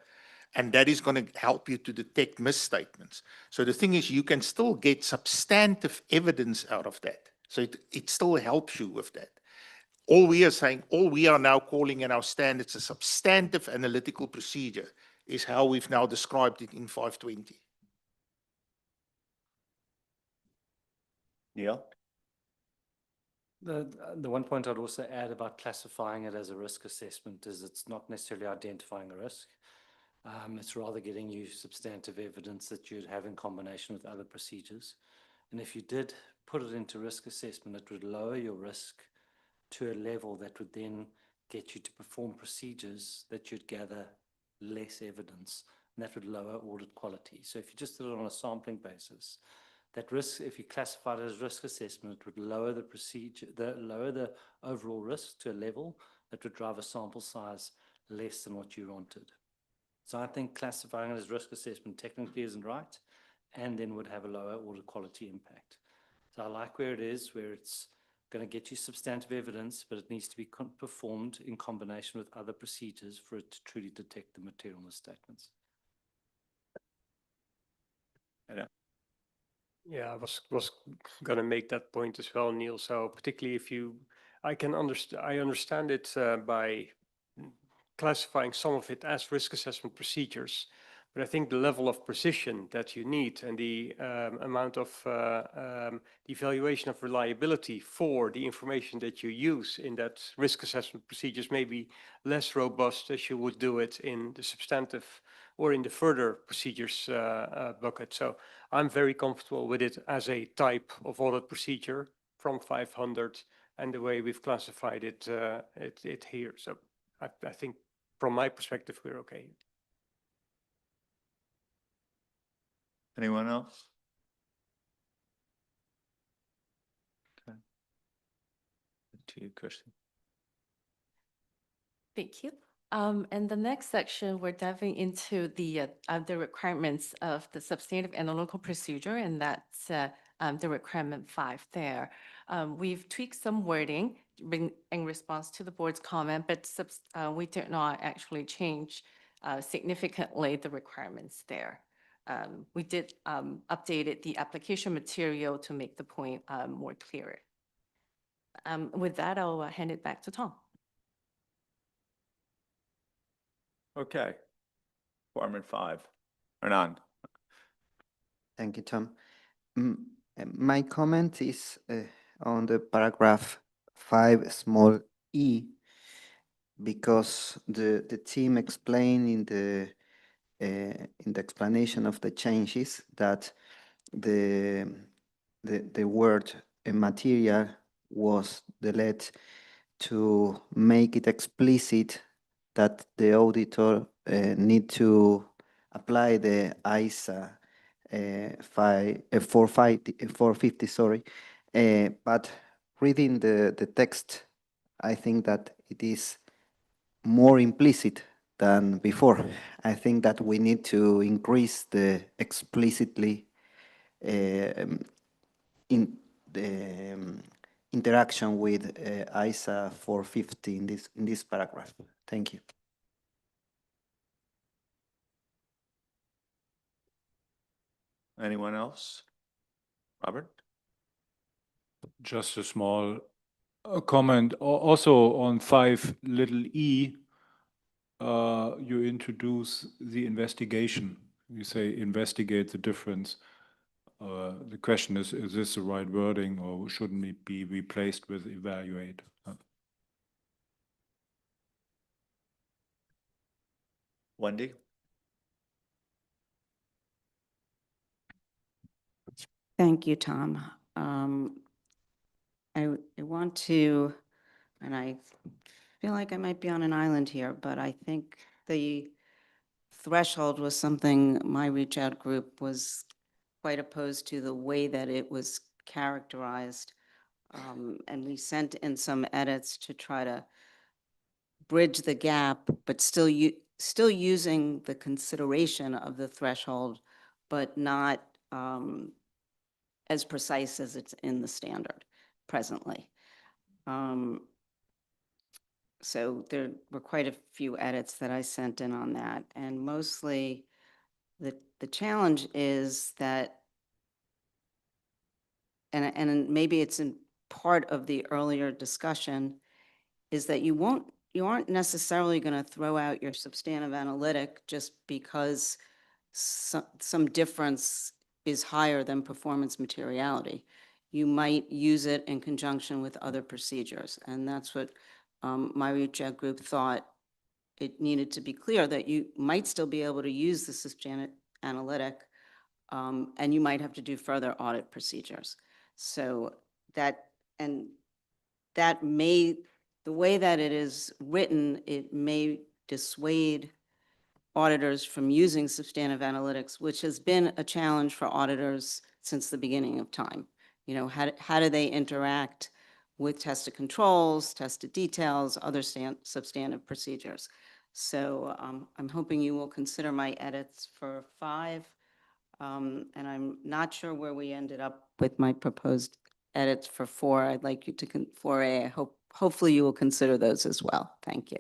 Speaker 14: and that is going to help you to detect misstatements. So the thing is, you can still get substantive evidence out of that. So it still helps you with that. All we are saying, all we are now calling in our standards a substantive analytical procedure is how we've now described it in 520.
Speaker 1: Yeah.
Speaker 19: The one point I'd also add about classifying it as a risk assessment is it's not necessarily identifying a risk. It's rather getting you substantive evidence that you'd have in combination with other procedures. And if you did put it into risk assessment, it would lower your risk to a level that would then get you to perform procedures that you'd gather less evidence, and that would lower audit quality. So if you just did it on a sampling basis, that risk, if you classified it as risk assessment, would lower the procedure, lower the overall risk to a level that would drive a sample size less than what you wanted. So I think classifying it as risk assessment technically isn't right, and then would have a lower audit quality impact. So I like where it is, where it's going to get you substantive evidence, but it needs to be performed in combination with other procedures for it to truly detect the material misstatements.
Speaker 2: Yeah, I was going to make that point as well, Neil. So particularly if I understand it by classifying some of it as risk assessment procedures, but I think the level of precision that you need and the amount of the evaluation of reliability for the information that you use in that risk assessment procedures may be less robust as you would do it in the substantive or in the further procedures bucket. So I'm very comfortable with it as a type of audit procedure from 500 and the way we've classified it, it here. So I think from my perspective, we're okay.
Speaker 1: Anyone else? Okay. To you, Kirsten.
Speaker 6: Thank you. And the next section, we're diving into the requirements of the substantive analytical procedure, and that's the requirement 5 there. We've tweaked some wording in response to the board's comment, but we did not actually change significantly the requirements there. We did updated the application material to make the point more clearer. With that, I'll hand it back to Tom.
Speaker 1: Okay. Requirement 5. Hernan.
Speaker 9: Thank you, Tom. My comment is on the paragraph 5, small e, because the team explained in the explanation of the changes that the word material was deleted to make it explicit that the auditor need to apply the ISA 450, sorry. But reading the text, I think that it is more implicit than before. I think that we need to increase the explicitly in the interaction with ISA 450 in this paragraph. Thank you.
Speaker 1: Anyone else? Robert?
Speaker 11: Just a small comment. Also on 5 little e, you introduce the investigation. You say investigate the difference. The question is this the right wording, or shouldn't it be replaced with evaluate?
Speaker 1: Wendy?
Speaker 10: Thank you, Tom. I want to, and I feel like I might be on an island here, but I think the threshold was something my reach out group was quite opposed to, the way that it was characterized. And we sent in some edits to try to bridge the gap, but still using the consideration of the threshold, but not as precise as it's in the standard presently. So there were quite a few edits that I sent in on that, and mostly the challenge is that, and maybe it's in part of the earlier discussion, is that you aren't necessarily going to throw out your substantive analytic just because some difference is higher than performance materiality. You might use it in conjunction with other procedures, and that's what my reach out group thought. It needed to be clear that you might still be able to use the substantive analytic, and you might have to do further audit procedures. So that may, the way that it is written, it may dissuade auditors from using substantive analytics, which has been a challenge for auditors since the beginning of time. You know, how do they interact with tested controls, tested details, other substantive procedures? So I'm hoping you will consider my edits for 5. And I'm not sure where we ended up with my proposed edits for 4. I'd like you to, 4A, hopefully you will consider those as well. Thank you.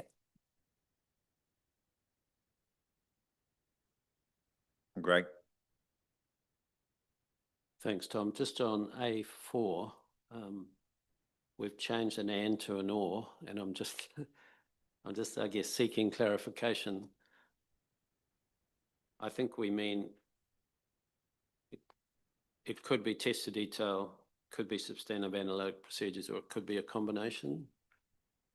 Speaker 1: Greg?
Speaker 17: Thanks, Tom. Just on A4, we've changed an and to an or, and I'm just, I guess, seeking clarification. I think we mean it could be tested detail, could be substantive analytic procedures, or it could be a combination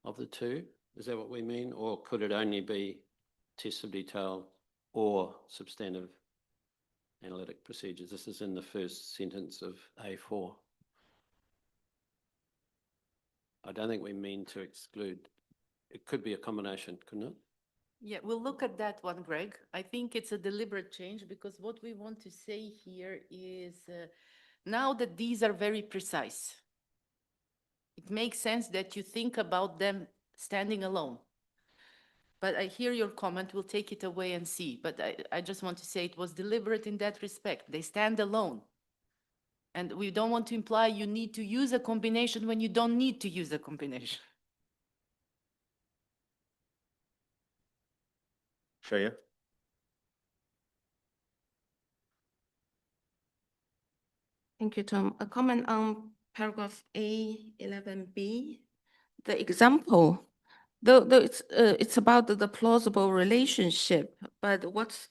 Speaker 17: of the two. Is that what we mean? Or could it only be tested detail or substantive analytic procedures? This is in the first sentence of A4. I don't think we mean to exclude. It could be a combination, couldn't it?
Speaker 6: Yeah, we'll look at that one, Greg. I think it's a deliberate change because what we want to say here is now that these are very precise, it makes sense that you think about them standing alone. But I hear your comment, we'll take it away and see. But I just want to say it was deliberate in that respect. They stand alone. And we don't want to imply you need to use a combination when you don't need to use a combination.
Speaker 1: Shreya?
Speaker 8: Thank you, Tom. A comment on paragraph A11B. The example, though it's about the plausible relationship, but what's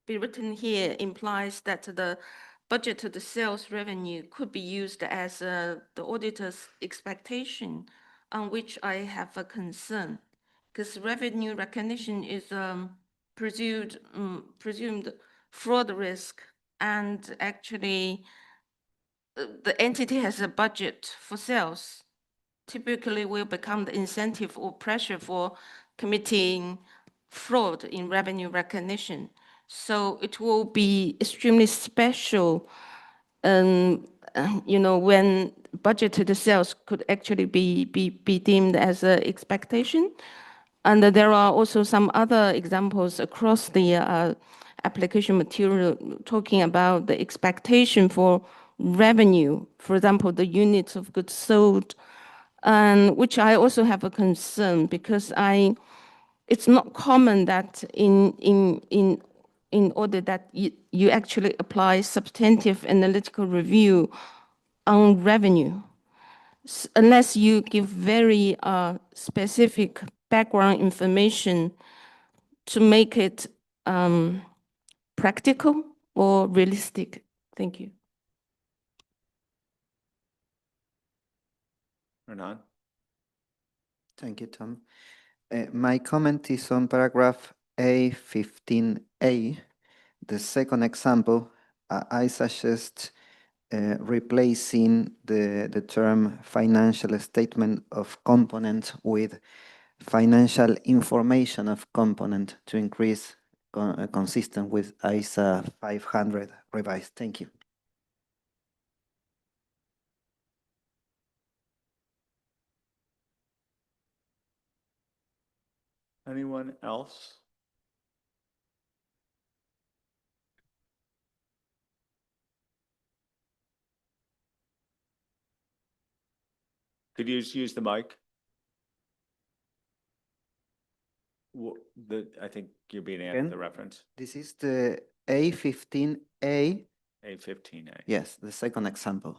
Speaker 8: been written here implies that the budget to the sales revenue could be used as the auditor's expectation, on which I have a concern, because revenue recognition is presumed fraud risk, and actually the entity has a budget for sales, typically will become the incentive or pressure for committing fraud in revenue recognition. So it will be extremely special, when budgeted sales could actually be deemed as an expectation. And there are also some other examples across the application material talking about the expectation for revenue, for example, the units of goods sold, and which I also have a concern because it's not common that in order that you actually apply substantive analytical review on revenue, unless you give very specific background information to make it practical or realistic. Thank you.
Speaker 1: Renan?
Speaker 9: Thank you, Tom. My comment is on paragraph A15A. The second example, I suggest replacing the term financial statement of component with financial information of component to increase consistent with ISA 500 revised. Thank you.
Speaker 1: Anyone else? Could you just use the mic? I think you're being asked
Speaker 9: Again?
Speaker 1: the reference.
Speaker 9: This is the A15A.
Speaker 1: A15A.
Speaker 9: Yes, the second example.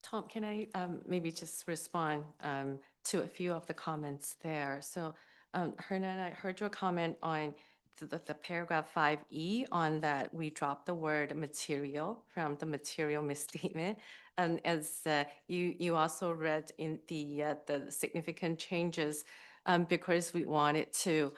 Speaker 12: Tom, can I maybe just respond to a few of the comments there? So Hernan, I heard your comment on the paragraph 5E on that we dropped the word material from the material misstatement. And as you also read in the significant changes because we wanted to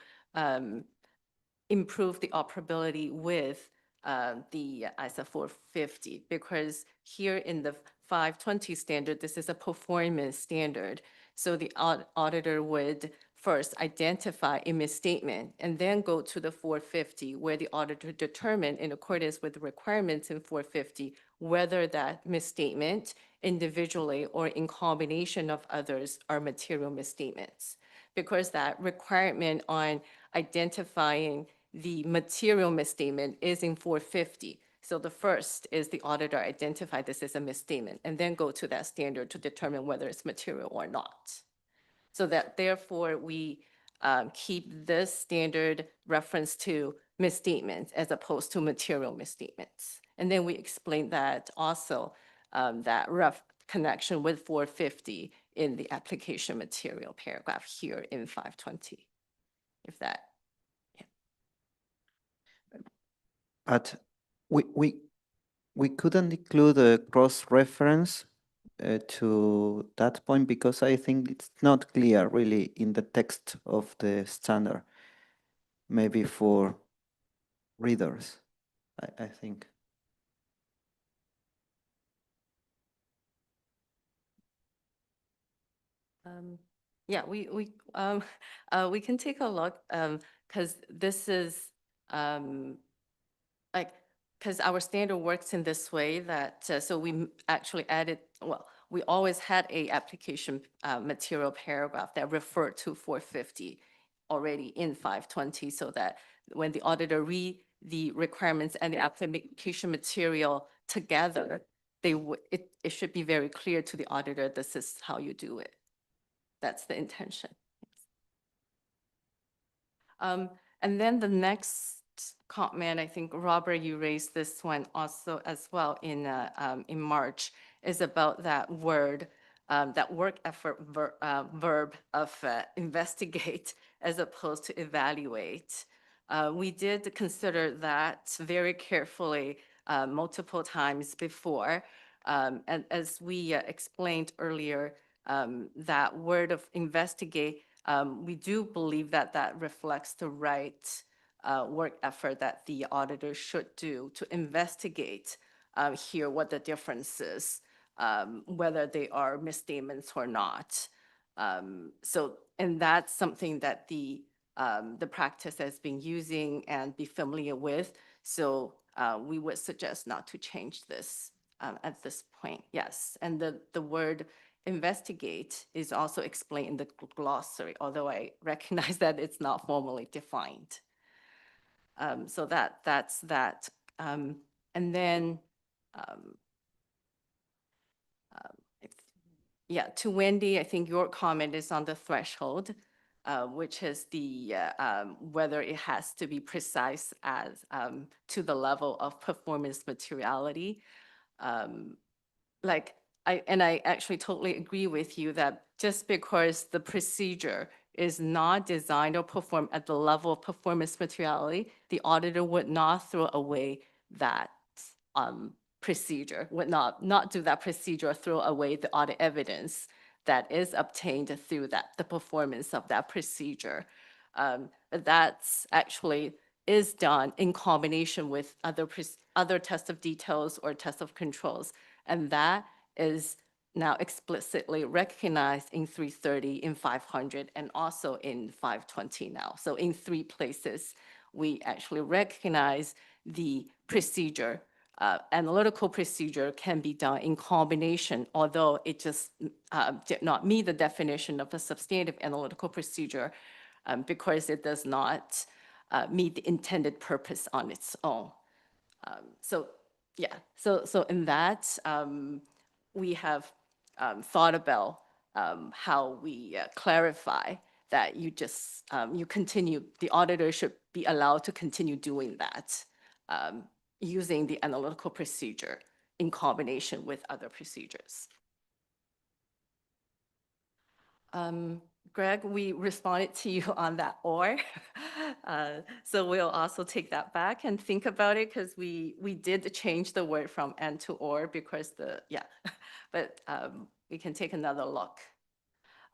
Speaker 12: improve the operability with the ISA 450, because here in the 520 standard, this is a performance standard. So the auditor would first identify a misstatement and then go to the 450, where the auditor determined in accordance with the requirements in 450, whether that misstatement individually or in combination of others are material misstatements. Because that requirement on identifying the material misstatement is in 450. So the first is the auditor identify this as a misstatement and then go to that standard to determine whether it's material or not. So that therefore we keep this standard reference to misstatements as opposed to material misstatements. And then we explain that also, that rough connection with 450 in the application material paragraph here in 520, if that.
Speaker 9: But we couldn't include a cross-reference to that point because I think it's not clear really in the text of the standard, maybe for readers, I think.
Speaker 12: Yeah, we can take a look because this is because our standard works in this way that, so we actually added, well, we always had a application material paragraph that referred to 450 already in 520, so that when the auditor read the requirements and the application material together, it should be very clear to the auditor, this is how you do it. That's the intention. And then the next comment, I think, Robert, you raised this one also as well in March, is about that word, that work effort verb of investigate as opposed to evaluate. We did consider that very carefully multiple times before. And as we explained earlier, that word of investigate, we do believe that that reflects the right work effort that the auditor should do to investigate here what the difference is whether they are misstatements or not. So, and that's something that the practice has been using and be familiar with. So we would suggest not to change this at this point. Yes, and the word investigate is also explained in the glossary, although I recognize that it's not formally defined. So that's that. And then, yeah, to Wendy, I think your comment is on the threshold, which is the whether it has to be precise as to the level of performance materiality. Like I actually totally agree with you that just because the procedure is not designed or performed at the level of performance materiality, the auditor would not throw away that procedure, would not do that procedure or throw away the audit evidence that is obtained through the performance of that procedure. That's actually is done in combination with other tests of details or tests of controls. And that is now explicitly recognized in 330, in 500, and also in 520 now. So in 3 places, we actually recognize the procedure. Analytical procedure can be done in combination, although it just did not meet the definition of a substantive analytical procedure because it does not meet the intended purpose on its own. So yeah, so in that, we have thought about how we clarify that you just, you continue, the auditor should be allowed to continue doing that using the analytical procedure in combination with other procedures. Greg, we responded to you on that or. So we'll also take that back and think about it because we did change the word from and to or because yeah, but we can take another look.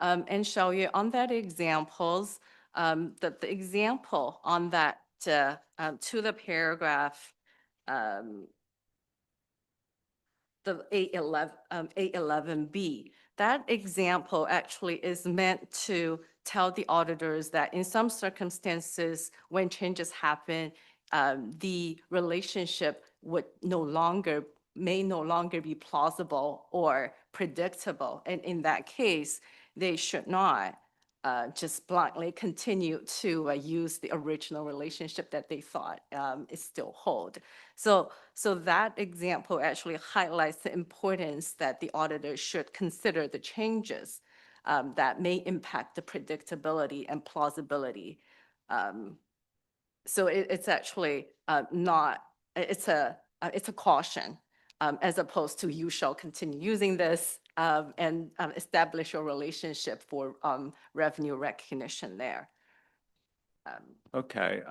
Speaker 12: And show you on that examples, the example on that to the paragraph, the A11B. That example actually is meant to tell the auditors that in some circumstances, when changes happen, the relationship may no longer be plausible or predictable. And in that case, they should not just blindly continue to use the original relationship that they thought is still hold. So that example actually highlights the importance that the auditor should consider the changes that may impact the predictability and plausibility. So it's actually not, it's a caution as opposed to you shall continue using this and establish your relationship for revenue recognition there.
Speaker 1: Okay,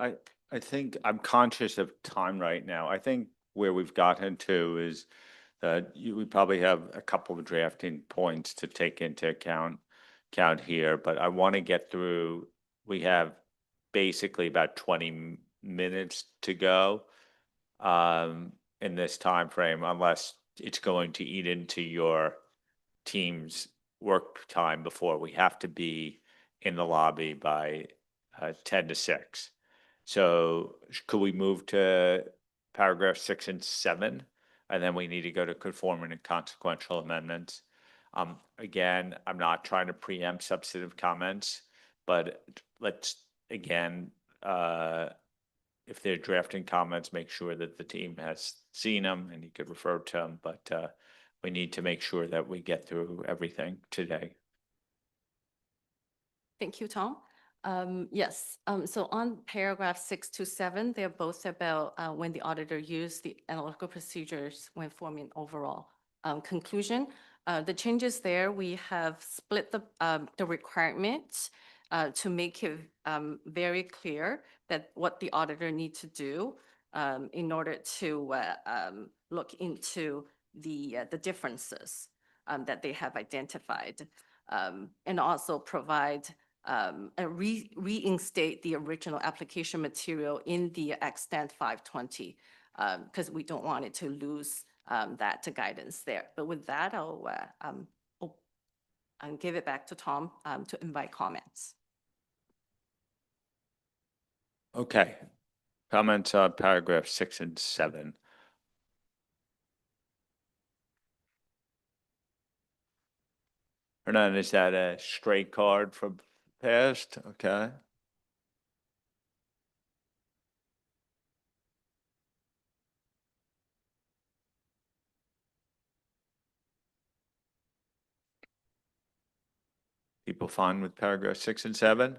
Speaker 1: I think I'm conscious of time right now. I think where we've gotten to is that we probably have a couple of drafting points to take into account here, but I want to get through. We have basically about 20 minutes to go in this time frame, unless it's going to eat into your team's work time before we have to be in the lobby by 10 to 6. So could we move to paragraph 6 and 7? And then we need to go to conforming and consequential amendments. Again, I'm not trying to preempt substantive comments, but let's, again, if they're drafting comments, make sure that the team has seen them and you could refer to them, but we need to make sure that we get through everything today.
Speaker 12: Thank you, Tom. Yes, so on paragraph 6 to 7, they're both about when the auditor used the analytical procedures when forming overall conclusion. The changes there, we have split the requirements to make it very clear that what the auditor needs to do in order to look into the differences that they have identified and also provide reinstate the original application material in the extant 520 because we don't want it to lose that guidance there. But with that, I'll give it back to Tom to invite comments.
Speaker 1: Okay. Comments on paragraph 6 and 7. Hernan, is that a stray card from past? Okay. People fine with paragraph 6 and 7?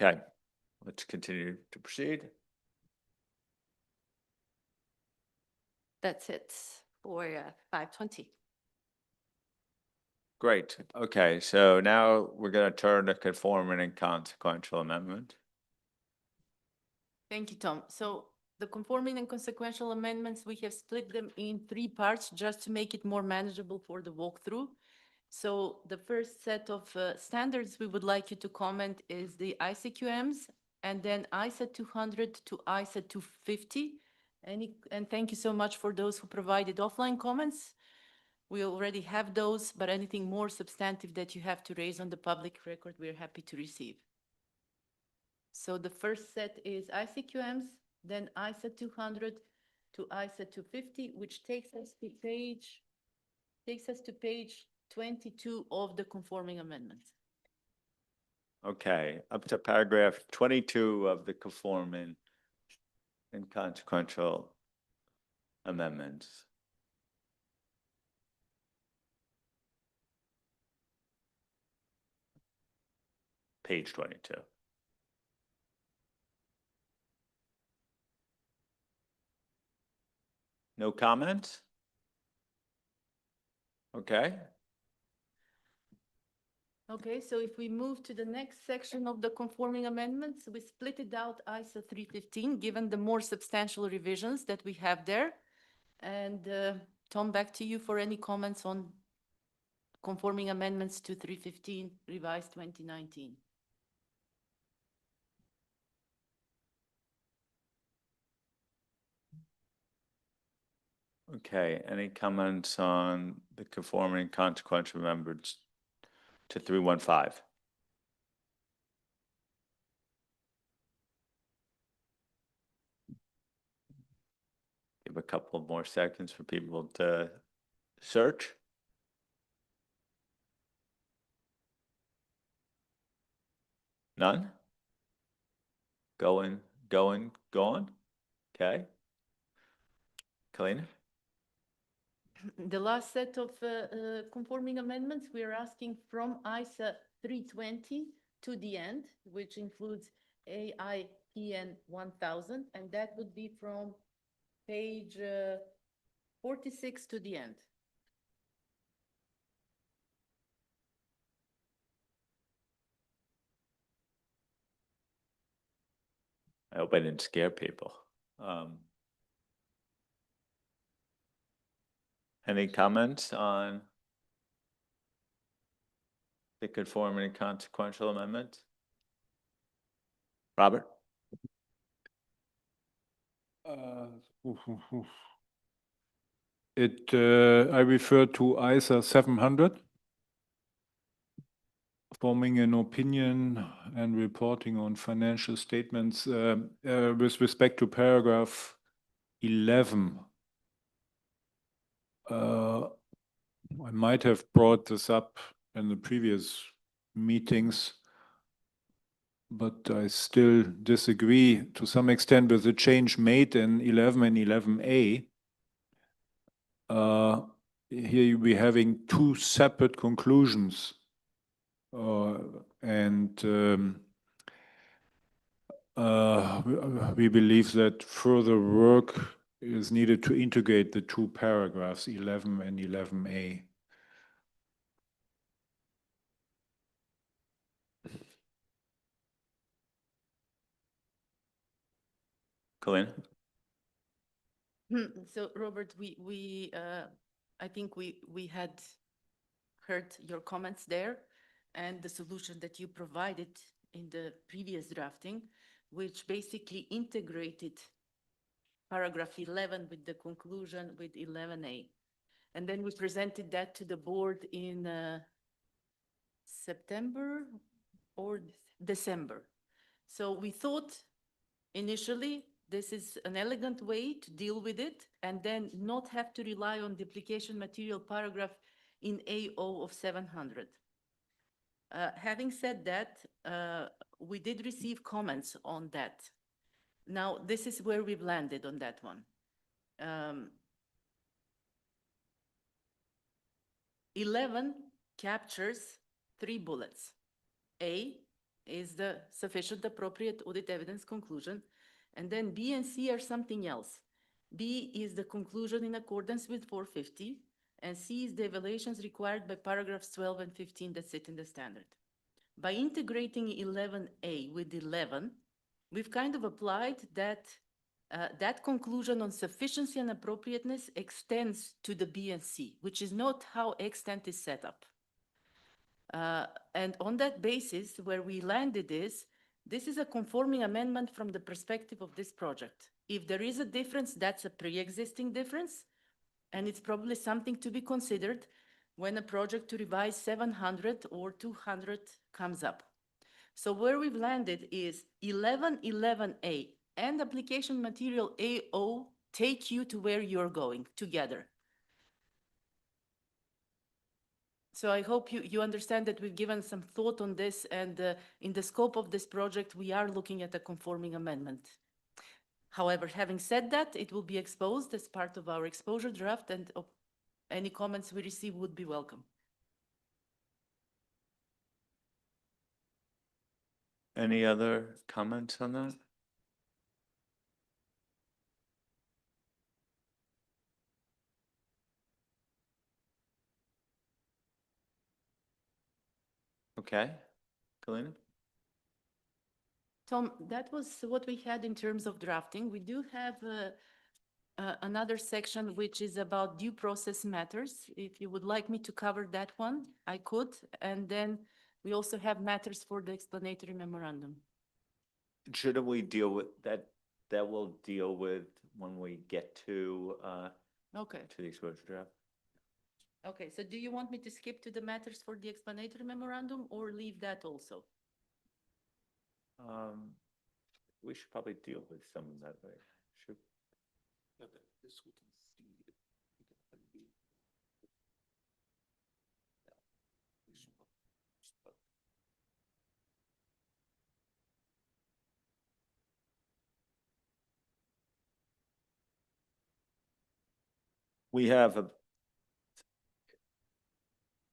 Speaker 1: Okay, let's continue to proceed.
Speaker 12: That's it for 520.
Speaker 1: Great. Okay, so now we're going to turn to conforming and consequential amendment.
Speaker 6: Thank you, Tom. So the conforming and consequential amendments, we have split them in 3 parts just to make it more manageable for the walkthrough. So the first set of standards we would like you to comment is the ICQMs, and then ISA 200 to ISA 250. And thank you so much for those who provided offline comments. We already have those, but anything more substantive that you have to raise on the public record, we're happy to receive. So the first set is ICQMs, then ISA 200 to ISA 250, which takes us to page 22 of the conforming amendments.
Speaker 1: Okay, up to paragraph 22 of the conforming and consequential amendments. Page 22. No comments? Okay.
Speaker 6: Okay, so if we move to the next section of the conforming amendments, we split it out ISA 315, given the more substantial revisions that we have there. And Tom, back to you for any comments on conforming amendments to 315 revised 2019.
Speaker 1: Okay, any comments on the conforming and consequential amendments to 315? Give a couple more seconds for people to search. None? Going. Okay. Kalina?
Speaker 6: The last set of conforming amendments, we are asking from ISA 320 to the end, which includes AIPN 1000, and that would be from page 46 to the end.
Speaker 1: I hope I didn't scare people. Any comments on the conforming and consequential amendments? Robert?
Speaker 11: I refer to ISA 700, forming an opinion and reporting on financial statements. With respect to paragraph 11, I might have brought this up in the previous meetings, but I still disagree to some extent with the change made in 11 and 11A. Here we're having 2 separate conclusions, and we believe that further work is needed to integrate the 2 paragraphs, 11 and 11A.
Speaker 1: Colleen?
Speaker 6: So Robert, I think we had heard your comments there. and the solution that you provided in the previous drafting, which basically integrated paragraph 11 with the conclusion with 11A. And then we presented that to the board in September or December. So we thought initially this is an elegant way to deal with it and then not have to rely on duplication material paragraph in AO of 700. Having said that, we did receive comments on that. Now, this is where we've landed on that one. 11 captures 3 bullets. A is the sufficient appropriate audit evidence conclusion, and then B and C are something else. B is the conclusion in accordance with 450, and C is the evaluations required by paragraphs 12 and 15 that sit in the standard. By integrating 11A with 11, we've kind of applied that that conclusion on sufficiency and appropriateness extends to the B and C, which is not how extent is set up. And on that basis, where we landed is, this is a conforming amendment from the perspective of this project. If there is a difference, that's a pre-existing difference, and it's probably something to be considered when a project to revise 700 or 200 comes up. So where we've landed is 1111A and application material AO take you to where you're going together. So I hope you understand that we've given some thought on this, and in the scope of this project, we are looking at a conforming amendment. However, having said that, it will be exposed as part of our exposure draft, and any comments we receive would be welcome.
Speaker 1: Any other comments on that? Okay, Galina?
Speaker 6: Tom, that was what we had in terms of drafting. We do have another section which is about due process matters. If you would like me to cover that one, I could. And then we also have matters for the explanatory memorandum.
Speaker 1: Shouldn't we deal with that? That we'll deal with when we get to
Speaker 6: Okay.
Speaker 1: to the exposure draft.
Speaker 6: Okay, so do you want me to skip to the matters for the explanatory memorandum or leave that also?
Speaker 1: We should probably deal with some of that later. Should.
Speaker 4: Yeah, but this we can see.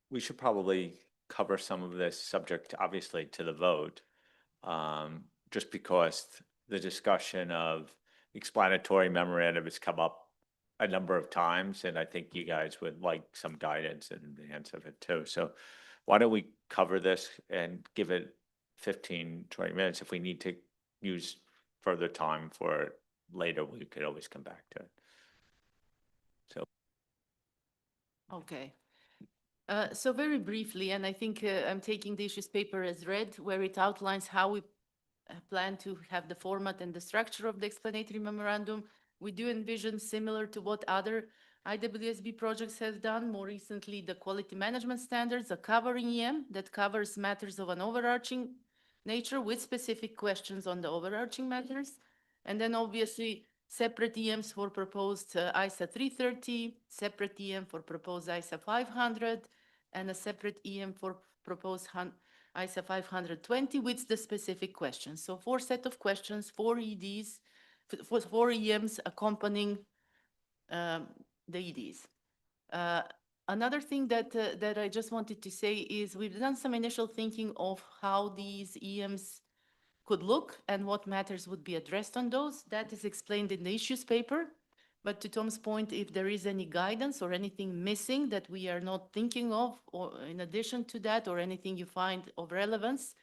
Speaker 1: We should probably cover some of this subject, obviously, to the vote, just because the discussion of explanatory memorandum has come up a number of times, and I think you guys would like some guidance in advance of it too. So why don't we cover this and give it 15, 20 minutes? If we need to use further time for it later, we could always come back to it. So.
Speaker 6: Okay. So very briefly, and I think I'm taking the issues paper as read, where it outlines how we plan to have the format and the structure of the explanatory memorandum. We do envision, similar to what other IAASB projects have done, more recently the quality management standards, a covering EM that covers matters of an overarching nature with specific questions on the overarching matters. And then obviously separate EMs for proposed ISA 330, separate EM for proposed ISA 500, and a separate EM for proposed ISA 520 with the specific questions. So 4 set of questions, 4 EDs, 4 EMs accompanying the EDs. Another thing that I just wanted to say is we've done some initial thinking of how these EMs could look and what matters would be addressed on those. That is explained in the issues paper. But to Tom's point, if there is any guidance or anything missing that we are not thinking of, or in addition to that, or anything you find of relevance,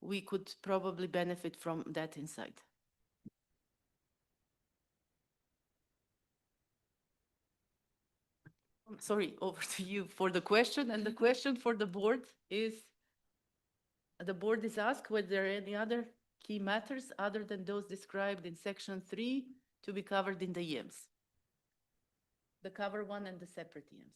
Speaker 6: we could probably benefit from that insight. Sorry, over to you for the question. And the question for the board is? The board is asked whether there are any other key matters other than those described in section 3 to be covered in the EMS. The cover one and the separate EMS.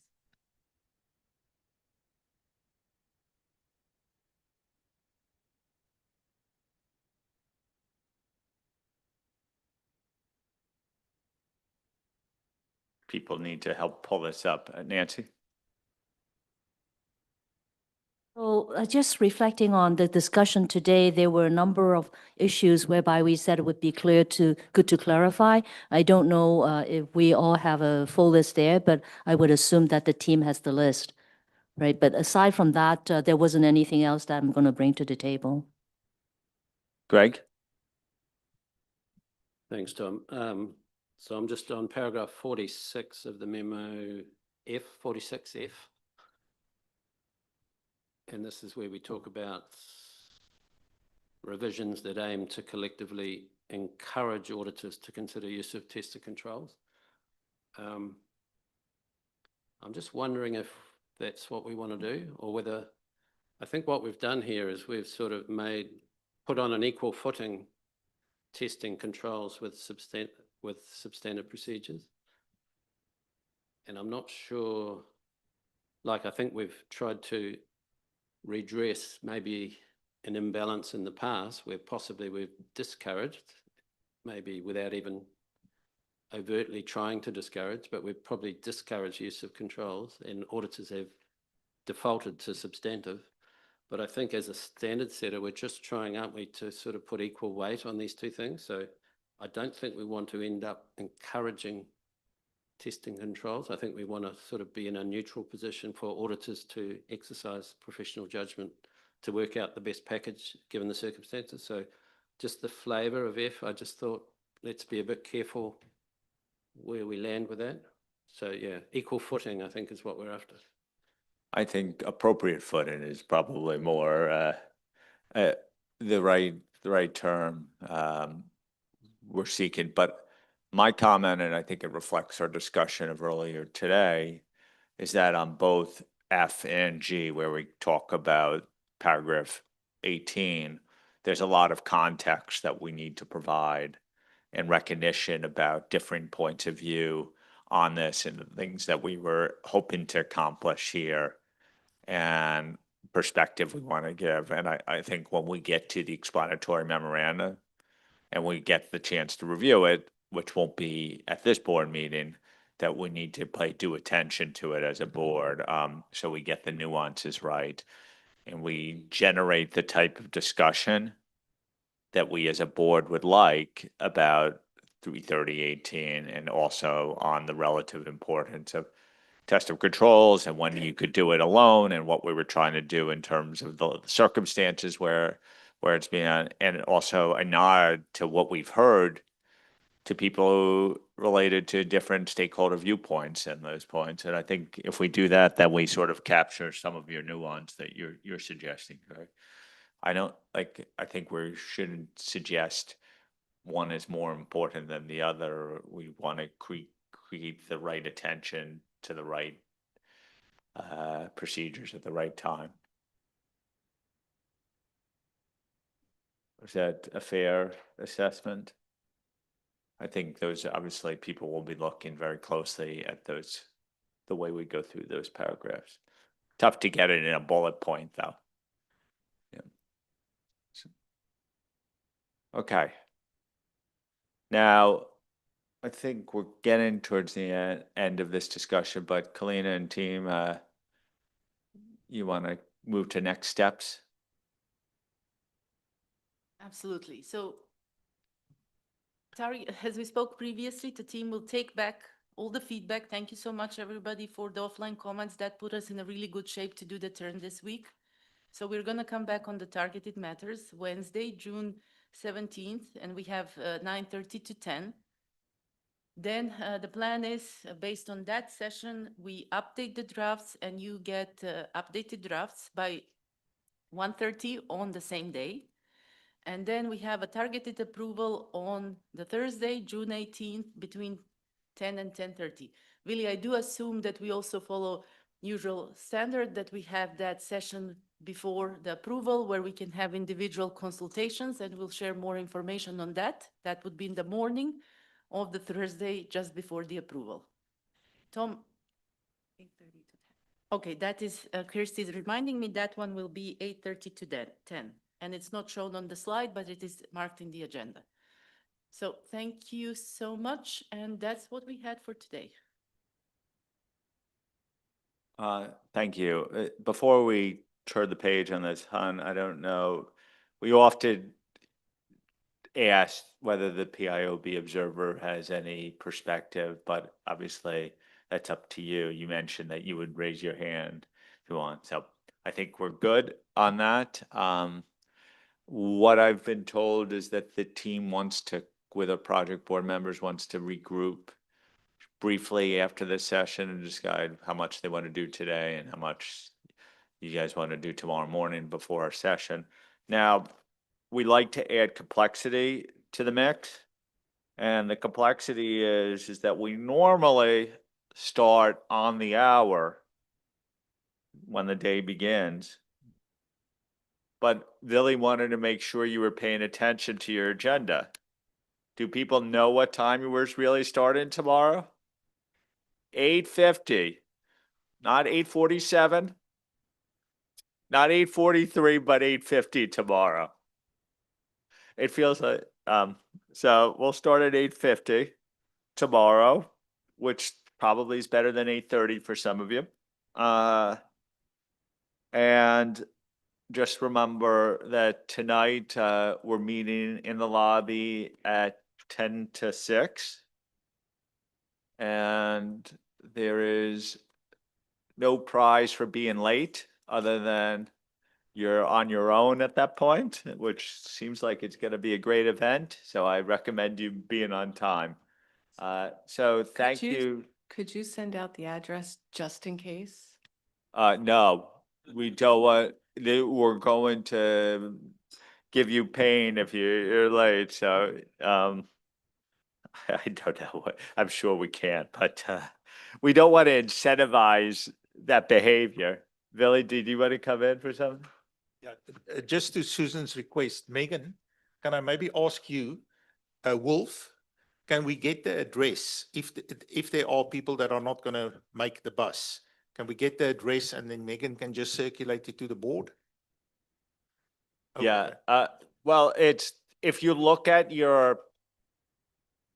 Speaker 1: People need to help pull this up. Nancy?
Speaker 3: So just reflecting on the discussion today, there were a number of issues whereby we said it would be good to clarify. I don't know if we all have a full list there, but I would assume that the team has the list, right? But aside from that, there wasn't anything else that I'm going to bring to the table.
Speaker 1: Greg?
Speaker 17: Thanks, Tom. So I'm just on paragraph 46 of the memo F, 46F. And this is where we talk about revisions that aim to collectively encourage auditors to consider use of tester controls. I'm just wondering if that's what we want to do, or whether, I think what we've done here is we've sort of put on an equal footing testing controls with substandard procedures. And I'm not sure, like I think we've tried to redress maybe an imbalance in the past where possibly we've discouraged, maybe without even overtly trying to discourage, but we've probably discouraged use of controls and auditors have defaulted to substantive. But I think as a standard setter, we're just trying, aren't we, to sort of put equal weight on these two things. So I don't think we want to end up encouraging testing controls. I think we want to sort of be in a neutral position for auditors to exercise professional judgment to work out the best package given the circumstances. So just the flavour of F, I just thought, let's be a bit careful where we land with that. So yeah, equal footing, I think, is what we're after.
Speaker 1: I think appropriate footing is probably more the right term we're seeking. But my comment, and I think it reflects our discussion of earlier today, is that on both F and G, where we talk about paragraph 18, there's a lot of context that we need to provide and recognition about different points of view on this and the things that we were hoping to accomplish here and perspective we want to give. And I think when we get to the explanatory memoranda and we get the chance to review it, which won't be at this board meeting, that we need to pay due attention to it as a board, so we get the nuances right and we generate the type of discussion that we as a board would like about 33018 and also on the relative importance of test of controls and when you could do it alone and what we were trying to do in terms of the circumstances where it's been, and also a nod to what we've heard to people related to different stakeholder viewpoints and those points. And I think if we do that, then we sort of capture some of your nuance that you're suggesting, right? I think we shouldn't suggest one is more important than the other. We want to create the right attention to the right procedures at the right time. Is that a fair assessment? I think those, obviously, people will be looking very closely at those, the way we go through those paragraphs. Tough to get it in a bullet point, though. Yeah. Okay. Now, I think we're getting towards the end of this discussion, but Kalina and team, you want to move to next steps?
Speaker 6: Absolutely. So, Tari, as we spoke previously, the team will take back all the feedback. Thank you so much, everybody, for the offline comments. That put us in a really good shape to do the turn this week. So we're going to come back on the targeted matters Wednesday, June 17th, and we have 9:30 to 10. Then the plan is, based on that session, we update the drafts and you get updated drafts by 1:30 on the same day. And then we have a targeted approval on the Thursday, June 18th, between 10 and 10:30. Really, I do assume that we also follow usual standard that we have that session before the approval where we can have individual consultations, and we'll share more information on that. That would be in the morning of the Thursday just before the approval. Tom? 8:30 to 10. Okay, that is, Kirsty is reminding me that one will be 8:30 to 10. And it's not shown on the slide, but it is marked in the agenda. So thank you so much. And that's what we had for today.
Speaker 1: Thank you. Before we turn the page on this, Han, I don't know, we often ask whether the PIOB observer has any perspective, but obviously that's up to you. You mentioned that you would raise your hand if you want. So I think we're good on that. What I've been told is that the team wants to, with our project board members, wants to regroup briefly after this session and decide how much they want to do today and how much you guys want to do tomorrow morning before our session. Now, we like to add complexity to the mix. And the complexity is that we normally start on the hour when the day begins. But Billy wanted to make sure you were paying attention to your agenda. Do people know what time you were really starting tomorrow? 8:50, not 8:47, not 8:43, but 8:50 tomorrow. It feels like, so we'll start at 8:50 tomorrow, which probably is better than 8:30 for some of you. And just remember that tonight, we're meeting in the lobby at 10 to 6. And there is no prize for being late other than you're on your own at that point, which seems like it's going to be a great event. So I recommend you being on time. So thank you.
Speaker 12: Could you send out the address just in case?
Speaker 1: No, we don't want, we're going to give you pain if you're late. So, I don't know what, I'm sure we can't, but, we don't want to incentivize that behavior. Billy, did you want to come in for something?
Speaker 14: Yeah, just to Susan's request, Megan, can I maybe ask you, Wolf, can we get the address if there are people that are not going to make the bus? Can we get the address and then Megan can just circulate it to the board?
Speaker 1: Yeah, well, it's, if you look at your,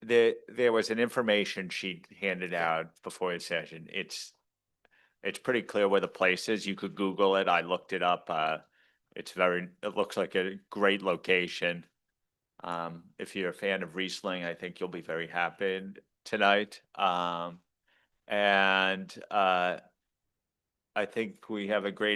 Speaker 1: there was an information sheet handed out before the session. It's pretty clear where the place is. You could Google it. I looked it up. It looks like a great location. If you're a fan of Riesling, I think you'll be very happy tonight. And I think we have a great